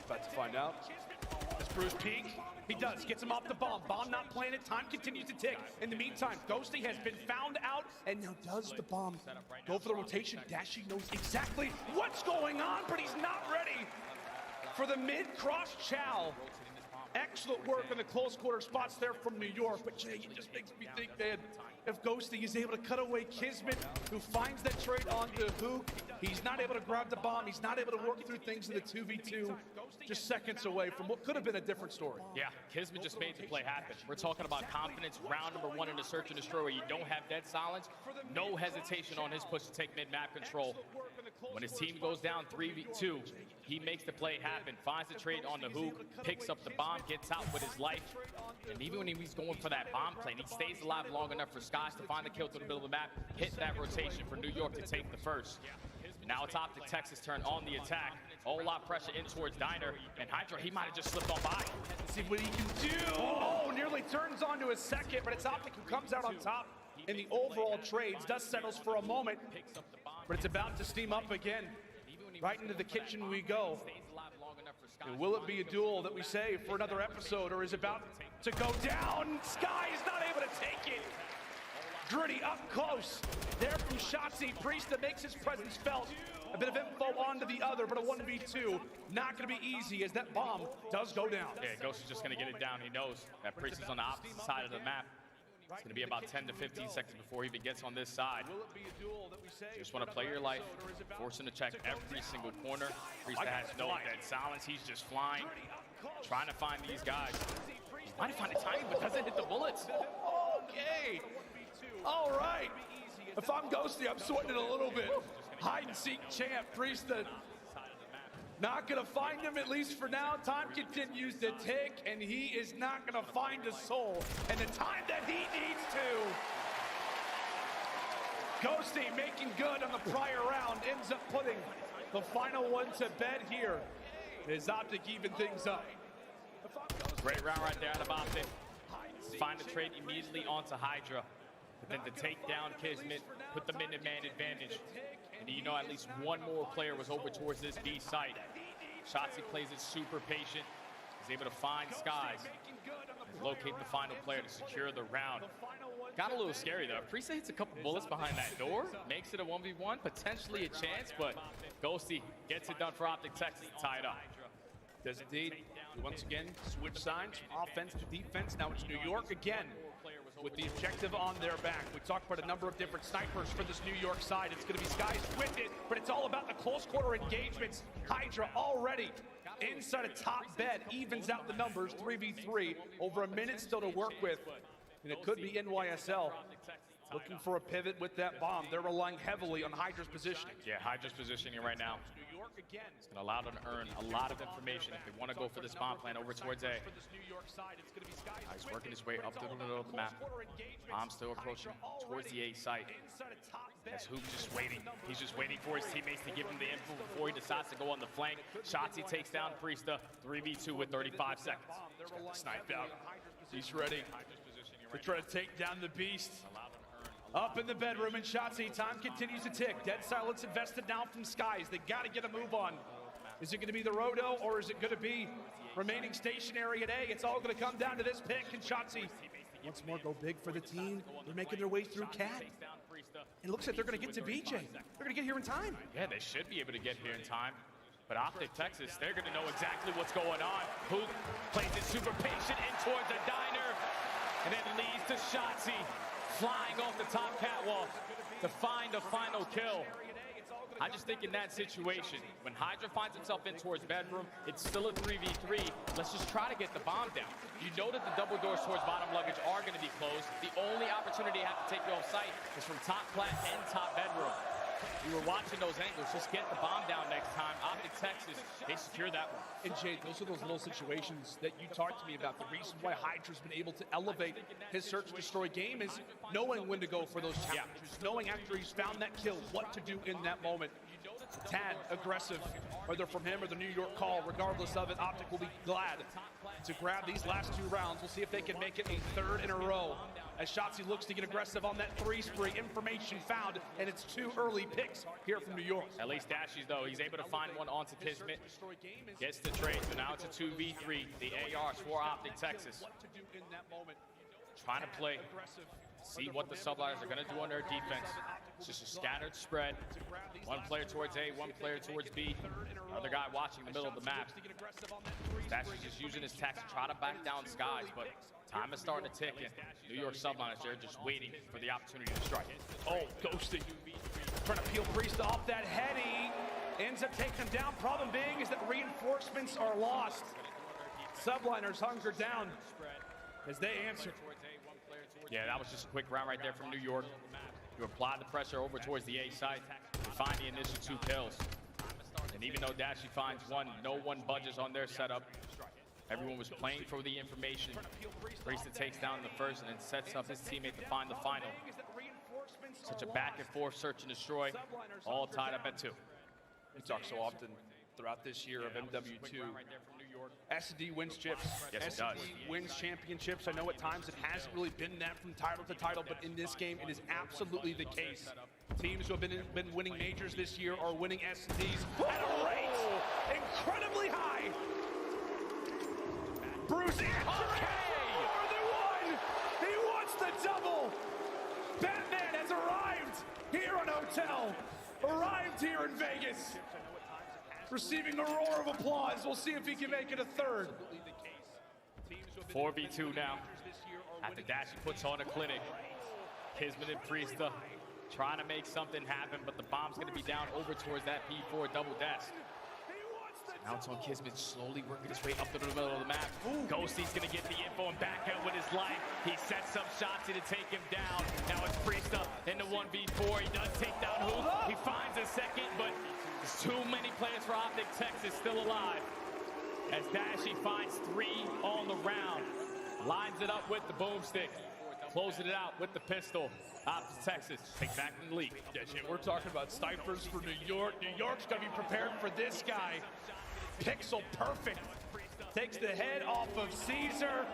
About to find out. Does Bruce peek? He does. Gets him off the bomb. Bomb not planted. Time continues to tick. In the meantime, Ghosty has been found out. And now does the bomb go for the rotation? Dashy knows exactly what's going on, but he's not ready for the mid-cross chow. Excellent work in the close quarter spots there from New York. But Jay, it just makes me think, man, if Ghosty is able to cut away Kismet, who finds that trade onto Hook, he's not able to grab the bomb. He's not able to work through things in the 2v2. Just seconds away from what could have been a different story. Yeah, Kismet just made the play happen. We're talking about confidence, round number 1 in the Search and Destroy where you don't have dead silence. No hesitation on his push to take mid-map control. When his team goes down 3v2, he makes the play happen, finds the trade on the Hook, picks up the bomb, gets out with his life. And even when he's going for that bomb plane, he stays alive long enough for Skies to find the kill to the middle of the map, hit that rotation for New York to take the first. Now it's Optic Texas' turn on the attack. A whole lot of pressure in towards Diner, and Hydra, he might have just slipped on by. Let's see what he can do. Oh, nearly turns onto a second, but it's Optic who comes out on top in the overall trades. Dust settles for a moment, but it's about to steam up again. Right into the kitchen we go. And will it be a duel that we save for another episode, or is it about to go down? Sky is not able to take it. Gritty up close. There from Shotzi. Priesta makes his presence felt. A bit of info onto the other, but a 1v2. Not going to be easy as that bomb does go down. Yeah, Ghost is just going to get it down. He knows that Priesta's on the opposite side of the map. It's going to be about 10 to 15 seconds before he even gets on this side. You just want to play your life, force him to check every single corner. Priesta has no dead silence. He's just flying, trying to find these guys. He's trying to find a time, but doesn't hit the bullets. Okay. All right. If I'm Ghosty, I'm sweating it a little bit. Hide and seek champ, Priesta. Not gonna find him, at least for now. Time continues to tick, and he is not gonna find a soul. And the time that he needs to. Ghosty making good on the prior round, ends up putting the final one to bed here. Is Optic even things up? Great round right there out of Optic. Find the trade immediately onto Hydra. But then to take down Kismet, put them in a man advantage. And you know at least one more player was over towards this B site. Shotzi plays it super patient. He's able to find Skies. Locate the final player to secure the round. Got a little scary though. Priesta hits a couple bullets behind that door. Makes it a 1v1, potentially a chance, but Ghosty gets it done for Optic Texas to tie it up. Does indeed. Once again, switch sides, offense to defense. Now it's New York again with the objective on their back. We talked about a number of different snipers for this New York side. It's going to be Skies with it, but it's all about the close quarter engagements. Hydra already inside a top bed, evens out the numbers, 3v3, over a minute still to work with. And it could be NYSL looking for a pivot with that bomb. They're relying heavily on Hydra's positioning. Yeah, Hydra's positioning right now. It's going to allow them to earn a lot of information if they want to go for this bomb plan over towards A. He's working his way up to the middle of the map. Bomb's still approaching towards the A site. As Hoop just waiting. He's just waiting for his teammates to give him the info before he decides to go on the flank. Shotzi takes down Priesta, 3v2 with 35 seconds. Sniped out. He's ready to try to take down the beast. Up in the bedroom, and Shotzi, time continues to tick. Dead silence invested now from Skies. They got to get a move on. Is it going to be the Roto, or is it going to be remaining stationary at A? It's all going to come down to this pick, and Shotzi once more go big for the team. They're making their way through Cat. It looks like they're going to get to BJ. They're going to get here in time. Yeah, they should be able to get here in time. But Optic Texas, they're going to know exactly what's going on. Hoop plays it super patient in towards the diner, and then leads to Shotzi. Flying off the top catwalk to find a final kill. I just think in that situation, when Hydra finds himself in towards bedroom, it's still a 3v3. Let's just try to get the bomb down. You know that the double doors towards bottom luggage are going to be closed. The only opportunity I have to take you off site is from top plat and top bedroom. We were watching those angles. Just get the bomb down next time. Optic Texas, they secure that one. And Jade, those are those little situations that you talked to me about. The reason why Hydra's been able to elevate his search and destroy game is knowing when to go for those challenges, knowing after he's found that kill, what to do in that moment. Tad aggressive, whether from him or the New York call, regardless of it, Optic will be glad to grab these last two rounds. We'll see if they can make it a third in a row. As Shotzi looks to get aggressive on that three spree, information found, and it's two early picks here from New York. At least Dashies, though, he's able to find one onto Kismet. Gets the trade, so now it's a 2v3. The ARs for Optic Texas. Trying to play, see what the subliners are going to do on their defense. It's just a scattered spread. One player towards A, one player towards B. Another guy watching the middle of the map. Dashies just using his tax to try to back down Skies, but time is starting to tick, and New York subliners, they're just waiting for the opportunity to strike. Oh, ghosting. Trying to peel Priesta off that heady. Ends up taking him down. Problem being is that reinforcements are lost. Subliners hunker down as they answer. Yeah, that was just a quick round right there from New York. You apply the pressure over towards the A site and find the initial two kills. And even though Dashi finds one, no one budges on their setup. Everyone was playing for the information. Priesta takes down the first and then sets up his teammate to find the final. Such a back and forth search and destroy, all tied up at 2. We talk so often throughout this year of MW2. SD wins chips. Yes, it does. SD wins championships. I know at times it hasn't really been that from title to title, but in this game it is absolutely the case. Teams who have been winning majors this year are winning SDs at a rate incredibly high. Bruce, okay, more than one. He wants the double. cartel arrived here in Vegas, receiving a roar of applause. We'll see if he can make it a third. 4v2 now. After Dashi puts on a clinic, Kismet and Priesta trying to make something happen, but the bomb's going to be down over towards that P4 double desk. Now it's on Kismet, slowly working his way up to the middle of the map. Ghosty's going to get the info and back out with his life. He sets up Shotzi to take him down. Now it's Priesta in the 1v4. He does take down Hoop. He finds a second, but there's too many players for Optic Texas still alive. As Dashi finds 3 on the round. Lines it up with the boomstick. Closing it out with the pistol. Optic Texas take back in the lead. Yeah, shit, we're talking about snipers for New York. New York's got to be prepared for this guy. Pixel perfect. Takes the head off of Caesar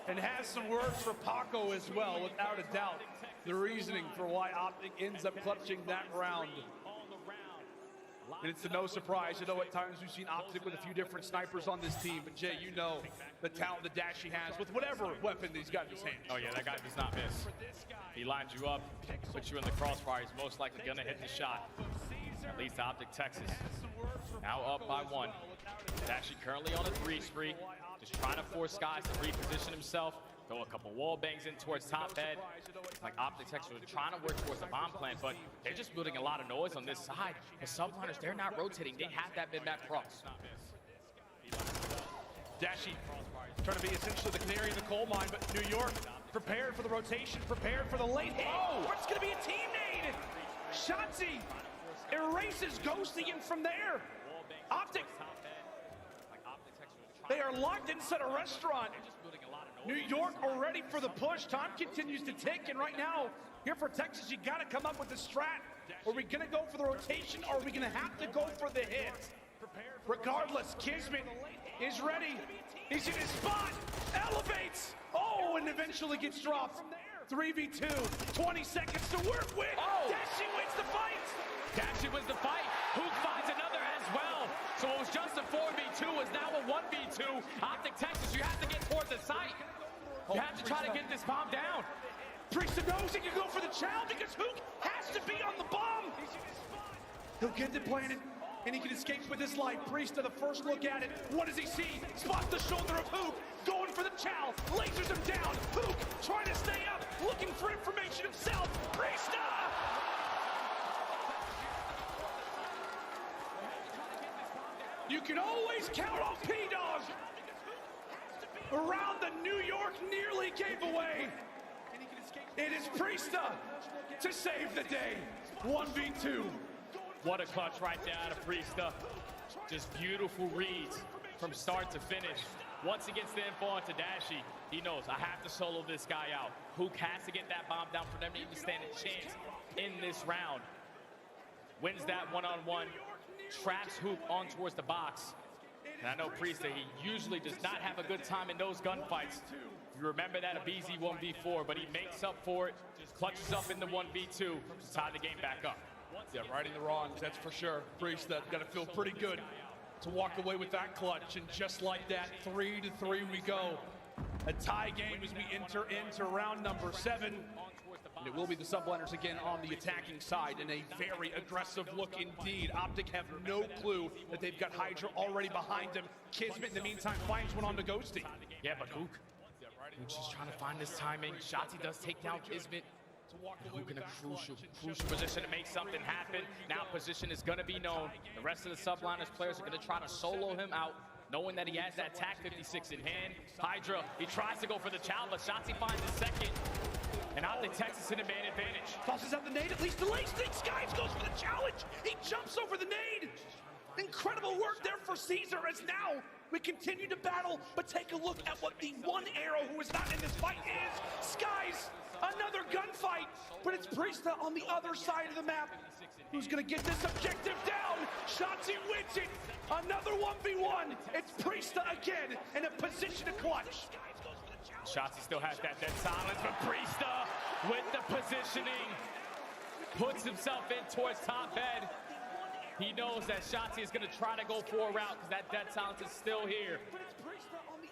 and has some words for Paco as well, without a doubt. The reasoning for why Optic ends up clutching that round. And it's no surprise. You know, at times we've seen Optic with a few different snipers on this team. But Jay, you know the talent that Dashi has with whatever weapon he's got in his hand. Oh yeah, that guy does not miss. He lines you up, puts you in the crossfire. He's most likely gonna hit the shot. That leads to Optic Texas. Now up by 1. Dashi currently on a 3 spree. Just trying to force Skies to reposition himself. Throw a couple wall bangs in towards top head. It's like Optic Texas are trying to work towards the bomb plant, but they're just building a lot of noise on this side. The subliners, they're not rotating. They have that mid-map cross. Dashi trying to be essentially the canary in the coal mine, but New York prepared for the rotation, prepared for the late hit. Oh! It's going to be a team nade! Shotzi erases Ghosty, and from there, Optic, they are locked inside a restaurant. New York are ready for the push. Time continues to tick, and right now, here for Texas, you got to come up with the strat. Are we going to go for the rotation, or are we going to have to go for the hit? Regardless, Kismet is ready. He's in his spot, elevates. Oh, and eventually gets dropped. 3v2, 20 seconds to work with. Oh. Dashi wins the fight. Dashi wins the fight. Hook finds another as well. So it was just a 4v2, is now a 1v2. Optic Texas, you have to get towards the site. You have to try to get this bomb down. Priesta knows he can go for the challenge because Hook has to be on the bomb. He'll get it planted, and he can escape with his life. Priesta, the first look at it. What does he see? Spots the shoulder of Hook, going for the chow, lasers him down. Hook trying to stay up, looking for information himself. Priesta! You can always count on P-Dog. Around the New York nearly gave away. It is Priesta to save the day. 1v2. What a clutch right there out of Priesta. Just beautiful reads from start to finish. Once he gets the info onto Dashi, he knows, I have to solo this guy out. Hook has to get that bomb down for them to even stand a chance in this round. Wins that one-on-one, traps Hook on towards the box. And I know Priesta, he usually does not have a good time in those gunfights. You remember that a BZ 1v4, but he makes up for it, clutches up in the 1v2 to tie the game back up. Yeah, righting the wrongs, that's for sure. Priesta got to feel pretty good to walk away with that clutch. And just like that, 3-3 we go. A tie game as we enter into round number 7. And it will be the subliners again on the attacking side in a very aggressive look indeed. Optic have no clue that they've got Hydra already behind them. Kismet, in the meantime, finds one on the Ghosty. Yeah, but Hook's just trying to find this timing. Shotzi does take down Kismet. And Hook in a crucial position to make something happen. Now position is going to be known. The rest of the subliners players are going to try to solo him out, knowing that he has that TAC 56 in hand. Hydra, he tries to go for the challenge, but Shotzi finds his second. And Optic Texas in a man advantage. Tosses out the nade, at least delays things. Skies goes for the challenge. He jumps over the nade. Incredible work there for Caesar, as now we continue to battle, but take a look at what the one arrow who is not in this fight is. Skies, another gunfight, but it's Priesta on the other side of the map who's gonna get this objective down. Shotzi wins it. Another 1v1. It's Priesta again in a position to clutch. Shotzi still has that dead silence, but Priesta with the positioning puts himself in towards top head. He knows that Shotzi is going to try to go for a route because that dead silence is still here.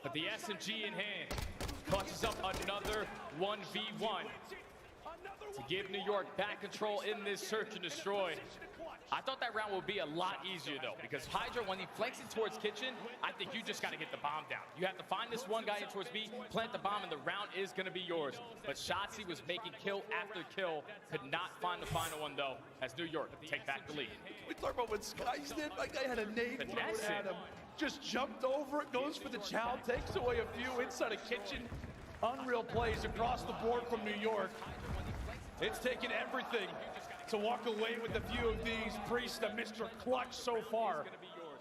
But the SMG in hand clutches up another 1v1. to give New York back control in this search and destroy. I thought that round would be a lot easier, though, because Hydra, when he flanks it towards Kitchen, I think you just got to get the bomb down. You have to find this one guy in towards B, plant the bomb, and the round is going to be yours. But Shotzi was making kill after kill, could not find the final one, though, as New York take back the lead. We talk about what Skies did. My guy had a nade at him. Just jumped over it, goes for the chow, takes away a few inside of Kitchen. Unreal plays across the board from New York. It's taken everything to walk away with a few of these. Priest, Mr. Clutch so far,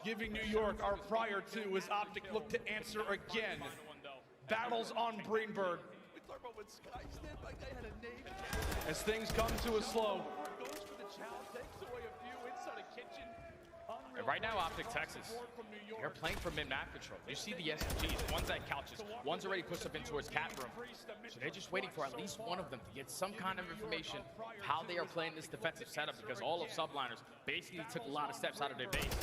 giving New York our prior two as Optic look to answer again. Battles on Greenberg. As things come to a slow. And right now, Optic Texas, they're playing for mid-map control. You see the SMGs, one's at couches, one's already pushed up in towards cat room. So they're just waiting for at least one of them to get some kind of information of how they are playing this defensive setup, because all of Subliners basically took a lot of steps out of their base.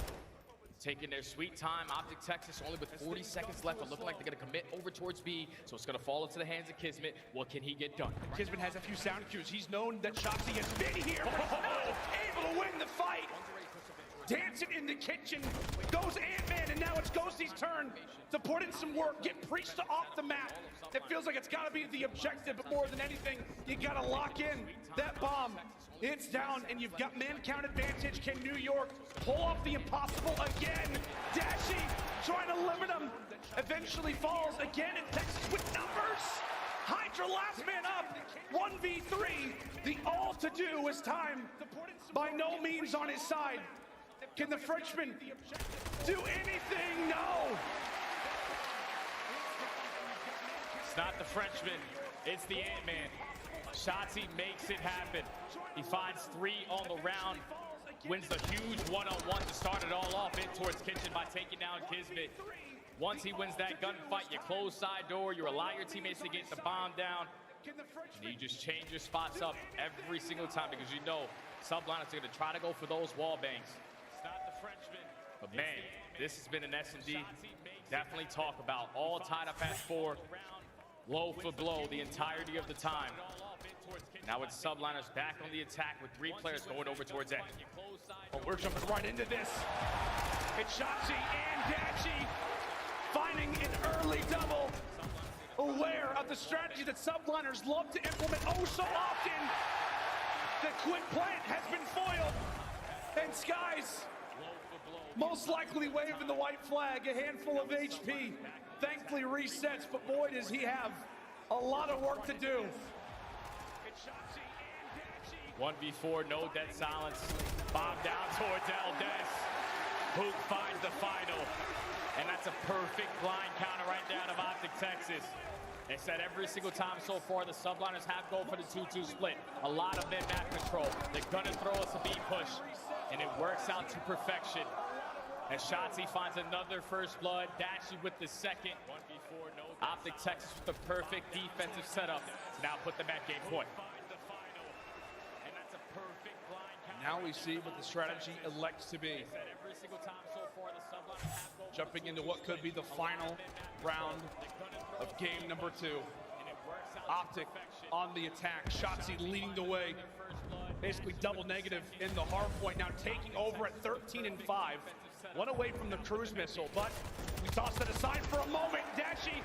Taking their sweet time, Optic Texas only with 40 seconds left, but looking like they're going to commit over towards B, so it's going to fall into the hands of Kismet. What can he get done? Kismet has a few sound cues. He's known that Shotzi has been here, but able to win the fight. Dancing in the kitchen, goes Ant-Man, and now it's Ghosty's turn to put in some work, get Priesta off the map. It feels like it's gotta be the objective, but more than anything, you gotta lock in that bomb. It's down, and you've got man count advantage. Can New York pull off the impossible again? Dashy trying to limit him, eventually falls again, and Texas with numbers. Hydra last man up, 1v3. The all to do is time by no means on his side. Can the Frenchman do anything? No. It's not the Frenchman, it's the Ant-Man. Shotzi makes it happen. He finds 3 on the round, wins the huge one-on-one to start it all off in towards Kitchen by taking down Kismet. Once he wins that gunfight, you close side door, you allow your teammates to get the bomb down, and you just change your spots up every single time, because you know Subliners are going to try to go for those wall bangs. But man, this has been an S&D. Definitely talk about all tied up at 4, blow for blow the entirety of the time. Now it's Subliners back on the attack with 3 players going over towards A. Oh, we're jumping right into this. It's Shotzi and Dachi finding an early double. Aware of the strategy that Subliners love to implement oh so often. The quick plant has been foiled. And Skies most likely waving the white flag, a handful of HP. Thankfully resets, but boy does he have a lot of work to do. 1v4, no dead silence. Bomb down towards Eldes. Hook finds the final. And that's a perfect blind counter right there out of Optic Texas. They said every single time so far the Subliners have go for the 2-2 split. A lot of mid-map control. They're gonna throw us a B push, and it works out to perfection. As Shotzi finds another first blood, Dashi with the second. 1v4, no. Optic Texas with the perfect defensive setup to now put them at game point. And that's a perfect blind counter. Now we see what the strategy elects to be. Every single time so far the Subliners have go. Jumping into what could be the final round of game number 2. Optic on the attack. Shotzi leading the way. Basically double negative in the hard point. Now taking over at 13-5. 1 away from the cruise missile, but we toss that aside for a moment. Dashi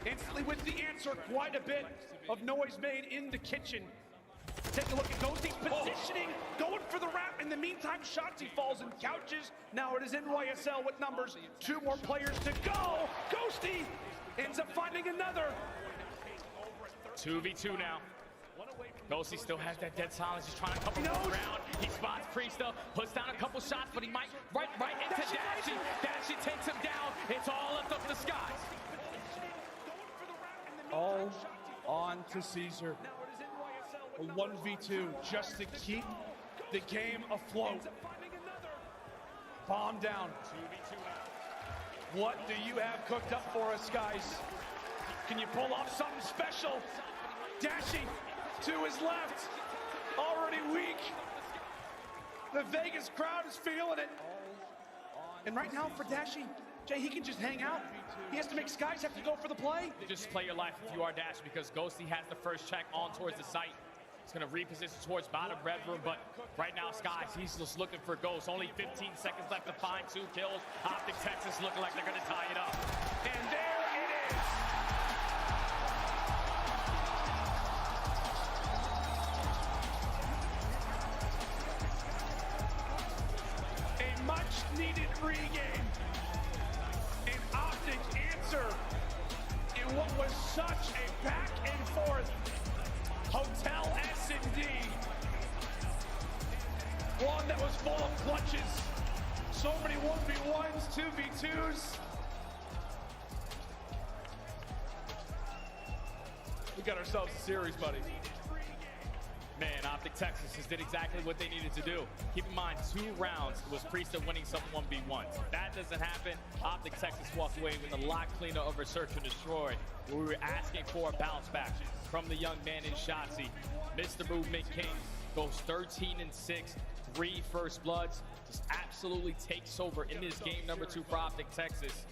instantly with the answer. Quite a bit of noise made in the kitchen. Take a look at Ghosty's positioning, going for the wrap. In the meantime, Shotzi falls in couches. Now it is NYSL with numbers. 2 more players to go. Ghosty ends up finding another. 2v2 now. Ghosty still has that dead silence. He's trying to cover the ground. He spots Priesta, puts down a couple shots, but he might right into Dashi. Dashi takes him down. It's all left up to Skies. All on to Caesar. A 1v2 just to keep the game afloat. Bomb down. What do you have cooked up for us, guys? Can you pull off something special? Dashi to his left, already weak. The Vegas crowd is feeling it. And right now for Dashi, Jay, he can just hang out. He has to make Skies have to go for the play. Just play your life if you are Dashi, because Ghosty has the first check on towards the site. He's going to reposition towards bottom red room, but right now, Skies, he's just looking for ghosts. Only 15 seconds left to find 2 kills. Optic Texas looking like they're going to tie it up. And there it is. A much-needed regain. An Optic answer in what was such a back and forth Hotel S&D. One that was full of clutches. So many 1v1s, 2v2s. We got ourselves a series, buddy. Man, Optic Texas just did exactly what they needed to do. Keep in mind, 2 rounds was Priestahh winning some 1v1s. If that doesn't happen, Optic Texas walked away with a lot cleaner over Search and Destroy. We were asking for a bounce back from the young man in Shotzi. Mr. Movement King goes 13-6, 3 first bloods. Just absolutely takes over in this game number 2 for Optic Texas.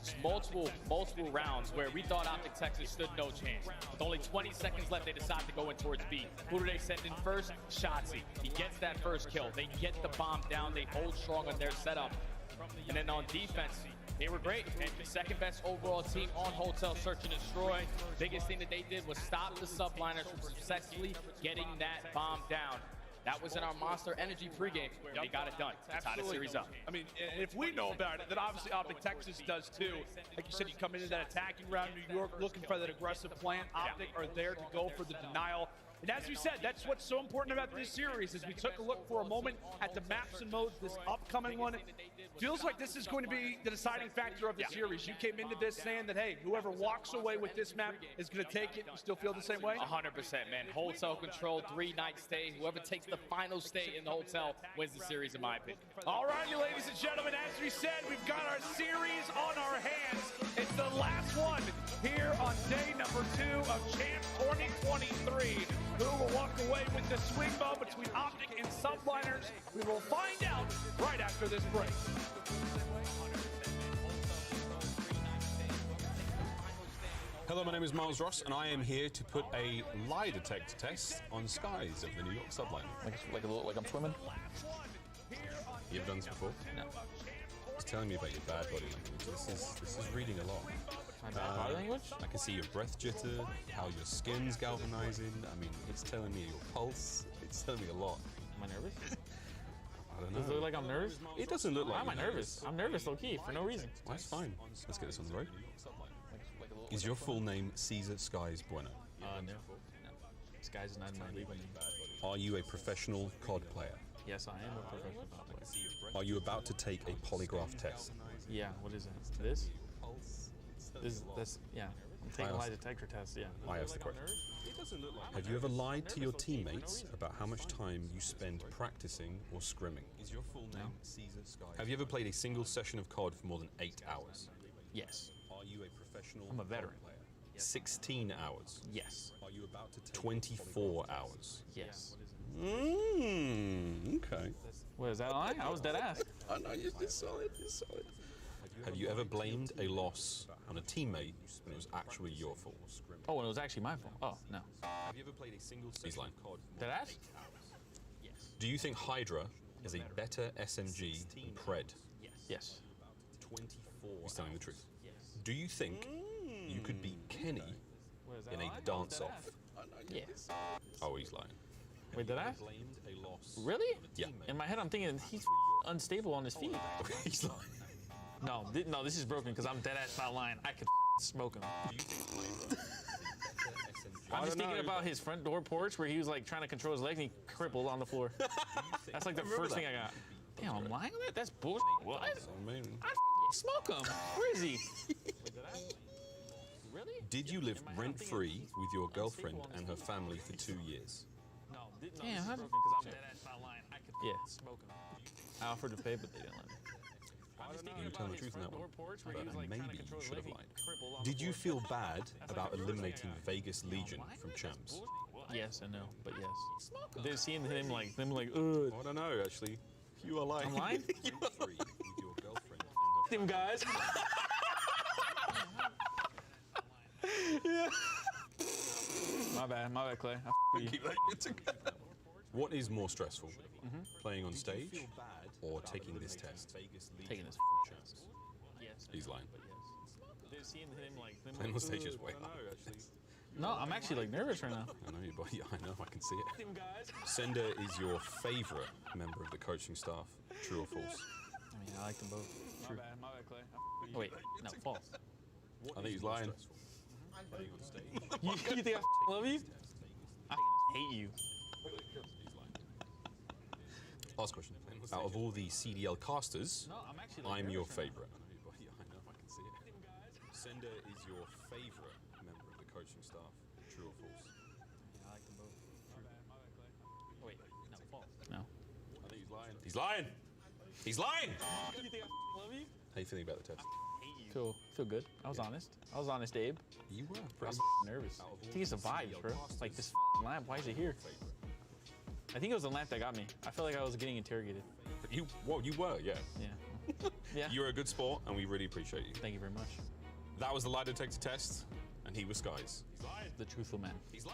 Just multiple rounds where we thought Optic Texas stood no chance. With only 20 seconds left, they decide to go in towards B. Who do they send in first? Shotzi. He gets that first kill. They get the bomb down. They hold strong on their setup. And then on defense, they were great. And the second best overall team on Hotel Search and Destroy. Biggest thing that they did was stop the subliners from successfully getting that bomb down. That was in our Monster Energy pregame. They got it done. Tied the series up. I mean, if we know about it, then obviously Optic Texas does too. Like you said, you come into that attacking round, New York looking for that aggressive plan. Optic are there to go for the denial. And as you said, that's what's so important about this series is we took a look for a moment at the maps and modes, this upcoming one. Feels like this is going to be the deciding factor of the series. You came into this saying that, hey, whoever walks away with this map is going to take it. You still feel the same way? 100%, man. Hotel control, 3-night stay. Whoever takes the final stay in the hotel wins the series, in my opinion. All right, you ladies and gentlemen, as we said, we've got our series on our hands. It's the last one here on day number 2 of Champs 2023. Who will walk away with the swing vote between Optic and Subliners? We will find out right after this break. Hello, my name is Miles Ross, and I am here to put a lie detector test on Skies of the New York Subliner. Like I'm swimming? You've done this before? No. It's telling me about your bad body language. This is reading a lot. My bad body language? I can see your breath jitter, how your skin's galvanizing. I mean, it's telling me your pulse. It's telling me a lot. Am I nervous? I don't know. Does it look like I'm nervous? It doesn't look like Why am I nervous? I'm nervous low-key for no reason. That's fine. Let's get this on the road. Is your full name Caesar Skies Bueno? No. Skies is not in my legal name. Are you a professional COD player? Yes, I am a professional COD player. Are you about to take a polygraph test? Yeah, what is it? This, yeah. I'm taking a lie detector test, yeah. I asked the question. Have you ever lied to your teammates about how much time you spend practicing or scrimming? Is your full name Caesar Skies? Have you ever played a single session of COD for more than 8 hours? Yes. Are you a professional? I'm a veteran. player? 16 hours. Yes. Are you about to take 24 hours? Yes. Okay. What, is that a lie? I was dead ass. I know, you're solid, you're solid. Have you ever blamed a loss on a teammate when it was actually your fault? Oh, when it was actually my fault? Oh, no. Have you ever played a single session of COD for Dead more than ass? 8 hours? Yes. Do you think Hydra is a better SMG than Pred? Yes. 24. He's telling the truth. Do you think you could beat Kenny in a dance-off? Yes. Oh, he's lying. Wait, did I? Blamed a loss. Really? Yeah. In my head, I'm thinking he's unstable on his feet. He's lying. No, this is broken because I'm dead ass not lying. I could smoke him. I'm just thinking about his front door porch where he was like trying to control his legs and he crippled on the floor. That's like the first thing I got. Damn, I'm lying on that? That's bullshit. What? I smoke him. Where is he? Really? Did you live rent-free with your girlfriend and her family for 2 years? Damn, how did... Yeah. I offered to pay, but they didn't let me. You were telling the truth in that one, but maybe you should have lied. Did you feel bad about eliminating Vegas Legion from Champs? Yes and no, but yes. They're seeing them like, ugh. I don't know, actually. You are lying. I'm lying? You are free with your girlfriend and her them guys. Yeah. My bad, Clay. Keep that together. What is more stressful, playing on stage or taking this test? Taking this chance. Yes. He's lying. Seeing him like playing on stage is way hard. No, I'm actually like nervous right now. I know you, but yeah, I know, I can see it. Sender is your favorite member of the coaching staff. True or false? I mean, I like them both. True. My bad, Clay. Wait, no, false. I think he's lying. You think I love you? I hate you. Last question. Out of all the CDL casters, I'm your favorite. Sender is your favorite member of the coaching staff. True or false? I like them both. Wait, no, false. No. I think he's lying. He's lying! He's lying! You think I love you? How you feeling about the test? Feel good. I was honest. I was honest, Abe. You were. I was nervous. I think it's the vibes, bro. Like this lamp, why is it here? I think it was the lamp that got me. I felt like I was getting interrogated. You were, yeah. Yeah. Yeah. You're a good sport, and we really appreciate you. Thank you very much. That was the lie detector test, and he was Skies. The truthful man.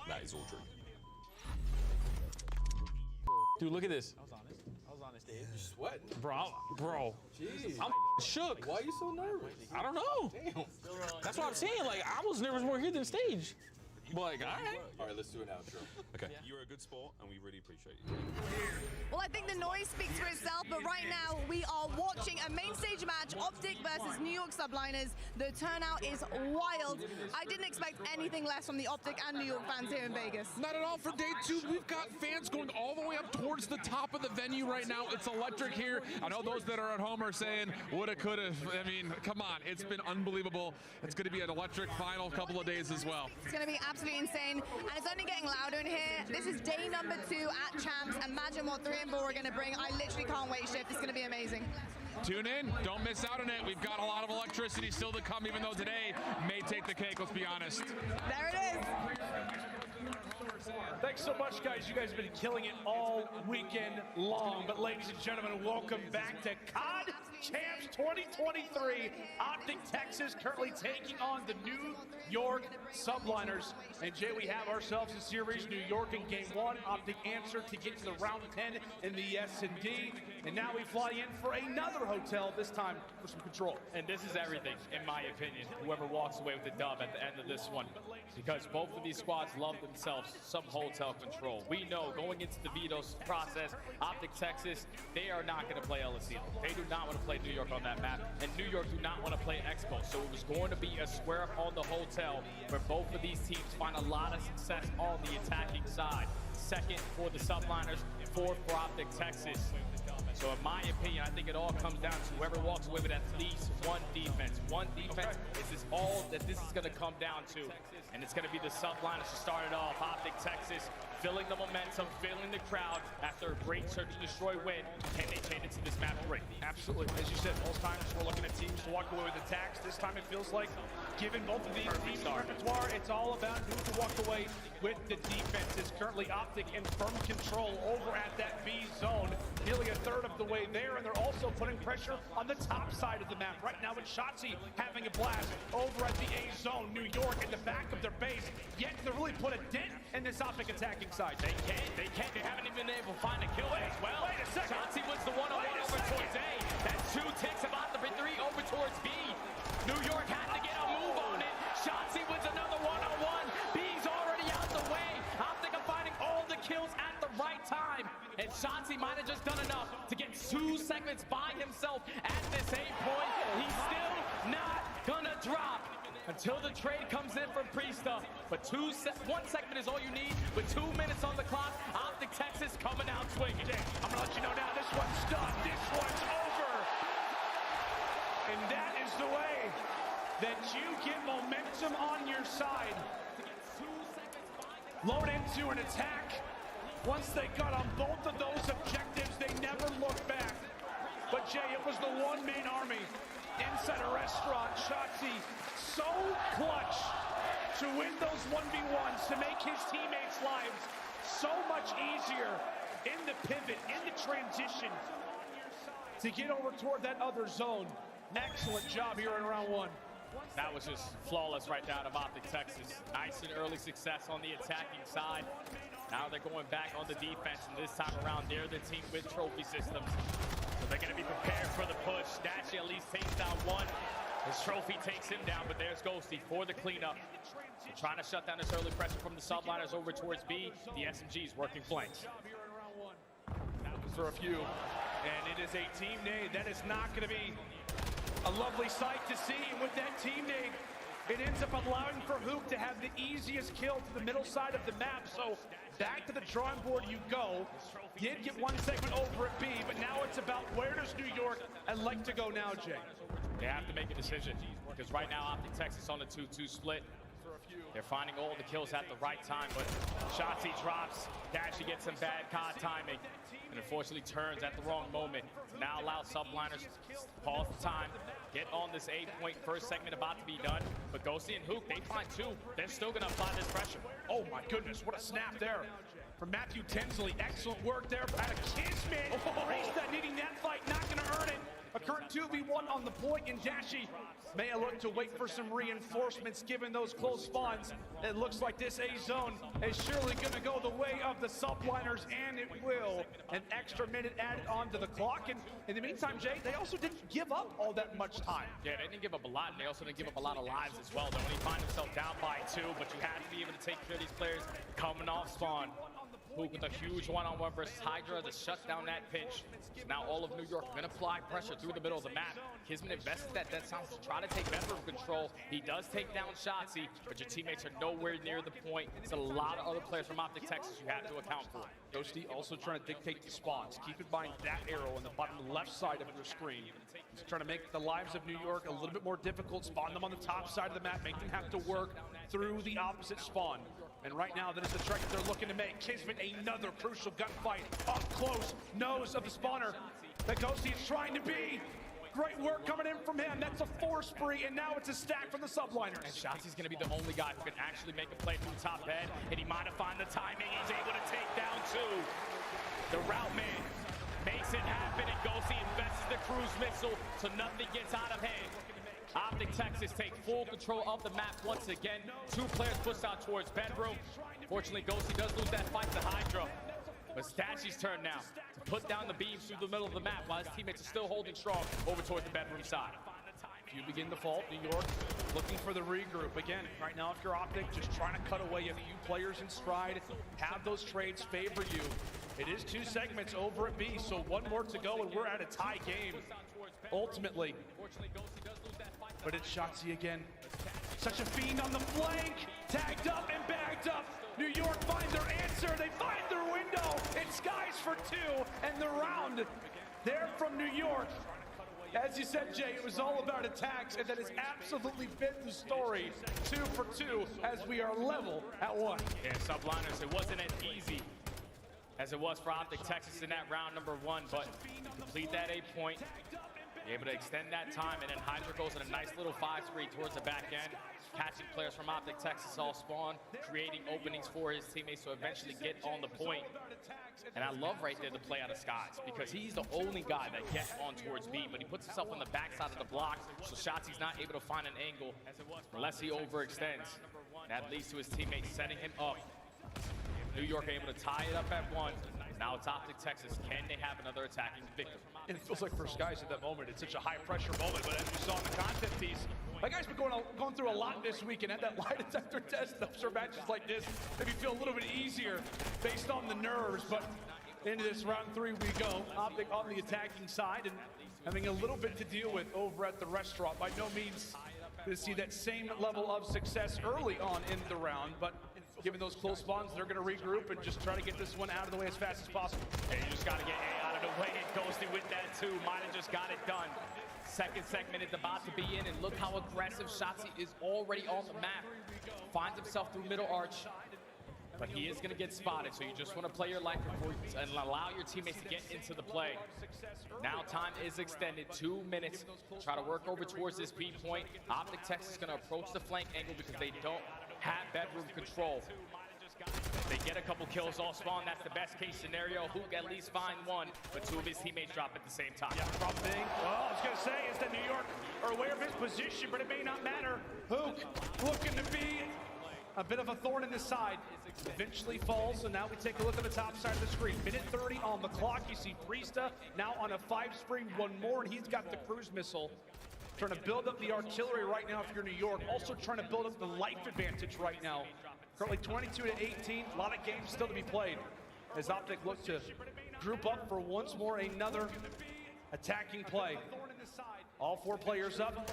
That is all true. Dude, look at this. I was honest, Dave. You're sweating. Bro. Jeez. I'm shook. Why are you so nervous? I don't know. Damn. That's what I'm saying. Like, I was nervous more here than stage. But like, all right. All right, let's do an outro. Okay. Yeah. You're a good sport, and we really appreciate you. Well, I think the noise speaks for itself, but right now we are watching a main stage match, Optic versus New York Subliners. The turnout is wild. I didn't expect anything less from the Optic and New York fans here in Vegas. Not at all for day two. We've got fans going all the way up towards the top of the venue right now. It's electric here. I know those that are at home are saying, woulda, coulda. I mean, come on. It's been unbelievable. It's going to be an electric final couple of days as well. It's going to be absolutely insane, and it's only getting louder in here. This is day number 2 at Champs. Imagine what 3 and 4 are going to bring. I literally can't wait, Shift. It's going to be amazing. Tune in. Don't miss out on it. We've got a lot of electricity still to come, even though today may take the cake, let's be honest. There it is. Thanks so much, guys. You guys have been killing it all weekend long. But ladies and gentlemen, welcome back to COD Champs 2023. Optic Texas currently taking on the New York Subliners. And Jay, we have ourselves a series, New York in game 1. Optic answered to get to the round 10 in the S&D. And now we fly in for another hotel, this time for some control. And this is everything, in my opinion, whoever walks away with the dub at the end of this one. Because both of these squads love themselves some hotel control. We know going into the vetoes process, Optic Texas, they are not going to play LSE. They do not want to play New York on that map, and New York do not want to play Expo. So it was going to be a square up on the hotel where both of these teams find a lot of success on the attacking side. Second for the Subliners, fourth for Optic Texas. So in my opinion, I think it all comes down to whoever walks away with at least one defense. One defense is all that this is going to come down to. And it's going to be the Subliners to start it off. Optic Texas filling the momentum, filling the crowd after a great search and destroy win. Can they take it to this map 3? Absolutely. As you said, most times we're looking at teams to walk away with attacks. This time it feels like, given both of these teams' repertoire, it's all about who can walk away with the defenses. Currently Optic in firm control over at that B zone, nearly a third of the way there, and they're also putting pressure on the top side of the map. Right now it's Shotzi having a blast over at the A zone. New York in the back of their base, yet to really put a dent in this Optic attacking side. They haven't even been able to find a kill as well. Wait a second. Shotzi wins the one-on-one over towards A. That's 2 ticks about the 3 over towards B. New York had to get a move on it. Shotzi wins another one-on-one. B's already out the way. Optic are finding all the kills at the right time. And Shotzi might have just done enough to get 2 segments by himself at this A point. He's still not gonna drop until the trade comes in from Priesta. But 1 segment is all you need. With 2 minutes on the clock, Optic Texas coming out swinging. I'm gonna let you know now, this one's done. This one's over. And that is the way that you get momentum on your side. Load into an attack. Once they got on both of those objectives, they never looked back. But Jay, it was the one-man army inside a restaurant. Shotzi so clutch to win those 1v1s, to make his teammates' lives so much easier in the pivot, in the transition, to get over toward that other zone. Excellent job here in round 1. That was just flawless right there out of Optic Texas. Nice and early success on the attacking side. Now they're going back on the defense, and this time around, they're the team with trophy systems. So they're going to be prepared for the push. Dashy at least takes down one. His trophy takes him down, but there's Ghosty for the cleanup. So trying to shut down this early pressure from the subliners over towards B. The SMG's working flanks. For a few, and it is a team nade. That is not going to be a lovely sight to see. And with that team nade, it ends up allowing for Hook to have the easiest kill to the middle side of the map. So back to the drawing board you go. Did get one segment over at B, but now it's about where does New York elect to go now, Jay? They have to make a decision, because right now Optic Texas on the 2-2 split. They're finding all the kills at the right time, but Shotzi drops. Dashy gets some bad COD timing, and unfortunately turns at the wrong moment. Now allow subliners to pause the time, get on this 8-point first segment about to be done. But Ghosty and Hook, they find two. They're still going to apply this pressure. Oh my goodness, what a snap there from Matthew Tinsley. Excellent work there out of Kismet. Rista needing that fight, not going to earn it. A current 2v1 on the point, and Dashy may look to wait for some reinforcements given those close spawns. It looks like this A zone is surely going to go the way of the subliners, and it will. An extra minute added onto the clock, and in the meantime, Jay, they also didn't give up all that much time. Yeah, they didn't give up a lot, and they also didn't give up a lot of lives as well. They only find themselves down by 2, but you have to be able to take care of these players coming off spawn. Hook with a huge one-on-one versus Hydra to shut down that pinch. So now all of New York going to apply pressure through the middle of the map. Kismet invests that sounds to try to take bedroom control. He does take down Shotzi, but your teammates are nowhere near the point. It's a lot of other players from Optic Texas you have to account for. Ghosty also trying to dictate the spawns. Keep in mind that arrow on the bottom left side of your screen. He's trying to make the lives of New York a little bit more difficult. Spawn them on the top side of the map, make them have to work through the opposite spawn. And right now, that is the trick they're looking to make. Kismet, another crucial gunfight up close, nose of the spawner that Ghosty is trying to be. Great work coming in from him. That's a 4 spree, and now it's a stack from the subliners. And Shotzi's going to be the only guy who can actually make a play through the top bed, and he might have found the timing. He's able to take down 2. The route man makes it happen, and Ghosty invests the cruise missile, so nothing gets out of hand. Optic Texas take full control of the map once again. 2 players pushed out towards bedroom. Fortunately, Ghosty does lose that fight to Hydra. But Stashy's turn now to put down the beams through the middle of the map while his teammates are still holding strong over towards the bedroom side. You begin the fault, New York looking for the regroup. Again, right now, if you're Optic, just trying to cut away a few players in stride, have those trades favor you. It is 2 segments over at B, so 1 more to go, and we're at a tie game, ultimately. But it's Shotzi again. Such a fiend on the flank. Tagged up and bagged up. New York find their answer. They find their window. It's skies for 2, and the round there from New York. As you said, Jay, it was all about attacks, and that has absolutely fit the story. 2 for 2 as we are level at 1. Yeah, subliners, it wasn't as easy as it was for Optic Texas in that round number 1, but complete that 8-point. Able to extend that time, and then Hydra goes in a nice little 5 spree towards the back end, catching players from Optic Texas all spawn, creating openings for his teammates to eventually get on the point. And I love right there the play out of Skies, because he's the only guy that gets on towards B, but he puts himself on the backside of the block, so Shotzi's not able to find an angle unless he overextends. That leads to his teammates setting him up. New York able to tie it up at 1. Now it's Optic Texas. Can they have another attacking victory? And it feels like for Skies at that moment, it's such a high-pressure moment, but as we saw in the content piece, my guy's been going through a lot this week, and at that lie detector test, I'm sure matches like this maybe feel a little bit easier based on the nerves, but into this round 3 we go. Optic on the attacking side and having a little bit to deal with over at the restaurant. By no means to see that same level of success early on in the round, but given those close spawns, they're going to regroup and just try to get this one out of the way as fast as possible. And you just got to get A out of the way. Ghosty with that too. Might have just got it done. Second segment is about to be in, and look how aggressive Shotzi is already on the map. Finds himself through middle arch, but he is going to get spotted, so you just want to play your life and allow your teammates to get into the play. Now time is extended, 2 minutes. Try to work over towards this B point. Optic Texas is going to approach the flank angle because they don't have bedroom control. They get a couple kills off spawn. That's the best case scenario. Hook at least find one, but two of his teammates drop at the same time. Yeah, problem being, well, I was gonna say is that New York are aware of his position, but it may not matter. Hook looking to be a bit of a thorn in the side. Eventually falls, and now we take a look at the top side of the screen. Minute 30 on the clock. You see Priesta now on a 5-spring, one more, and he's got the cruise missile. Trying to build up the artillery right now if you're New York. Also trying to build up the life advantage right now. Currently 22-18. A lot of games still to be played as Optic look to group up for once more another attacking play. All 4 players up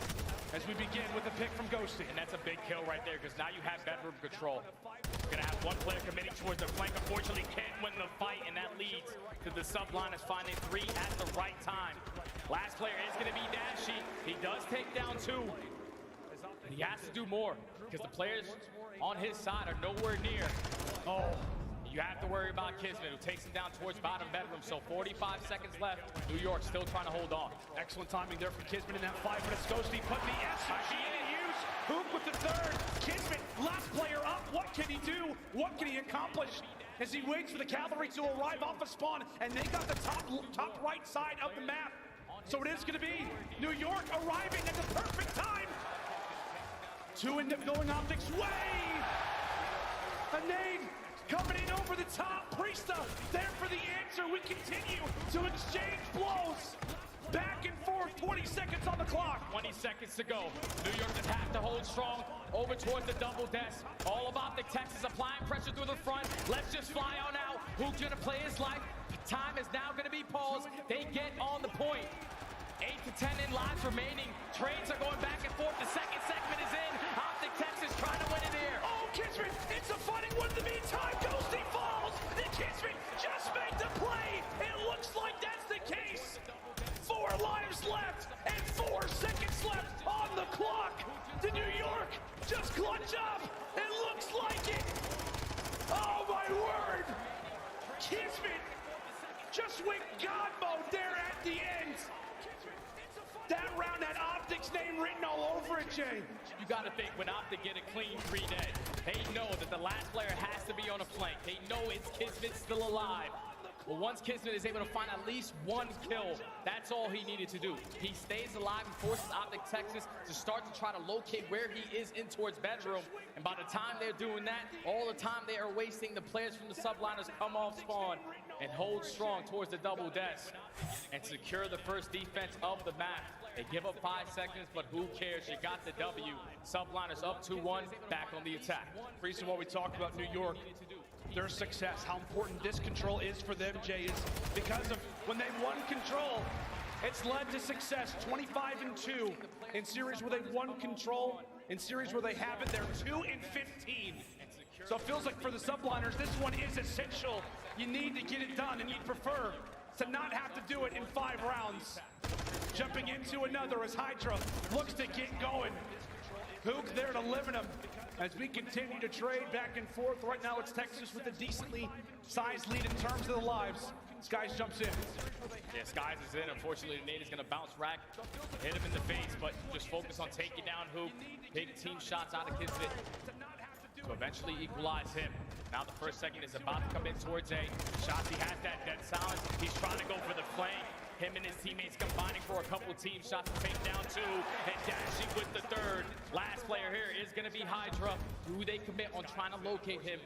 as we begin with a pick from Ghosty. And that's a big kill right there, because now you have bedroom control. You're gonna have one player committing towards the flank. Unfortunately, can't win the fight, and that leads to the subliners finding 3 at the right time. Last player is gonna be Dashy. He does take down 2. And he has to do more, because the players on his side are nowhere near. Oh. You have to worry about Kismet, who takes him down towards bottom bedroom. So 45 seconds left. New York still trying to hold on. Excellent timing there from Kismet in that fight, but it's Ghosty putting the SRG in use. Hook with the third. Kismet, last player up. What can he do? What can he accomplish? As he waits for the cavalry to arrive off of spawn, and they got the top right side of the map. So it is going to be New York arriving at the perfect time. 2 end up going Optic's way. A nade coming in over the top. Priesta there for the answer. We continue to exchange blows. Back and forth, 20 seconds on the clock. 20 seconds to go. New York just have to hold strong over towards the double desk. All of Optic Texas applying pressure through the front. Let's just fly on out. Who's gonna play his life? Time is now gonna be paused. They get on the point. 8 to 10 in lives remaining. Trades are going back and forth. The second segment is in. Optic Texas trying to win it here. Oh, Kismet, it's a fighting one in the meantime. Ghosty falls. And Kismet just made the play. It looks like that's the case. 4 lives left and 4 seconds left on the clock. The New York just clutch up. It looks like it. Oh, my word. Kismet just went God mode there at the end. That round had Optic's name written all over it, Jay. You got to think, when Optic get a clean 3 dead, they know that the last player has to be on a flank. They know it's Kismet still alive. Well, once Kismet is able to find at least 1 kill, that's all he needed to do. He stays alive and forces Optic Texas to start to try to locate where he is in towards bedroom. And by the time they're doing that, all the time they are wasting, the players from the subliners come off spawn and hold strong towards the double desk and secure the first defense of the map. They give up 5 seconds, but who cares? You got the W. Subliners up 2-1, back on the attack. Reason why we talk about New York, their success, how important this control is for them, Jay, is because of when they won control, it's led to success. 25-2 in series where they've won control. In series where they haven't, they're 2-15. So it feels like for the subliners, this one is essential. You need to get it done, and you'd prefer to not have to do it in 5 rounds. Jumping into another as Hydra looks to get going. Hook there to limit him as we continue to trade back and forth. Right now it's Texas with a decently sized lead in terms of the lives. Skies jumps in. Yeah, Skies is in. Unfortunately, the nade is going to bounce rack, hit him in the face, but just focus on taking down Hook. Big team shots out of Kismet to eventually equalize him. Now the first second is about to come in towards A. Shots, he has that dead silence. He's trying to go for the flank. Him and his teammates combining for a couple team shots to take down 2. And dashing with the third. Last player here is going to be Hydra. Do they commit on trying to locate him?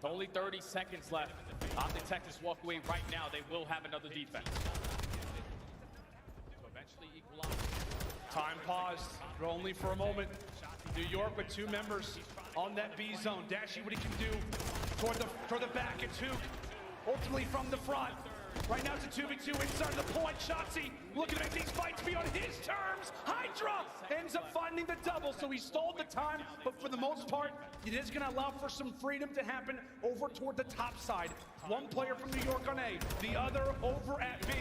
Only 30 seconds left. Optic Texas walk away right now. They will have another defense. To eventually equalize. Time paused, only for a moment. New York with 2 members on that B zone. Dashy, what he can do toward the back at Hook. Ultimately from the front. Right now it's a 2v2 inside the point. Shotzi looking to make these fights be on his terms. Hydra ends up finding the double, so he stalled the time, but for the most part, it is going to allow for some freedom to happen over toward the top side. 1 player from New York on A, the other over at B.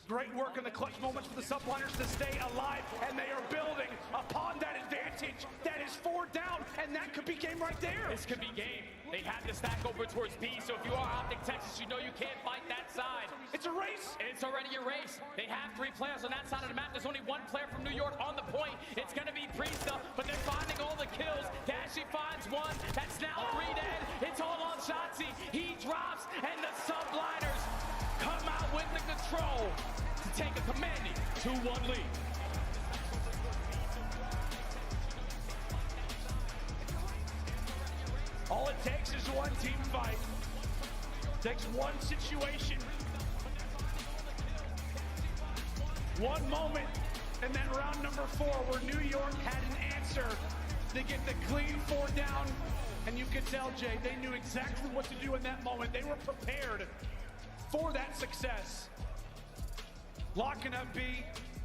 Great work in the clutch moments for the subliners to stay alive, and they are building upon that advantage. That is 4 down, and that could be game right there. This could be game. They had to stack over towards B, so if you are Optic Texas, you know you can't fight that side. It's a race. It's already a race. They have 3 players on that side of the map. There's only 1 player from New York on the point. It's going to be Priesta, but they're finding all the kills. Dashy finds 1. That's now 3 dead. It's all on Shotzi, he drops, and the Subliners come out with the control to take a commanding 2-1 lead. All it takes is one team fight. Takes one situation, one moment, and then round number 4 where New York had an answer. They get the clean 4 down, and you could tell, Jay, they knew exactly what to do in that moment. They were prepared for that success. Locking up B,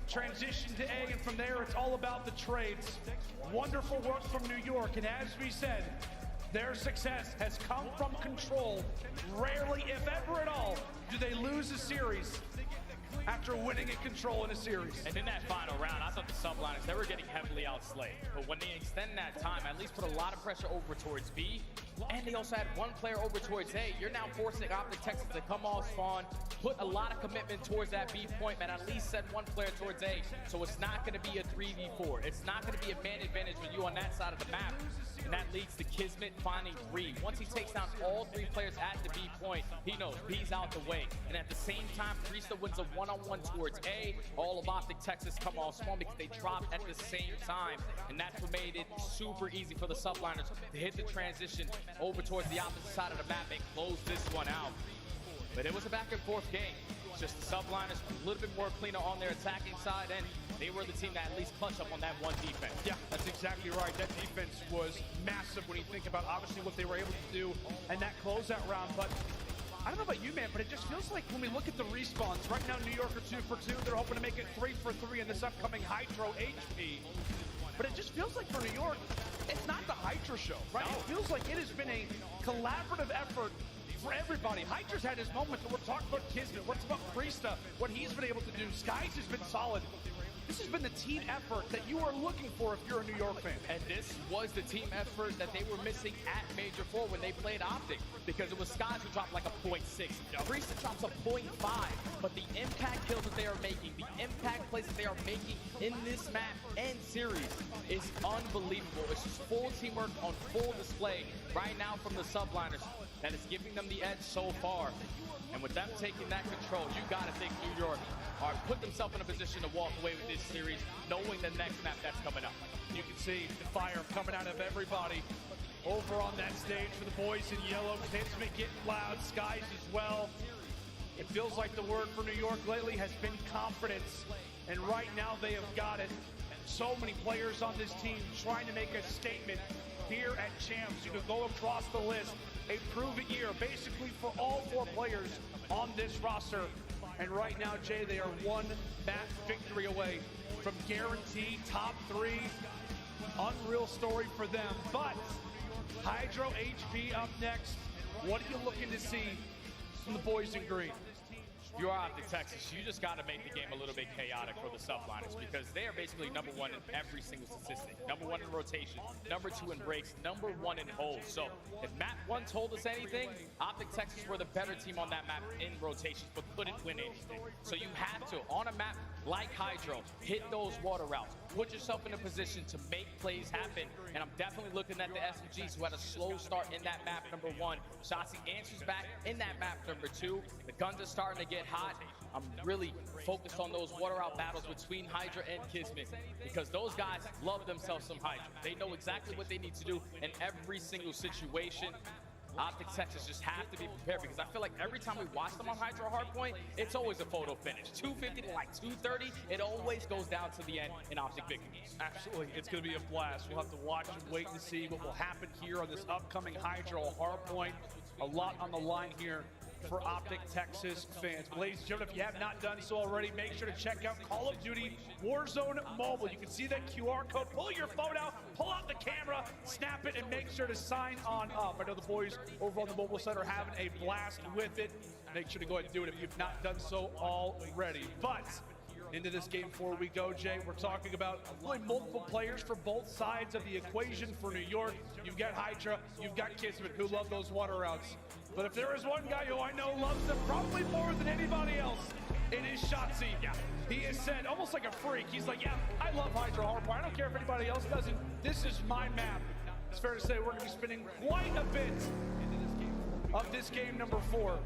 transition to A, and from there it's all about the trades. Wonderful work from New York, and as we said, their success has come from control. Rarely, if ever at all, do they lose a series after winning in control in a series. And in that final round, I thought the Subliners, they were getting heavily outslayed. But when they extend that time, at least put a lot of pressure over towards B, and they also had one player over towards A. You're now forcing Optic Texas to come off spawn, put a lot of commitment towards that B point, and at least send one player towards A. So it's not going to be a 3v4. It's not going to be a man advantage with you on that side of the map. And that leads to Kismet finding 3. Once he takes down all 3 players at the B point, he knows B's out the way. And at the same time, Priesta wins a one-on-one towards A. All of Optic Texas come off spawn because they dropped at the same time. And that's what made it super easy for the Subliners to hit the transition over towards the opposite side of the map and close this one out. But it was a back and forth game. Just the Subliners a little bit more cleaner on their attacking side, and they were the team that at least clutched up on that one defense. Yeah, that's exactly right. That defense was massive when you think about obviously what they were able to do and that closeout round. But I don't know about you, man, but it just feels like when we look at the respawns, right now New York are 2 for 2. They're hoping to make it 3 for 3 in this upcoming Hydro HP. But it just feels like for New York, it's not the Hydra show, right? No. It feels like it has been a collaborative effort for everybody. Hydra's had his moment, but we're talking about Kismet. What's about Priesta, what he's been able to do. Skies has been solid. This has been the team effort that you are looking for if you're a New York fan. And this was the team effort that they were missing at Major 4 when they played Optic, because it was Skies who dropped like a 0.6. Priesta drops a 0.5, but the impact kills that they are making, the impact plays that they are making in this map and series is unbelievable. It's just full teamwork on full display right now from the Subliners that is giving them the edge so far. And with them taking that control, you got to think New York are put themselves in a position to walk away with this series, knowing the next map that's coming up. You can see the fire coming out of everybody over on that stage for the boys in yellow. Kismet getting loud, Skies as well. It feels like the word for New York lately has been confidence, and right now they have got it. So many players on this team trying to make a statement here at Champs. You can go across the list. A prove-it year, basically for all 4 players on this roster. And right now, Jay, they are one map victory away from guaranteed top 3. Unreal story for them. But Hydro HP up next. What are you looking to see from the boys in green? If you're Optic Texas, you just got to make the game a little bit chaotic for the Subliners, because they are basically #1 in every single statistic. #1 in rotation, #2 in breaks, #1 in holds. So if map 1 told us anything, Optic Texas were the better team on that map in rotations, but couldn't win anything. So you have to, on a map like Hydro, hit those water routes. Put yourself in a position to make plays happen. And I'm definitely looking at the SMGs who had a slow start in that map #1. Shotzi answers back in that map #2. The guns are starting to get hot. I'm really focused on those water out battles between Hydra and Kismet, because those guys love themselves some Hydra. They know exactly what they need to do in every single situation. Optic Texas just have to be prepared, because I feel like every time we watch them on Hydra Hardpoint, it's always a photo finish. 250 to like 230, it always goes down to the end in Optic victories. Absolutely, it's going to be a blast. We'll have to watch and wait and see what will happen here on this upcoming Hydra Hardpoint. A lot on the line here for Optic Texas fans. Ladies and gentlemen, if you have not done so already, make sure to check out Call of Duty Warzone Mobile. You can see that QR code. Pull your phone out, pull out the camera, snap it, and make sure to sign on up. I know the boys over on the mobile side are having a blast with it. Make sure to go ahead and do it if you've not done so already. But into this game 4 we go, Jay. We're talking about really multiple players for both sides of the equation for New York. You've got Hydra, you've got Kismet, who love those water routes. But if there is one guy who I know loves them probably more than anybody else, it is Shotzi. Yeah. He has said, almost like a freak, he's like, yeah, I love Hydra Hardpoint. I don't care if anybody else doesn't. This is my map. It's fair to say we're going to be spending quite a bit into this game. of this game number 4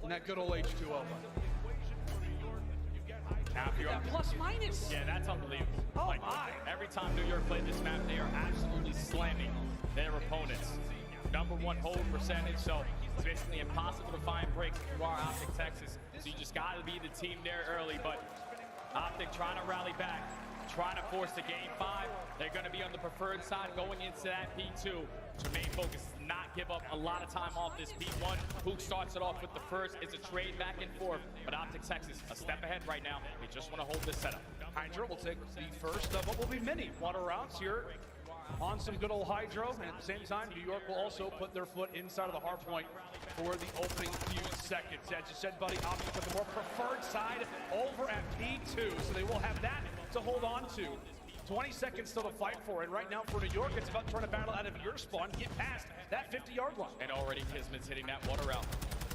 in that good old H2O. Now, if you're that plus minus. Yeah, that's unbelievable. Oh like, my. Every time New York played this map, they are absolutely slamming their opponents. #1 hold percentage, so it's basically impossible to find breaks if you are Optic Texas. So you just got to be the team there early, but Optic trying to rally back, trying to force the game 5. They're going to be on the preferred side going into that P2. Their main focus is not give up a lot of time off this P1. Who starts it off with the first is a trade back and forth, but Optic Texas a step ahead right now. They just want to hold this setup. Hydra will take the first of what will be many water rounds here on some good old Hydro, and at the same time, New York will also put their foot inside of the hard point for the opening few seconds. As you said, buddy, Optic put the more preferred side over at P2, so they will have that to hold on to. 20 seconds still to fight for, and right now for New York, it's about trying to battle out of your spawn, get past that 50-yard line. And already Kismet's hitting that water route.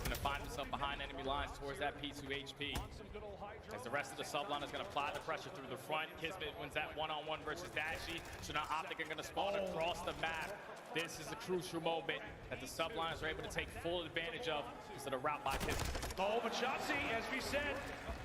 Going to find himself behind enemy lines towards that P2 HP. As the rest of the sublane is going to apply the pressure through the front. Kismet wins that one-on-one versus Dashy. So now Optic are going to spawn across the map. This is a crucial moment that the subliners are able to take full advantage of instead of route by Kismet. Oh, but Shotzi, as we said,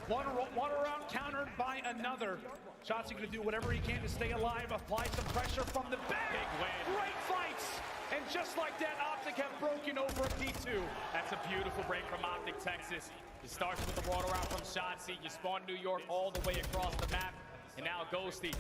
one round countered by another. Shotzi going to do whatever he can to stay alive, apply some pressure from the back. Big win. Great fights. And just like that, Optic have broken over at P2. That's a beautiful break from Optic Texas. It starts with the water route from Shotzi. You spawn New York all the way across the map. And now Ghosty,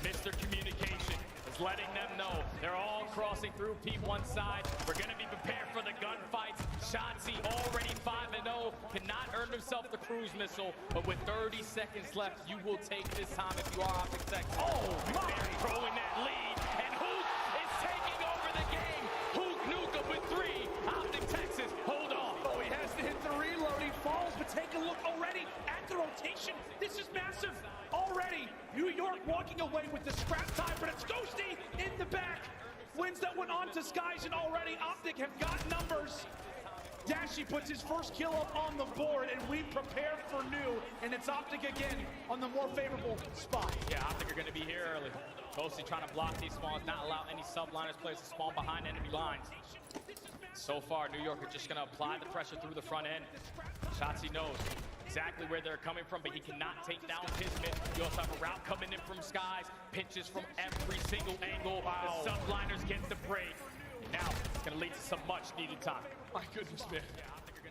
Mr. Communication, is letting them know they're all crossing through P1 side. We're going to be prepared for the gunfights. Shotzi already 5-0, cannot earn himself the cruise missile, but with 30 seconds left, you will take this time if you are Optic Texas. Oh, my! Throwing that lead, and Hook is taking over the game. Hook Nuka with 3. Optic Texas, hold on. Oh, he has to hit the reload. He falls, but take a look already at the rotation. This is massive. Already, New York walking away with the scrap time, but it's Ghosty in the back. Wins that one on to Skies, and already Optic have got numbers. Dashy puts his first kill up on the board, and we prepare for new, and it's Optic again on the more favorable spot. Yeah, Optic are going to be here early. Ghosty trying to block these spawns, not allow any subliners players to spawn behind enemy lines. So far, New York are just going to apply the pressure through the front end. Shotzi knows exactly where they're coming from, but he cannot take down Kismet. You also have a route coming in from Skies, pitches from every single angle. Wow. The subliners get the break. Now, it's going to lead to some much-needed time. My goodness, man.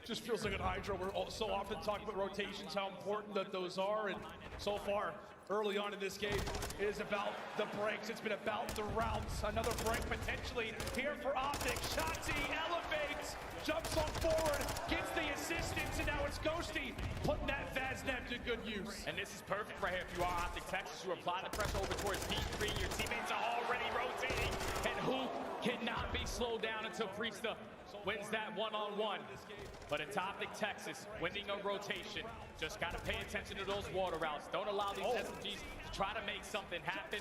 Just feels like an Hydra. We're so often talking about rotations, how important that those are, and so far, early on in this game, it is about the breaks. It's been about the routes. Another break potentially here for Optic. Shotzi elevates, jumps on forward, gets the assistance, and now it's Ghosty putting that Vaznev to good use. And this is perfect right here. If you are Optic Texas, you apply the pressure over towards P3. Your teammates are already rotating, and who cannot be slowed down until Priesta wins that one-on-one. But it's Optic Texas winning a rotation. Just got to pay attention to those water routes. Don't allow these SMGs to try to make something happen.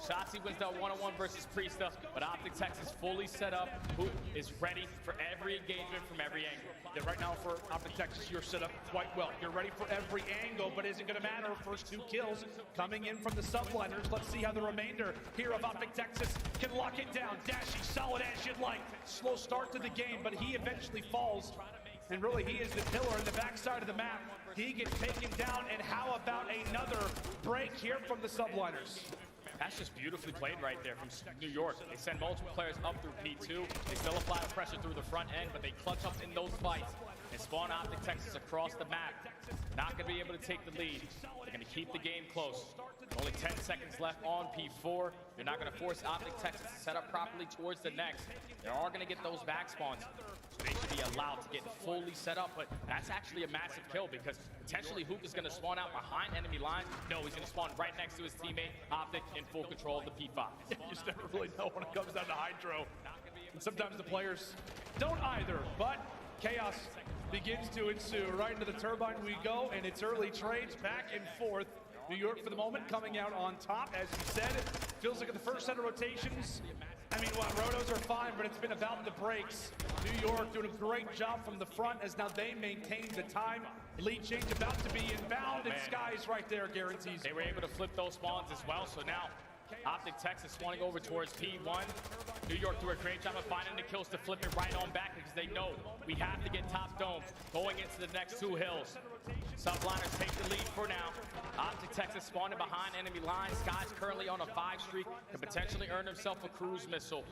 Shotzi wins that one-on-one versus Priesta, but Optic Texas fully set up, who is ready for every engagement from every angle. Yeah, right now for Optic Texas, you're set up quite well. You're ready for every angle, but is it going to matter? First 2 kills coming in from the subliners. Let's see how the remainder here of Optic Texas can lock it down. Dashy, solid as you'd like. Slow start to the game, but he eventually falls. And really, he is the pillar in the backside of the map. He gets taken down, and how about another break here from the subliners? That's just beautifully played right there from New York. They send multiple players up through P2. They still apply the pressure through the front end, but they clutch up in those fights and spawn Optic Texas across the map. Not going to be able to take the lead. They're going to keep the game close. Only 10 seconds left on P4. You're not going to force Optic Texas to set up properly towards the next. They are going to get those back spawns. So they should be allowed to get fully set up, but that's actually a massive kill because potentially Hook is going to spawn out behind enemy lines. No, he's going to spawn right next to his teammate, Optic, in full control of the P5. You just never really know when it comes down to Hydro. And sometimes the players don't either, but chaos begins to ensue. Right into the turbine we go, and it's early trades back and forth. New York, for the moment, coming out on top. As you said, it feels like at the first set of rotations, I mean, well, rotos are fine, but it's been about the breaks. New York doing a great job from the front as now they maintain the time. Lead change about to be inbound, and Skies right there guarantees. They were able to flip those spawns as well, so now Optic Texas swanning over towards P1. New York do a great job of finding the kills to flip it right on back because they know we have to get top dome going into the next 2 hills. Subliners take the lead for now. Optic Texas spawning behind enemy lines. Sky's currently on a 5 streak, can potentially earn himself a cruise missile.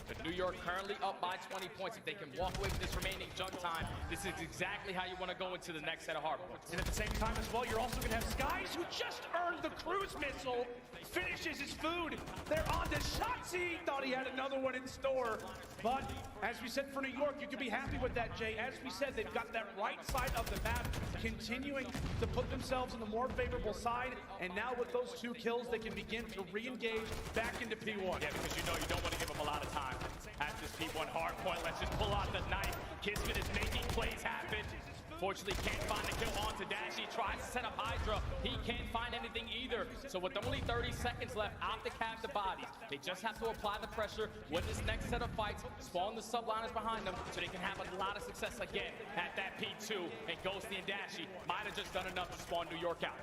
But New York currently up by 20 points. If they can walk away with this remaining junk time, this is exactly how you want to go into the next set of hard points. And at the same time as well, you're also going to have Skies, who just earned the cruise missile, finishes his food. They're on to Shotzi. Thought he had another one in store. But as we said for New York, you can be happy with that, Jay. As we said, they've got that right side of the map continuing to put themselves in the more favorable side. And now with those 2 kills, they can begin to re-engage back into P1. Yeah, because you know you don't want to give them a lot of time. At this P1 hard point, let's just pull out the knife. Kismet is making plays happen. Fortunately, can't find a kill onto Dash. He tries to set up Hydra. He can't find anything either. So with only 30 seconds left, Optic have the bodies. They just have to apply the pressure with this next set of fights, spawn the subliners behind them so they can have a lot of success again at that P2. And Ghosty and Dashy might have just done enough to spawn New York out.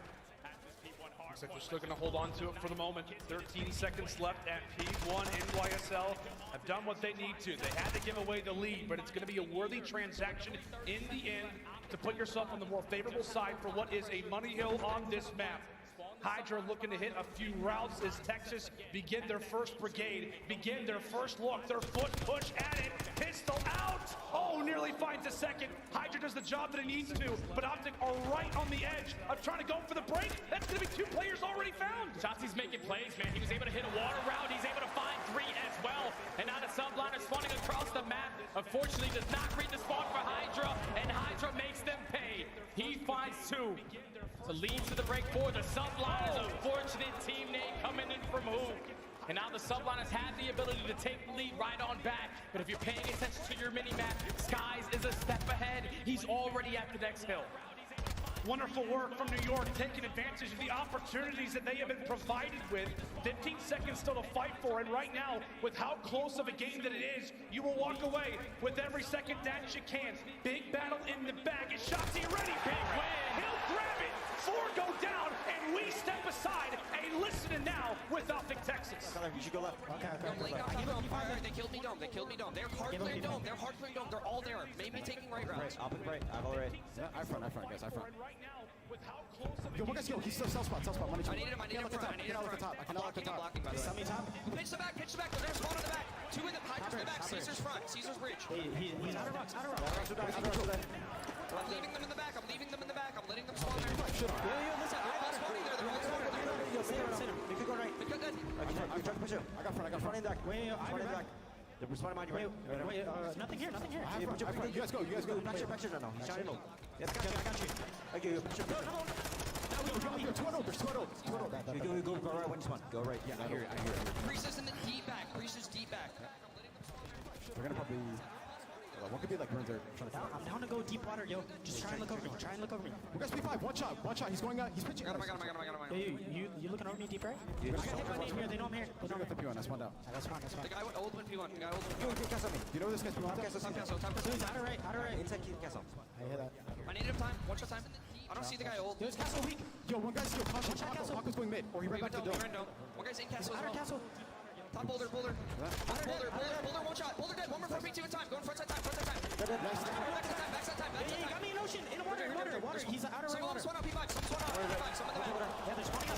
Looks like they're still going to hold on to it for the moment. 13 seconds left at P1. NYSL have done what they need to. They had to give away the lead, but it's going to be a worthy transaction in the end to put yourself on the more favorable side for what is a money hill on this map. Hydra looking to hit a few routes as Texas begin their first brigade, begin their first look, their foot push at it, pistol out. Oh, nearly finds a second. Hydra does the job that it needs to, but Optic are right on the edge of trying to go for the break. That's going to be 2 players already found. Shotzi's making plays, man. He was able to hit a water route. He's able to find 3 as well. And now the subliner spawning across the map. Unfortunately, does not read the spawn for Hydra, and Hydra makes them pay. He finds 2. To lead to the break for the subliners. Unfortunate team name coming in from who? And now the subliners have the ability to take the lead right on back. But if you're paying attention to your mini-map, Skies is a step ahead. He's already at the next hill. Wonderful work from New York, taking advantage of the opportunities that they have been provided with. 15 seconds still to fight for, and right now, with how close of a game that it is, you will walk away with every second that you can. Big battle in the bag. Is Shotzi ready? Big win. He'll grab it. 4 go down, and we step aside. A listening now with Optic Texas. You should go left. Okay. They killed me dome. They killed me dome. They're hard clearing dome. They're hard clearing dome. They're all there. Maybe taking right routes. Optic right. I've already. Yeah, I front, guys. I front. Yo, one guy's go. He's still cell spot. Money. I need him front. I cannot look at top. I'm blocking, by the way. Pitch the back. There's one on the back. 2 in the Hydra's in the back. Caesar's front. Caesar's bridge. He's out of rocks. I'm leaving them in the back. I'm letting them spawn there. Listen, they're all spawning there. They're all spawning there. You could go right. We could good. I'm trying to push him. I got front and back. Front and back. They're responding behind you, right? Wait, nothing here. You guys go. Back shit. No. He's shining low. Yes, I got you. Okay, push him. No. There's 2 old. You go right when you spawn. Go right. Yeah, I hear it. Priest is in the deep back. They're gonna probably. One could be like runs there. I'm down to go deep water, yo. Just try and look over me. We got P5. One shot. He's going out. He's pitching. I got him. You looking over me deep, right? Yeah. I got my name here. They know I'm here. We're gonna get the P1. That's one down. That's fine. The guy with old one P1. You cast on me. Do you know this guy's P1? Castle. He's out of right. Inside castle. I hear that. I need him time. One shot time. I don't see the guy old. There's castle weak. Yo, one guy's still caution. Paco's going mid. Or he ran back to the dome. One guy's in castle as Outer well. castle. Top boulder. Boulder, one shot. Boulder dead. One more 4p2 in time. Going front side time. Backside time. He got me in ocean. In water. He's out of right water. Someone out P5. Some in the back. Yeah, they're spawning out.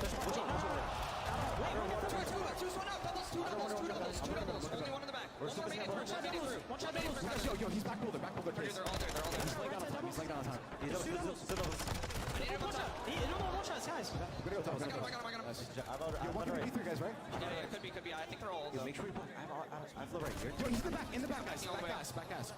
Two swan out. Doubles. Only one in the back. One shot made it through. Yo, he's back boulder. They're all there. He's laying down on time. I need him on top. One shot, guys. We're gonna go top. I got him. You're one could be 3 guys, right? Yeah, could be. I think they're all old. Make sure you put. I flow right here. Yo, he's in the back, guys. Back gas.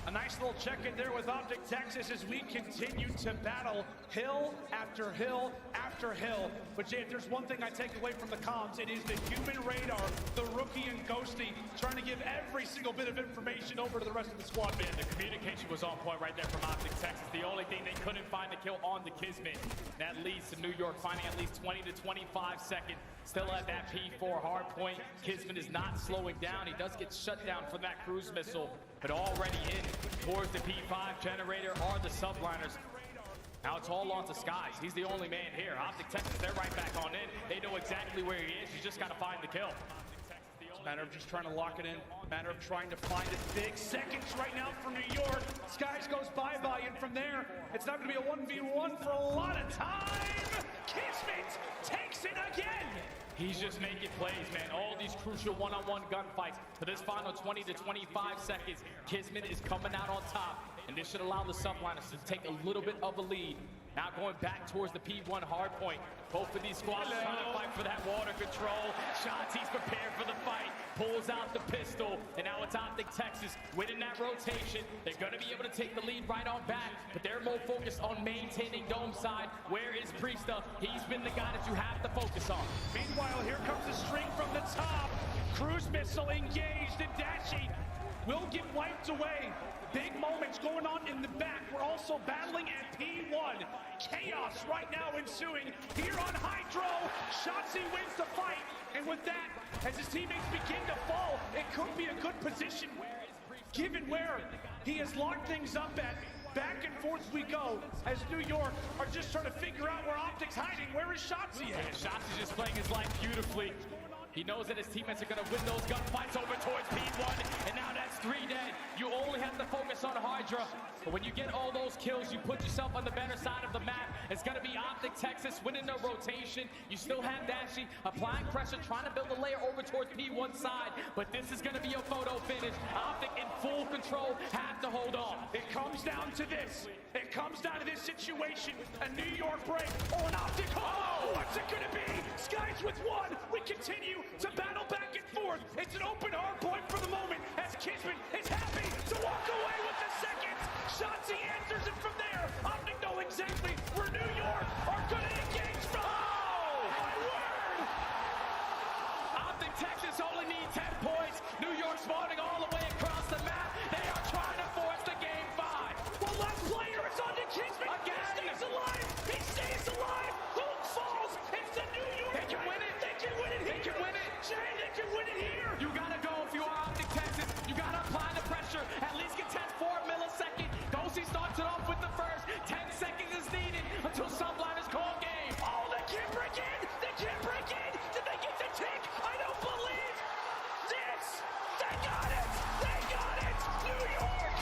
A nice little check-in there with Optic Texas as we continue to battle hill after hill after hill. But Jay, if there's one thing I take away from the comms, it is the human radar, the rookie and Ghosty, trying to give every single bit of information over to the rest of the squad. Man, the communication was on point right there from Optic Texas. The only thing they couldn't find the kill on the Kismet. That leads to New York finding at least 20 to 25 seconds. Still at that P4 hard point. Kismet is not slowing down. He does get shut down for that cruise missile, but already in towards the P5 generator are the subliners. Now it's all on to Skies. He's the only man here. Optic Texas, they're right back on in. They know exactly where he is. He's just got to find the kill. It's a matter of just trying to lock it in. Matter of trying to find it. Big seconds right now from New York. Skies goes bye-bye, and from there, it's not going to be a 1v1 for a lot of time. Kismet takes it again. He's just making plays, man. All these crucial one-on-one gunfights for this final 20 to 25 seconds. Kismet is coming out on top, and this should allow the subliners to take a little bit of a lead. Now going back towards the P1 hard point. Both of these squads trying to fight for that water control. Shanti's prepared for the fight. Pulls out the pistol, and now it's Optic Texas winning that rotation. They're going to be able to take the lead right on back, but they're more focused on maintaining dome side. Where is Priesta? He's been the guy that you have to focus on. Meanwhile, here comes the string from the top. Cruise missile engaged, and Dashi will get wiped away. Big moments going on in the back. We're also battling at P1. Chaos right now ensuing here on Hydro. Shotzi wins the fight. And with that, as his teammates begin to fall, it could be a good position given where he has locked things up at. Back and forth we go as New York are just trying to figure out where Optic's hiding. Where is Shotzi at? And Shotzi's just playing his life beautifully. He knows that his teammates are going to win those gunfights over towards P1, and now that's 3 dead. You only have to focus on Hydra, but when you get all those kills, you put yourself on the better side of the map. It's going to be Optic Texas winning the rotation. You still have Dashi applying pressure, trying to build a layer over towards P1 side, but this is going to be a photo finish. Optic in full control, have to hold on. It comes down to this. It comes down to this situation. A New York break. Oh, an Optic. Oh, what's it going to be? Skies with one. We continue to battle back and forth. It's an open hard point for the moment as Kismet is happy to walk away with the second. Shotzi answers it from there. Optic know exactly where New York are going to engage from. Oh, my word! Optic Texas only need 10 points. New York spawning all the way across the map. They are trying to force the game 5. Well, last player is on to Kismet. Again. He stays alive. He stays alive. Who falls? It's the New York. They can win it. They can win it here. They can win it. Jay, they can win it here. You gotta go if you are Optic Texas. You gotta apply the pressure. At least contest for a millisecond. Dozy starts it off with the first. 10 seconds is needed until subliners call game. Oh, they can't break in. They can't break in. Did they get the tick? I don't believe this. They got it. They got it. New York.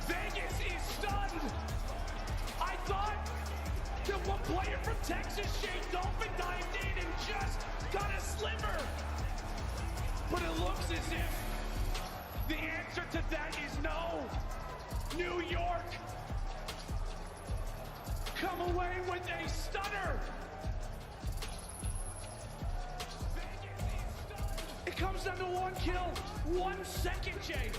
Vegas is stunned. I thought that one player from Texas, Shane Dolphin, dived in and just got a sliver. But it looks as if the answer to that is no. New York come away with a stunner. It comes down to one kill, 1 second, Jay.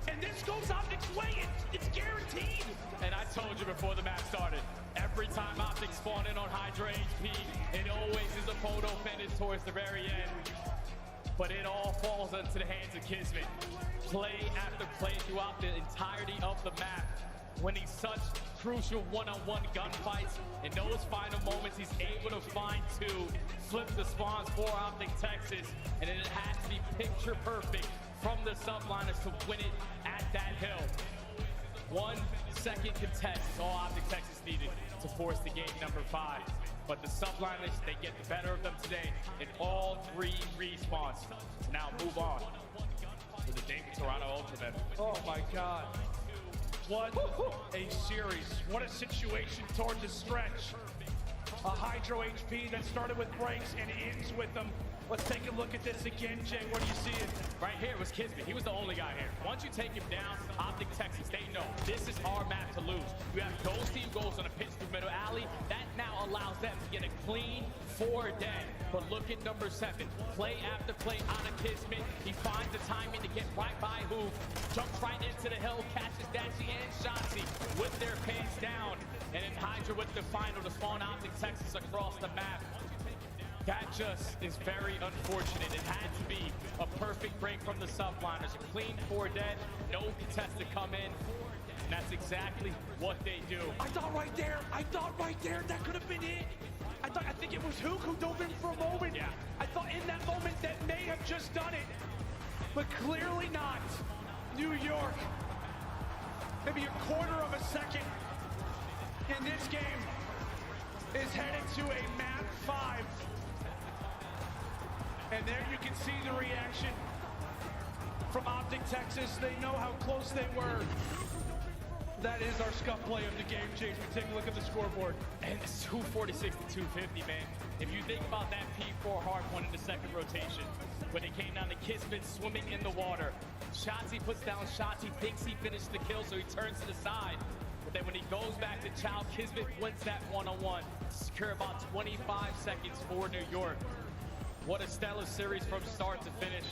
And this goes Optic's way. It's guaranteed. And I told you before the match started, every time Optic spawn in on Hydra HP, it always is a photo finish towards the very end. But it all falls into the hands of Kismet. Play after play throughout the entirety of the map. Winning such crucial one-on-one gunfights. In those final moments, he's able to find 2, flip the spawns for Optic Texas, and it had to be picture perfect from the subliners to win it at that hill. 1 second contest is all Optic Texas needed to force the game number 5. But the subliners, they get the better of them today in all 3 respawns. So now move on to the Day2 Toronto Ultimate. Oh my God. What a series. What a situation toward the stretch. A Hydro HP that started with breaks and ends with them. Let's take a look at this again, Jay. What do you see? Right here was Kismet. He was the only guy here. Once you take him down, Optic Texas, they know this is our map to lose. You have Ghosty who goes on a pitch through middle alley. That now allows them to get a clean 4 dead. But look at number 7. Play after play on a Kismet. He finds the timing to get right by Hoop. Jumps right into the hill, catches Dashi and Shotzi with their pants down. And then Hydra with the final to spawn Optic Texas across the map. That just is very unfortunate. It had to be a perfect break from the subliners. A clean 4 dead, no contest to come in. And that's exactly what they do. I thought right there that could have been it. I think it was Hook who dove in for a moment. Yeah. I thought in that moment that may have just done it, but clearly not. New York, maybe a quarter of a second in this game, is headed to a map 5. And there you can see the reaction from Optic Texas. They know how close they were. That is our scuff play of the game, Chase. We take a look at the scoreboard. And it's 246 to 250, man. If you think about that P4 hard one in the second rotation, when it came down to Kismet swimming in the water, Shotzi puts down shots. He thinks he finished the kill, so he turns to the side. But then when he goes back to Chow, Kismet wins that one-on-one. Secure about 25 seconds for New York. What a stellar series from start to finish.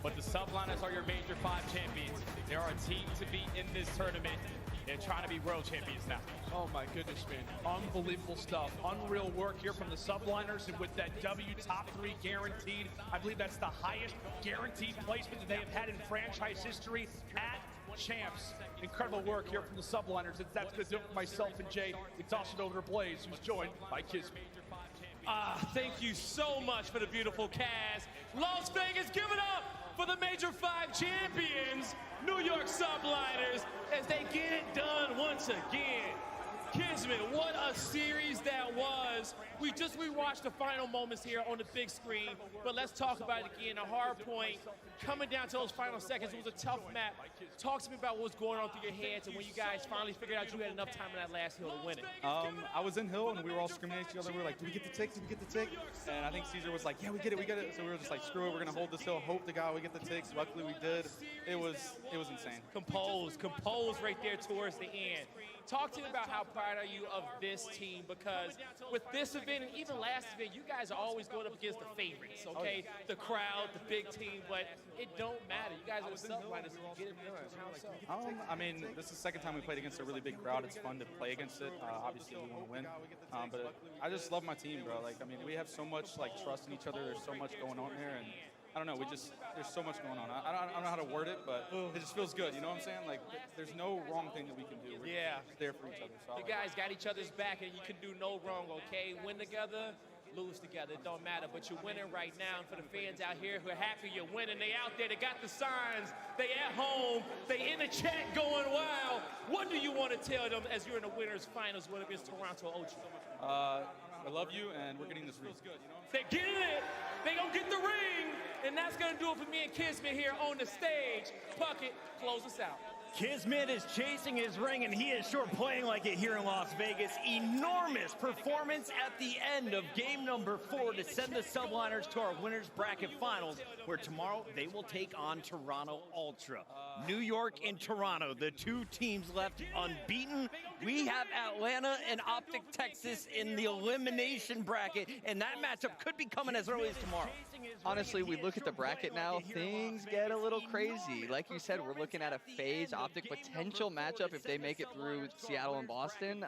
But the Subliners are your Major 5 champions. They are a team to beat in this tournament. They're trying to be world champions now. Oh my goodness, man. Unbelievable stuff. Unreal work here from the Subliners, and with that W top 3 guaranteed, I believe that's the highest guaranteed placement that they have had in franchise history at champs. Incredible work here from the Subliners. That's going to do it for myself and Jay. We toss it over to Blaze, who's joined by Kismet. Thank you so much for the beautiful cast. Las Vegas, give it up for the Major 5 champions, New York Subliners, as they get it done once again. Kismet, what a series that was. We just rewatched the final moments here on the big screen, but let's talk about it again. A hard point, coming down to those final seconds, it was a tough map. Talk to me about what's going on through your heads and when you guys finally figured out you had enough time in that last hill to win it. I was in hill and we were all screaming at each other. We were like, do we get the tick? Do we get the tick? And I think Caesar was like, yeah, we get it, we get it. So we were just like, screw it, we're gonna hold this hill, hope to God we get the ticks. Luckily we did. It was insane. Composed right there towards the end. Talk to me about how proud are you of this team, because with this event and even last event, you guys are always going up against the favorites, okay? The crowd, the big team, but it don't matter. You guys are the Subliners and you get it done. I mean, this is the second time we played against a really big crowd. It's fun to play against it. Obviously, we want to win. But I just love my team, bro. Like, I mean, we have so much, like, trust in each other. There's so much going on here, and I don't know, there's so much going on. I don't know how to word it, but it just feels good, you know what I'm saying? Like, there's no wrong thing that we can do. We're just there for each other. So you guys got each other's back and you can do no wrong, okay? Win together, lose together, it don't matter, but you're winning right now. And for the fans out here who are happy you're winning, they out there, they got the signs, they at home, they in the chat going wild. What do you want to tell them as you're in the winners finals win against Toronto Ultra? I love you, and we're getting this ring. They're getting it. They gonna get the ring, and that's gonna do it for me and Kismet here on the stage. Puckett, close us out. Kismet is chasing his ring, and he is sure playing like it here in Las Vegas. Enormous performance at the end of game number 4 to send the Subliners to our winners bracket finals, where tomorrow they will take on Toronto Ultra. New York and Toronto, the two teams left unbeaten. We have Atlanta and Optic Texas in the elimination bracket, and that matchup could be coming as early as tomorrow. Honestly, we look at the bracket now, things get a little crazy. Like you said, we're looking at a FaZe Optic potential matchup if they make it through Seattle and Boston.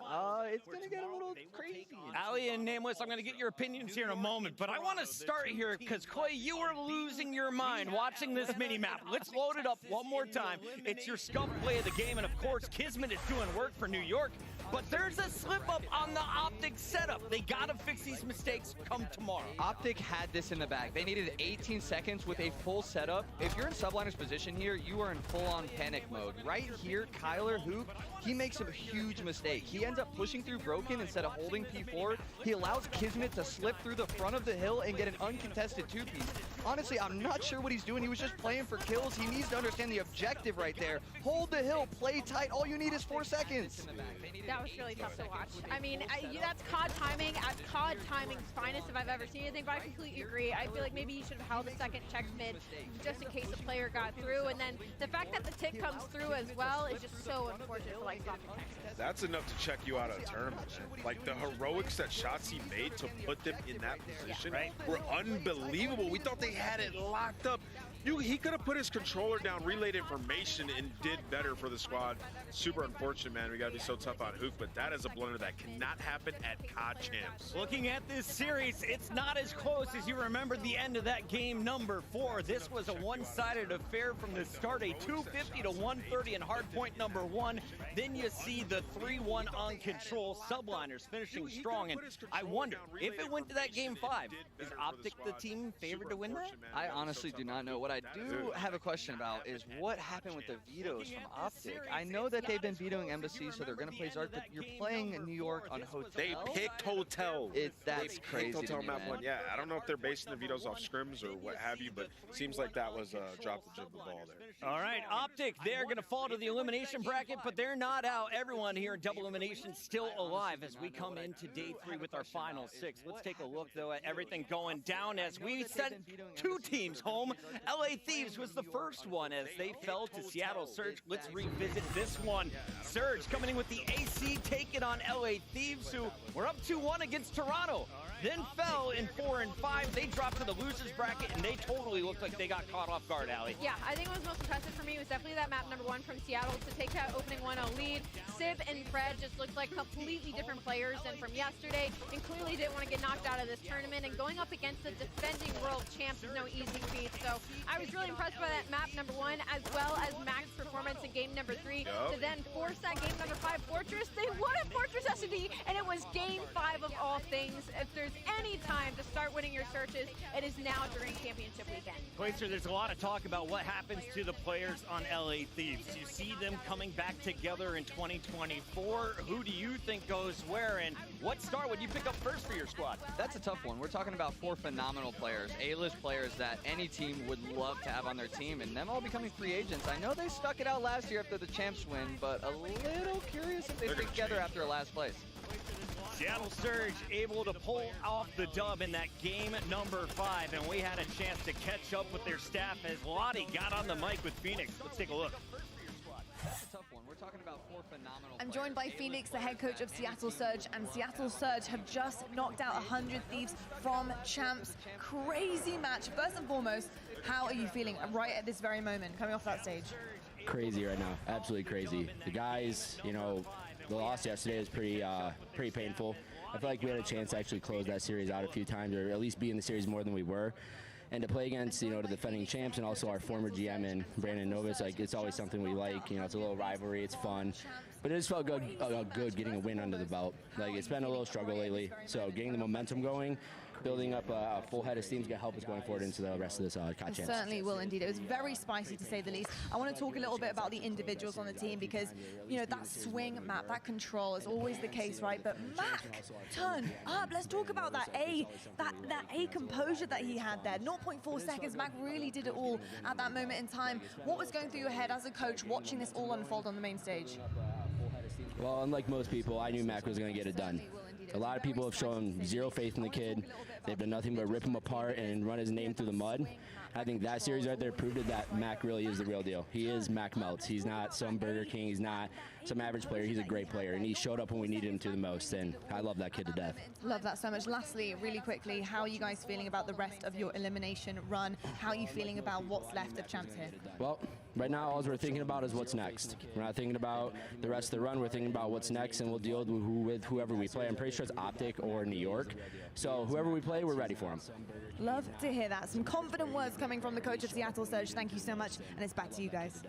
It's going to get a little crazy. Ali and Nameless, I'm going to get your opinions here in a moment, but I want to start here because, Clay, you are losing your mind watching this mini-map. Let's load it up one more time. It's your scum play of the game, and of course, Kismet is doing work for New York, but there's a slip-up on the Optic setup. They got to fix these mistakes come tomorrow. Optic had this in the bag. They needed 18 seconds with a full setup. If you're in Subliner's position here, you are in full-on panic mode. Right here, Kyler Hoop, he makes a huge mistake. He ends up pushing through Broken instead of holding P4. He allows Kismet to slip through the front of the hill and get an uncontested 2-piece. Honestly, I'm not sure what he's doing. He was just playing for kills. He needs to understand the objective right there. Hold the hill, play tight. All you need is 4 seconds. That was really tough to watch. I mean, that's COD timing at COD timing's finest if I've ever seen anything, but I completely agree. I feel like maybe you should have held a second check mid just in case the player got through, and then the fact that the tick comes through as well is just so unfortunate for like Optic Texas. That's enough to check you out of a tournament. Like the heroics that Shotzi made to put them in that position were unbelievable. We thought they had it locked up. He could have put his controller down, relayed information, and did better for the squad. Super unfortunate, man. We got to be so tough on Hook, but that is a blunder that cannot happen at COD Champs. Looking at this series, it's not as close as you remember the end of that game number 4. This was a one-sided affair from the start, a 250 to 130 in hardpoint number 1. Then you see the 3-1 on control. Subliners finishing strong, and I wonder if it went to that game 5, is Optic the team favored to win that? I honestly do not know. What I do have a question about is what happened with the vetoes from Optic. I know that they've been vetoing Embassy, so they're going to play Zark, but you're playing in New York on Hotel. They picked Hotel. That's crazy. Hotel to me, map man. 1. Yeah, I don't know if they're basing the vetoes off scrims or what have you, but seems like that was a drop of the ball there. All right, Optic, they're going to fall to the elimination bracket, but they're not out. Everyone here in double elimination still alive as we come into day 3 with our final 6. Let's take a look, though, at everything going down as we sent 2 teams home. LA Thieves was the first one as they fell to Seattle Surge. Let's revisit this one. Surge coming in with the AC, taking on LA Thieves, who were up 2-1 against Toronto. Then fell in 4 and 5. They dropped to the losers bracket, and they totally looked like they got caught off guard, Allie. Yeah, I think what was most impressive for me was definitely that map number 1 from Seattle to take that opening 1-0 lead. Sib and Fred just looked like completely different players than from yesterday, and clearly didn't want to get knocked out of this tournament. And going up against the defending world champs is no easy feat. So I was really impressed by that map number 1, as well as Mac's performance in game number 3 to then force that game number 5 Fortress. They won at Fortress S&D, and it was game 5 of all things. If there's any time to start winning your searches, it is now during championship weekend. Glacier, there's a lot of talk about what happens to the players on LA Thieves. You see them coming back together in 2024. Who do you think goes where, and what star would you pick up first for your squad? That's a tough one. We're talking about 4 phenomenal players, A-list players that any team would love to have on their team, and them all becoming free agents. I know they stuck it out last year after the champs win, but a little curious if they stick together after last place. Seattle Surge able to pull off the dub in that game number 5, and we had a chance to catch up with their staff as Lottie got on the mic with Phoenix. Let's take a look. That's a tough one. We're talking about 4 phenomenal I'm joined by Phoenix, the head coach of Seattle Surge, and Seattle Surge have just knocked out 100 Thieves from champs. Crazy match. First and foremost, how are you feeling right at this very moment, coming off that stage? Crazy right now, absolutely crazy. The guys, you know, the loss yesterday was pretty painful. I feel like we had a chance to actually close that series out a few times, or at least be in the series more than we were. And to play against, you know, the defending champs and also our former GM and Brandon Novus, like, it's always something we like. You know, it's a little rivalry, it's fun. But it just felt good getting a win under the belt. Like, it's been a little struggle lately, so getting the momentum going, building up a full head of steam is going to help us going forward into the rest of this COD It champs. certainly will indeed. It was very spicy to say the least. I want to talk a little bit about the individuals on the team because, you know, that swing map, that control is always the case, right? But Mac, turn up. Let's talk about that A composure that he had there. 0.4 seconds. Mac really did it all at that moment in time. What was going through your head as a coach watching this all unfold on the main stage? Well, unlike most people, I knew Mac was going to get it done. A lot of people have shown zero faith in the kid. They've done nothing but rip him apart and run his name through the mud. I think that series right there proved it that Mac really is the real deal. He is Mac Melts. He's not some Burger King. He's not some average player. He's a great player, and he showed up when we needed him to the most, and I love that kid to death. Love that so much. Lastly, really quickly, how are you guys feeling about the rest of your elimination run? How are you feeling about what's left of champs here? Well, right now, all we're thinking about is what's next. We're not thinking about the rest of the run. We're thinking about what's next, and we'll deal with whoever we play. I'm pretty sure it's Optic or New York. So whoever we play, we're ready for them. Love to hear that. Some confident words coming from the coach of Seattle Surge. Thank you so much, and it's back to you guys.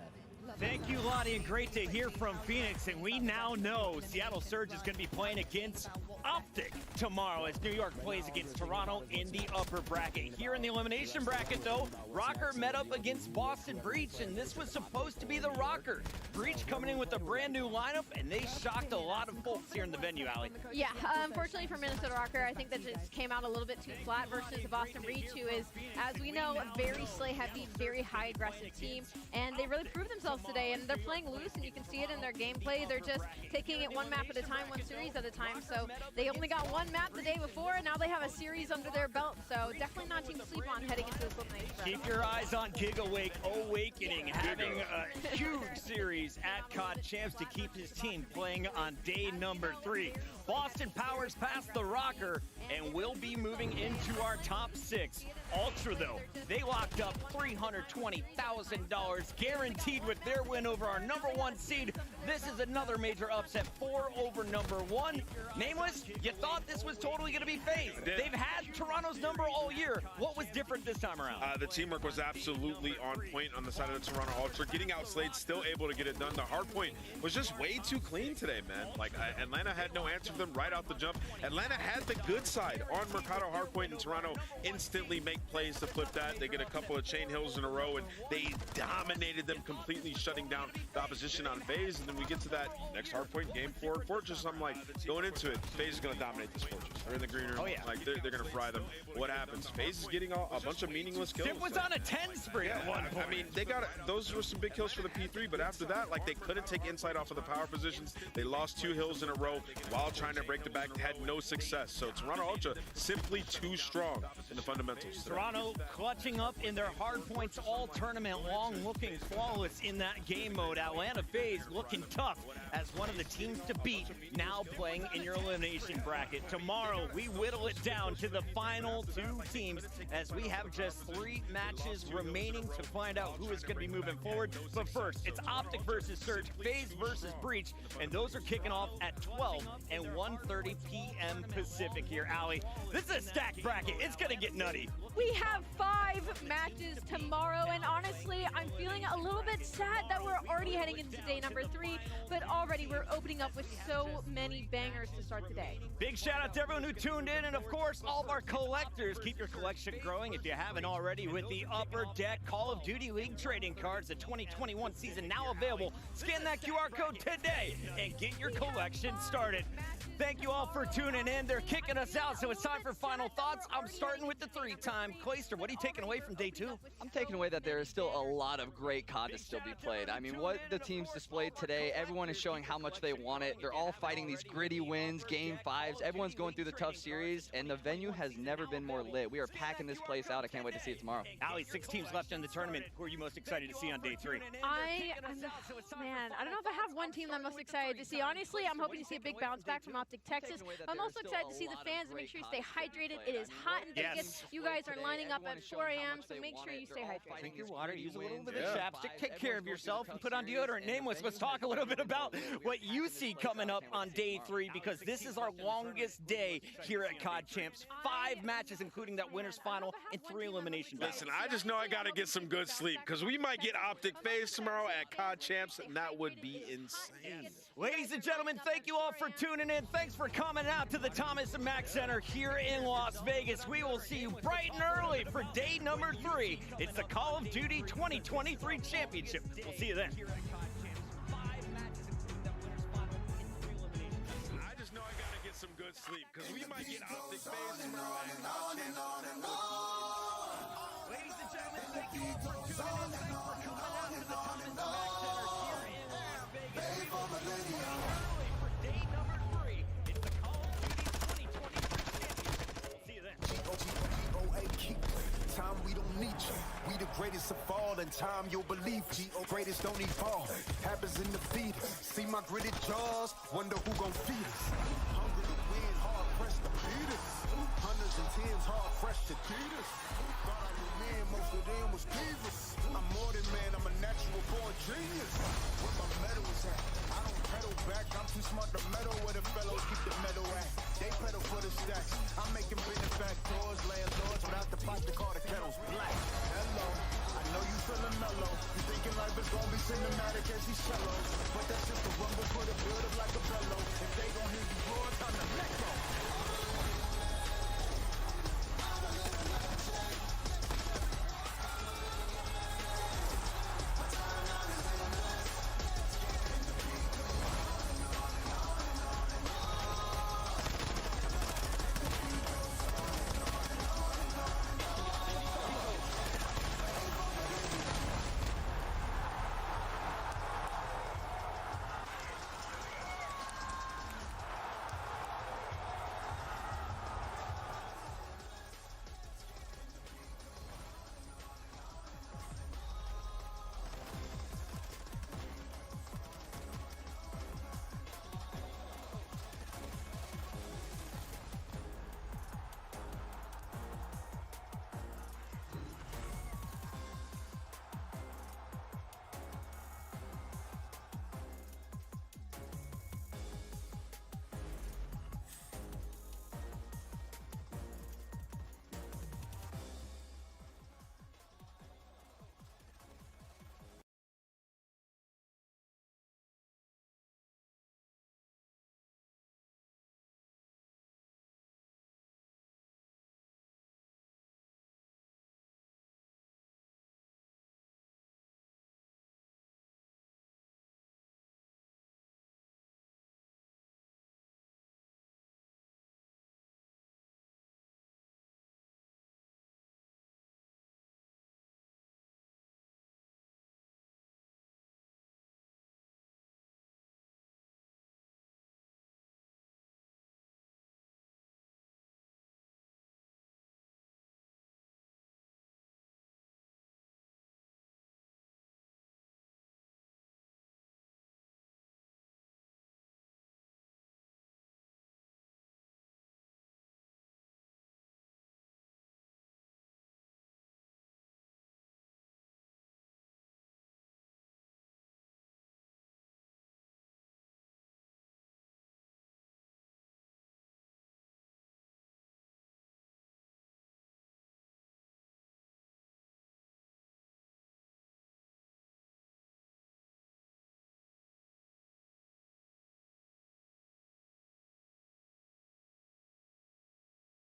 Thank you, Lottie, and great to hear from Phoenix. And we now know Seattle Surge is going to be playing against Optic tomorrow as New York plays against Toronto in the upper bracket. Here in the elimination bracket, though, Rocker met up against Boston Breach, and this was supposed to be the Rocker. Breach coming in with a brand new lineup, and they shocked a lot of folks here in the venue, Allie. Yeah, unfortunately for Minnesota Rocker, I think that just came out a little bit too flat versus the Boston Breach, who is, as we know, a very slay-heavy, very high-aggressive team, and they really proved themselves today, and they're playing loose, and you can see it in their gameplay. They're just taking it one map at a time, one series at a time, so they only got one map the day before, and now they have a series under their belt, so definitely not team to sleep on heading into this elimination. Keep your eyes on Gigawake Awakening, having a huge series at COD Champs to keep his team playing on day number 3. Boston powers past the rocker and will be moving into our top 6. Ultra, though, they locked up $320,000 guaranteed with their win over our #1 seed. This is another major upset, 4 over #1. Nameless, you thought this was totally going to be FaZe. They've had Toronto's number all year. What was different this time around? The teamwork was absolutely on point on the side of the Toronto Ultra. Getting outslayed, still able to get it done. The hard point was just way too clean today, man. Like, Atlanta had no answer for them right off the jump. Atlanta had the good side on Mercado hardpoint, and Toronto instantly make plays to flip that. They get a couple of chain hills in a row, and they dominated them, completely shutting down the opposition on FaZe. And then we get to that next hardpoint, game 4, Fortress. I'm like, going into it, FaZe is going to dominate this Fortress. They're in the green room. Oh, yeah. Like, they're going to fry them. What happens? FaZe is getting a bunch of meaningless kills. It was on a 10 spree at one point. I mean, they got those were some big kills for the P3, but after that, like, they couldn't take inside off of the power positions. They lost 2 hills in a row while trying to break the back. Had no success. So Toronto Ultra simply too strong in the fundamentals. Toronto clutching up in their hard points all tournament long, looking flawless in that game mode. Atlanta FaZe looking tough as one of the teams to beat, now playing in your elimination bracket. Tomorrow, we whittle it down to the final 2 teams as we have just 3 matches remaining to find out who is going to be moving forward. But first, it's Optic versus Surge, FaZe versus Breach, and those are kicking off at 12 and 1:30 p.m. Pacific here, Allie. This is a stacked bracket. It's going to get nutty. We have 5 matches tomorrow, and honestly, I'm feeling a little bit sad that we're already heading into day number 3, but already we're opening up with so many bangers to start the day. Big shout out to everyone who tuned in, and of course, all of our collectors. Keep your collection growing if you haven't already with the Upper Deck Call of Duty League trading cards. The 2021 season now available. Scan that QR code today and get your collection started. Thank you all for tuning in. They're kicking us out, so it's time for final thoughts. I'm starting with the 3-time. Clayster, what are you taking away from day 2? I'm taking away that there is still a lot of great COD to still be played. I mean, what the teams displayed today, everyone is showing how much they want it. They're all fighting these gritty wins, game 5s. Everyone's going through the tough series, and the venue has never been more lit. We are packing this place out. I can't wait to see it tomorrow. Allie, 6 teams left in the tournament. Who are you most excited to see on day 3? Man, I don't know if I have one team that I'm most excited to see. Honestly, I'm hoping to see a big bounce back from Optic Texas. I'm also excited to see the fans and make sure you stay hydrated. It is hot in Vegas. You guys are lining up at 4 a.m., so make sure you stay hydrated. Drink your water, use a little bit of chapstick, take care of yourself, and put on deodorant. Nameless, let's talk a little bit about what you see coming up on day 3, because this is our longest day here at COD Champs. 5 matches, including that winner's final, and 3 elimination battles. Listen, I just know I got to get some good sleep, because we might get Optic FaZe tomorrow at COD Champs, and that would be insane. Ladies and gentlemen, thank you all for tuning in. Thanks for coming out to the Thomas & Mack Center here in Las Vegas. We will see you bright and early for day number 3. It's the Call of Duty 2023 Championship. We'll see you then. I just know I got to get some good sleep, because we might get Optic FaZe tomorrow at COD Champs. Ladies and gentlemen, thank you all for tuning in. Thanks for coming out to the Thomas & Mack Center here in Las Vegas. Early for day number 3. It's the Call of Duty 2023 Championship. We'll see you then. Time we don't need you. We the greatest of all, and time you'll believe G.O. greatest don't evolve. Happens in the feed. See my gritted jaws, wonder who gon' feed us. Hungry to win, hard pressed to beat us. Hundreds and tens, hard fresh to beat us. Thought I knew men, most of them was divas. I'm more than man, I'm a natural born genius. Where my medal is at, I don't pedal back. I'm too smart to meddle where the fellows keep the medal at. They pedal for the stacks. I'm making benefactors, landlords without the pot to call the kettles black. Hello, I know you feeling mellow. You thinking life is gonna be cinematic as these cellos, but that's just a rumble for the build of